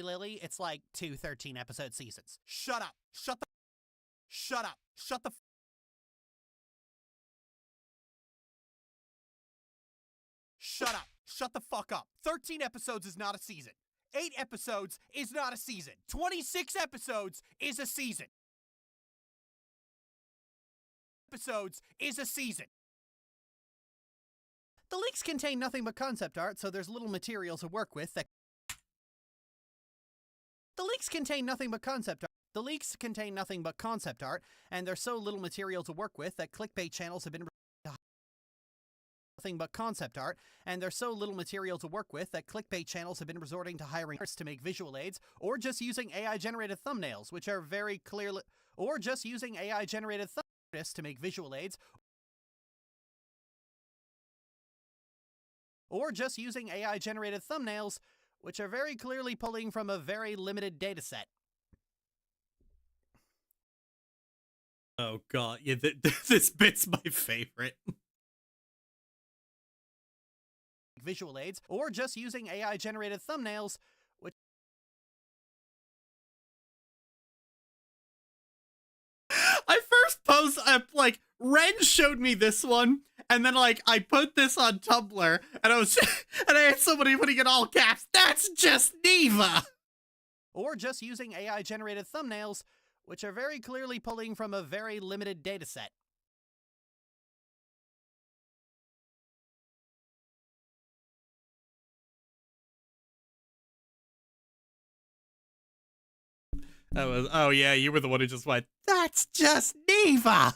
Lily, it's like 2 13-episode seasons. Shut up. Shut the. Shut up. Shut the. Shut up. Shut the fuck up. 13 episodes is not a season. 8 episodes is not a season. 26 episodes is a season. Episodes is a season. The leaks contain nothing but concept art, so there's little material to work with that. The leaks contain nothing but concept art. The leaks contain nothing but concept art, and there's so little material to work with that clickbait channels have been nothing but concept art, and there's so little material to work with that clickbait channels have been resorting to hiring artists to make visual aids, or just using AI-generated thumbnails, which are very clearly, or just using AI-generated thumbnails to make visual aids, or just using AI-generated thumbnails, which are very clearly pulling from a very limited dataset. Oh god, yeah, this bit's my favorite. Visual aids, or just using AI-generated thumbnails, which I first post like Ren showed me this one, and then like I put this on Tumblr, and I was and I had somebody putting in all caps. That's just Neva. Or just using AI-generated thumbnails, which are very clearly pulling from a very limited dataset. That was, oh yeah, you were the one who just went, that's just Neva.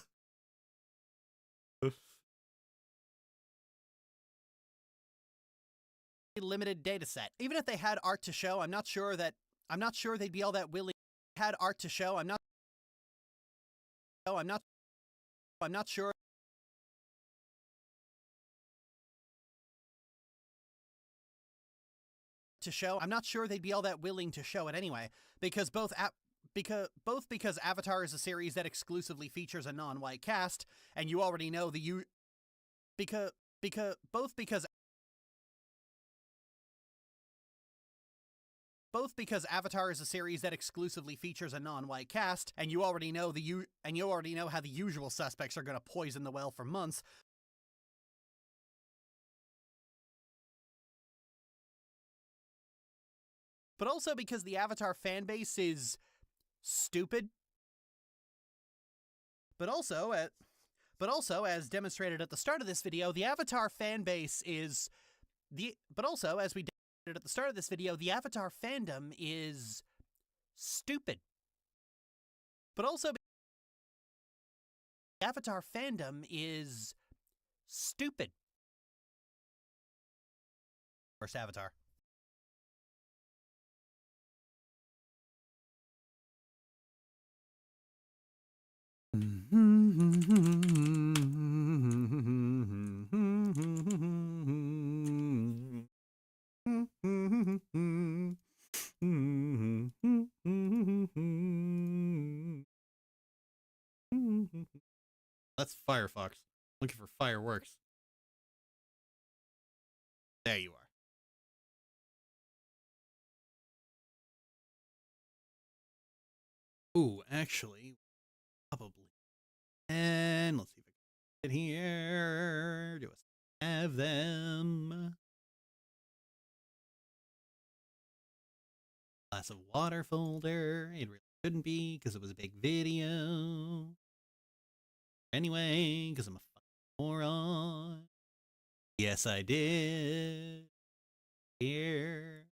Limited dataset. Even if they had art to show, I'm not sure they'd be all that willing. Had art to show, I'm not sure. To show, I'm not sure they'd be all that willing to show it anyway, because because Avatar is a series that exclusively features a non-white cast, and you already know because Avatar is a series that exclusively features a non-white cast, and you already know how the usual suspects are going to poison the well for months. But also because the Avatar fanbase is stupid. But also, as demonstrated at the start of this video, the Avatar fanbase is But also, as we demonstrated at the start of this video, the Avatar fandom is stupid. But also, the Avatar fandom is stupid. First Avatar. That's Firefox. Looking for fireworks. There you are. Ooh, actually, probably. And let's see if I can get here. Do I have them? Glass of water folder. It really shouldn't be because it was a big video. Anyway, because I'm a fucking moron. Yes, I did. Here.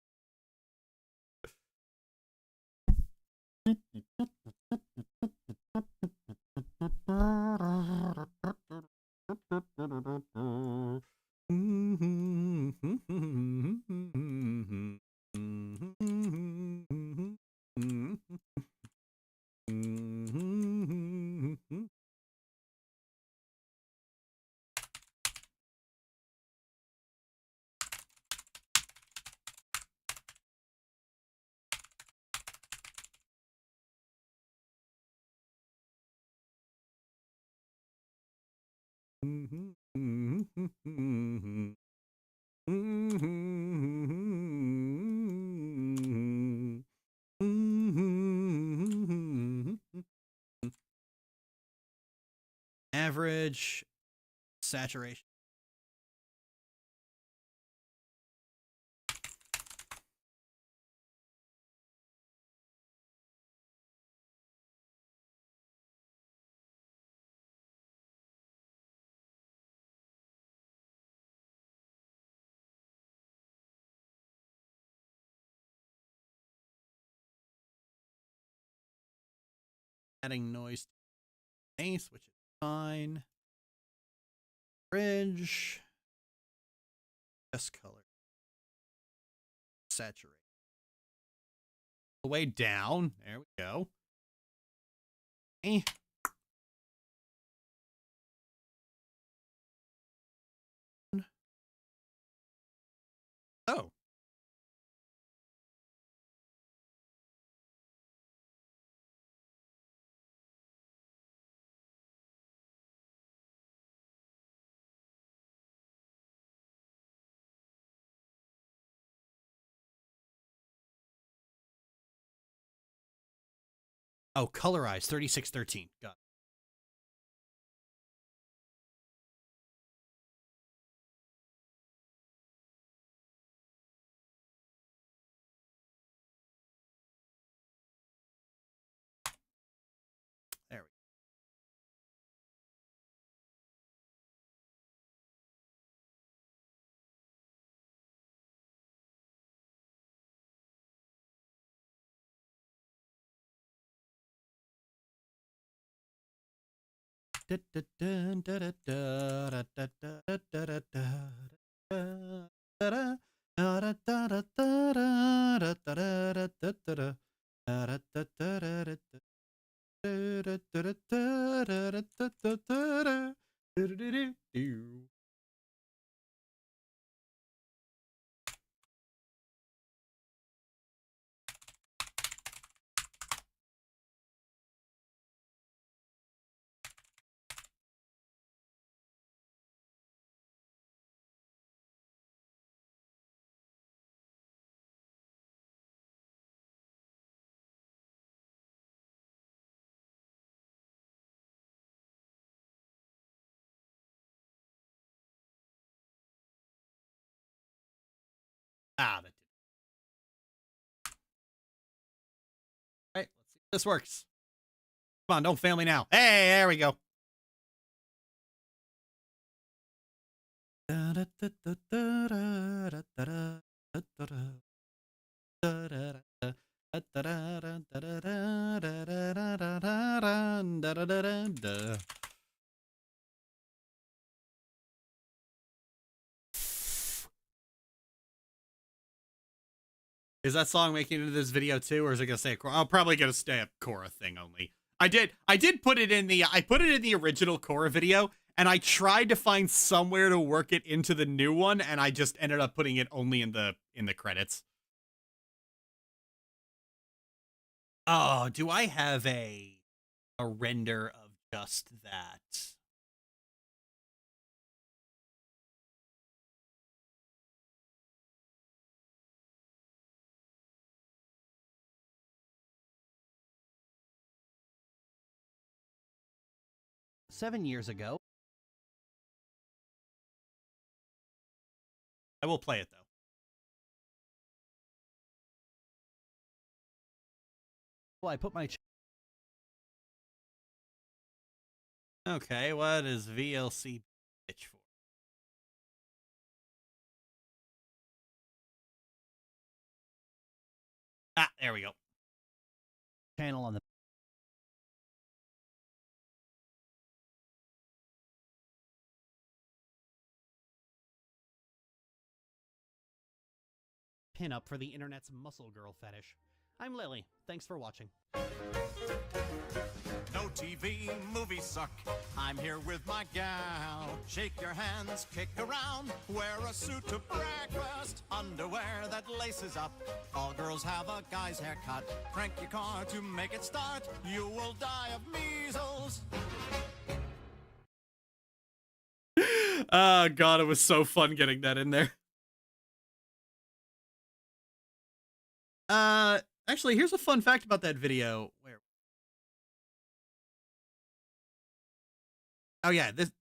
Average saturation. Adding noise to base, which is fine. Bridge. Just color. Saturate. The way down. There we go. Eh. Oh. Oh, colorize 3613. Got it. There we go. Ah, that did. All right, let's see if this works. Come on, don't fail me now. Hey, there we go. Is that song making it into this video too, or is it gonna say a Korra? I'm probably gonna stay a Korra thing only. I did put it in the original Korra video, and I tried to find somewhere to work it into the new one, and I just ended up putting it only in the credits. Oh, do I have a render of just that? "7 years ago." I will play it though. Well, I put my. Okay, what is VLC bitch for? Ah, there we go. Channel on the. Pin up for the internet's muscle girl fetish. I'm Lily. Thanks for watching. No TV, movies suck. I'm here with my gal. Shake your hands, kick around. Wear a suit to breakfast. Underwear that laces up. All girls have a guy's haircut. Crank your car to make it start. You will die of measles. Oh god, it was so fun getting that in there. Actually, here's a fun fact about that video. Where? Oh yeah, this.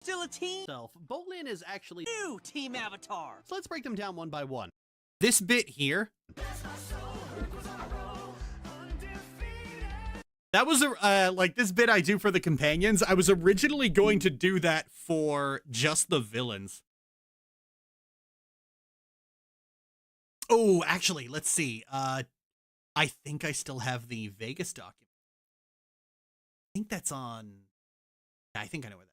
Still a team. Bolin is actually new team avatar. So let's break them down one by one. This bit here. That was like this bit I do for the companions. I was originally going to do that for just the villains. Oh, actually, let's see. I think I still have the Vegas document. I think that's on. I think I know where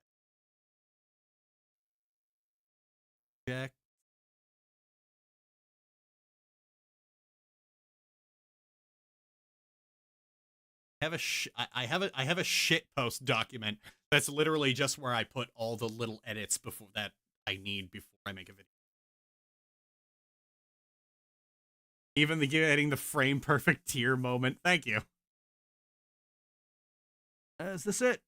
that. Check. I have a shit post document that's literally just where I put all the little edits before that I need before I make a video. Even the getting the frame perfect tier moment. Thank you. Is this it?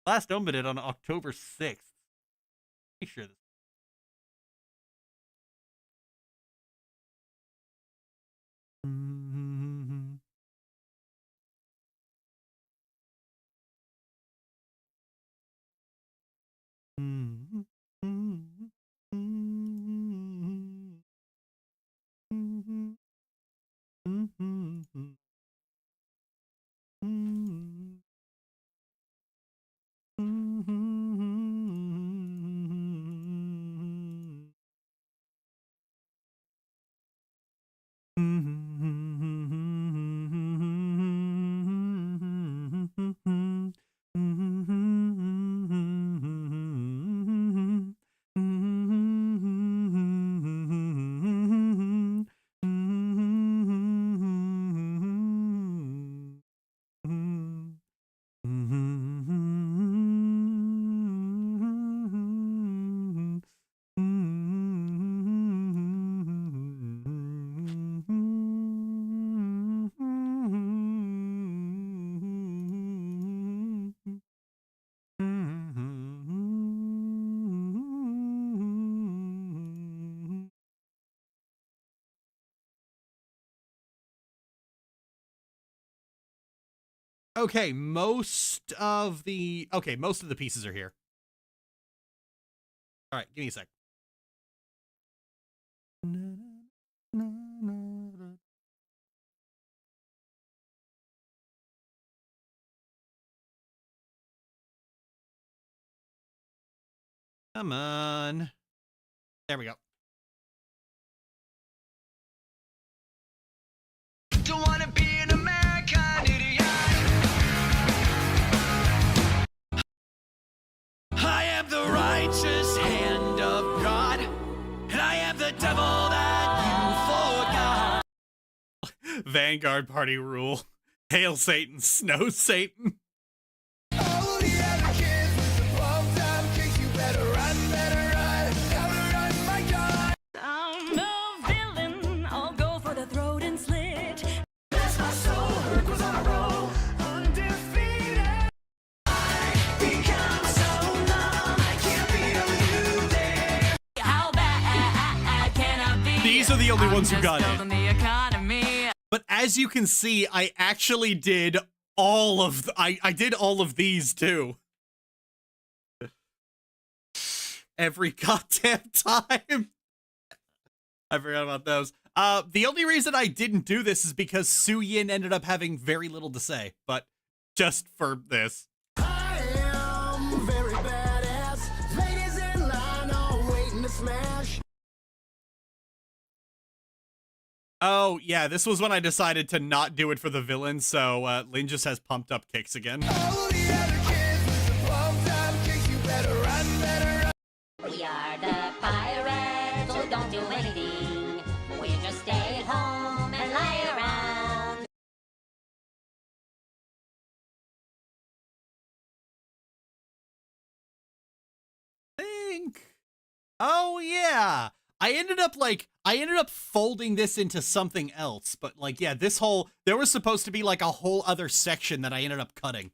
Last opened on October 6th. Pretty sure this. Okay, most of the pieces are here. All right, give me a sec. Come on. There we go. Don't wanna be an American idiot. I am the righteous hand of God, and I am the devil that you forgot. Vanguard Party rule. Hail Satan, snow Satan. Oh, the other kids with the bomb down kicks, you better run, gotta run, my God. I'm a villain, I'll go for the throat and slit. Bless my soul, Herc was on a roll, undefeated. I become so numb, I can't feel you there. How bad can I be? These are the only ones who I'm got just it. building the economy. But as you can see, I actually did all of I did all of these too. Every goddamn time. I forgot about those. The only reason I didn't do this is because Su Yin ended up having very little to say, but just for this. I am very badass, ladies in line all waiting to smash. Oh, yeah, this was when I decided to not do it for the villain, so Lynn just has pumped up kicks again. Oh, the other kids with the bomb down kicks, you better run. We are the pirates, so don't do anything. We just stay at home and lie around. Think. Oh, yeah. I ended up folding this into something else, but like, yeah, there was supposed to be like a whole other section that I ended up cutting.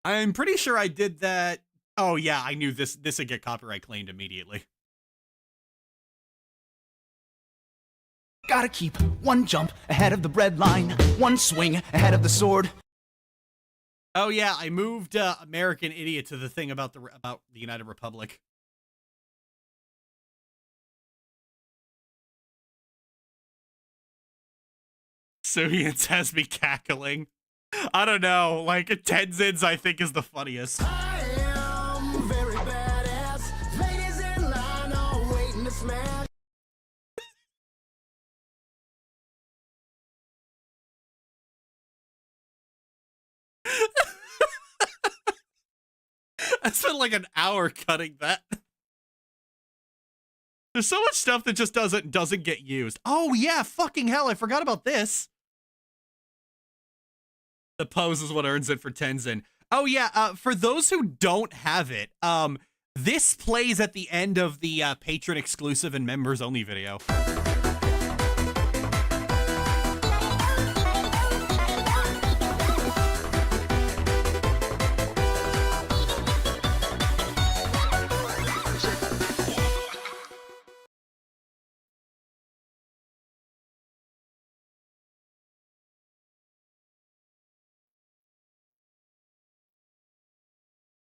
I'm pretty sure I did that. Oh yeah, I knew this would get copyright claimed immediately. Gotta keep one jump ahead of the bread line, one swing ahead of the sword. Oh yeah, I moved American Idiot to the thing about the United Republic. Suyans has me cackling. I don't know, like Tenzin's I think is the funniest. I am very badass, ladies in line all waiting to smash. I spent like an hour cutting that. There's so much stuff that just doesn't get used. Oh yeah, fucking hell, I forgot about this. The pose is what earns it for Tenzin. Oh yeah, for those who don't have it, this plays at the end of the patron exclusive and members only video.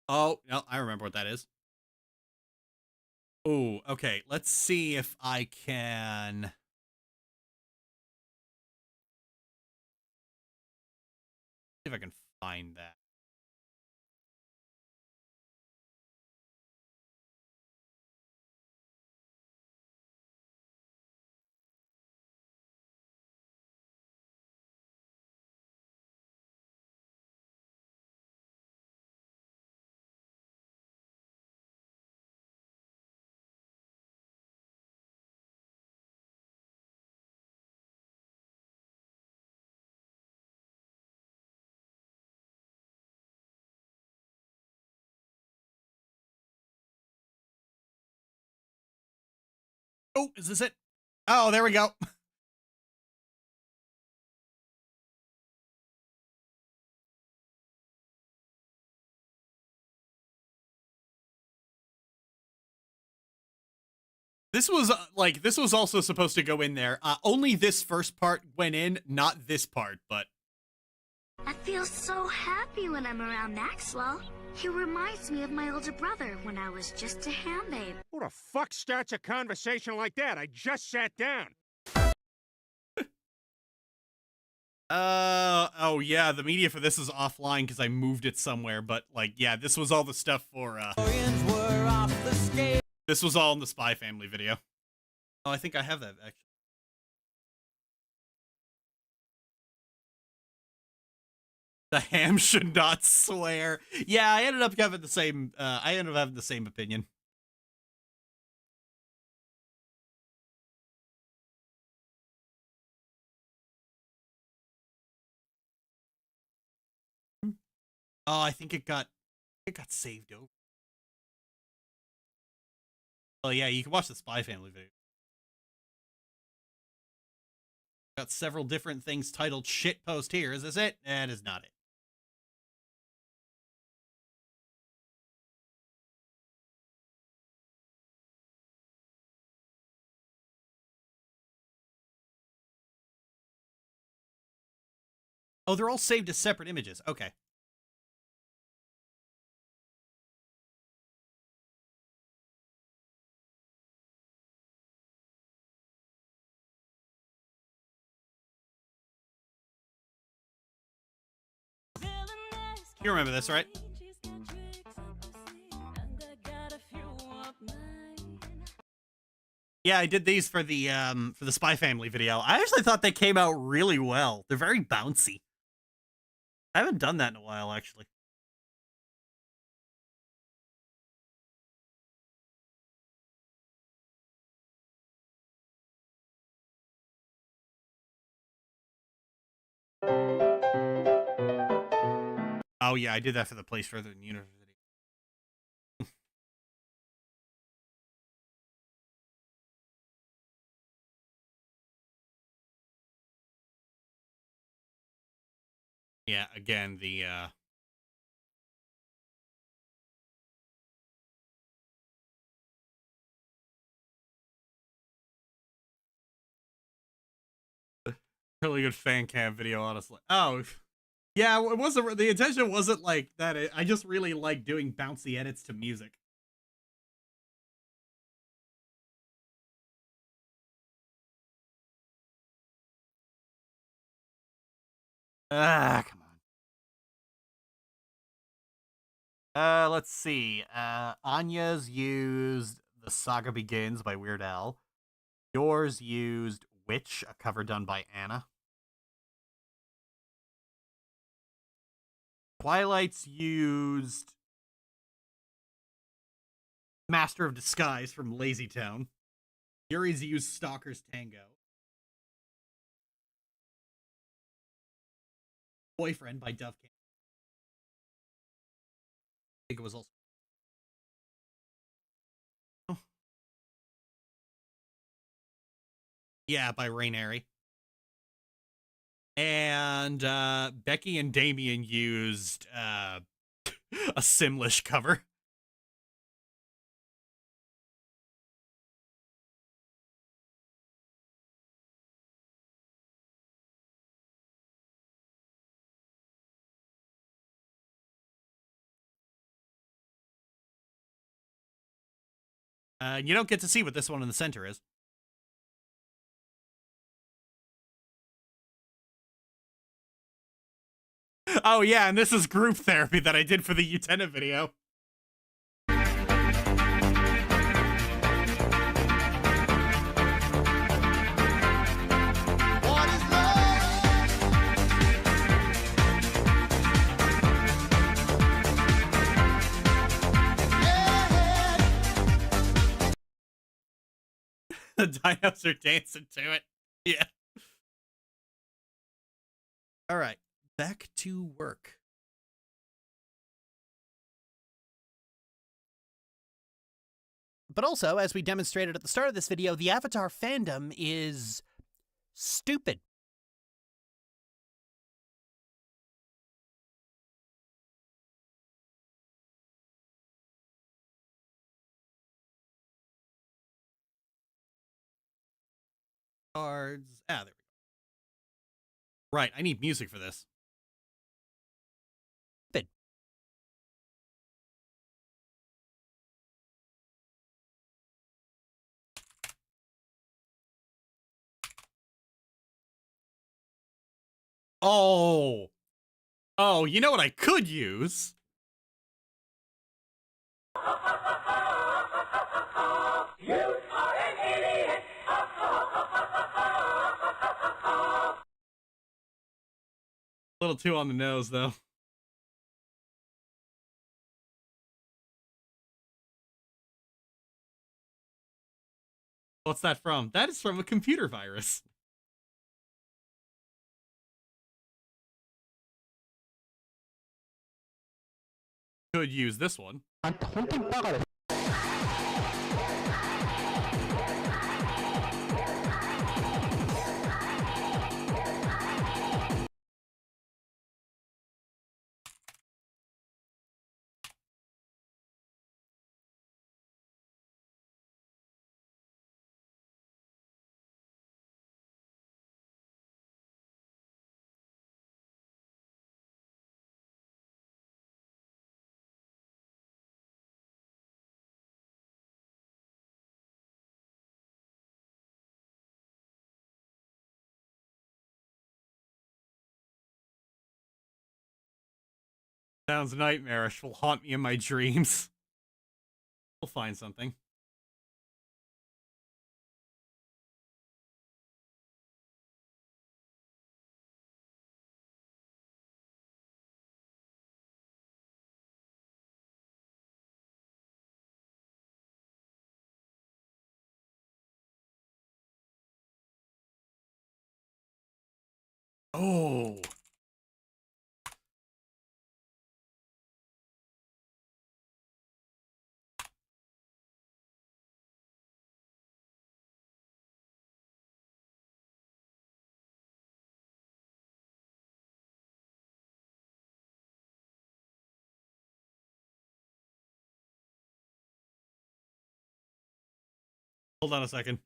Oh, no, I remember what that is. Oh, okay. Let's see if I can. See if I can find that. Oh, is this it? Oh, there we go. This was this was also supposed to go in there. Only this first part went in, not this part, but I feel so happy when I'm around Maxwell. He reminds me of my older brother when I was just a handmaid. Who the fuck starts a conversation like that? I just sat down. Oh yeah, the media for this is offline because I moved it somewhere, but like, yeah, this was all the stuff for, this was all in the Spy Family video. Oh, I think I have that, actually. The ham should not swear. Yeah, I ended up having the same, opinion. Oh, I think it got saved over. Oh yeah, you can watch the Spy Family video. Got several different things titled shitpost here. Is this it? That is not it. Oh, they're all saved as separate images. Okay. You remember this, right? Yeah, I did these for the Spy Family video. I actually thought they came out really well. They're very bouncy. I haven't done that in a while, actually. Oh yeah, I did that for the Place Further Than the Universe video. Yeah, again, the really good fan cam video, honestly. Oh, yeah, it wasn't, the intention wasn't like that. I just really like doing bouncy edits to music. Come on. Let's see. Anya's used The Saga Begins by Weird Al. Yours used Witch, a cover done by Anna. Twilight's used Master of Disguise from Lazy Town. Yuri's used Stalker's Tango. Boyfriend by Dove Camp. I think it was also. Oh. Yeah, by Rainary. And Becky and Damien used a Simlish cover. You don't get to see what this one in the center is. Oh yeah, and this is group therapy that I did for the Utena video. What is love? The dinos are dancing to it. Yeah. All right, back to work. But also, as we demonstrated at the start of this video, the Avatar fandom is stupid. Cards. Ah, there we go. Right, I need music for this. Stupid. Oh. Oh, you know what I could use? A little too on the nose, though. What's that from? That is from a computer virus. Could use this one. Sounds nightmarish. Will haunt me in my dreams. We'll find something. Oh. Hold on a second.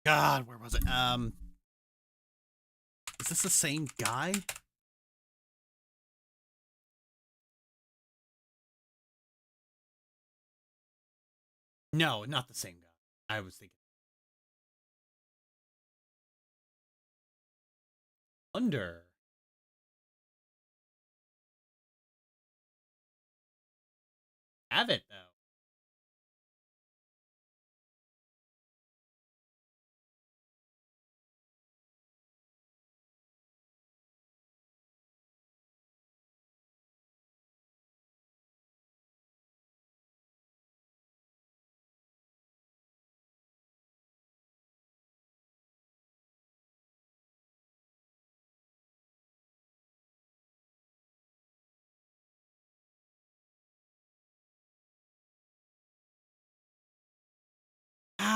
God, where was it? Is this the same guy? No, not the same guy. I was thinking. Under. Have it, though.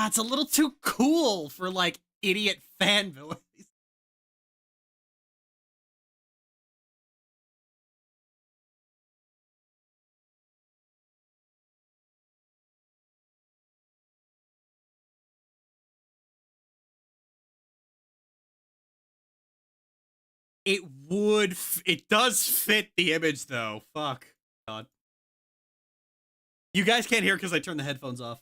it's a little too cool for, like, idiot fanboys. It does fit the image, though. Fuck. God. You guys can't hear because I turned the headphones off.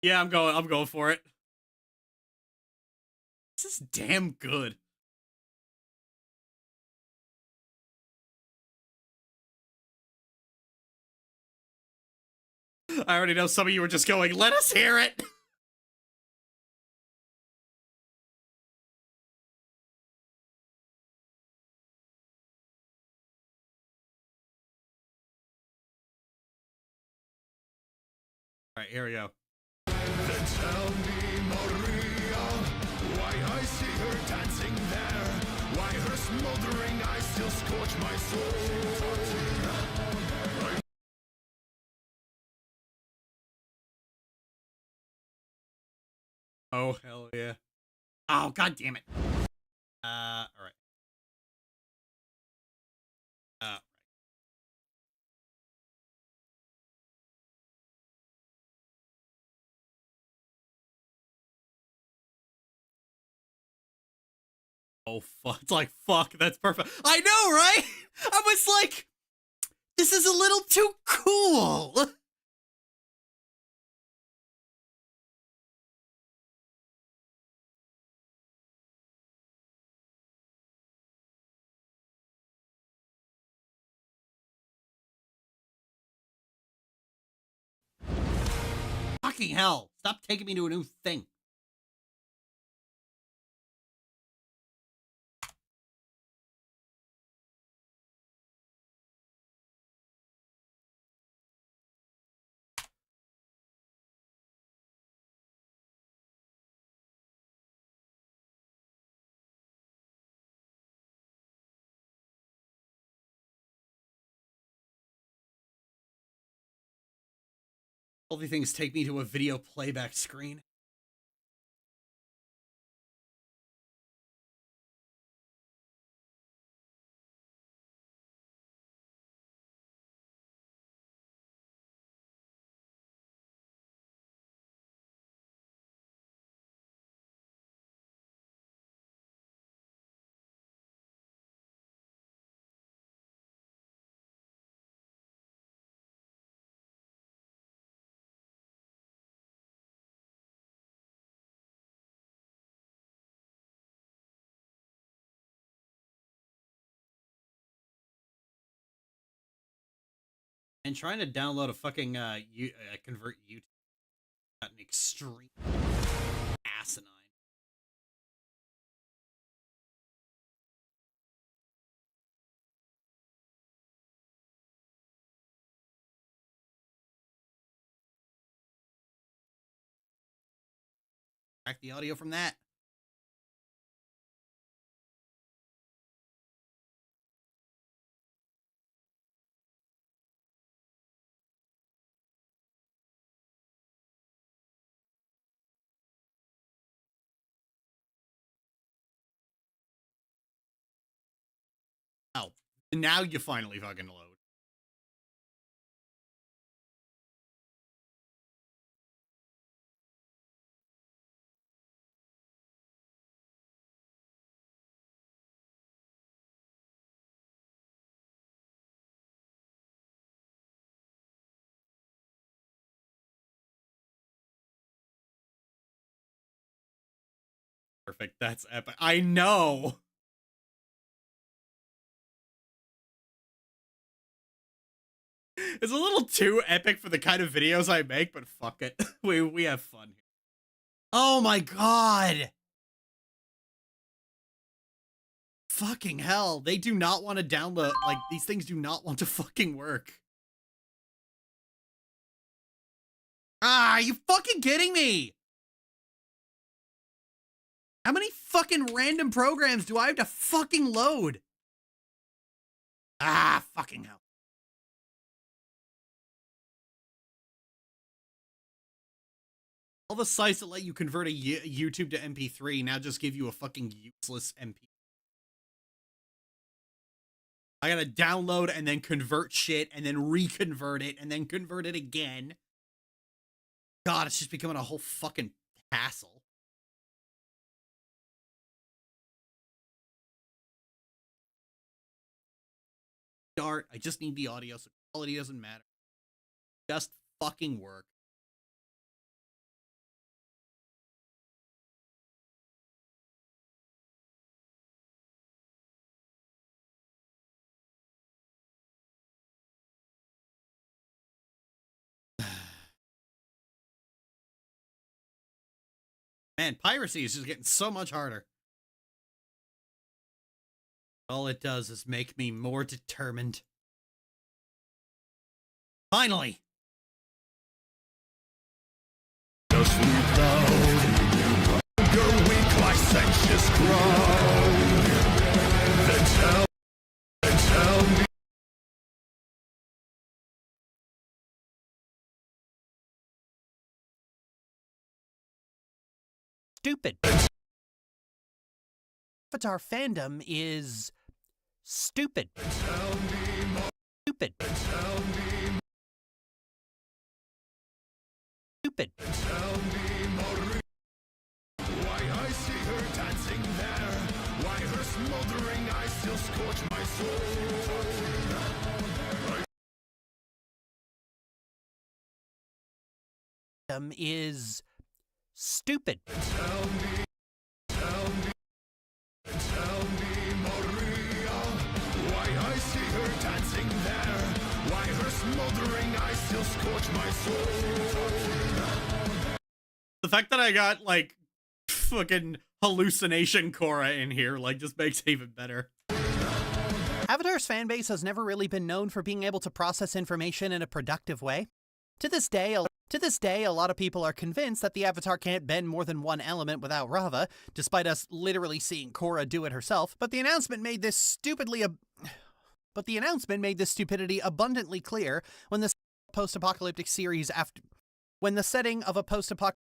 Yeah, I'm going for it. This is damn good. I already know some of you were just going, let us hear it. All right, here we go. Tell me, Maria, why I see her dancing there, why her smoldering eyes still scorch my soul. Oh, hell yeah. Oh, god damn it. All right. Oh, fuck. It's like, fuck, that's perfect. I know, right? I was like, this is a little too cool. Fucking hell. Stop taking me to a new thing. All these things take me to a video playback screen. And trying to download a fucking convert YouTube got an extreme asinine. Track the audio from that. Oh, now you finally fucking load. Perfect. That's epic. I know. It's a little too epic for the kind of videos I make, but fuck it. We have fun here. Oh my god! Fucking hell, they do not want to download, like, these things do not want to fucking work. Ah, are you fucking kidding me? How many fucking random programs do I have to fucking load? Ah, fucking hell. All the sites that let you convert a YouTube to MP3 now just give you a fucking useless MP. I gotta download and then convert shit and then reconvert it and then convert it again. God, it's just becoming a whole fucking hassle. Start. I just need the audio, so quality doesn't matter. Just fucking work. Man, piracy is just getting so much harder. All it does is make me more determined. Finally! Just be proud. You're weak like anxious crowd. Then tell me. Stupid. Avatar fandom is stupid. Stupid. Stupid. Why I see her dancing there. Why her smoldering eyes still scorch my soul. Is stupid. Tell me, Maria, why I see her dancing there, why her smoldering eyes still scorch my soul. The fact that I got, like, fucking hallucination Korra in here, like, just makes it even better. Avatar's fanbase has never really been known for being able to process information in a productive way. To this day, a lot of people are convinced that the Avatar can't bend more than one element without Rava, despite us literally seeing Korra do it herself. But the announcement made this stupidity abundantly clear when the post-apocalyptic series when the setting of a post-apocalyptic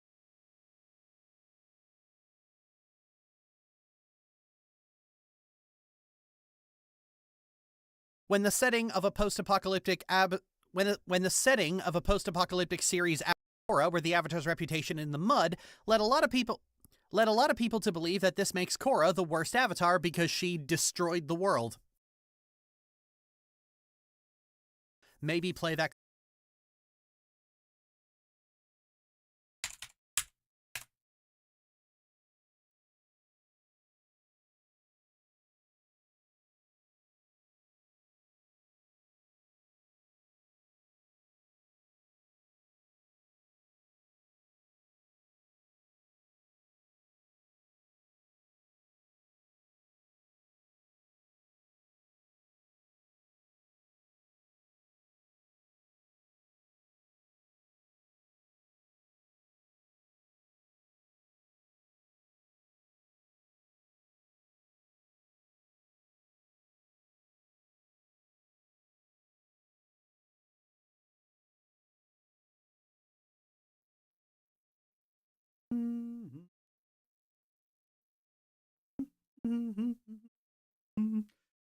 when the setting of a post-apocalyptic series Korra, where the Avatar's reputation in the mud, led a lot of people to believe that this makes Korra the worst Avatar because she destroyed the world. Maybe play that.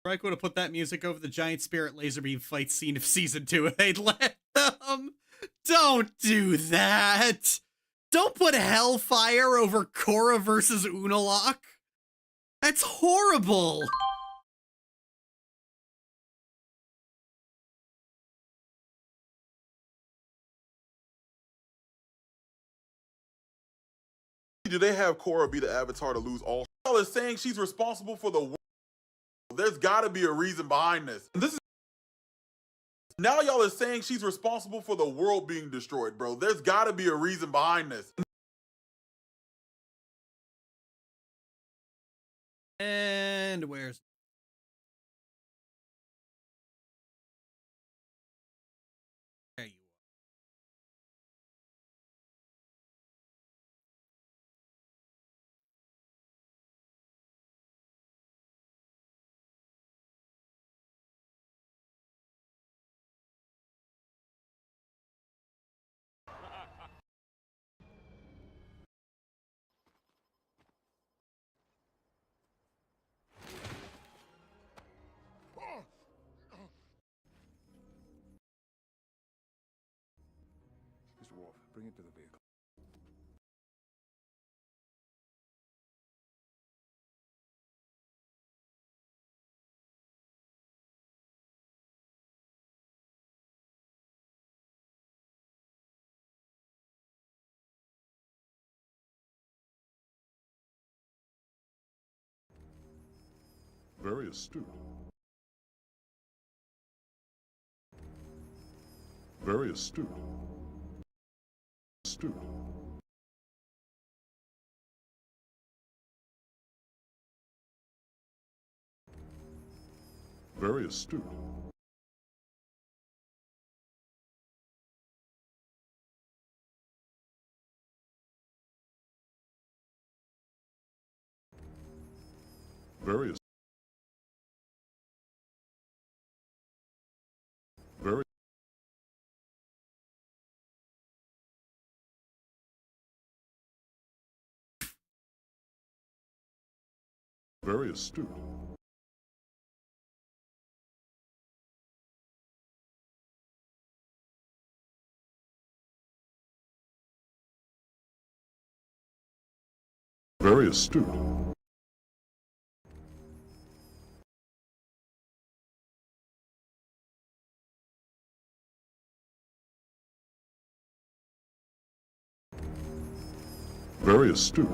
Reich would have put that music over the giant spirit laser beam fight scene of season 2 if they'd let them. Don't do that. Don't put Hellfire over Korra versus Unalaq. That's horrible. Do they have Korra be the Avatar to lose all? Y'all is saying she's responsible for the world. There's got to be a reason behind this. Now y'all is saying she's responsible for the world being destroyed, bro. There's got to be a reason behind this. And where's there you Bring it to the vehicle. Very astute. Very astute. Astute. Very astute. Very astute. Very very astute. Very astute. Very astute.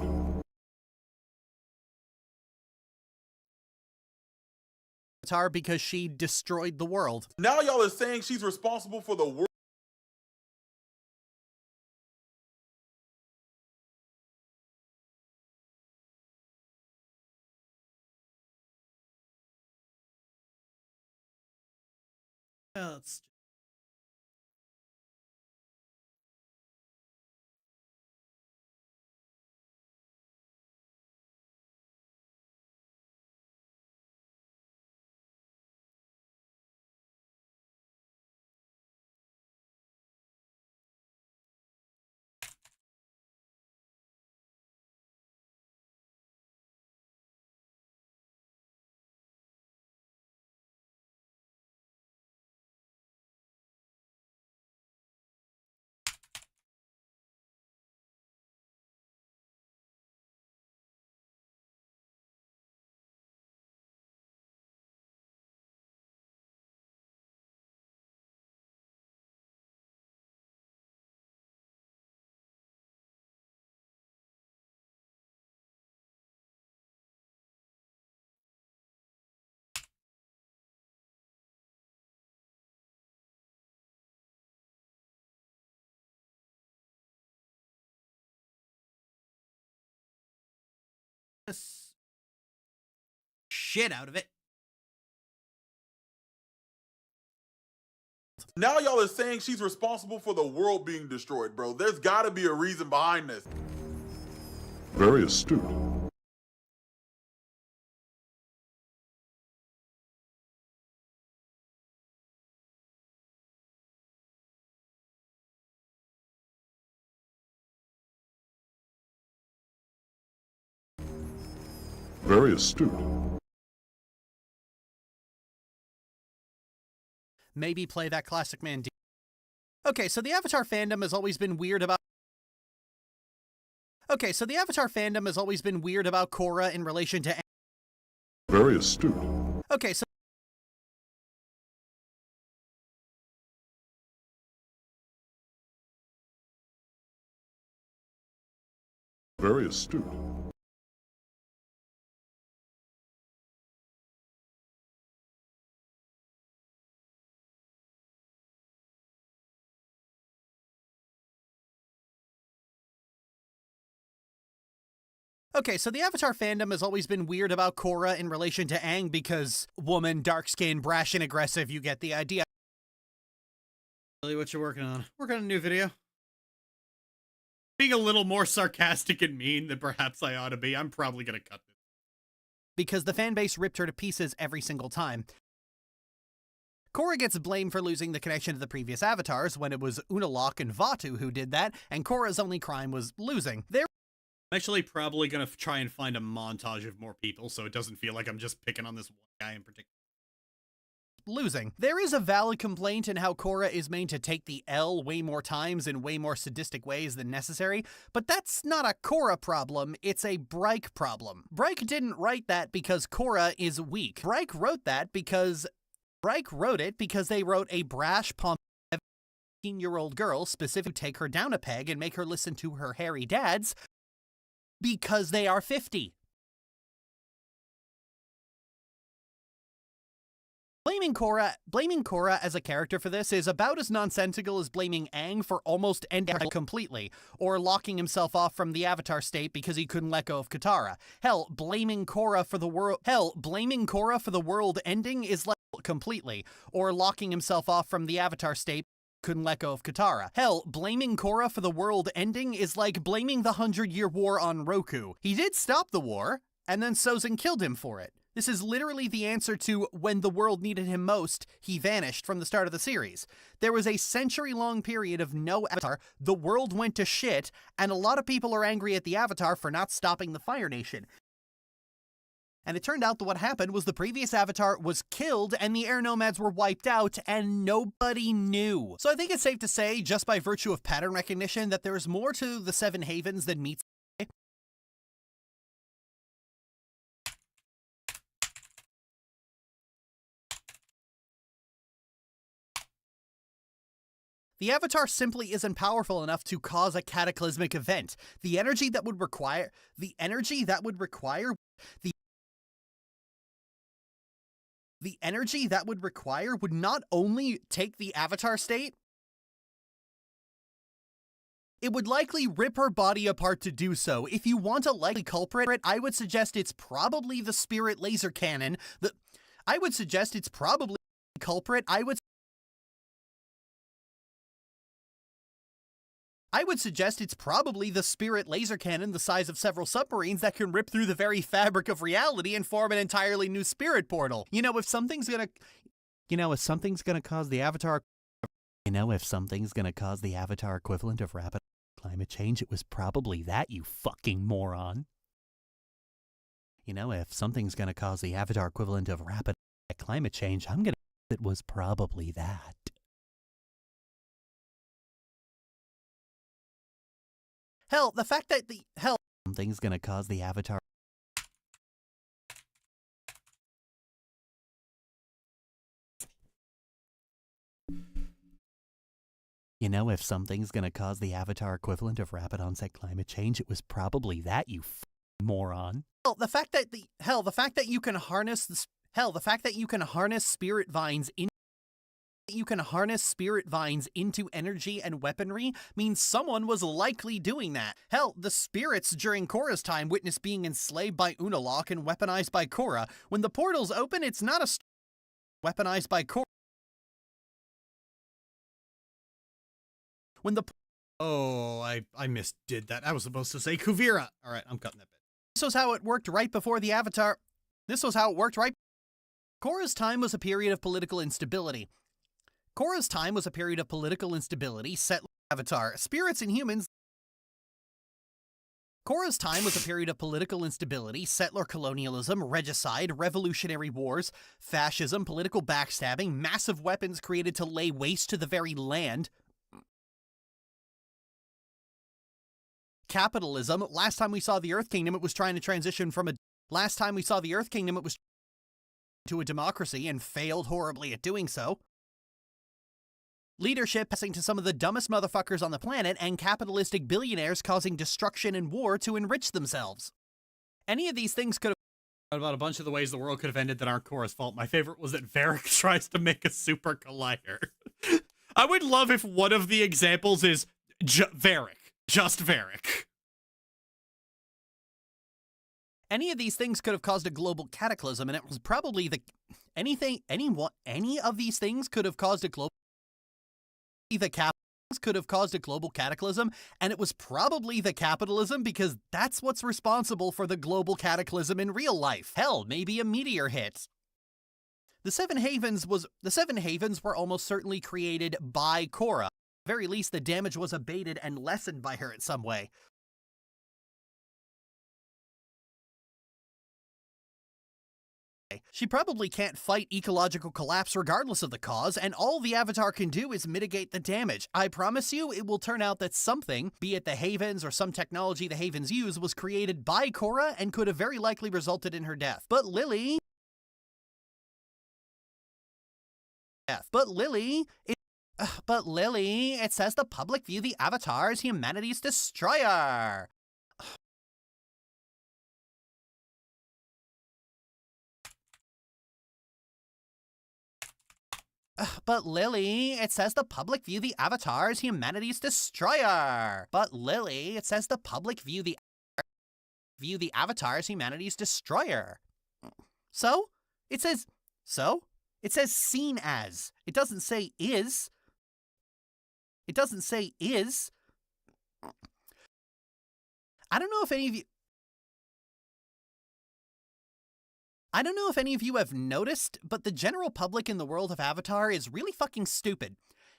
Avatar because she destroyed the world. Now y'all are saying she's responsible for the world. Let's shit out of it. Now y'all are saying she's responsible for the world being destroyed, bro. There's gotta be a reason behind this. Very astute. Very astute. Maybe play that classic man. Okay, so the Avatar fandom has always been weird about. Okay, so the Avatar fandom has always been weird about Korra in relation to. Very astute. Okay, so. Very astute. Okay, so the Avatar fandom has always been weird about Korra in relation to Aang because woman, dark skin, brash and aggressive, you get the idea. Really, what you're working on? Working on a new video. Being a little more sarcastic and mean than perhaps I ought to be. I'm probably gonna cut this. Because the fanbase ripped her to pieces every single time. Korra gets blamed for losing the connection to the previous avatars when it was Unalaq and Vatu who did that, and Korra's only crime was losing. I'm actually probably gonna try and find a montage of more people so it doesn't feel like I'm just picking on this one guy in particular. losing. There is a valid complaint in how Korra is made to take the L way more times in way more sadistic ways than necessary, but that's not a Korra problem, it's a Bryke problem. Bryke didn't write that because Korra is weak. Bryke wrote it because they wrote a brash, pompous 17-year-old girl specifically take her down a peg and make her listen to her hairy dads because they are 50. Blaming Korra as a character for this is about as nonsensical as blaming Aang for almost ending completely, or locking himself off from the Avatar state because he couldn't let go of Katara. Hell, blaming Korra for the world ending is like completely, or locking himself off from the Avatar state couldn't let go of Katara. Hell, blaming Korra for the world ending is like blaming the 100-Year War on Roku. He did stop the war, and then Sozin killed him for it. This is literally the answer to when the world needed him most, he vanished from the start of the series. There was a century-long period of no Avatar, the world went to shit, and a lot of people are angry at the Avatar for not stopping the Fire Nation. And it turned out that what happened was the previous Avatar was killed and the Air Nomads were wiped out and nobody knew. So I think it's safe to say, just by virtue of pattern recognition, that there is more to the Seven Havens than meets The Avatar simply isn't powerful enough to cause a cataclysmic event. The energy that would require would not only take the Avatar state, it would likely rip her body apart to do so. If you want a likely culprit, I would suggest it's probably the Spirit laser cannon. I would suggest it's probably the culprit. I would suggest it's probably the Spirit laser cannon the size of several submarines that can rip through the very fabric of reality and form an entirely new spirit portal. If something's gonna cause the Avatar equivalent of rapid climate change, it was probably that, you fucking moron. If something's gonna cause the Avatar equivalent of rapid climate change, it was probably that. Hell, the fact that something's gonna cause the Avatar. If something's gonna cause the Avatar equivalent of rapid onset climate change, it was probably that, you moron. The fact that you can harness spirit vines into energy and weaponry means someone was likely doing that. Hell, the spirits during Korra's time witnessed being enslaved by Unalaq and weaponized by Korra. When the portals open, it's not a weaponized by Korra. I misdid that. I was supposed to say Kuvira. All right, I'm cutting that bit. This was how it worked right before the Avatar. Korra's time was a period of political instability. Settler Avatar, spirits and humans. Korra's time was a period of political instability, settler colonialism, regicide, revolutionary wars, fascism, political backstabbing, massive weapons created to lay waste to the very land. Capitalism. Last time we saw the Earth Kingdom, it was trying to transition from to a democracy and failed horribly at doing so. Leadership passing to some of the dumbest motherfuckers on the planet, and capitalistic billionaires causing destruction and war to enrich themselves. Any of these things could have about a bunch of the ways the world could have ended that aren't Korra's fault. My favorite was that Varric tries to make a super collider. I would love if one of the examples is Varric. Just Varric. Any of these things could have caused a global cataclysm, and it was probably any of these things could have caused a global cataclysm, and it was probably the capitalism, because that's what's responsible for the global cataclysm in real life. Hell, maybe a meteor hit. The Seven Havens were almost certainly created by Korra. At the very least, the damage was abated and lessened by her in some way. She probably can't fight ecological collapse regardless of the cause, and all the Avatar can do is mitigate the damage. I promise you, it will turn out that something, be it the Havens or some technology the Havens use, was created by Korra and could have very likely resulted in her death. But Lily, it says the public view the Avatar as humanity's destroyer. But Lily, it says the public view the Avatar as humanity's destroyer. But Lily, it says the public view the Avatar as humanity's destroyer. So? It says seen as. It doesn't say is. It doesn't say is. I don't know if any of you have noticed, but the general public in the world of Avatar is really fucking stupid.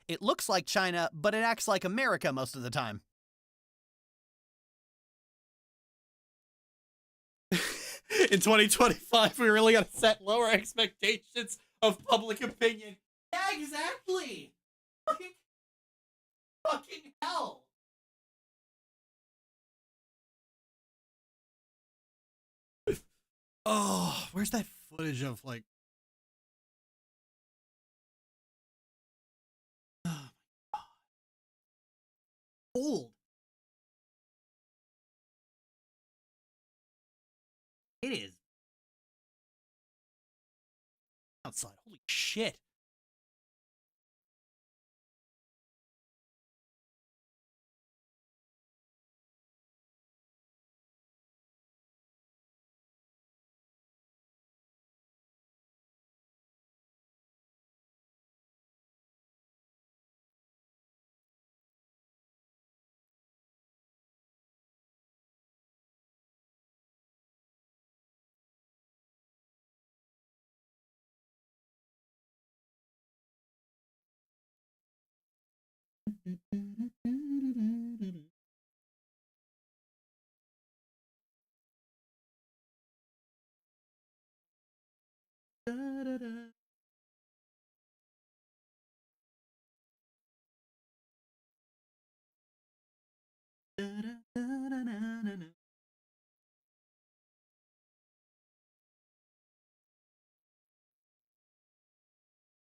It looks like China, but it acts like America most of the time. In 2025, we really gotta set lower expectations of public opinion. Yeah, exactly. Fucking hell. Oh, where's that footage of, like... Oh my god. Cold. It is. Outside. Holy shit.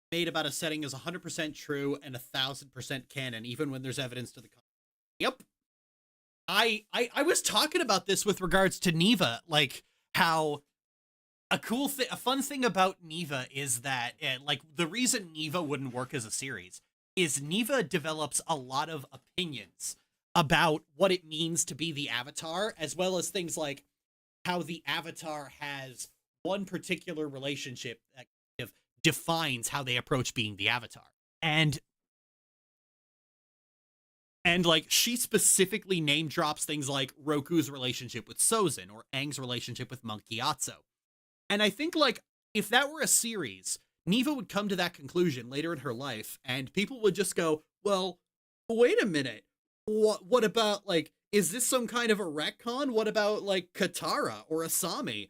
Made about a setting is 100% true and 1,000% canon, even when there's evidence to the contrary. Yep. I was talking about this with regards to Neva, like how a fun thing about Neva is that like the reason Neva wouldn't work as a series is Neva develops a lot of opinions about what it means to be the Avatar, as well as things like how the Avatar has one particular relationship that kind of defines how they approach being the Avatar. And like she specifically name drops things like Roku's relationship with Sozin or Aang's relationship with Monkey Atso. And I think like if that were a series, Neva would come to that conclusion later in her life and people would just go, well, wait a minute. What about, like, is this some kind of a retcon? What about, like, Katara or Asami?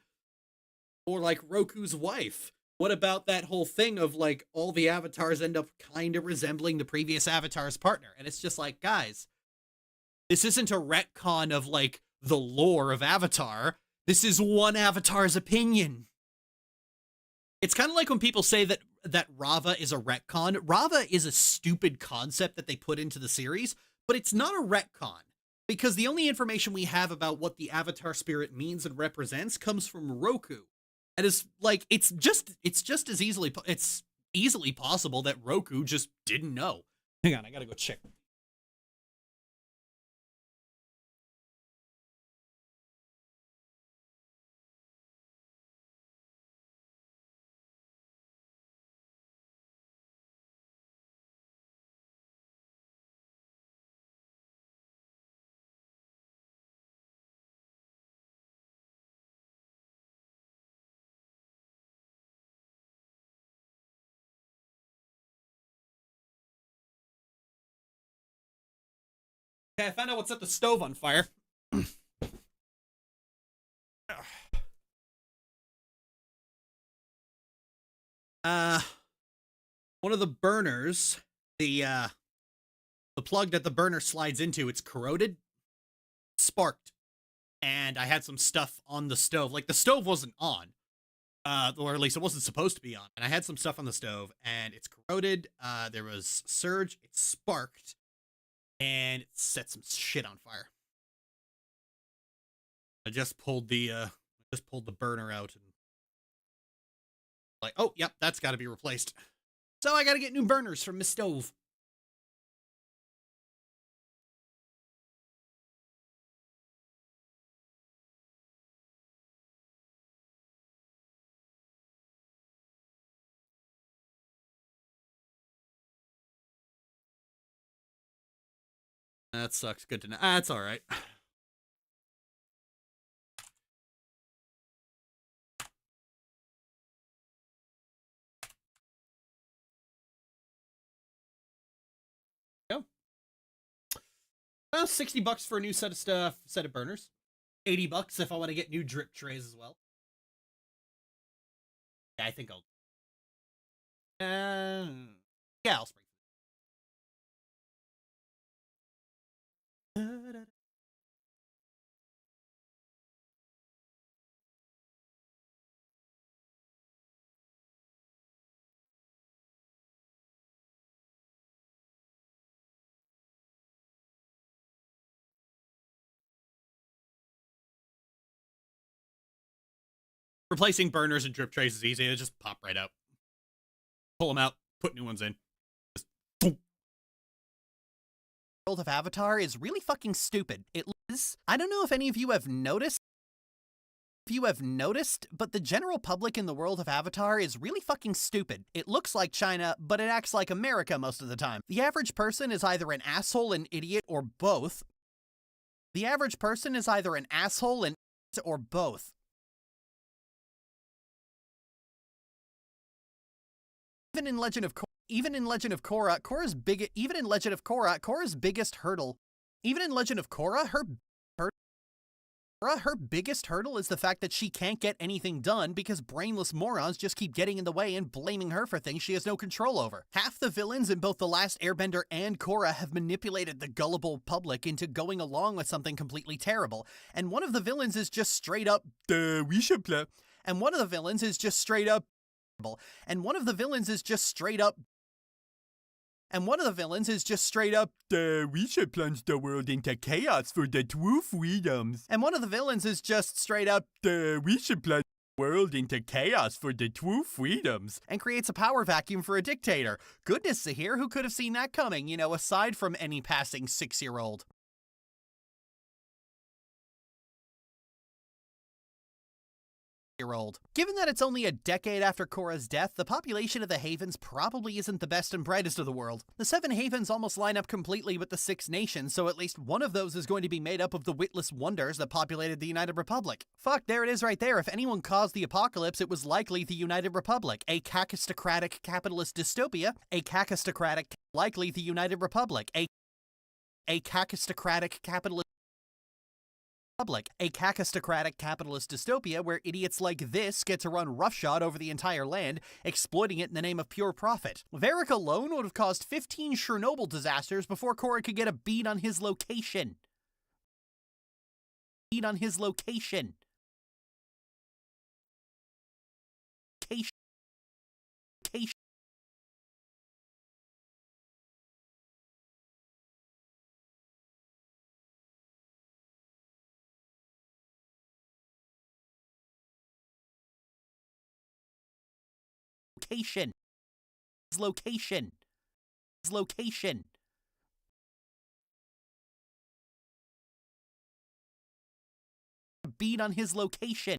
Or, like, Roku's wife? What about that whole thing of, like, all the avatars end up kind of resembling the previous avatar's partner? And it's just like, guys, this isn't a retcon of, like, the lore of Avatar. This is one avatar's opinion. It's kind of like when people say that Rava is a retcon. Rava is a stupid concept that they put into the series, but it's not a retcon, because the only information we have about what the Avatar spirit means and represents comes from Roku. And it's like, it's easily possible that Roku just didn't know. Hang on, I gotta go check. Okay, I found out what set the stove on fire. One of the burners, the plug that the burner slides into, it's corroded, sparked, and I had some stuff on the stove. Like, the stove wasn't on, or at least it wasn't supposed to be on. And I had some stuff on the stove, and it's corroded. There was surge, it sparked, and it set some shit on fire. I just pulled the burner out, and like, oh, yep, that's got to be replaced. So I got to get new burners from my stove. That sucks. Good to know. That's all right. Go. Well, $60 for a new set of burners. $80 if I want to get new drip trays as well. Yeah, I think I'll. Yeah, I'll spring. Replacing burners and drip trays is easy. They just pop right out. Pull them out, put new ones in. Just boom. World of Avatar is really fucking stupid. It is. I don't know if any of you have noticed. But the general public in the world of Avatar is really fucking stupid. It looks like China, but it acts like America most of the time. The average person is either an asshole, an idiot, or both. The average person is either an asshole, an idiot, or both. Even in Legend of Korra, Korra's biggest hurdle. Even in Legend of Korra, her biggest hurdle is the fact that she can't get anything done because brainless morons just keep getting in the way and blaming her for things she has no control over. Half the villains in both The Last Airbender and Korra have manipulated the gullible public into going along with something completely terrible. And one of the villains is just straight up, we should play. And one of the villains is just straight up, and one of the villains is just straight up, we should plunge the world into chaos for the true freedoms. And one of the villains is just straight up, we should plunge the world into chaos for the true freedoms. And creates a power vacuum for a dictator. Goodness, Zahir, who could have seen that coming, aside from any passing 6-year-old? Given that it's only a decade after Korra's death, the population of the Havens probably isn't the best and brightest of the world. The 7 Havens almost line up completely with the 6 nations, so at least one of those is going to be made up of the witless wonders that populated the United Republic. Fuck, there it is right there. If anyone caused the apocalypse, it was likely the United Republic. A cacistocratic capitalist dystopia. Likely the United Republic. A cacistocratic capitalist dystopia where idiots like this get to run roughshod over the entire land, exploiting it in the name of pure profit. Varric alone would have caused 15 Chernobyl disasters before Korra could get a bead on his location. Location. Beat on his location.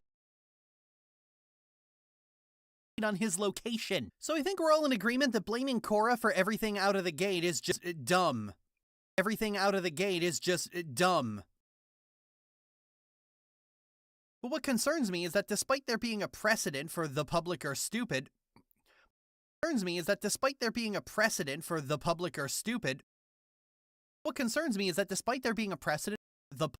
So I think we're all in agreement that blaming Korra for everything out of the gate is just dumb. But what concerns me is that despite there being a precedent for the public are stupid, what concerns me is that despite there being a precedent, the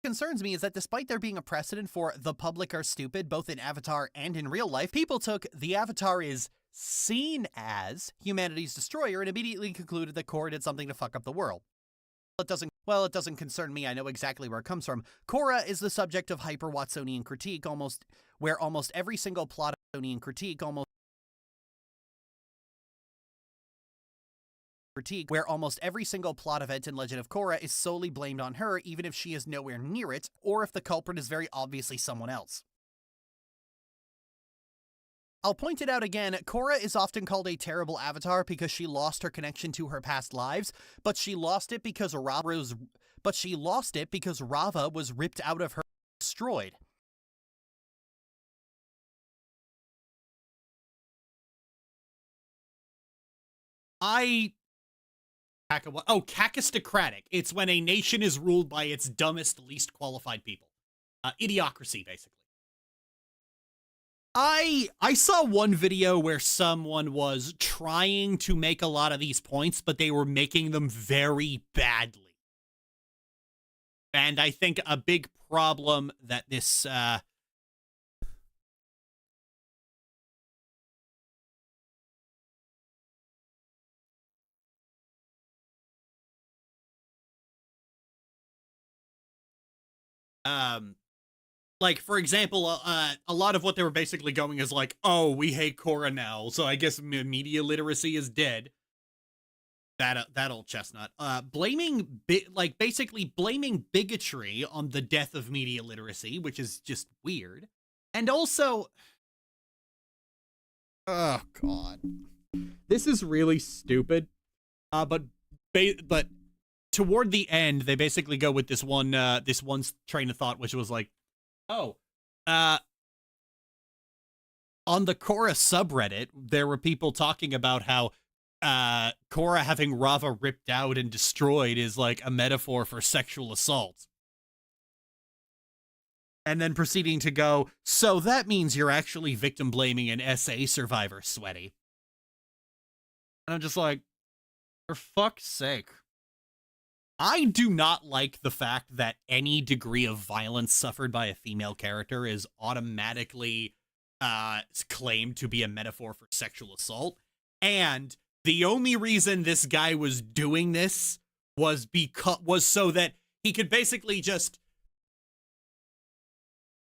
concerns me is that despite there being a precedent for the public are stupid, both in Avatar and in real life, people took the Avatar is seen as humanity's destroyer and immediately concluded that Korra did something to fuck up the world. It doesn't concern me. I know exactly where it comes from. Korra is the subject of hyper-Watsonian critique, where almost every single plot of Watsonian critique where almost every single plot event in Legend of Korra is solely blamed on her, even if she is nowhere near it, or if the culprit is very obviously someone else. I'll point it out again, Korra is often called a terrible avatar because she lost her connection to her past lives, but she lost it because Rava was ripped out of her and destroyed. Kakistocratic. It's when a nation is ruled by its dumbest, least qualified people. Idiocracy, basically. I saw one video where someone was trying to make a lot of these points, but they were making them very badly. And I think a big problem that this, like, for example, a lot of what they were basically going is like, oh, we hate Korra now, so I guess media literacy is dead. That old chestnut. Basically blaming bigotry on the death of media literacy, which is just weird. And also, oh god, this is really stupid. But toward the end, they basically go with this one train of thought, which was like, oh, on the Korra subreddit, there were people talking about how Korra having Rava ripped out and destroyed is like a metaphor for sexual assault. And then proceeding to go, so that means you're actually victim blaming an SA survivor, sweaty. And I'm just like, for fuck's sake. I do not like the fact that any degree of violence suffered by a female character is automatically claimed to be a metaphor for sexual assault. And the only reason this guy was doing this was so that he could basically just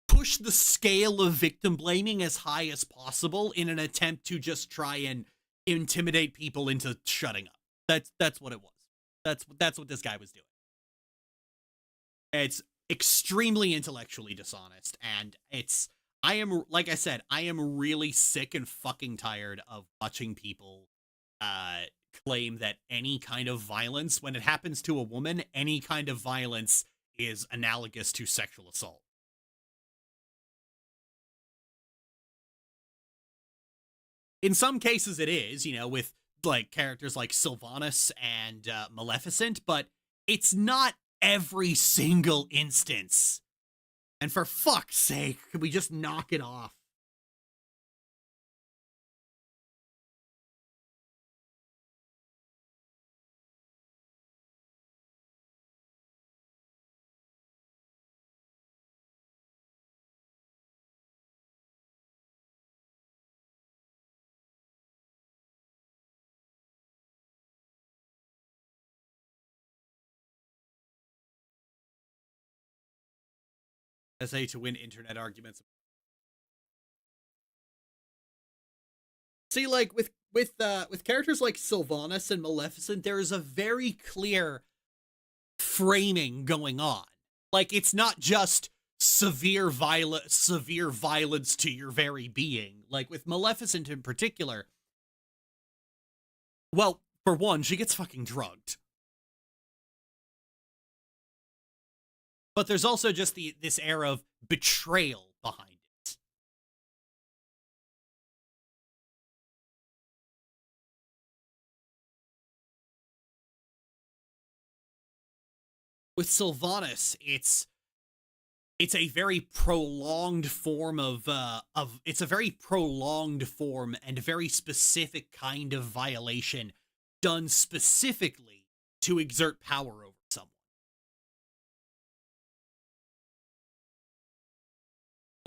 push the scale of victim blaming as high as possible in an attempt to just try and intimidate people into shutting up. That's what it was. That's what this guy was doing. It's extremely intellectually dishonest, and like I said, I am really sick and fucking tired of watching people claim that any kind of violence, when it happens to a woman, any kind of violence is analogous to sexual assault. In some cases it is, with like characters like Sylvanas and Maleficent, but it's not every single instance. And for fuck's sake, could we just knock it off? SA to win internet arguments. See, like with characters like Sylvanas and Maleficent, there is a very clear framing going on. Like, it's not just severe violence to your very being. Like with Maleficent in particular, well, for one, she gets fucking drugged. But there's also just this air of betrayal behind it. With Sylvanas, it's a very prolonged form it's a very prolonged form and a very specific kind of violation done specifically to exert power over someone.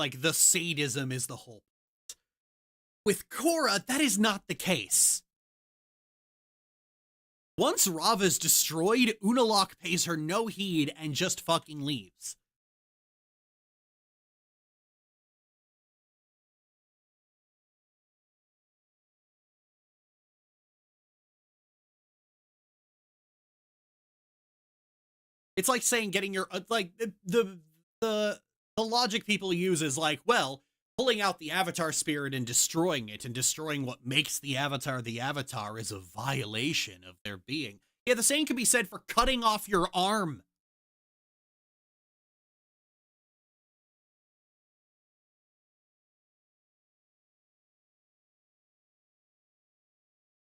like the sadism is the whole. With Korra, that is not the case. Once Rava's destroyed, Unalaq pays her no heed and just fucking leaves. It's like saying getting your like the logic people use is like, well, pulling out the Avatar spirit and destroying it and destroying what makes the Avatar is a violation of their being. Yeah, the same can be said for cutting off your arm.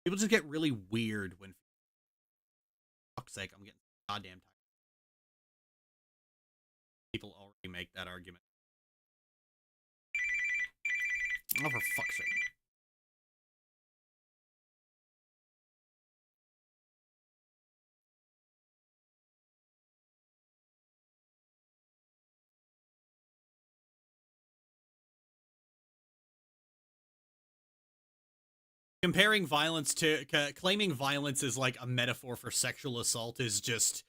People just get really weird when, for fuck's sake, I'm getting goddamn tired. People already make that argument. Oh, for fuck's sake. Comparing violence to claiming violence is like a metaphor for sexual assault is just,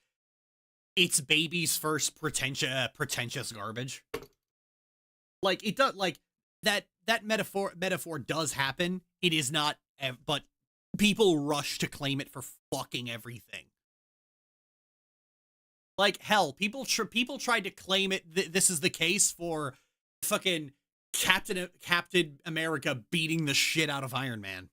it's baby's first pretentious garbage. Like it does, like that metaphor does happen. It is not, but people rush to claim it for fucking everything. Like hell, people tried to claim it. This is the case for fucking Captain America beating the shit out of Iron Man.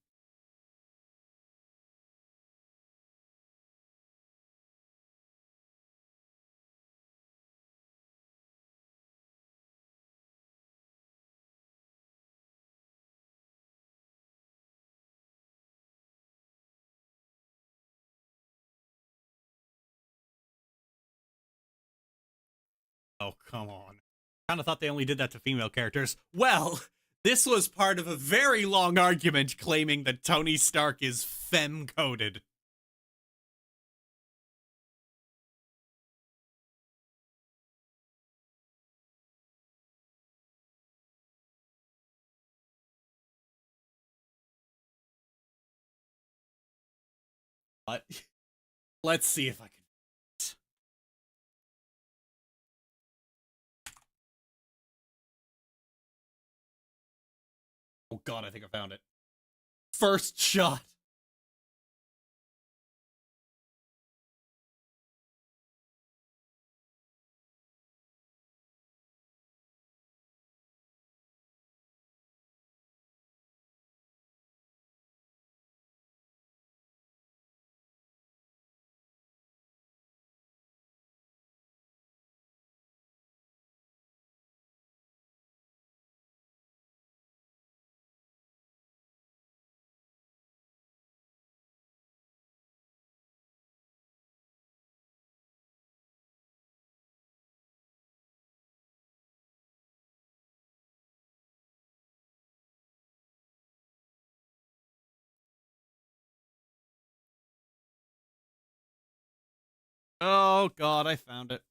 Oh, come on. Kind of thought they only did that to female characters. Well, this was part of a very long argument claiming that Tony Stark is femme-coded. But let's see if I can. Oh god, I think I found it. First shot. Oh god, I found it.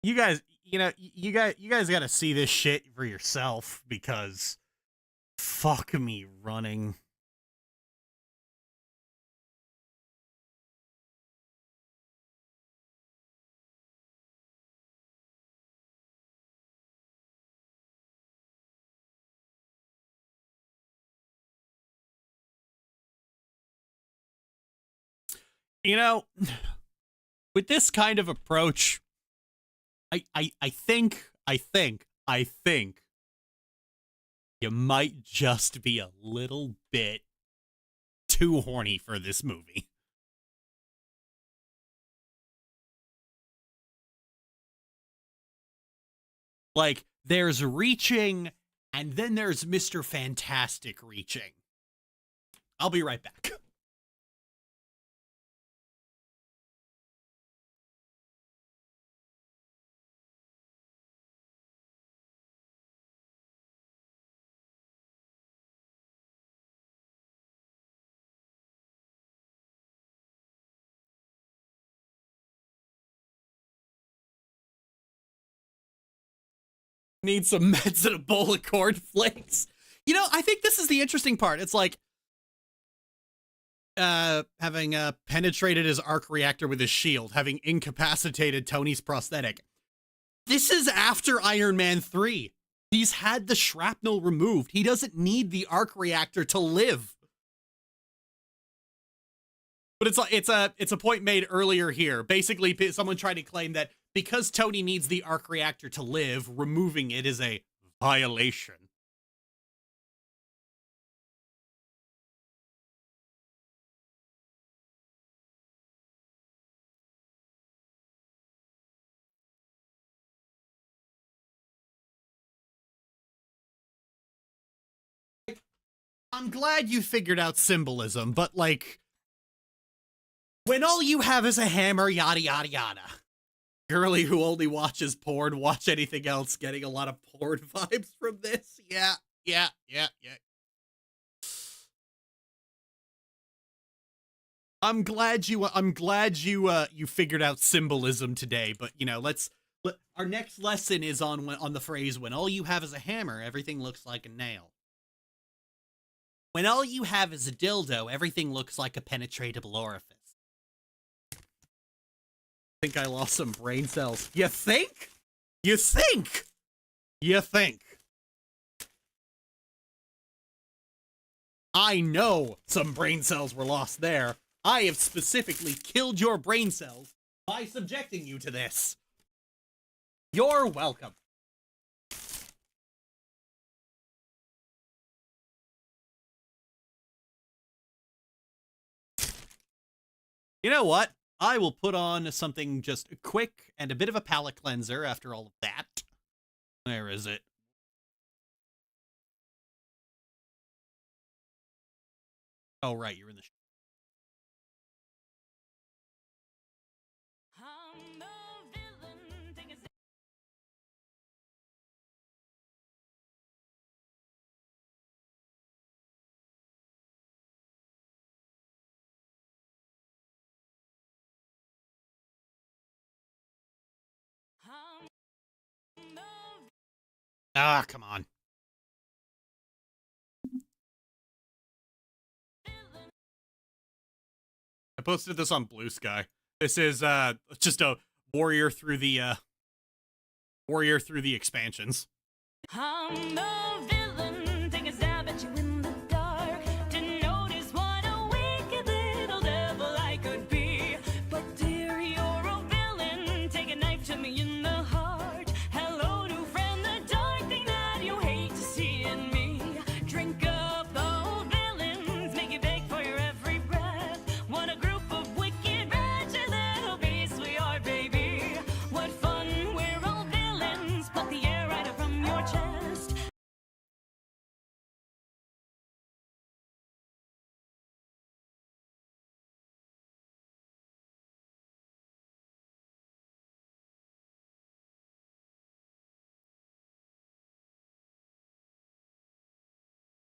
You guys, you guys got to see this shit for yourself because fuck me running. You know, with this kind of approach, I think you might just be a little bit too horny for this movie. Like, there's reaching, and then there's Mr. Fantastic reaching. I'll be right back. Need some meds and a bowl of cornflakes. You know, I think this is the interesting part. It's like having penetrated his arc reactor with his shield, having incapacitated Tony's prosthetic. This is after Iron Man 3. He's had the shrapnel removed. He doesn't need the arc reactor to live. But it's a point made earlier here. Basically, someone tried to claim that because Tony needs the arc reactor to live, removing it is a violation. I'm glad you figured out symbolism, but like, when all you have is a hammer, yada yada yada. Girly who only watches porn, watch anything else, getting a lot of porn vibes from this. Yeah. I'm glad you figured out symbolism today, but you know, our next lesson is on the phrase, when all you have is a hammer, everything looks like a nail. When all you have is a dildo, everything looks like a penetratable orifice. I think I lost some brain cells. You think? You think? You think? I know some brain cells were lost there. I have specifically killed your brain cells by subjecting you to this. You're welcome. You know what? I will put on something just quick and a bit of a palate cleanser after all of that. Where is it? Oh, right, you're in the... Ah, come on. I posted this on Blue Sky. This is just a warrior through the expansions. I'm the villain, take a stab at you in the dark to notice what a wicked little devil I could be. But dear, you're a villain, take a knife to me in the heart. Hello, new friend, the dark thing that you hate to see in me. Drink up the old villains, make you beg for your every breath. What a group of wicked, wretched little beasts we are, baby. What fun, we're all villains, pluck the air right up from your chest.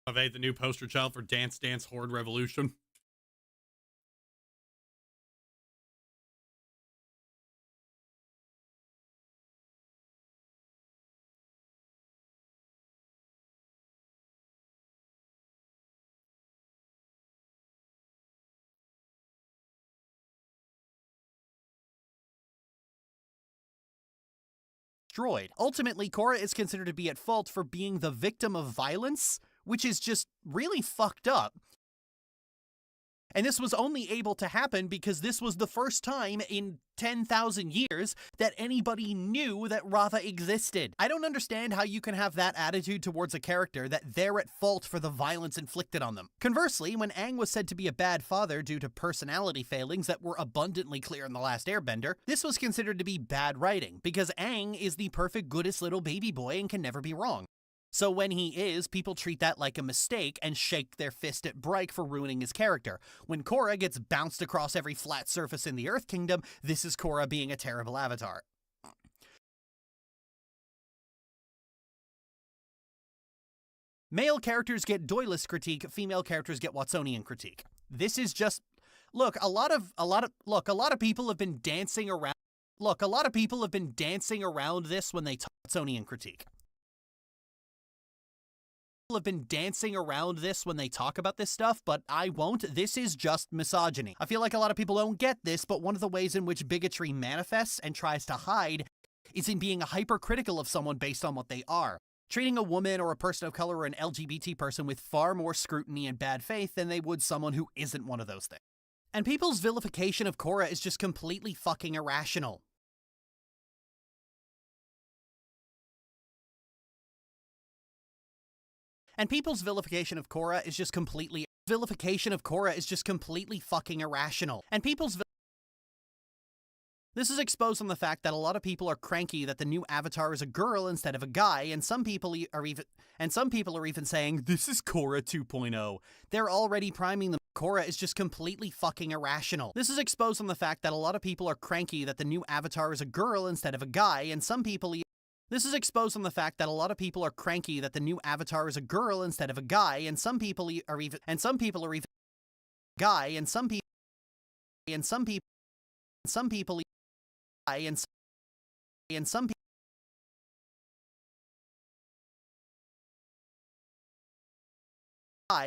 Ave, the new poster child for Dance Dance Horde Revolution. Destroyed. Ultimately, Korra is considered to be at fault for being the victim of violence, which is just really fucked up. And this was only able to happen because this was the first time in 10,000 years that anybody knew that Rava existed. I don't understand how you can have that attitude towards a character that they're at fault for the violence inflicted on them. Conversely, when Aang was said to be a bad father due to personality failings that were abundantly clear in The Last Airbender, this was considered to be bad writing, because Aang is the perfect goodest little baby boy and can never be wrong. So when he is, people treat that like a mistake and shake their fist at Bryke for ruining his character. When Korra gets bounced across every flat surface in the Earth Kingdom, this is Korra being a terrible avatar. Male characters get doyless critique, female characters get Watsonian critique. This is just... Look, a lot of people have been dancing around... Look, a lot of people have been dancing around this when they talk Watsonian critique. have been dancing around this when they talk about this stuff, but I won't. This is just misogyny. I feel like a lot of people don't get this, but one of the ways in which bigotry manifests and tries to hide is in being hypercritical of someone based on what they are. Treating a woman or a person of color or an LGBT person with far more scrutiny and bad faith than they would someone who isn't one of those things. And people's vilification of Korra is just completely fucking irrational. And people's vilification of Korra is just completely fucking irrational. And people's This is exposed on the fact that a lot of people are cranky that the new Avatar is a girl instead of a guy, and some people are even saying this is Korra 2.0. They're already priming them. Korra is just completely fucking irrational. This is exposed on the fact that a lot of people are cranky that the new Avatar is a girl instead of a guy, and some people This is exposed on the fact that a lot of people are cranky that the new Avatar is a girl instead of a guy, and some people are even guy, and some people and some people and some people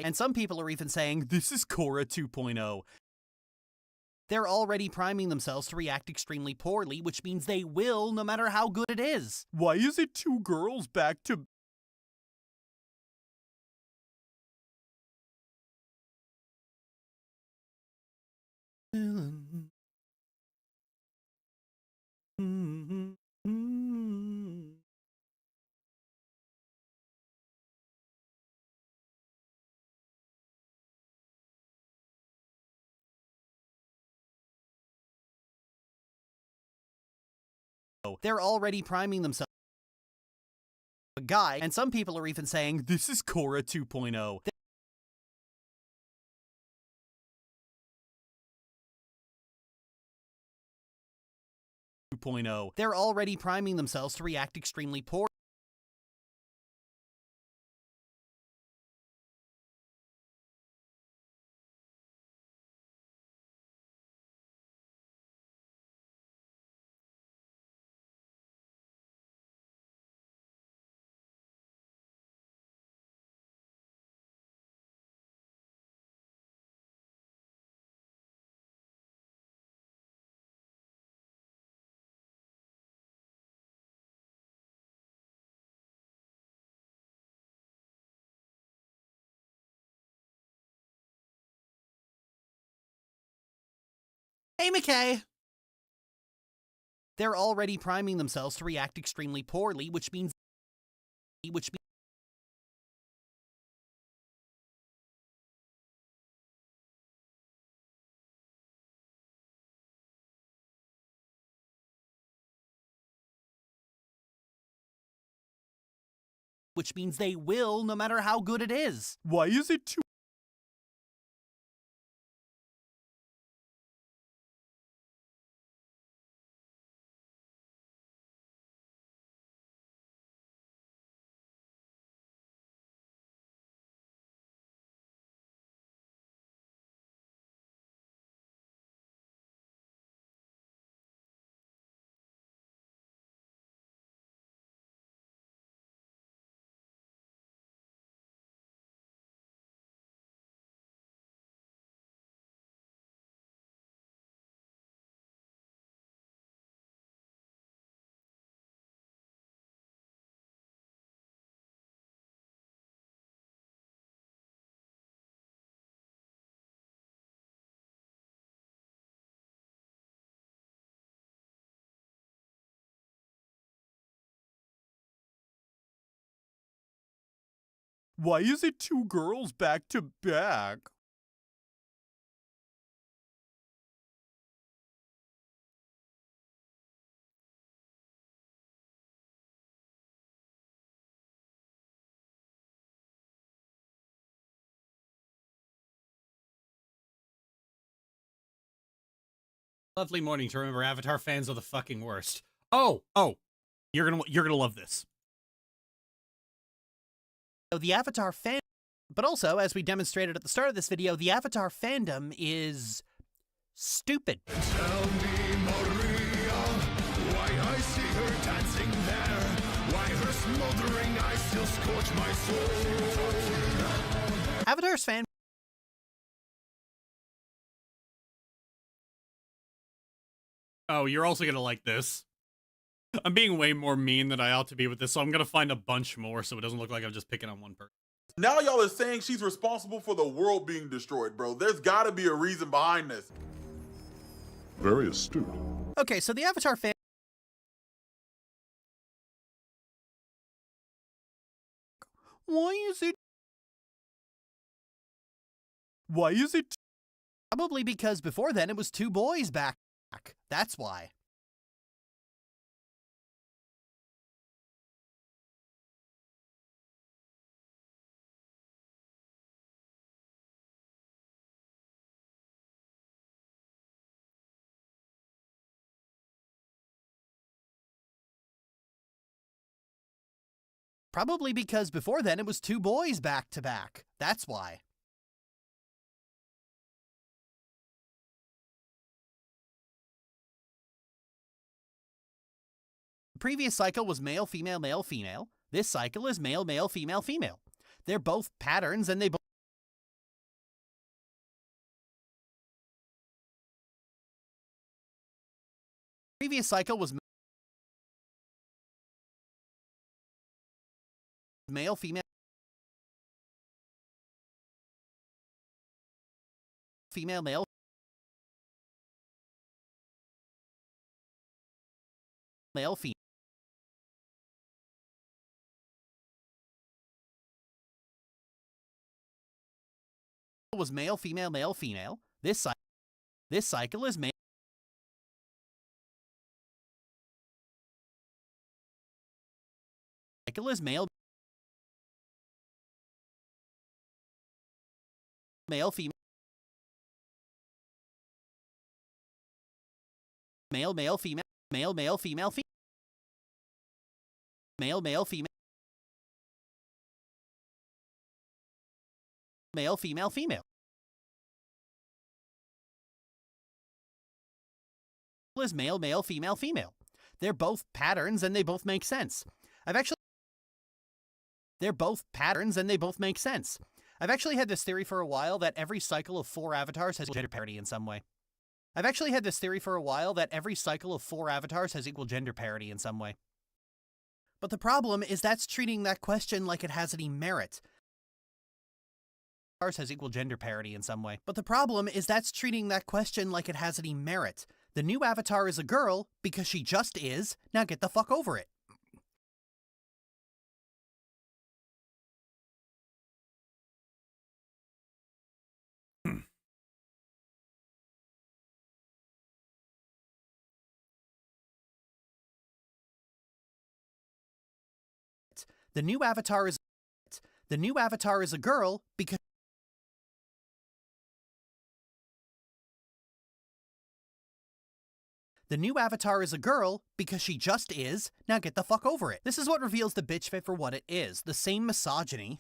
and some people are even saying this is Korra 2.0. They're already priming themselves to react extremely poorly, which means they will no matter how good it is. Why is it two girls back to They're already priming themselves. A guy, and some people are even saying this is Korra 2.0. They're already priming themselves to react extremely poor. Hey, McKay! They're already priming themselves to react extremely poorly, which means they will no matter how good it is. Why is it too Why is it two girls back to back? Lovely morning to remember Avatar fans are the fucking worst. Oh, you're gonna love this. The Avatar fan, but also, as we demonstrated at the start of this video, the Avatar fandom is stupid. Tell me, Maria, why I see her dancing there, why her smoldering eyes Avatar's fan. Oh, you're also gonna like this. I'm being way more mean than I ought to be with this, so I'm gonna find a bunch more so it doesn't look like I'm just picking on one person. Now y'all are saying she's responsible for the world being destroyed, bro. There's gotta be a reason behind this. Very astute. Okay, so the Avatar fan. Why is it? Why is it? Probably because before then it was two boys back. That's why. Probably because before then it was two boys back to back. That's why. The previous cycle was male, female, male, female. This cycle is male, male, female, female. They're both patterns and they both. Previous cycle was male, female, female, male, male, female. Was male, female, male, female. This cycle is male. Cycle is male, male, female, male, male, female, male, male, female, female, male, male, female, male, female, female. Is male, male, female, female. They're both patterns and they both make sense. They're both patterns and they both make sense. I've actually had this theory for a while that every cycle of 4 avatars has gender parity in some way. But the problem is that's treating that question like it has any merit. Has equal gender parity in some way. But the problem is that's treating that question like it has any merit. The new avatar is a girl because she just is. Now get the fuck over it. The new avatar is a girl because the new avatar is a girl because she just is. Now get the fuck over it. This is what reveals the bitch fit for what it is. The same misogyny.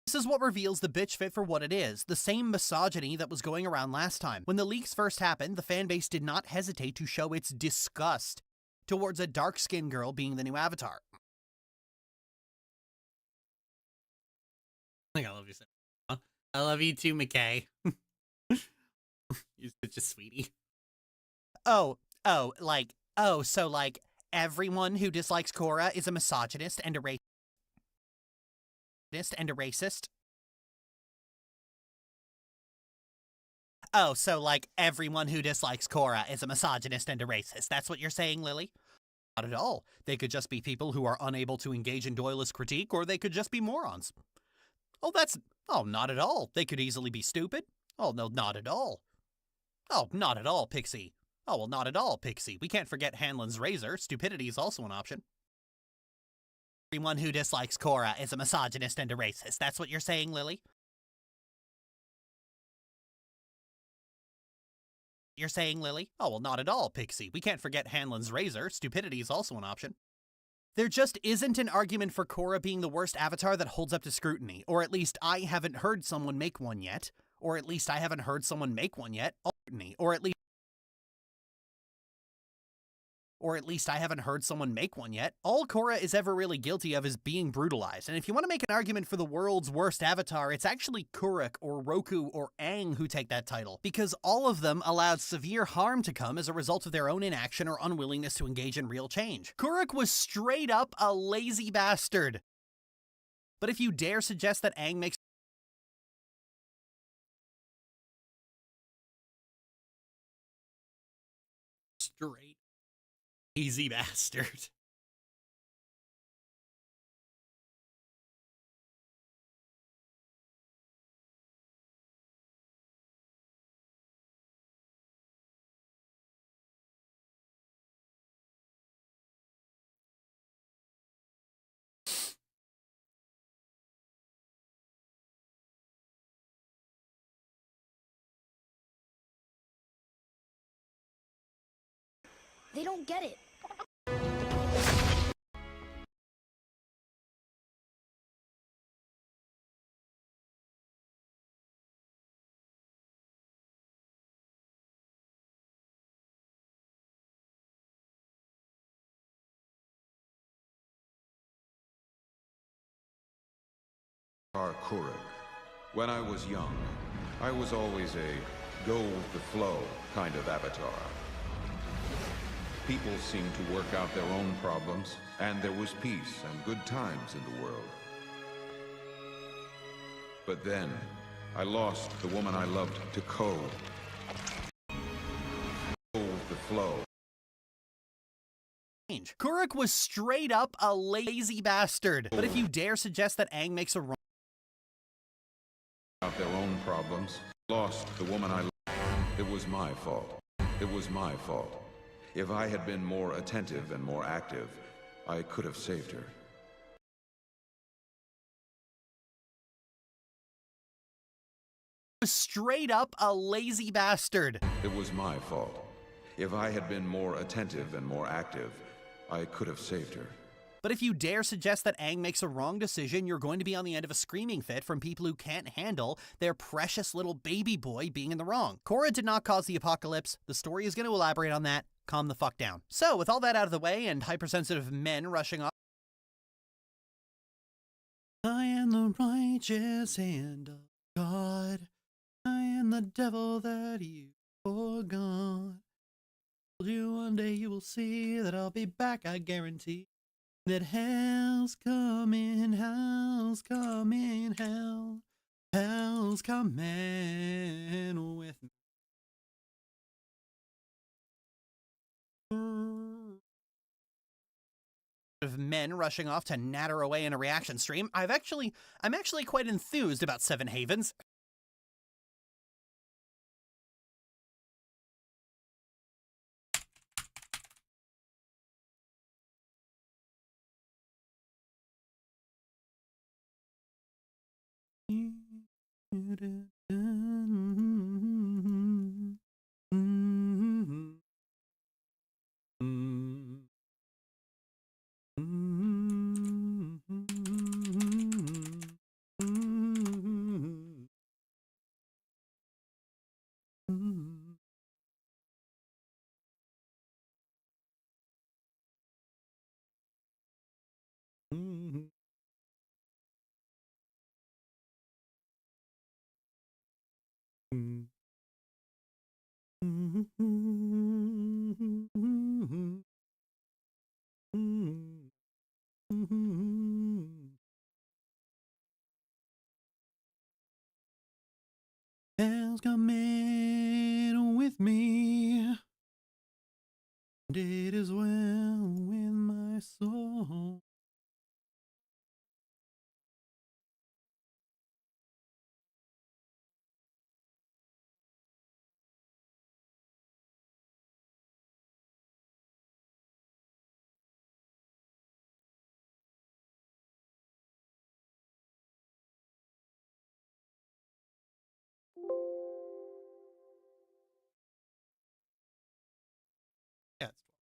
This is what reveals the bitch fit for what it is. The same misogyny that was going around last time. When the leaks first happened, the fanbase did not hesitate to show its disgust towards a dark-skinned girl being the new avatar. I think I love you, Sarah. I love you too, McKay. You're such a sweetie. So everyone who dislikes Korra is a misogynist and a racist? Oh, so everyone who dislikes Korra is a misogynist and a racist. That's what you're saying, Lily? Not at all. They could just be people who are unable to engage in Doyle's critique, or they could just be morons. Not at all. They could easily be stupid. Oh, no, not at all. Oh, not at all, Pixie. Oh, well, not at all, Pixie. We can't forget Hanlon's razor. Stupidity is also an option. Everyone who dislikes Korra is a misogynist and a racist. That's what you're saying, Lily? You're saying, Lily? Oh, well, not at all, Pixie. We can't forget Hanlon's razor. Stupidity is also an option. There just isn't an argument for Korra being the worst avatar that holds up to scrutiny. Or at least I haven't heard someone make one yet. Or at least I haven't heard someone make one yet. Or at least Or at least I haven't heard someone make one yet. All Korra is ever really guilty of is being brutalized. And if you want to make an argument for the world's worst avatar, it's actually Kuruk or Roku or Aang who take that title. Because all of them allowed severe harm to come as a result of their own inaction or unwillingness to engage in real change. Kuruk was straight up a lazy bastard. But if you dare suggest that Aang makes Straight easy bastard. They don't get it. Kuruk. When I was young, I was always a go with the flow kind of avatar. People seemed to work out their own problems, and there was peace and good times in the world. But then, I lost the woman I loved to Ko. Go with the flow. Kuruk was straight up a lazy bastard. But if you dare suggest that Aang makes a wrong Out their own problems, lost the woman I loved. It was my fault. It was my fault. If I had been more attentive and more active, I could have saved her. was straight up a lazy bastard. It was my fault. If I had been more attentive and more active, I could have saved her. But if you dare suggest that Aang makes a wrong decision, you're going to be on the end of a screaming fit from people who can't handle their precious little baby boy being in the wrong. Korra did not cause the apocalypse. The story is going to elaborate on that. Calm the fuck down. So, with all that out of the way and hypersensitive men rushing off, I am the righteous hand of God. I am the devil that you forgot. Told you one day you will see that I'll be back, I guarantee. That hell's coming, hell's coming, hell's coming with me. Of men rushing off to natter away in a reaction stream, I'm actually quite enthused about Seven Havens. Hell's coming with me, and it is well with my soul. Yeah, it's 12.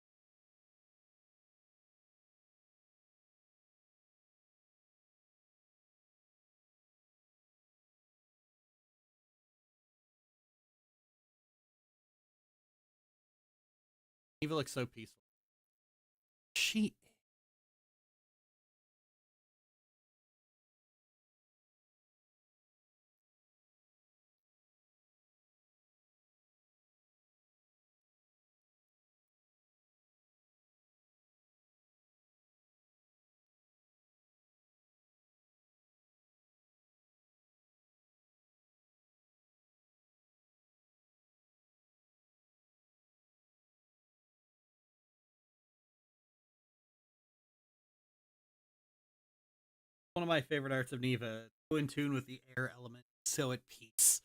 Eva looks so peaceful. she. One of my favorite arts of Neva, so in tune with the air element, so at peace.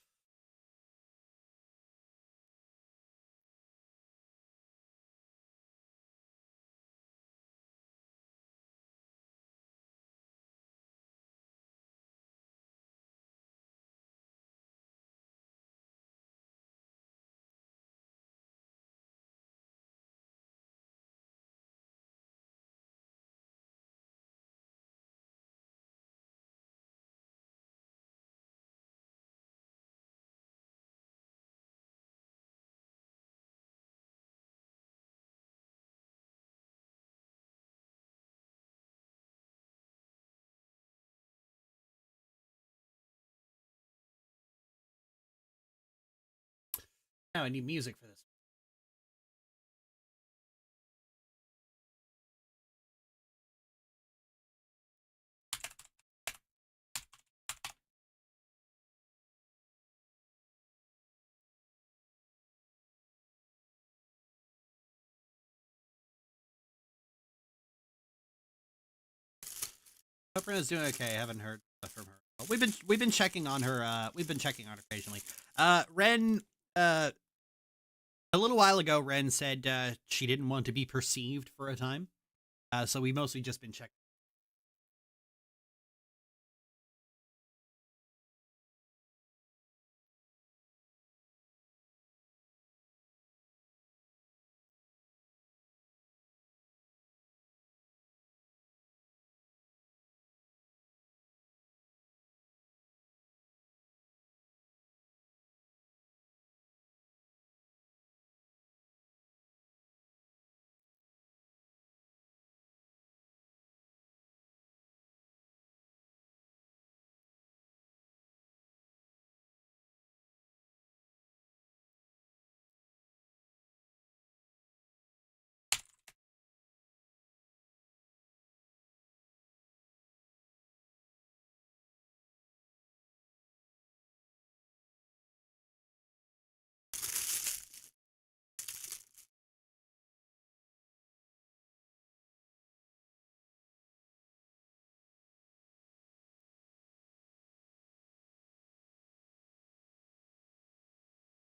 Now I need music for this. Hope Rena's doing okay. I haven't heard from her. We've been checking on her. We've been checking on her occasionally. Ren. A little while ago, Ren said she didn't want to be perceived for a time. So we mostly just been checking.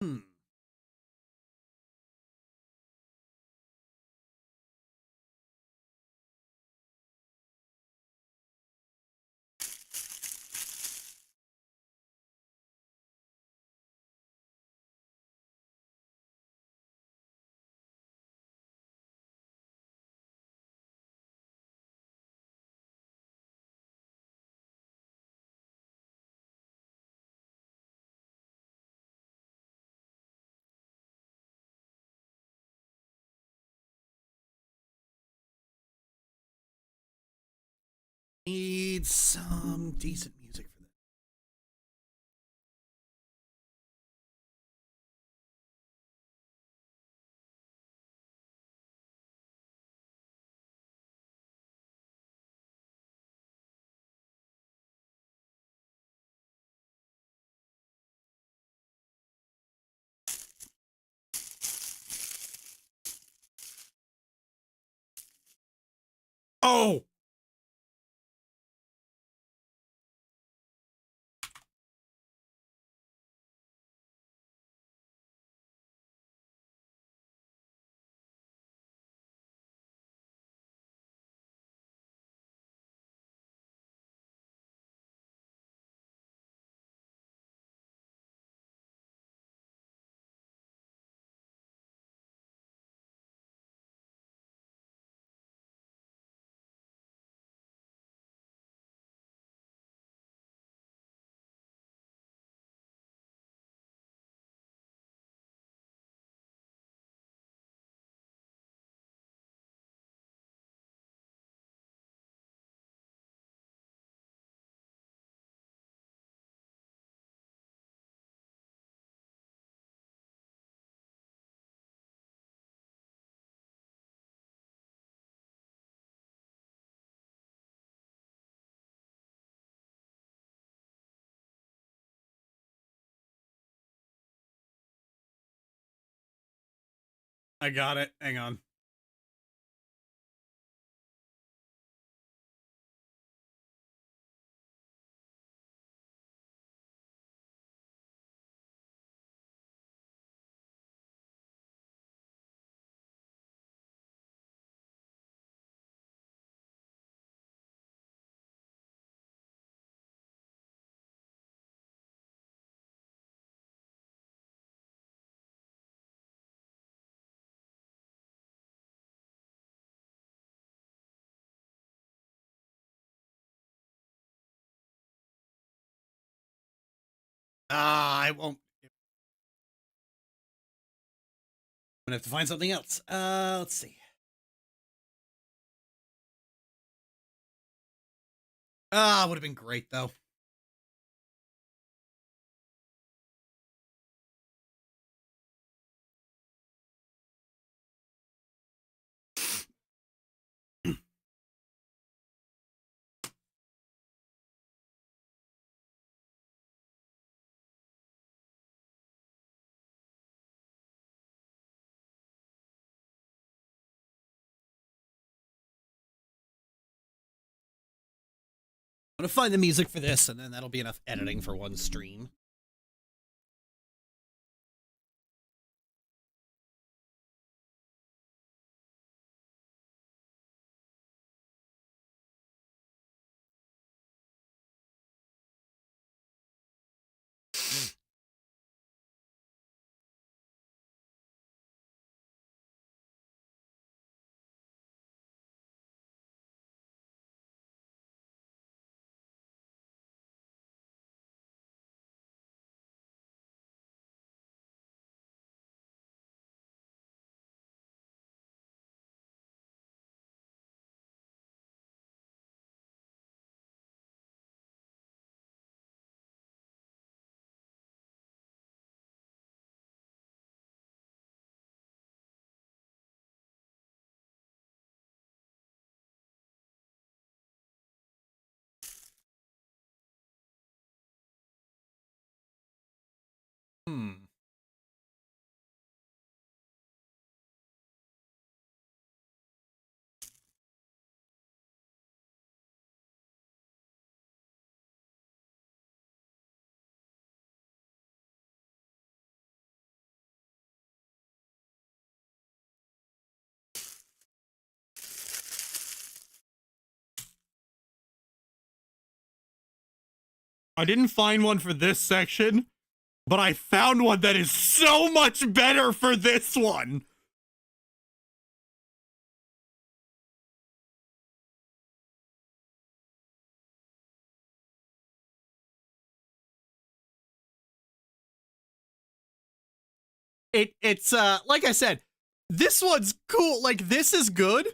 Hmm. Need some decent music for this. Oh! I got it. Hang on. I won't. I'm gonna have to find something else. Let's see. Would have been great though. I'm gonna find the music for this, and then that'll be enough editing for one stream. I didn't find one for this section, but I found one that is so much better for this one. It's like I said, this one's cool. Like, this is good.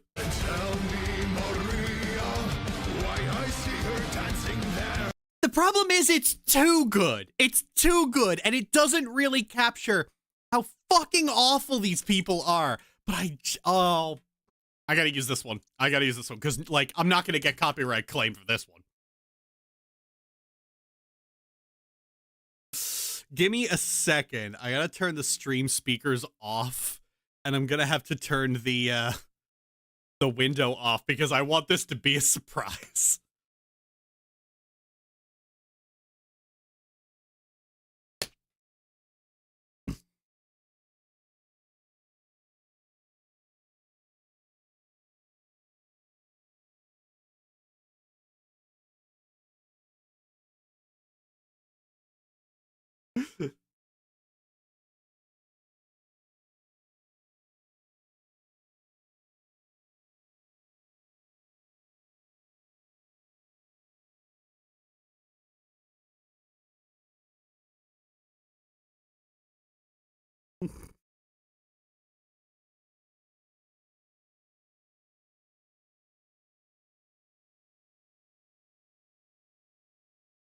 The problem is it's too good. It's too good, and it doesn't really capture how fucking awful these people are. But I gotta use this one. I gotta use this one, because, like, I'm not gonna get copyright claim for this one. Give me a second. I gotta turn the stream speakers off, and I'm gonna have to turn the window off, because I want this to be a surprise.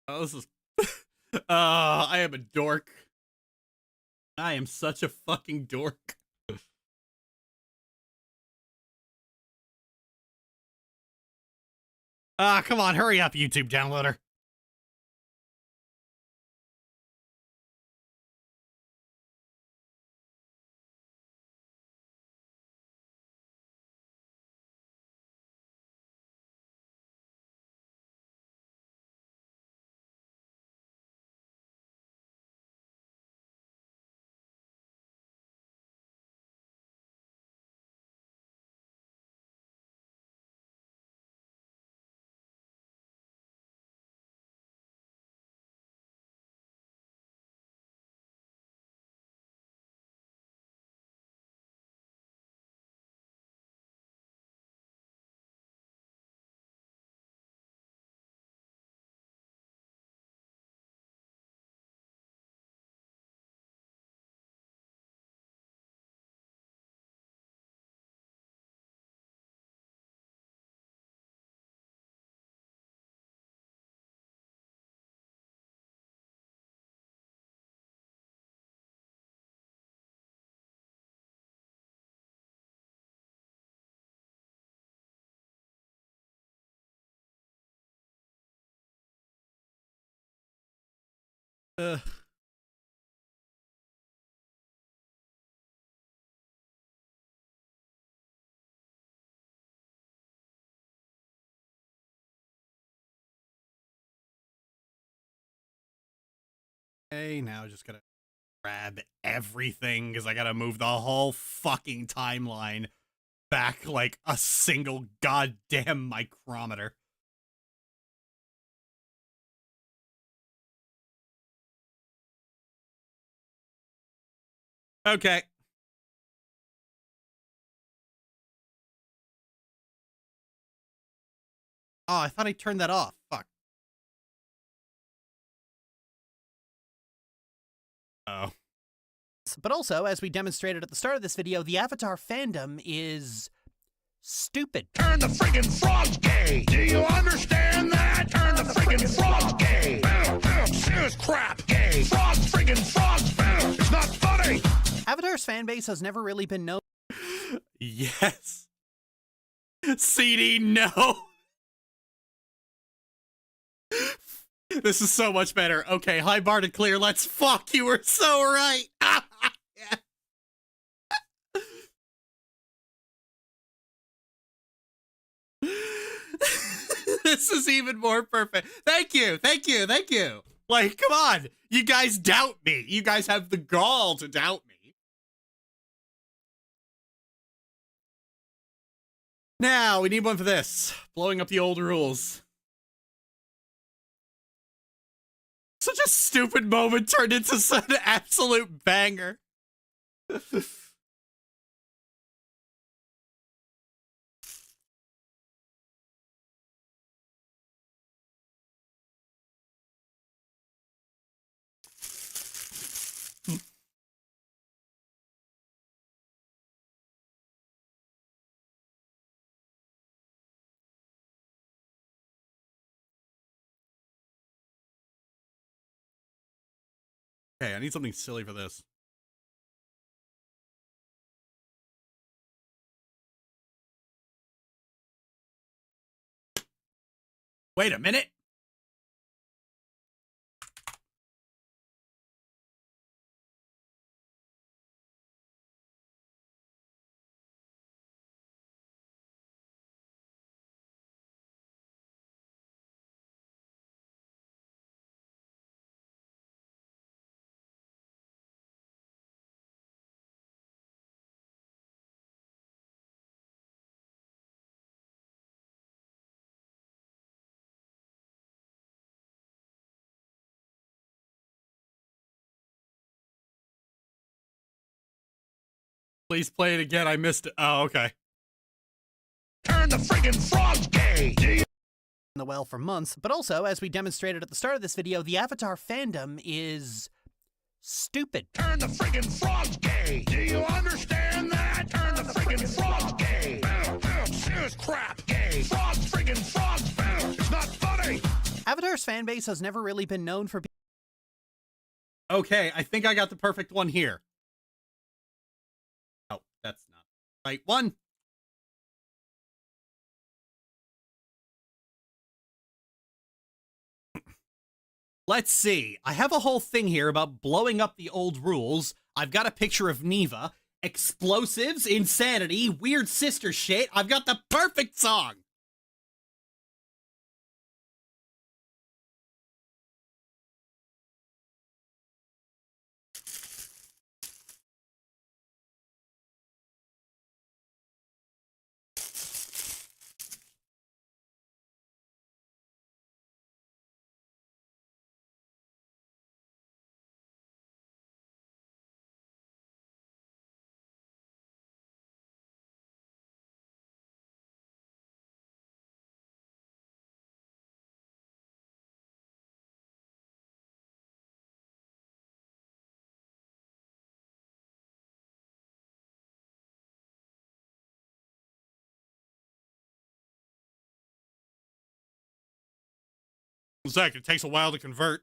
Oh, this is... I am a dork. I am such a fucking dork. Come on, hurry up, YouTube downloader. Ugh. Okay, now just gotta grab everything because I gotta move the whole fucking timeline back like a single goddamn micrometer. Okay. Oh, I thought I turned that off. Fuck. Oh. But also, as we demonstrated at the start of this video, the Avatar fandom is stupid. Turn the friggin' frogs gay. Do you understand that? Turn the friggin' frogs gay. Serious crap gay. Frogs friggin' frogs. It's not funny. Avatar's fan base has never really been known. Yes. CD, no. This is so much better. Okay, high bar to clear. Let's fuck. You were so right. This is even more perfect. Thank you. Thank you. Thank you. Like, come on. You guys doubt me. You guys have the gall to doubt me. Now, we need one for this. Blowing up the old rules. Such a stupid moment turned into such an absolute banger. Okay, I need something silly for this. Wait a minute. Please play it again. I missed it. Oh, okay. Turn the friggin' frogs gay. Do you In the well for months, but also, as we demonstrated at the start of this video, the Avatar fandom is stupid. turn the friggin' frogs gay. Do you understand that? Turn the friggin' frogs gay. Serious crap gay. Frogs friggin' frogs. It's not funny. Avatar's fan base has never really been known for being. Okay, I think I got the perfect one here. Oh, that's not the right one. Let's see. I have a whole thing here about blowing up the old rules. I've got a picture of Neva. Explosives, insanity, weird sister shit. I've got the perfect song. One second, it takes a while to convert.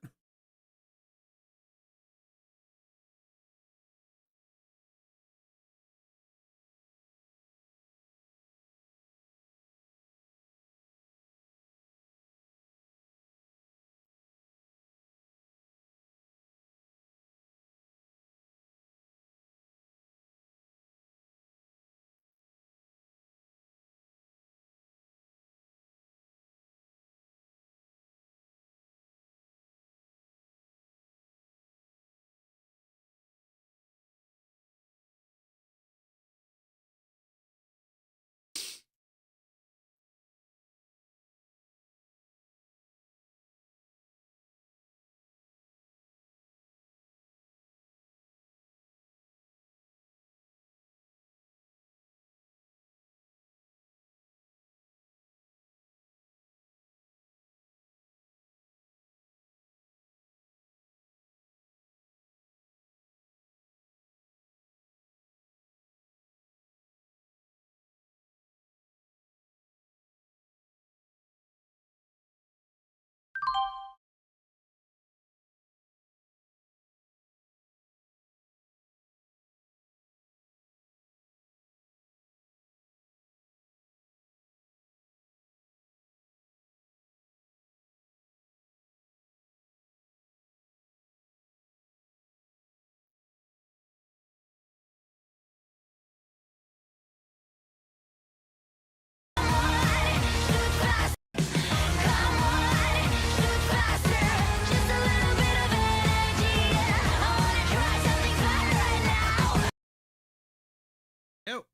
Yo.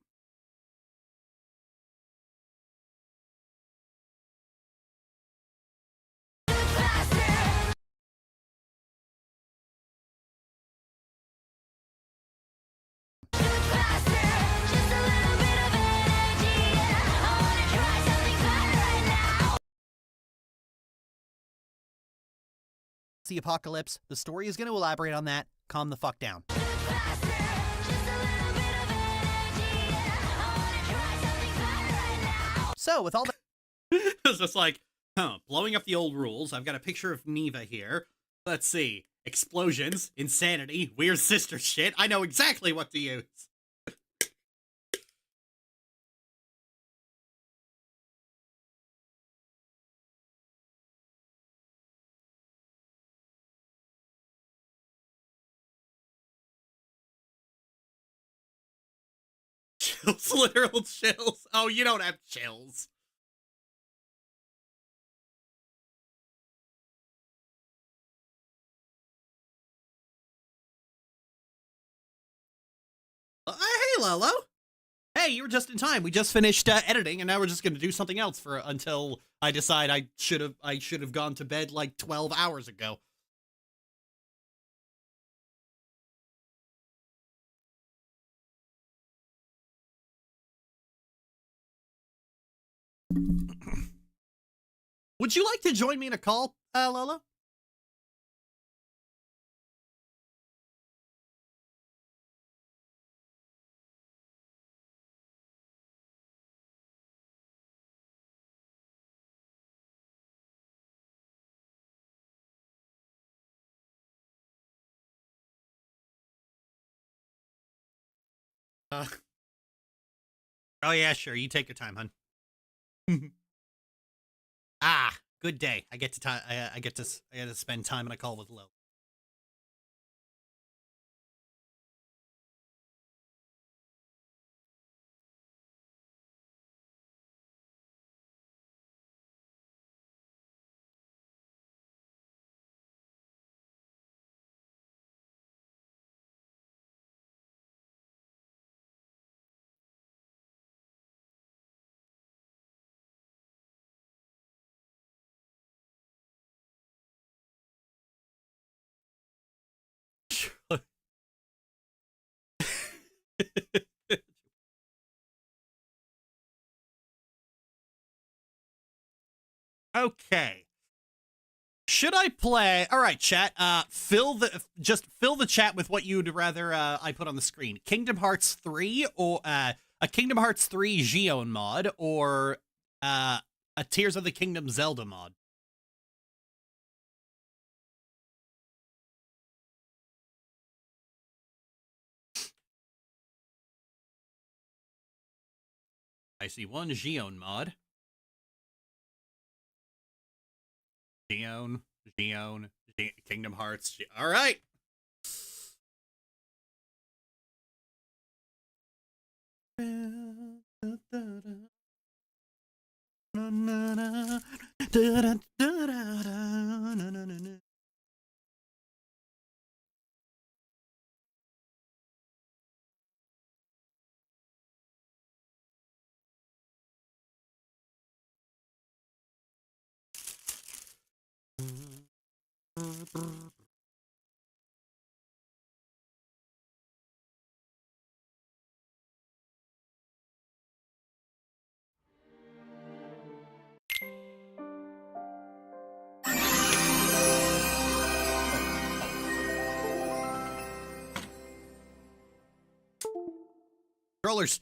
The apocalypse. The story is going to elaborate on that. Calm the fuck down. So, with all that. It's just like, blowing up the old rules. I've got a picture of Neva here. Let's see. Explosions, insanity, weird sister shit. I know exactly what to use. Chills, literal chills. Oh, you don't have chills. Hey, Lolo. Hey, you were just in time. We just finished editing, and now we're just going to do something else for until I decide I should have gone to bed like 12 hours ago. Would you like to join me in a call, Lolo? Oh yeah, sure. You take your time, hun. Good day. I get to spend time on a call with Lolo. Okay. Should I play? All right, chat. Fill the chat with what you'd rather I put on the screen. Kingdom Hearts 3 or a Kingdom Hearts 3 Xion mod or a Tears of the Kingdom Zelda mod. I see one Xion mod. Xion, Kingdom Hearts. All right. Controllers.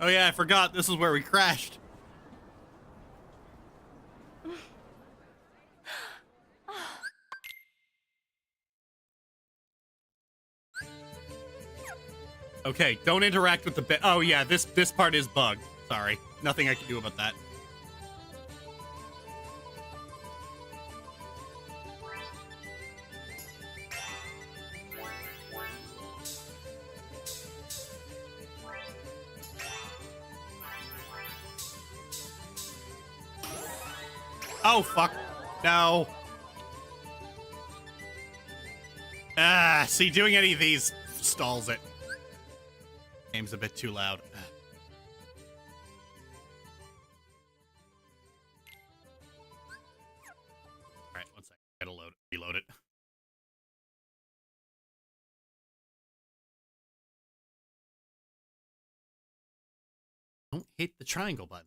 Oh yeah, I forgot. This is where we crashed. Okay, don't interact with the oh yeah, this part is bugged. Sorry. Nothing I can do about that. Oh, fuck. No. Ah, see, doing any of these stalls it. Game's a bit too loud. Alright, one second. Gotta reload it. Don't hit the triangle button.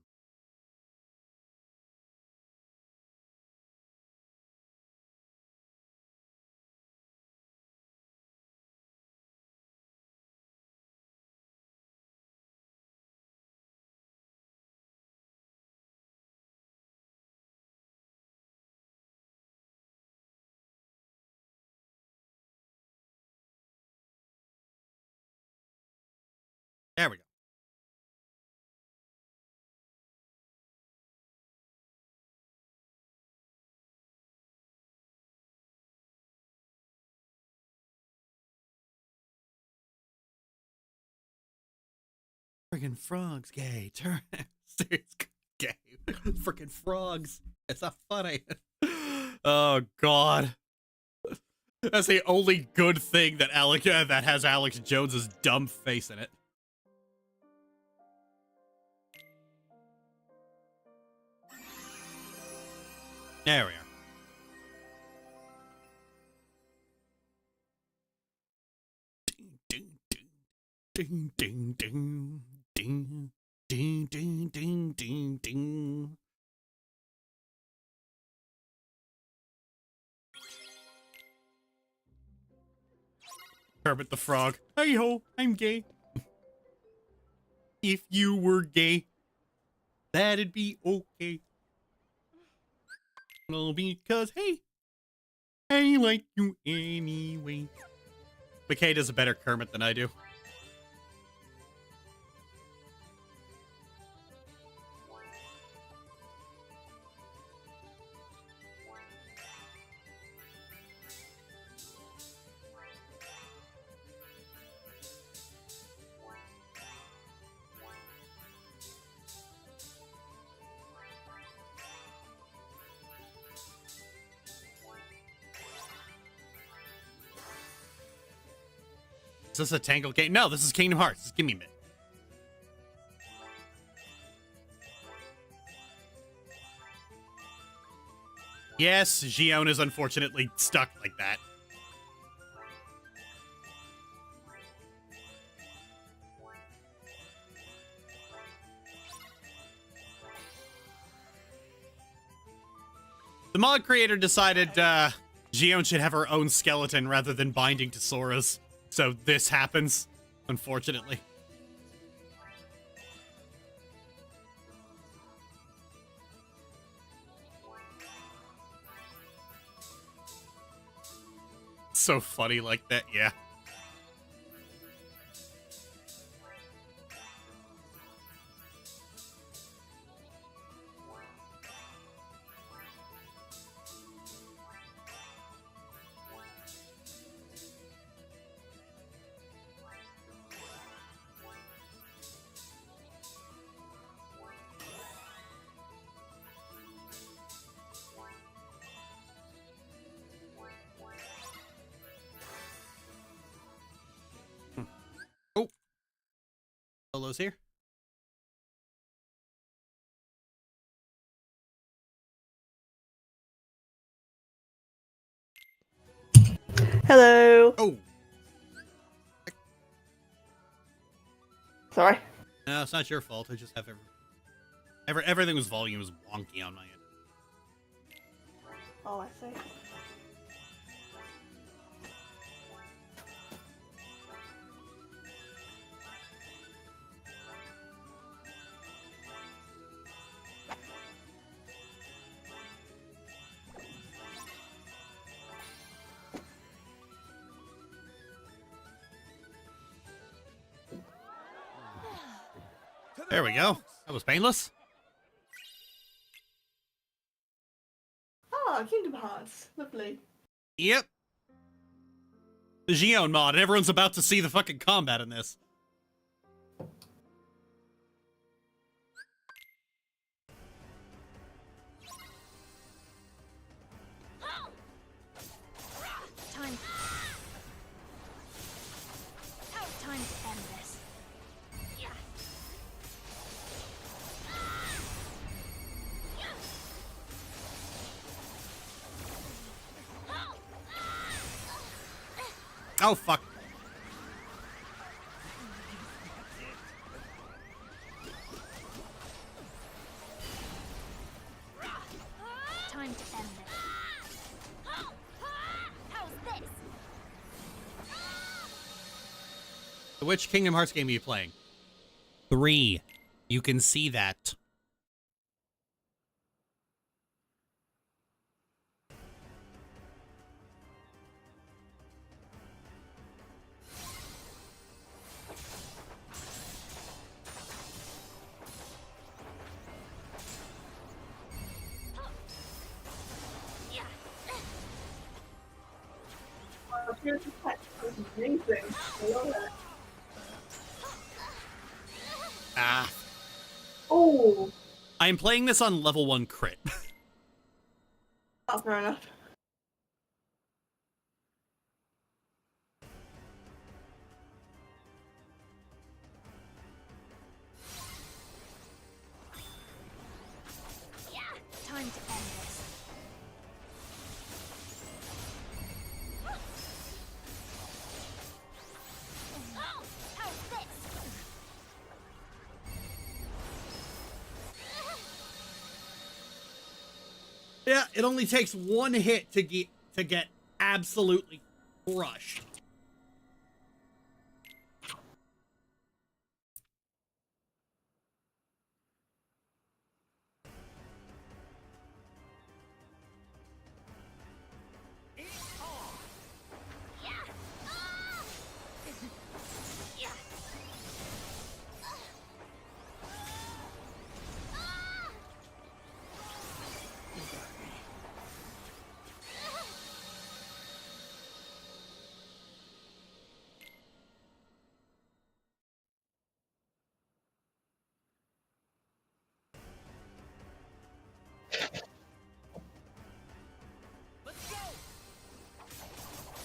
There we go. Friggin' frogs, gay. Turn. It's gay. Friggin' frogs. It's not funny. Oh, God. That's the only good thing that that has Alex Jones's dumb face in it. There we are. Ding, ding, ding, ding, ding, ding, ding, ding, ding. Kermit the Frog. Hey ho, I'm gay. If you were gay, that'd be okay. Well, because, hey, I like you anyway. McKay does a better Kermit than I do. Is this a Tangle game? No, this is Kingdom Hearts. Just give me a minute. Yes, Gion is unfortunately stuck like that. The mod creator decided Gion should have her own skeleton rather than binding to Sora's. So this happens, unfortunately. So funny like that, yeah. Solo's here. Hello. Oh. Sorry. No, it's not your fault. I just have everything was volume was wonky on my end. Oh, I see. There we go. That was painless. Ah, Kingdom Hearts. Lovely. Yep. The Gion mod, and everyone's about to see the fucking combat in this. Oh, fuck. Time to end this. How's this? Which Kingdom Hearts game are you playing? 3. You can see that. Here's the text. This is amazing. I love it. Ah. Oh, I'm playing this on level 1 crit. that's fair enough. Time to end this. How's this? Yeah, it only takes one hit to get absolutely crushed.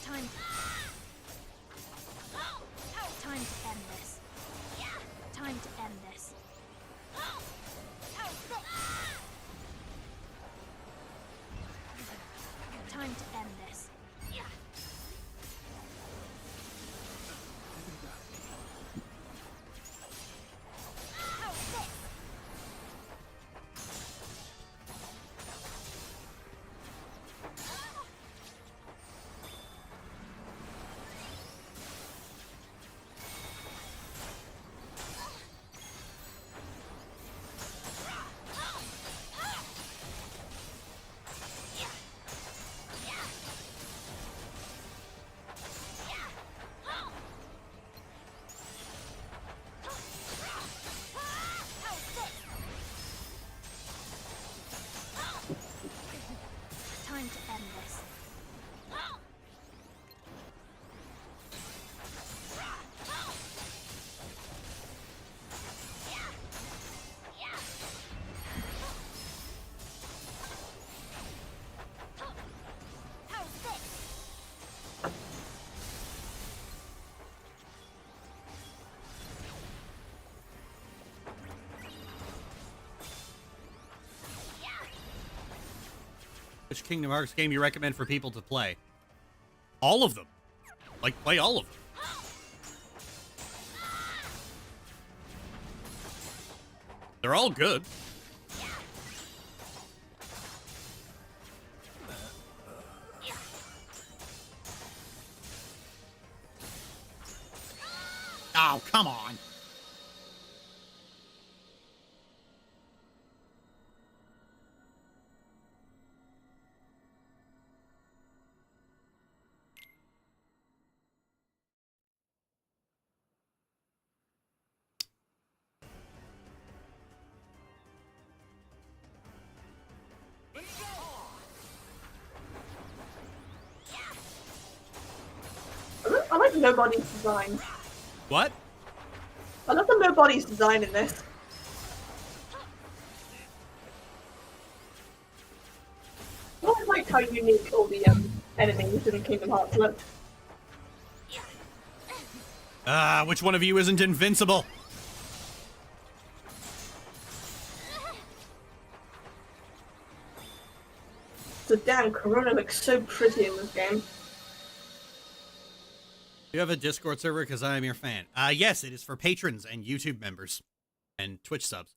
Time. Time to end this. Time to end this. How's this? Time to end this. How's this? Time to end this. How's this? Which Kingdom Hearts game you recommend for people to play? All of them. Like, play all of them. They're all good. Oh, come on. I like nobody's design. What? I love the nobody's design in this. I always like how unique all the enemies in Kingdom Hearts look. Ah, which one of you isn't invincible? So damn, Corona looks so pretty in this game. You have a Discord server because I am your fan. Yes, it is for patrons and YouTube members and Twitch subs.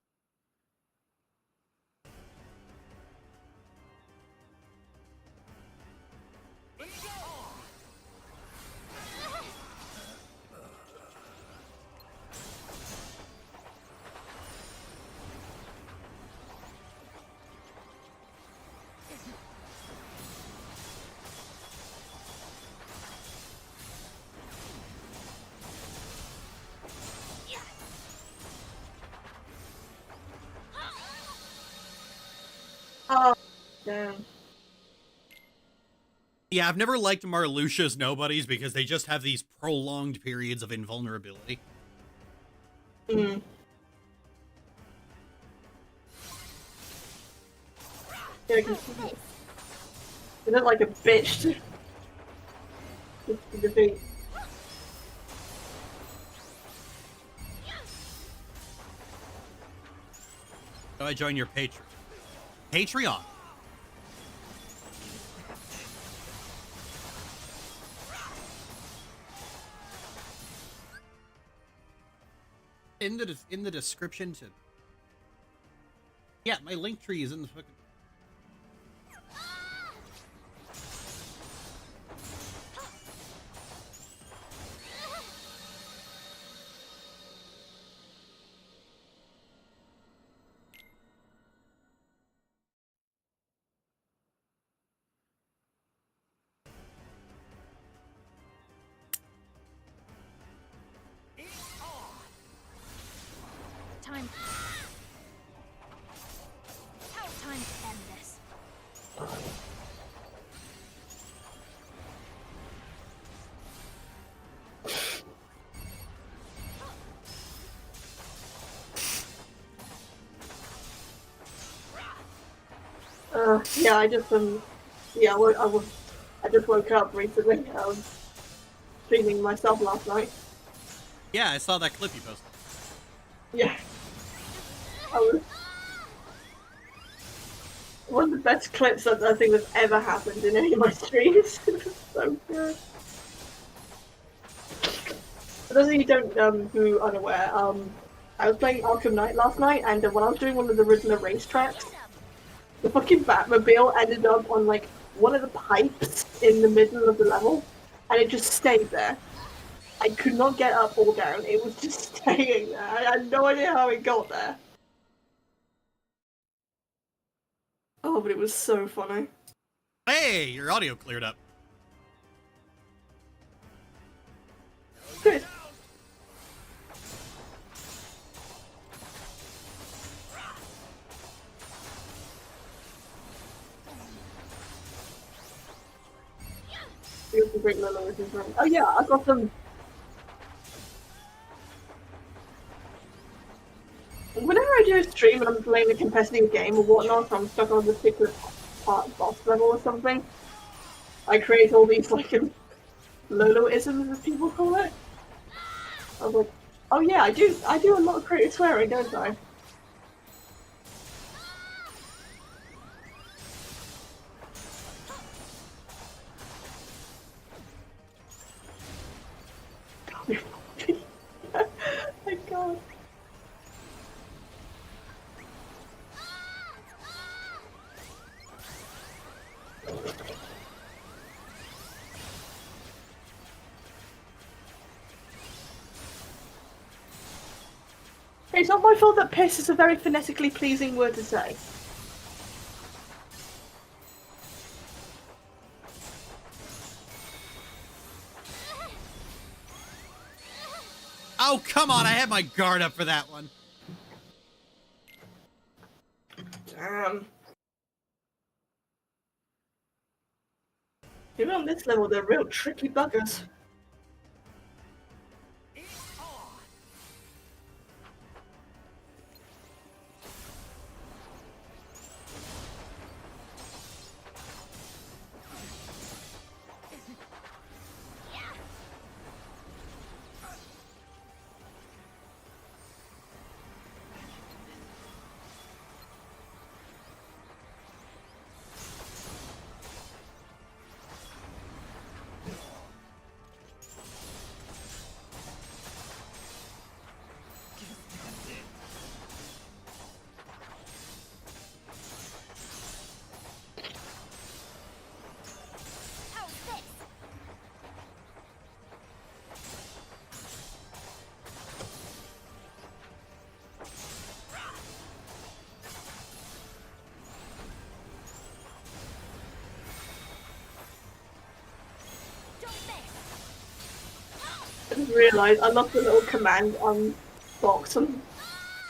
Oh, damn. Yeah, I've never liked Marluxia's nobodies because they just have these prolonged periods of invulnerability. Mm. Yeah, cause they look like a bitch to defeat. So I join your Patreon. In the description to. Yeah, my link tree is in the fucking. Time. Time to end this. Yeah, I just yeah, I just woke up recently. I was streaming myself last night. Yeah, I saw that clip you posted. Yeah, I was one of the best clips that I think that's ever happened in any of my streams. It was so good. For those of you who are unaware, I was playing Arkham Knight last night, and when I was doing one of the Riddler racetracks, the fucking Batmobile ended up on like one of the pipes in the middle of the level, and it just stayed there. I could not get up or down. It was just staying there. I had no idea how it got there. Oh, but it was so funny. Hey, your audio cleared up. Good. Great Lilo, oh yeah, I've got some. Whenever I do a stream and I'm playing a competitive game or whatnot, I'm stuck on a particular part boss level or something, I create all these like Lolo-isms as people call it. I was like, oh yeah, I do a lot of creative swearing, don't I? My god. It's not my fault that piss is a very phonetically pleasing word to say. Oh, come on, I had my guard up for that one. Damn. Even on this level, they're real tricky buggers. realised I love the little command box and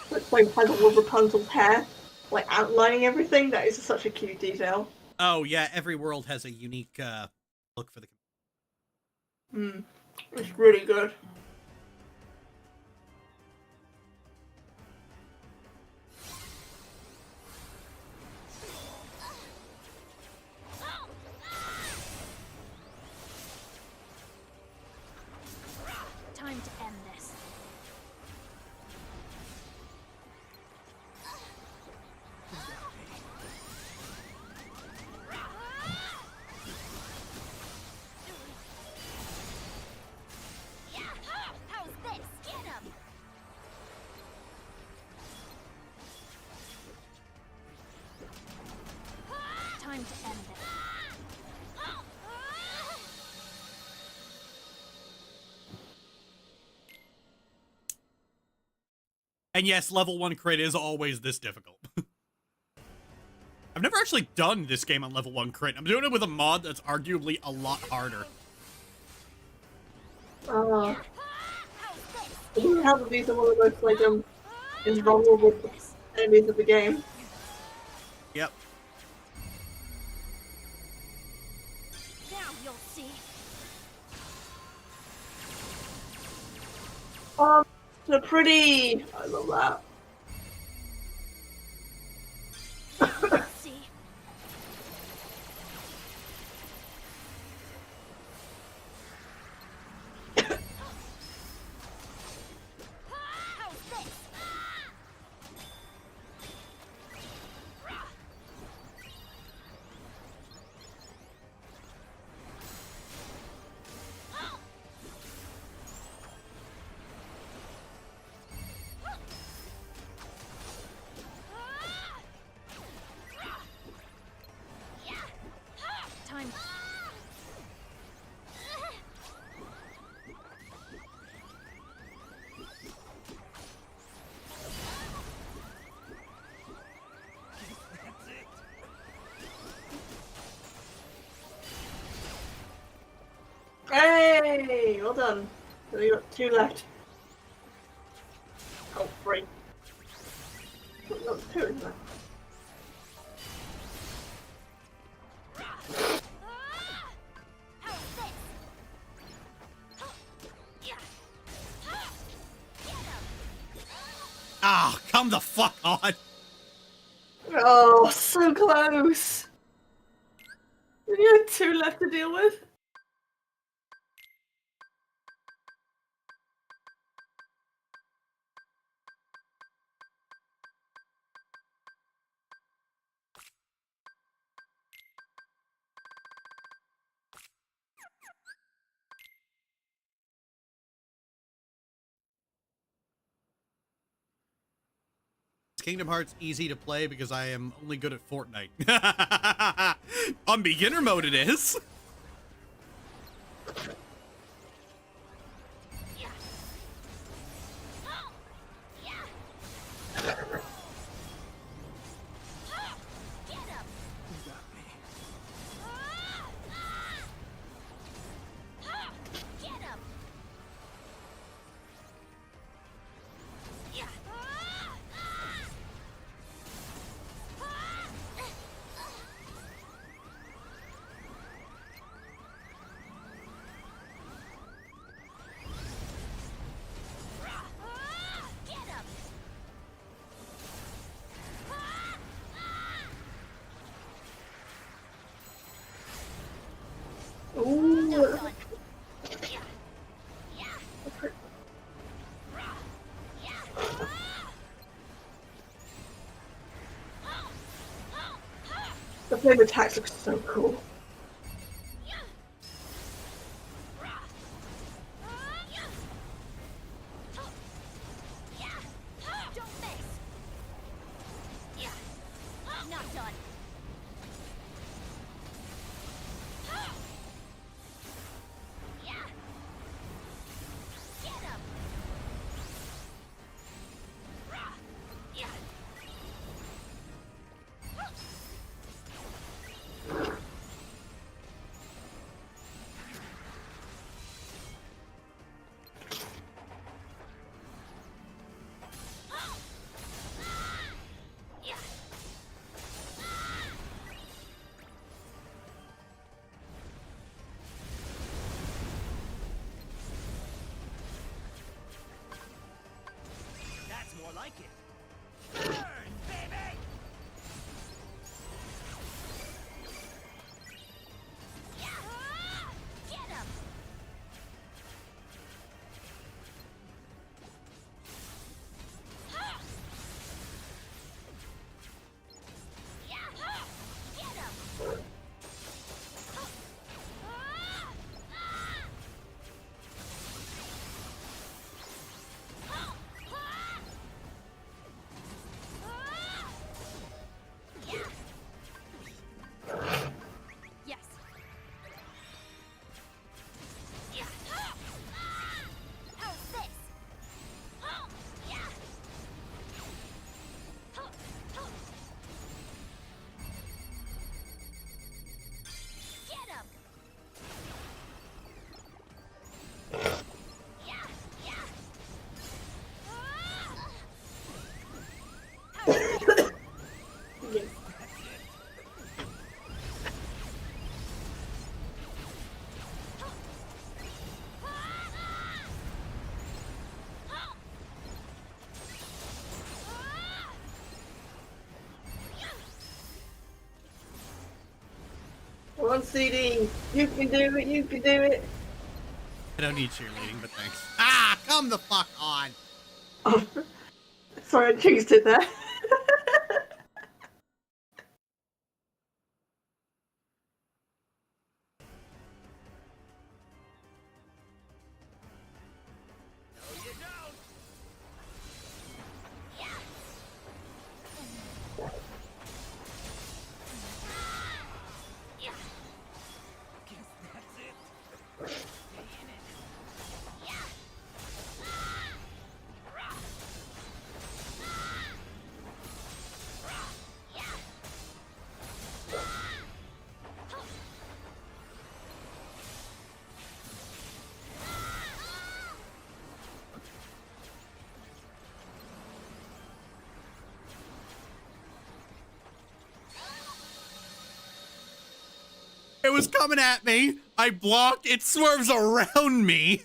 which like has all of Rapunzel's hair, like outlining everything. That is such a cute detail. Oh yeah, every world has a unique look for the. It's really good. Time to end this. How's this? Get him! Time to end this. And yes, level 1 crit is always this difficult. I've never actually done this game on level 1 crit. I'm doing it with a mod that's arguably a lot harder. I think how these are one of the most like invulnerable enemies of the game. Yep. Now you'll see. So pretty. I love that. See. How's this? Time. Hey, well done. So you got 2 left. Oh, 3. No, 2, isn't it? How's this? Yeah. Get him. Ah, come the fuck on! Oh, so close. You had 2 left to deal with. Kingdom Hearts easy to play because I am only good at Fortnite. On beginner mode it is. Yeah. Yeah. Get him. Get him. Yeah. Get him. Ooh. The flame attacks look so cool. Don't miss. Yeah. Not done. Yeah. Get him. Yeah. on, CD. You can do it. You can do it. I don't need cheerleading, but thanks. Ah, come the fuck on. Oh, sorry, I jinxed it there. It was coming at me. I blocked. It swerves around me.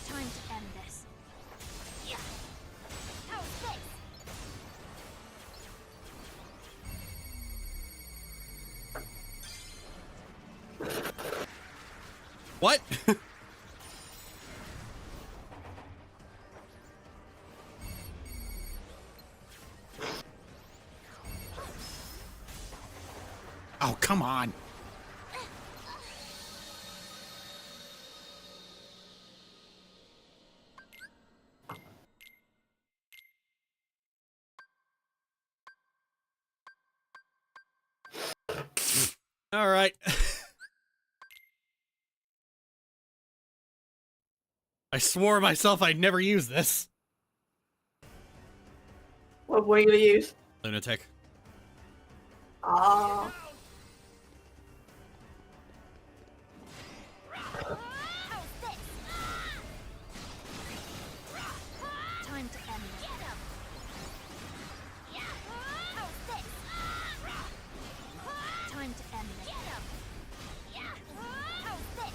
Time to end this. Yeah. How's this? What? Oh, come on. All right. I swore myself I'd never use this. What were you gonna use? Lunatic. Ah. Time to end this. Time to end this. How's this?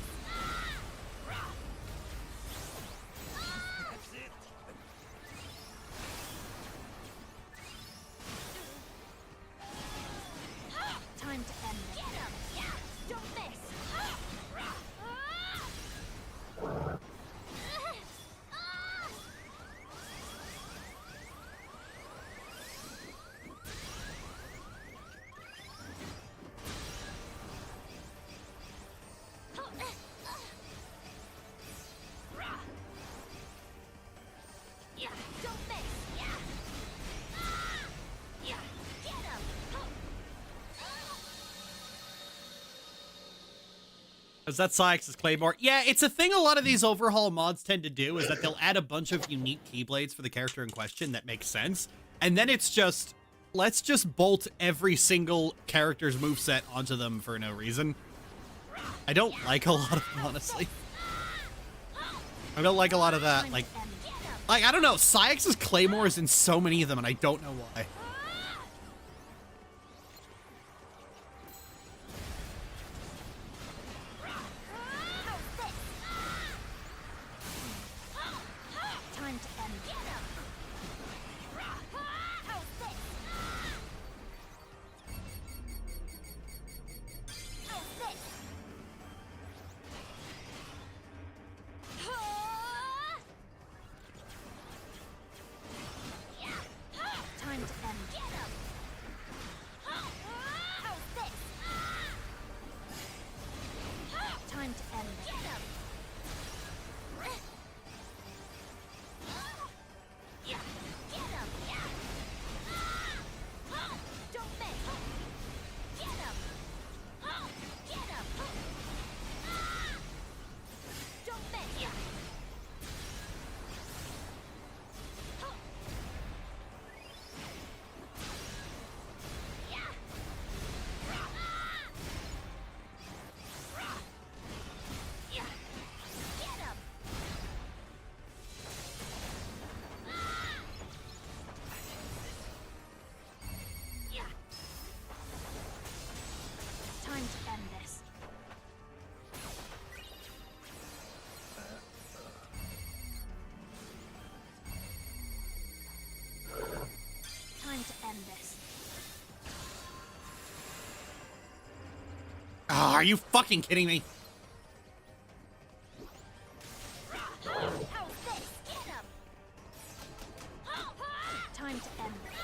Time to end this. Don't miss. Yeah, don't miss. Yeah. Yeah. Get him. Is that Sykes' Claymore? Yeah, it's a thing a lot of these overhaul mods tend to do, is that they'll add a bunch of unique keyblades for the character in question that makes sense. And then it's just, let's just bolt every single character's moveset onto them for no reason. I don't like a lot of them, honestly. I don't like a lot of that. Like I don't know, Sykes' Claymore is in so many of them, and I don't know why. Time to end this. How's this? How's this? Time to end Ah, are you fucking kidding me? Time to end this.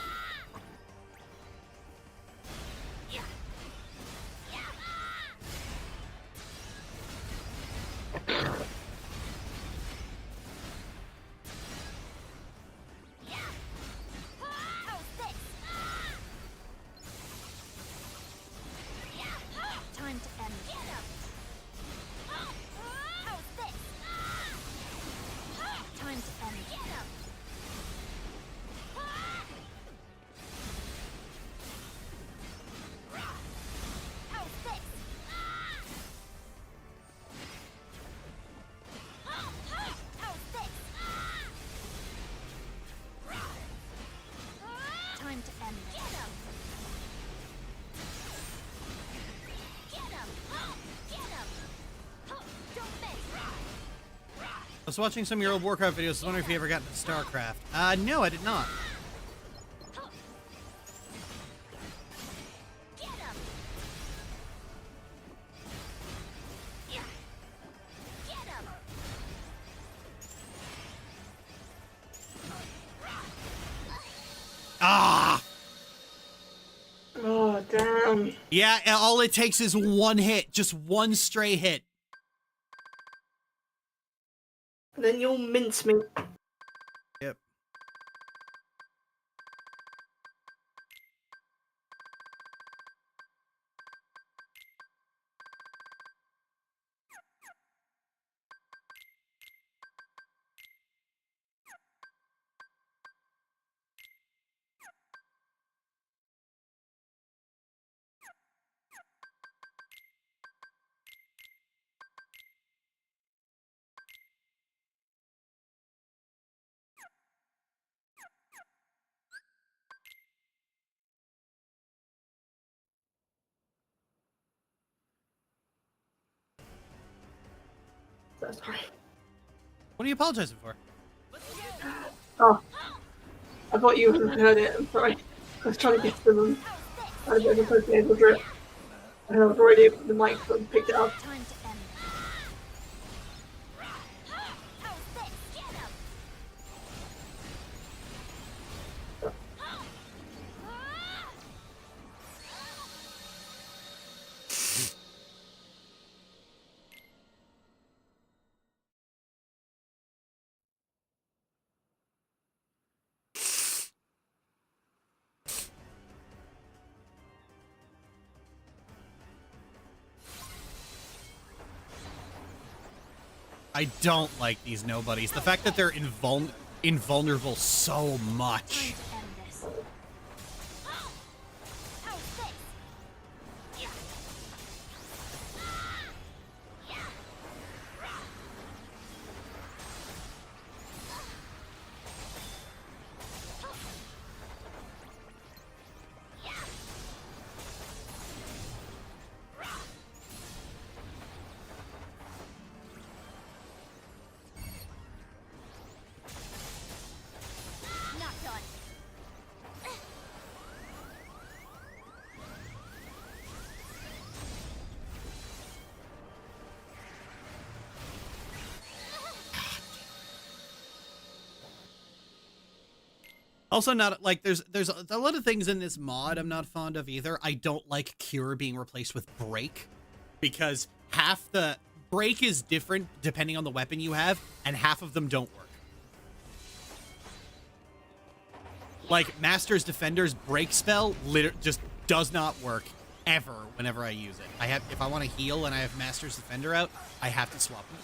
Time to end this. Time to end this. Time to end this. I was watching some of your old Warcraft videos. I was wondering if you ever got into StarCraft. No, I did not. Ah! Oh, damn. Yeah, all it takes is one hit. Just one stray hit. Then you'll mince me. Yep. So sorry. What are you apologizing for? Oh. I thought you heard it. I'm sorry. I was trying to get to them. I had a bit of a personal drip. And I was already at the mic, so I picked it up. Time to end I don't like these nobodies. The fact that they're invulnerable so much. end this. Not done. Also, not like there's a lot of things in this mod I'm not fond of either. I don't like Cure being replaced with Break. Because half the break is different depending on the weapon you have, and half of them don't work. Like, Master's Defender's break spell just does not work ever whenever I use it. If I want to heal and I have Master's Defender out, I have to swap it.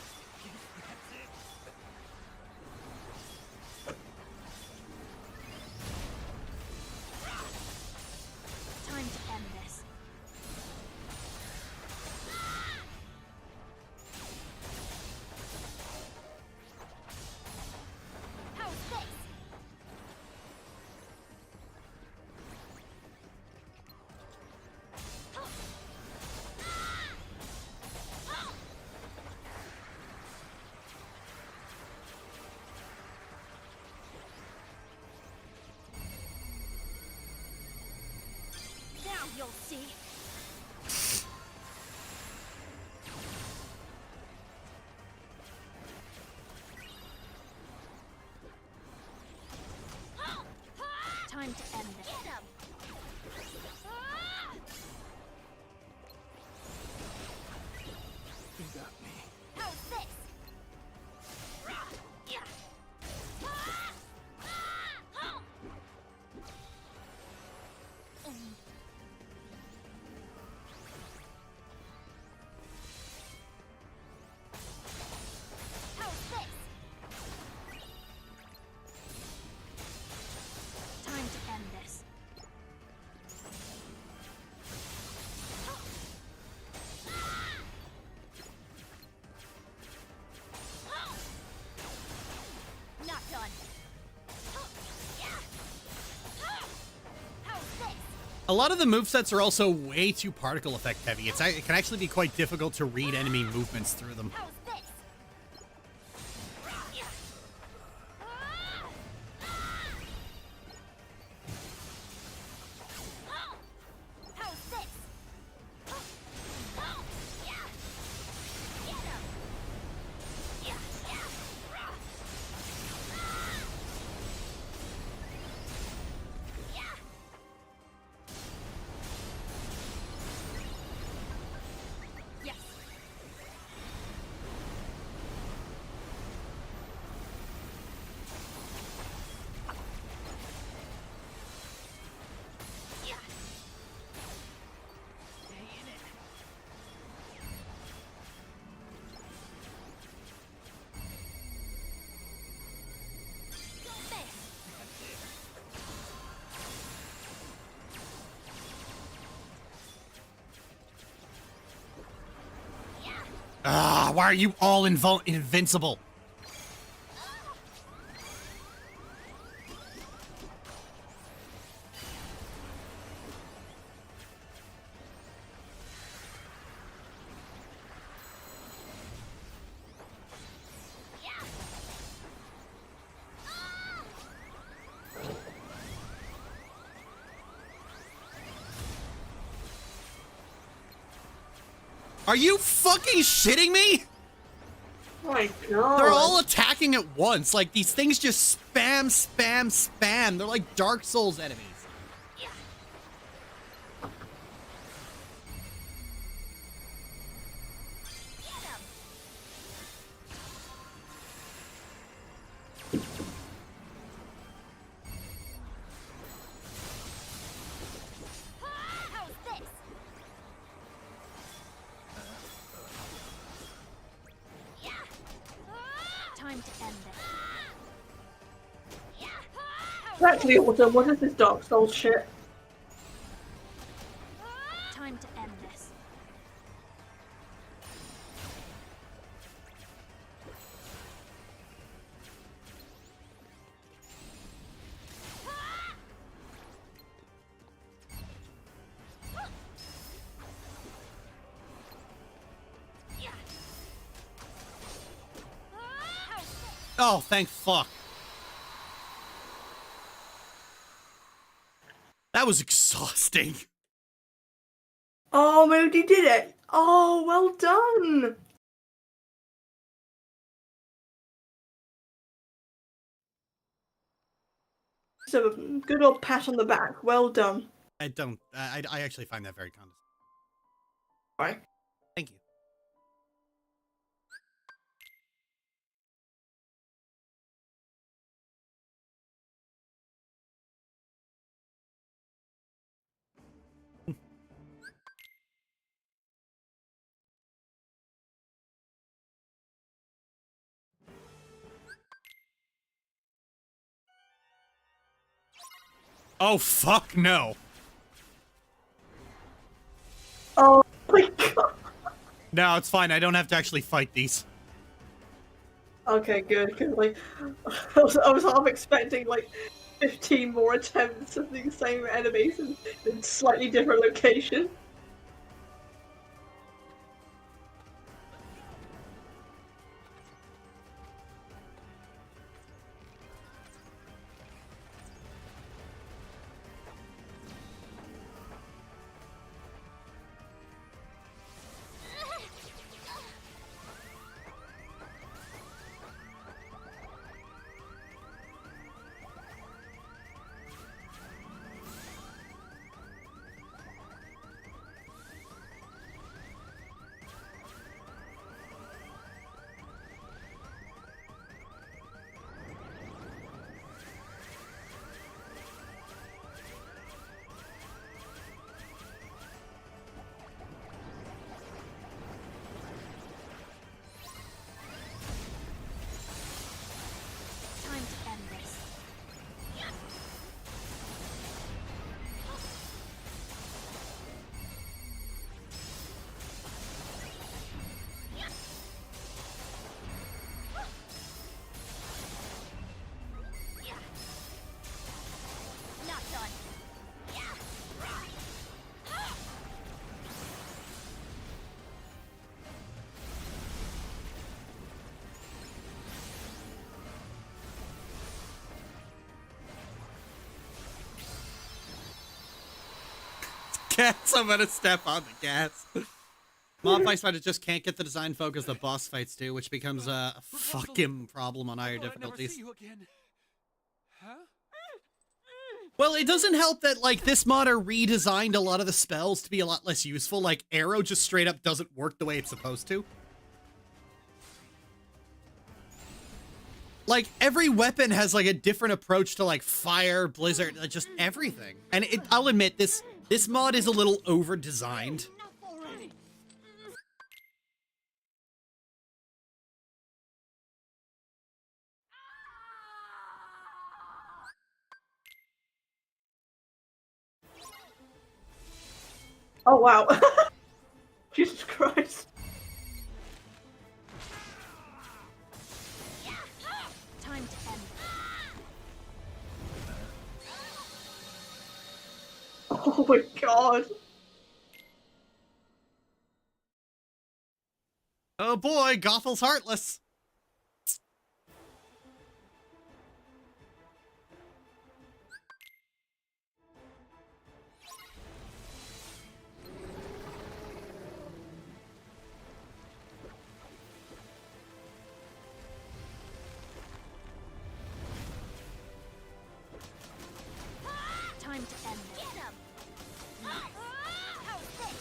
Time to end this. How's this? A lot of the movesets are also way too particle effect heavy. It can actually be quite difficult to read enemy movements through them. Ah, why are you all invincible? Are you fucking shitting me? Oh my god. They're all attacking at once. Like, these things just spam, spam, spam. They're like Dark Souls enemies. Time to end this. Actually, Autumn, what is this Dark Souls shit? Time to end this. Oh, thank fuck. That was exhausting. Oh, Moody did it! Oh, well done! So, good old pat on the back. Well done. I actually find that very condescending. Right. Thank you. Oh, fuck no. Oh my god. No, it's fine. I don't have to actually fight these. Okay, good, because like, I was half expecting like 15 more attempts of the same enemies in slightly different locations. gas. I'm gonna step on the gas. Mob fights fighter just can't get the design focus the boss fights do, which becomes a fucking problem on higher difficulties. Well, it doesn't help that, like, this modder redesigned a lot of the spells to be a lot less useful. Like, arrow just straight up doesn't work the way it's supposed to. Like, every weapon has, like, a different approach to, like, fire, blizzard, just everything. And I'll admit, this mod is a little over-designed. Oh wow. Jesus Christ. Time to end. Oh my god. Oh boy, Gothel's heartless. Time to end. Get him. How's this?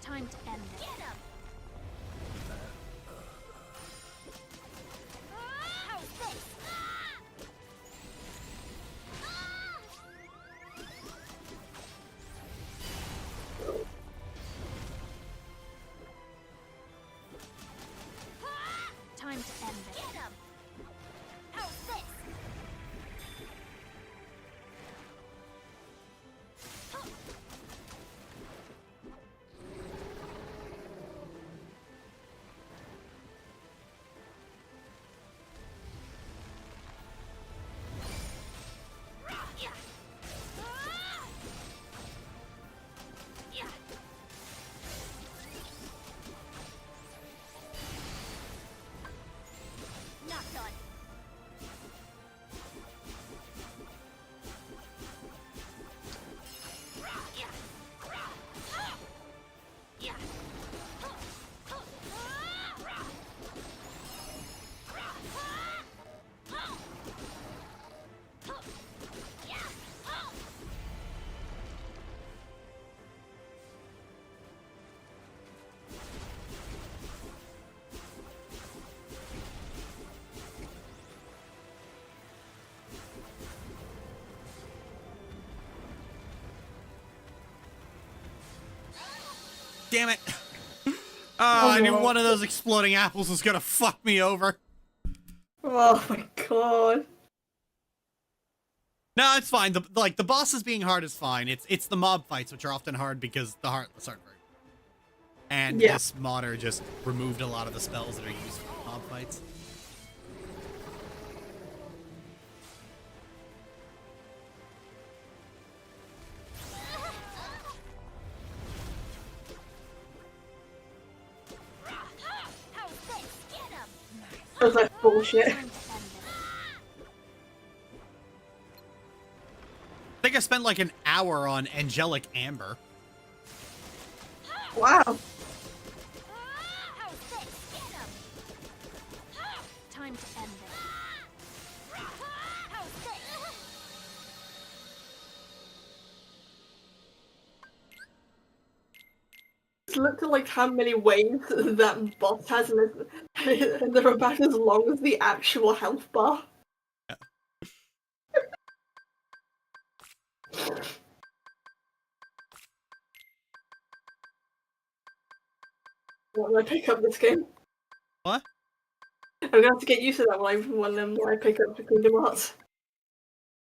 Time to end. Get him. How's this? Time to end. Get him. How's this? Yeah. Yeah. Knocked on. Yeah. Yeah. Damn it. I knew no. one of those exploding apples was gonna fuck me over. Oh my god. No, it's fine. The bosses being hard is fine. It's the mob fights which are often hard because the heartless aren't very good. And Yeah. this modder just removed a lot of the spells that are used for mob fights. How's this? Get him. That was like bullshit. Time to end. I think I spent like an hour on Angelic Amber. Wow. How's this? Get him. Time to end. How's this? Just look at like how many waves that boss has, and they're about as long as the actual health bar. When I pick up this game, What? I'm gonna have to get used to that when I pick up the Kingdom Hearts.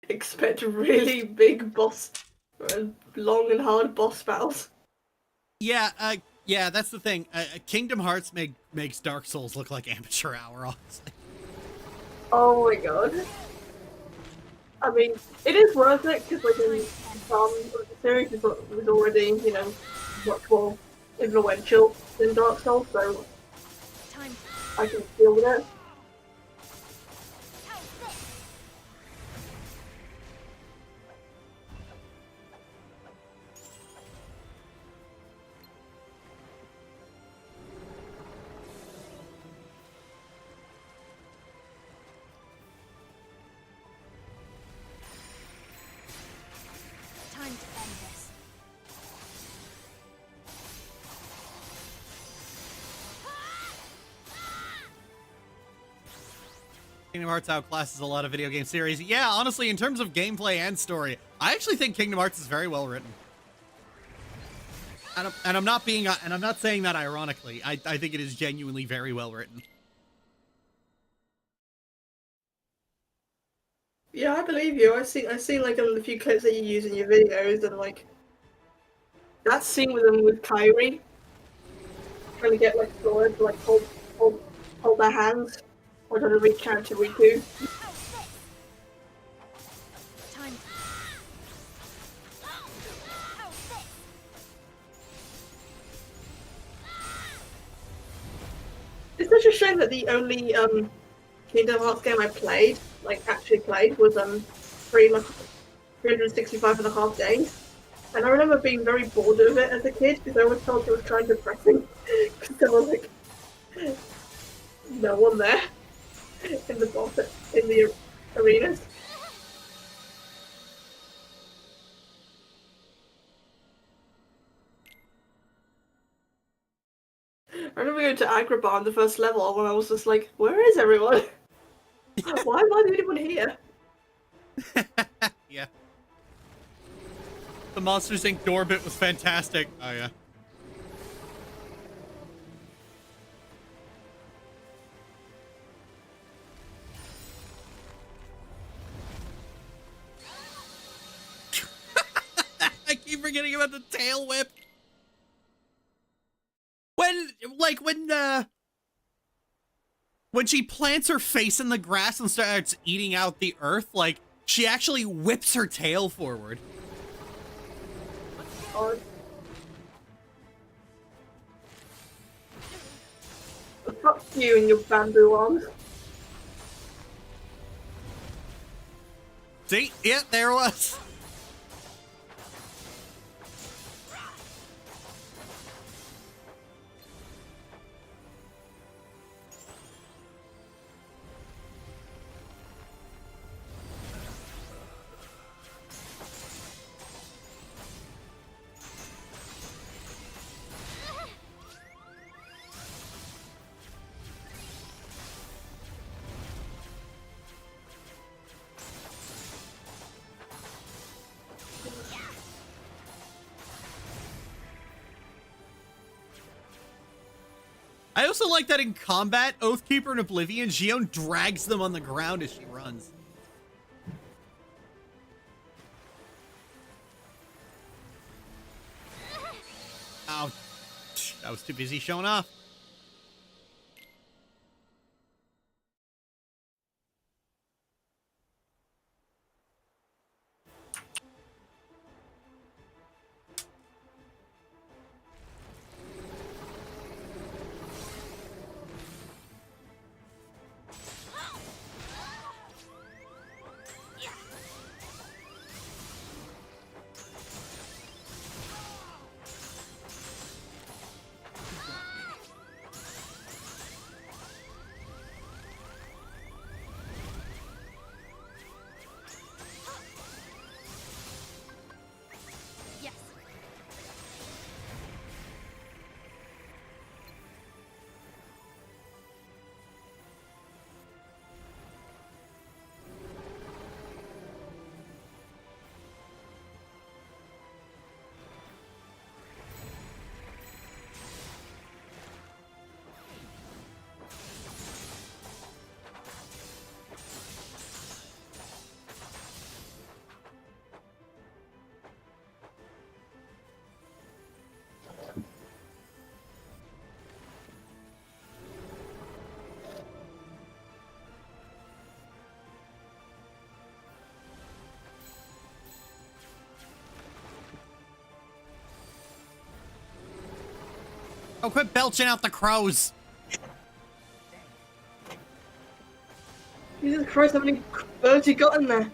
Expect really big boss, long and hard boss battles. Yeah, yeah, that's the thing. Kingdom Hearts makes Dark Souls look like amateur hour, honestly. Oh my god. I mean, it is worth it because like in the series is already, you know, much more influential than Dark Souls, so Time. I can deal with it. Kingdom Hearts outclasses a lot of video game series. Yeah, honestly, in terms of gameplay and story, I actually think Kingdom Hearts is very well written. And I'm not saying that ironically. I think it is genuinely very well written. Yeah, I believe you. I've seen like a few clips that you use in your videos, and like that scene with them with Kyrie trying to get like Sora to like hold their hands or trying to reach out to Riku. It's such a shame that the only Kingdom Hearts game I played, like actually played, was 365.5 days. And I remember being very bored of it as a kid because I always felt it was kind of depressing because there was like no one there in the arenas. I remember going to Agrabah on the first level when I was just like, where is everyone? Why am I the only one here? Yeah. The Monsters Inc. door bit was fantastic. Oh, yeah. I keep forgetting about the tail whip. When she plants her face in the grass and starts eating out the earth, like, she actually whips her tail forward. Oh. Fuck you and your bamboo arms. See? Yeah, there it was. I also like that in combat, Oathkeeper and Oblivion, Xion drags them on the ground as she runs. Ow. I was too busy showing off. Oh, quit belching out the crows. Jesus Christ, how many birds you got in there?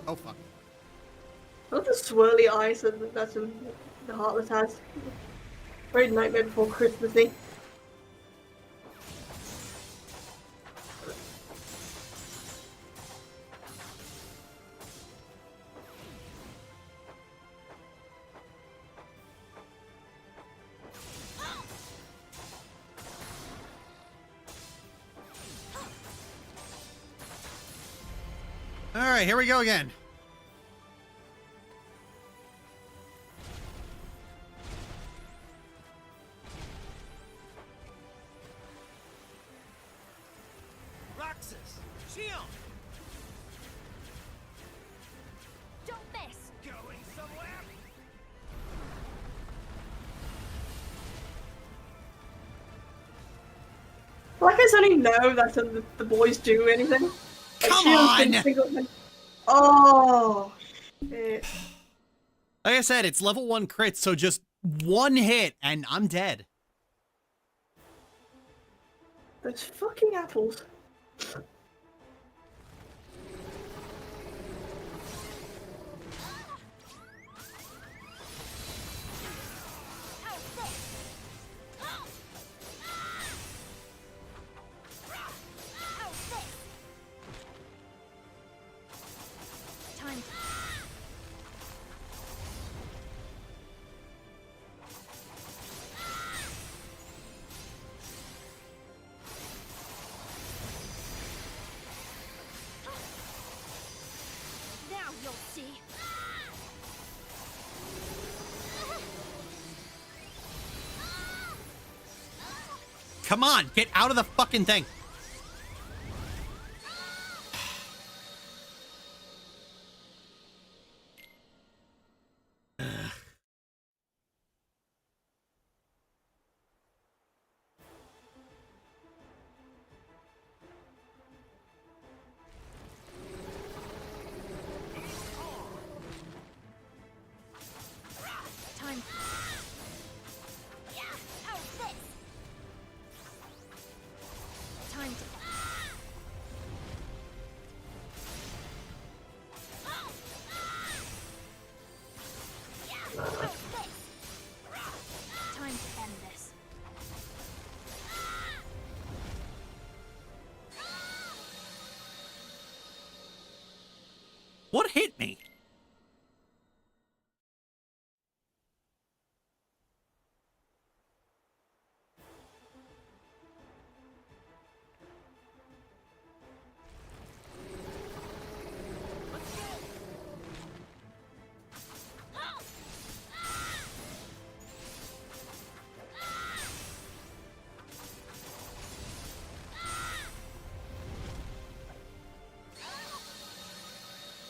Oh, fuck. I love the swirly eyes that the Heartless has. Very Nightmare Before Christmassy. All right, here we go again. Roxas, Shion! Don't miss. Going somewhere? Like I suddenly know that the boys do anything. Like, Come Shion's on! been single- Oh, shit. Like I said, it's level 1 crit, so just one hit and I'm dead. Those fucking apples. Time. Now you'll see. Come on, get out of the fucking thing. Time. Yeah, how's this? Time to. Yeah, how's this? Time to end this. What hit me?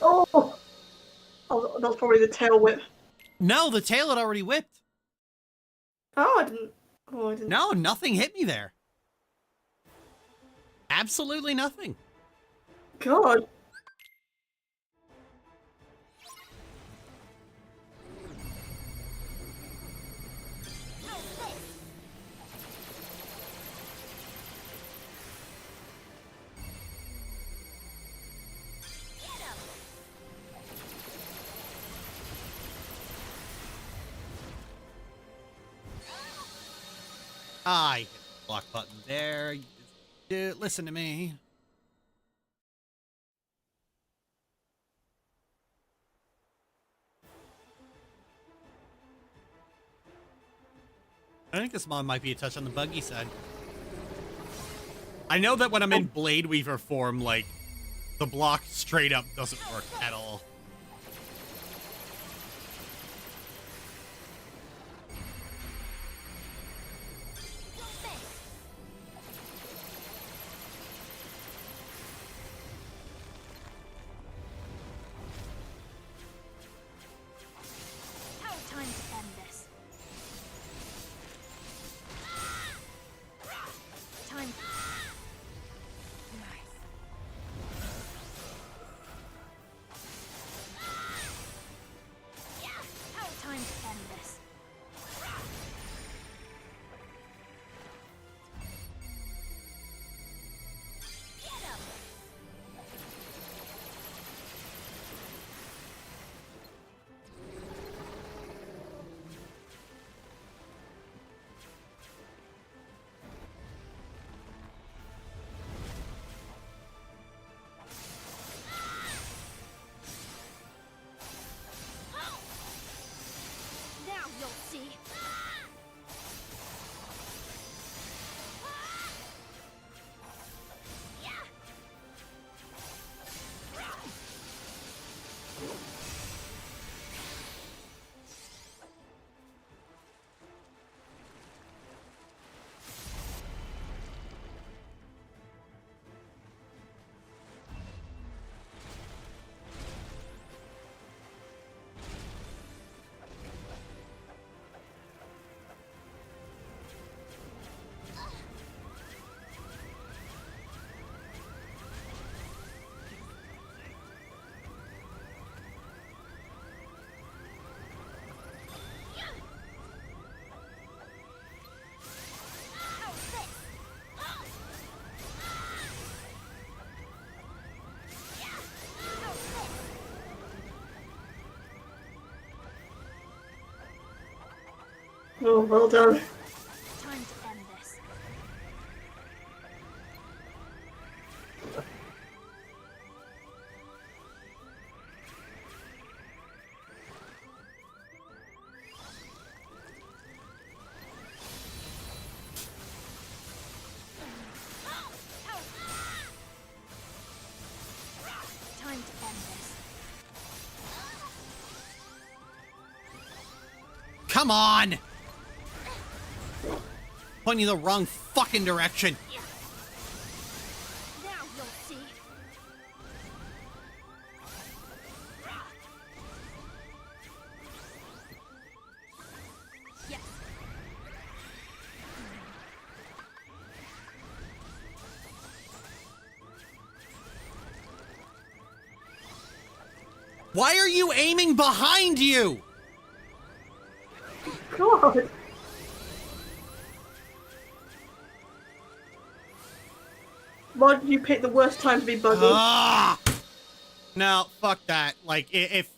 Oh! Oh, that was probably the tail whip. No, the tail had already whipped. Oh, I didn't. Oh, I didn't. No, nothing hit me there. Absolutely nothing. God. I hit the block button there. You just, listen to me. I think this mod might be a touch on the buggy side. I know that when I'm in Blade Weaver form, like, the block straight up doesn't work at all. Now time to end this. Time. Nice. Oh, well done. Time to end this. Time to end this. Come on! Pointing the wrong fucking direction. Now you'll see. Yes. Why are you aiming behind you? God. Why did you pick the worst time to be buggy? No, fuck that. Like, if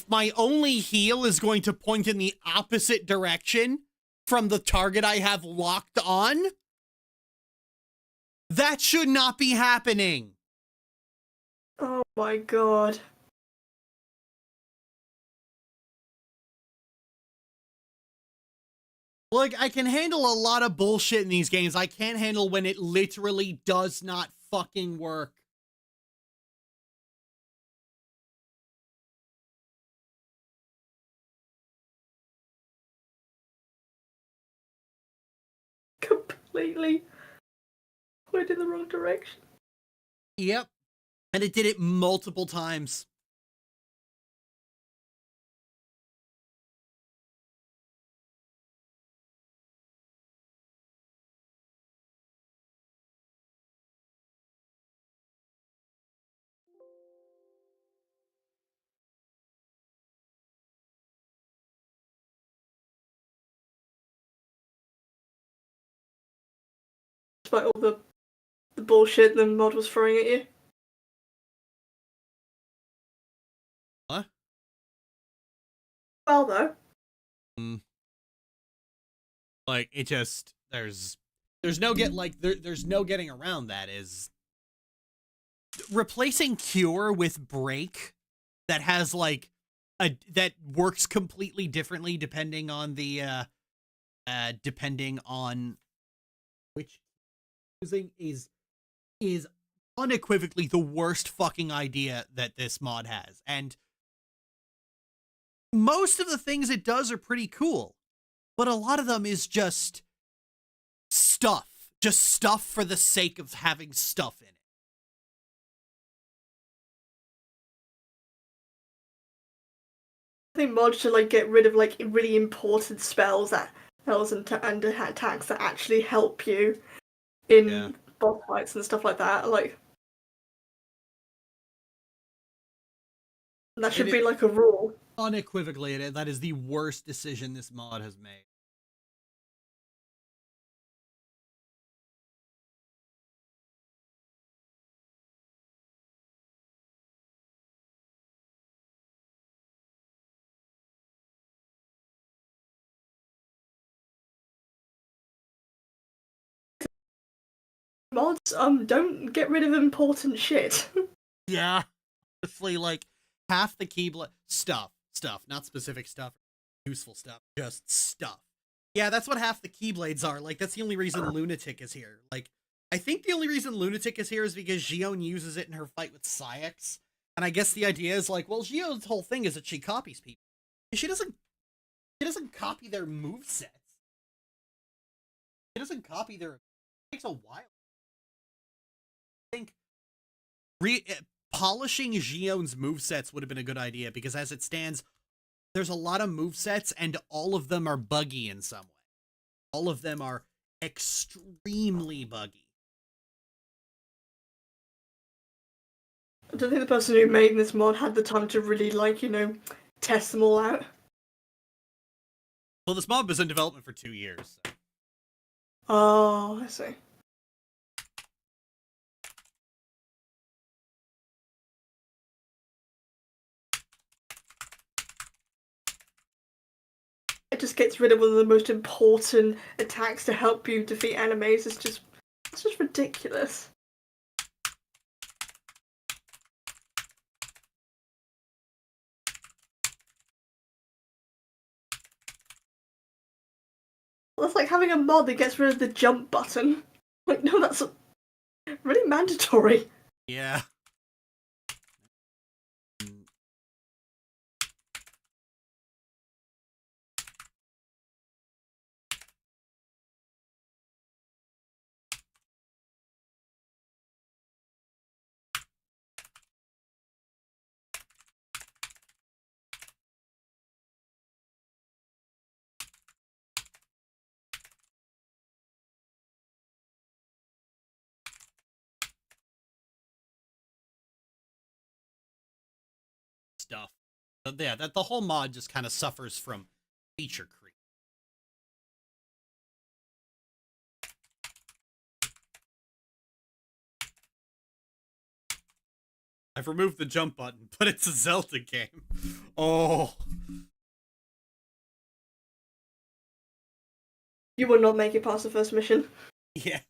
my only heal is going to point in the opposite direction from the target I have locked on, that should not be happening. Oh my god. Look, I can handle a lot of bullshit in these games. I can't handle when it literally does not fucking work. Completely went in the wrong direction. Yep. And it did it multiple times. Despite all the bullshit the mod was throwing at you. What? Well, though. Like, it just, there's no there's no getting around that. Is replacing cure with break that has like that works completely differently depending on the depending on which using is unequivocally the worst fucking idea that this mod has. And most of the things it does are pretty cool, but a lot of them is just stuff for the sake of having stuff in it. I think mods should like get rid of like really important spells and attacks that actually help you in boss fights and stuff like that. Like that should be like a rule. Unequivocally, that is the worst decision this mod has made. Mods don't get rid of important shit. Yeah. Honestly, like half the Keyblade stuff, not specific stuff, useful stuff, just stuff. Yeah, that's what half the Keyblades are. Like, that's the only reason Lunatic is here. Like, I think the only reason Lunatic is here is because Xion uses it in her fight with Saix. And I guess the idea is like, well, Xion's whole thing is that she copies people. She doesn't copy their movesets. She doesn't copy their... It takes a while. I think polishing Xion's movesets would have been a good idea, because as it stands, there's a lot of movesets and all of them are buggy in some way. All of them are extremely buggy. I don't think the person who made this mod had the time to really, like, you know, test them all out. Well, this mod was in development for 2 years. So. Oh, I see. just gets rid of one of the most important attacks to help you defeat enemies. It's just ridiculous. That's like having a mod that gets rid of the jump button. Like, no, that's really mandatory. Yeah. Stuff. But yeah, that the whole mod just kind of suffers from feature creep. I've removed the jump button, but it's a Zelda game. Oh. You will not make it past the first mission. Yeah.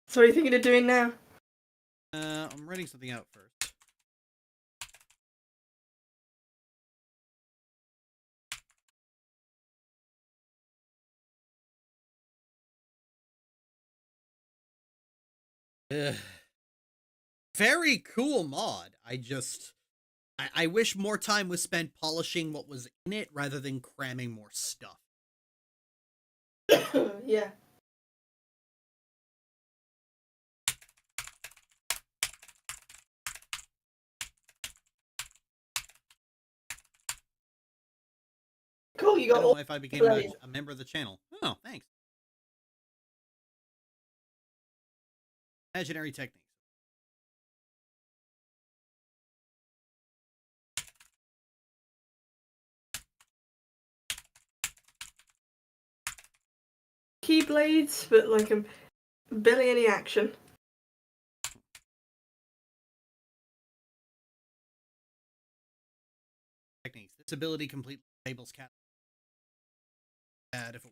So what are you thinking of doing now? I'm writing something out first. Ugh. Very cool mod. I wish more time was spent polishing what was in it rather than cramming more stuff. Yeah. Cool, you I got don't all know if I became a member of the channel. Oh, thanks. Imaginary techniques. keyblades, but like barely any action. Techniques. This ability completely disables cat. Bad if it were.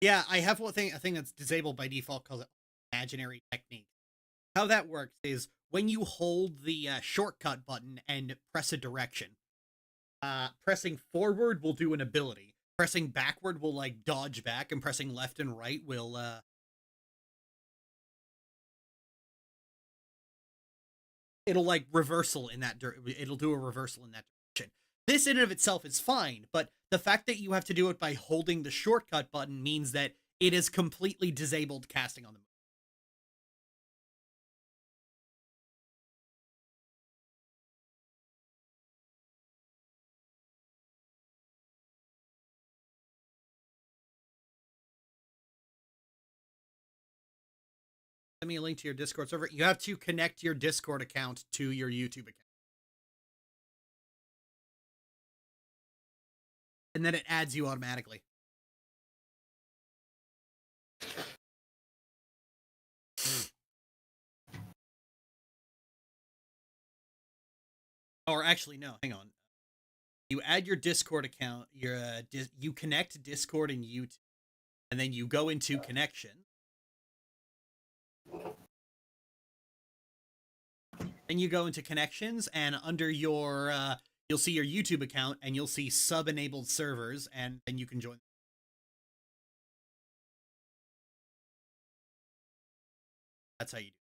Yeah, I have a thing that's disabled by default called imaginary technique. How that works is when you hold the shortcut button and press a direction, pressing forward will do an ability. Pressing backward will like dodge back, and pressing left and right will it'll like reversal in that it'll do a reversal in that direction. This in and of itself is fine, but the fact that you have to do it by holding the shortcut button means that it is completely disabled casting on the move. Send me a link to your Discord server. You have to connect your Discord account to your YouTube account. And then it adds you automatically. Or actually, no, hang on. You add your Discord account, you connect Discord and YouTube, and then you go into connection. Then you go into connections, and under your, you'll see your YouTube account, and you'll see sub-enabled servers, and then you can join. That's how you do it.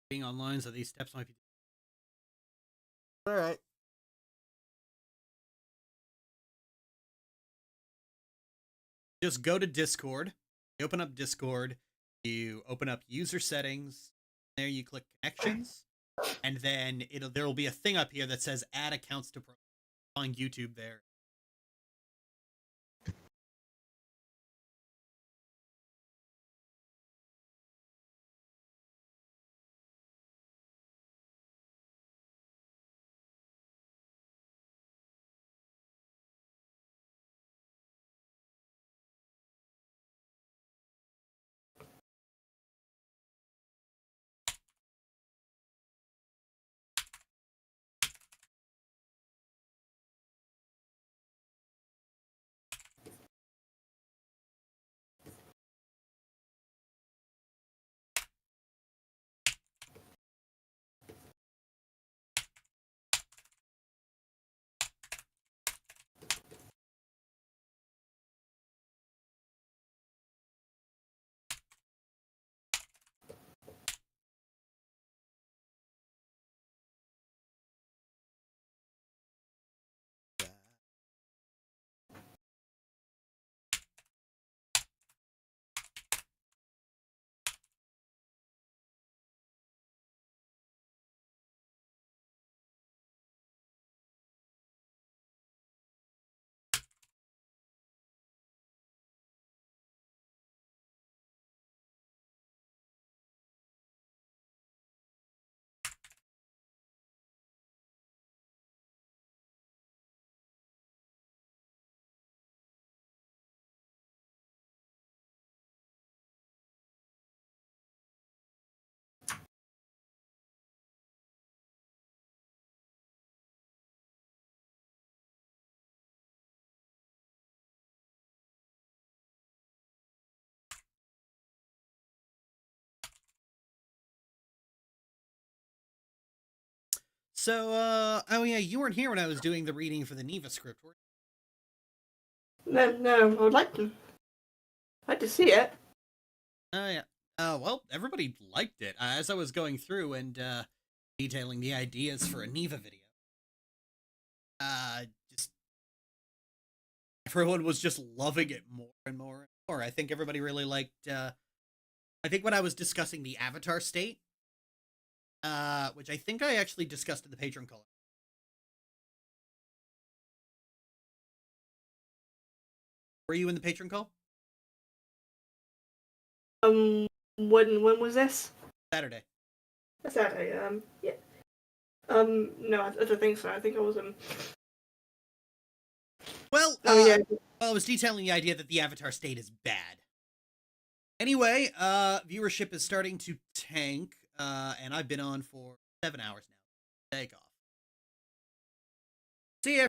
being online, so these steps might be. All right. Just go to Discord. You open up Discord. You open up user settings. There you click connections, and then there will be a thing up here that says add accounts to find YouTube there. So, oh yeah, you weren't here when I was doing the reading for the Neva script, were you? No, I would like to see it. Oh yeah. Well, everybody liked it. As I was going through and detailing the ideas for a Neva video, just everyone was just loving it more and more and more. I think everybody really liked. I think when I was discussing the Avatar state, which I think I actually discussed in the Patreon call. Were you in the Patreon call? When was this? Saturday. Saturday. Yeah. No, I don't think so. I think I was Well, yeah. Well, I was detailing the idea that the Avatar state is bad. Anyway, viewership is starting to tank, and I've been on for 7 hours now. Take off. See ya.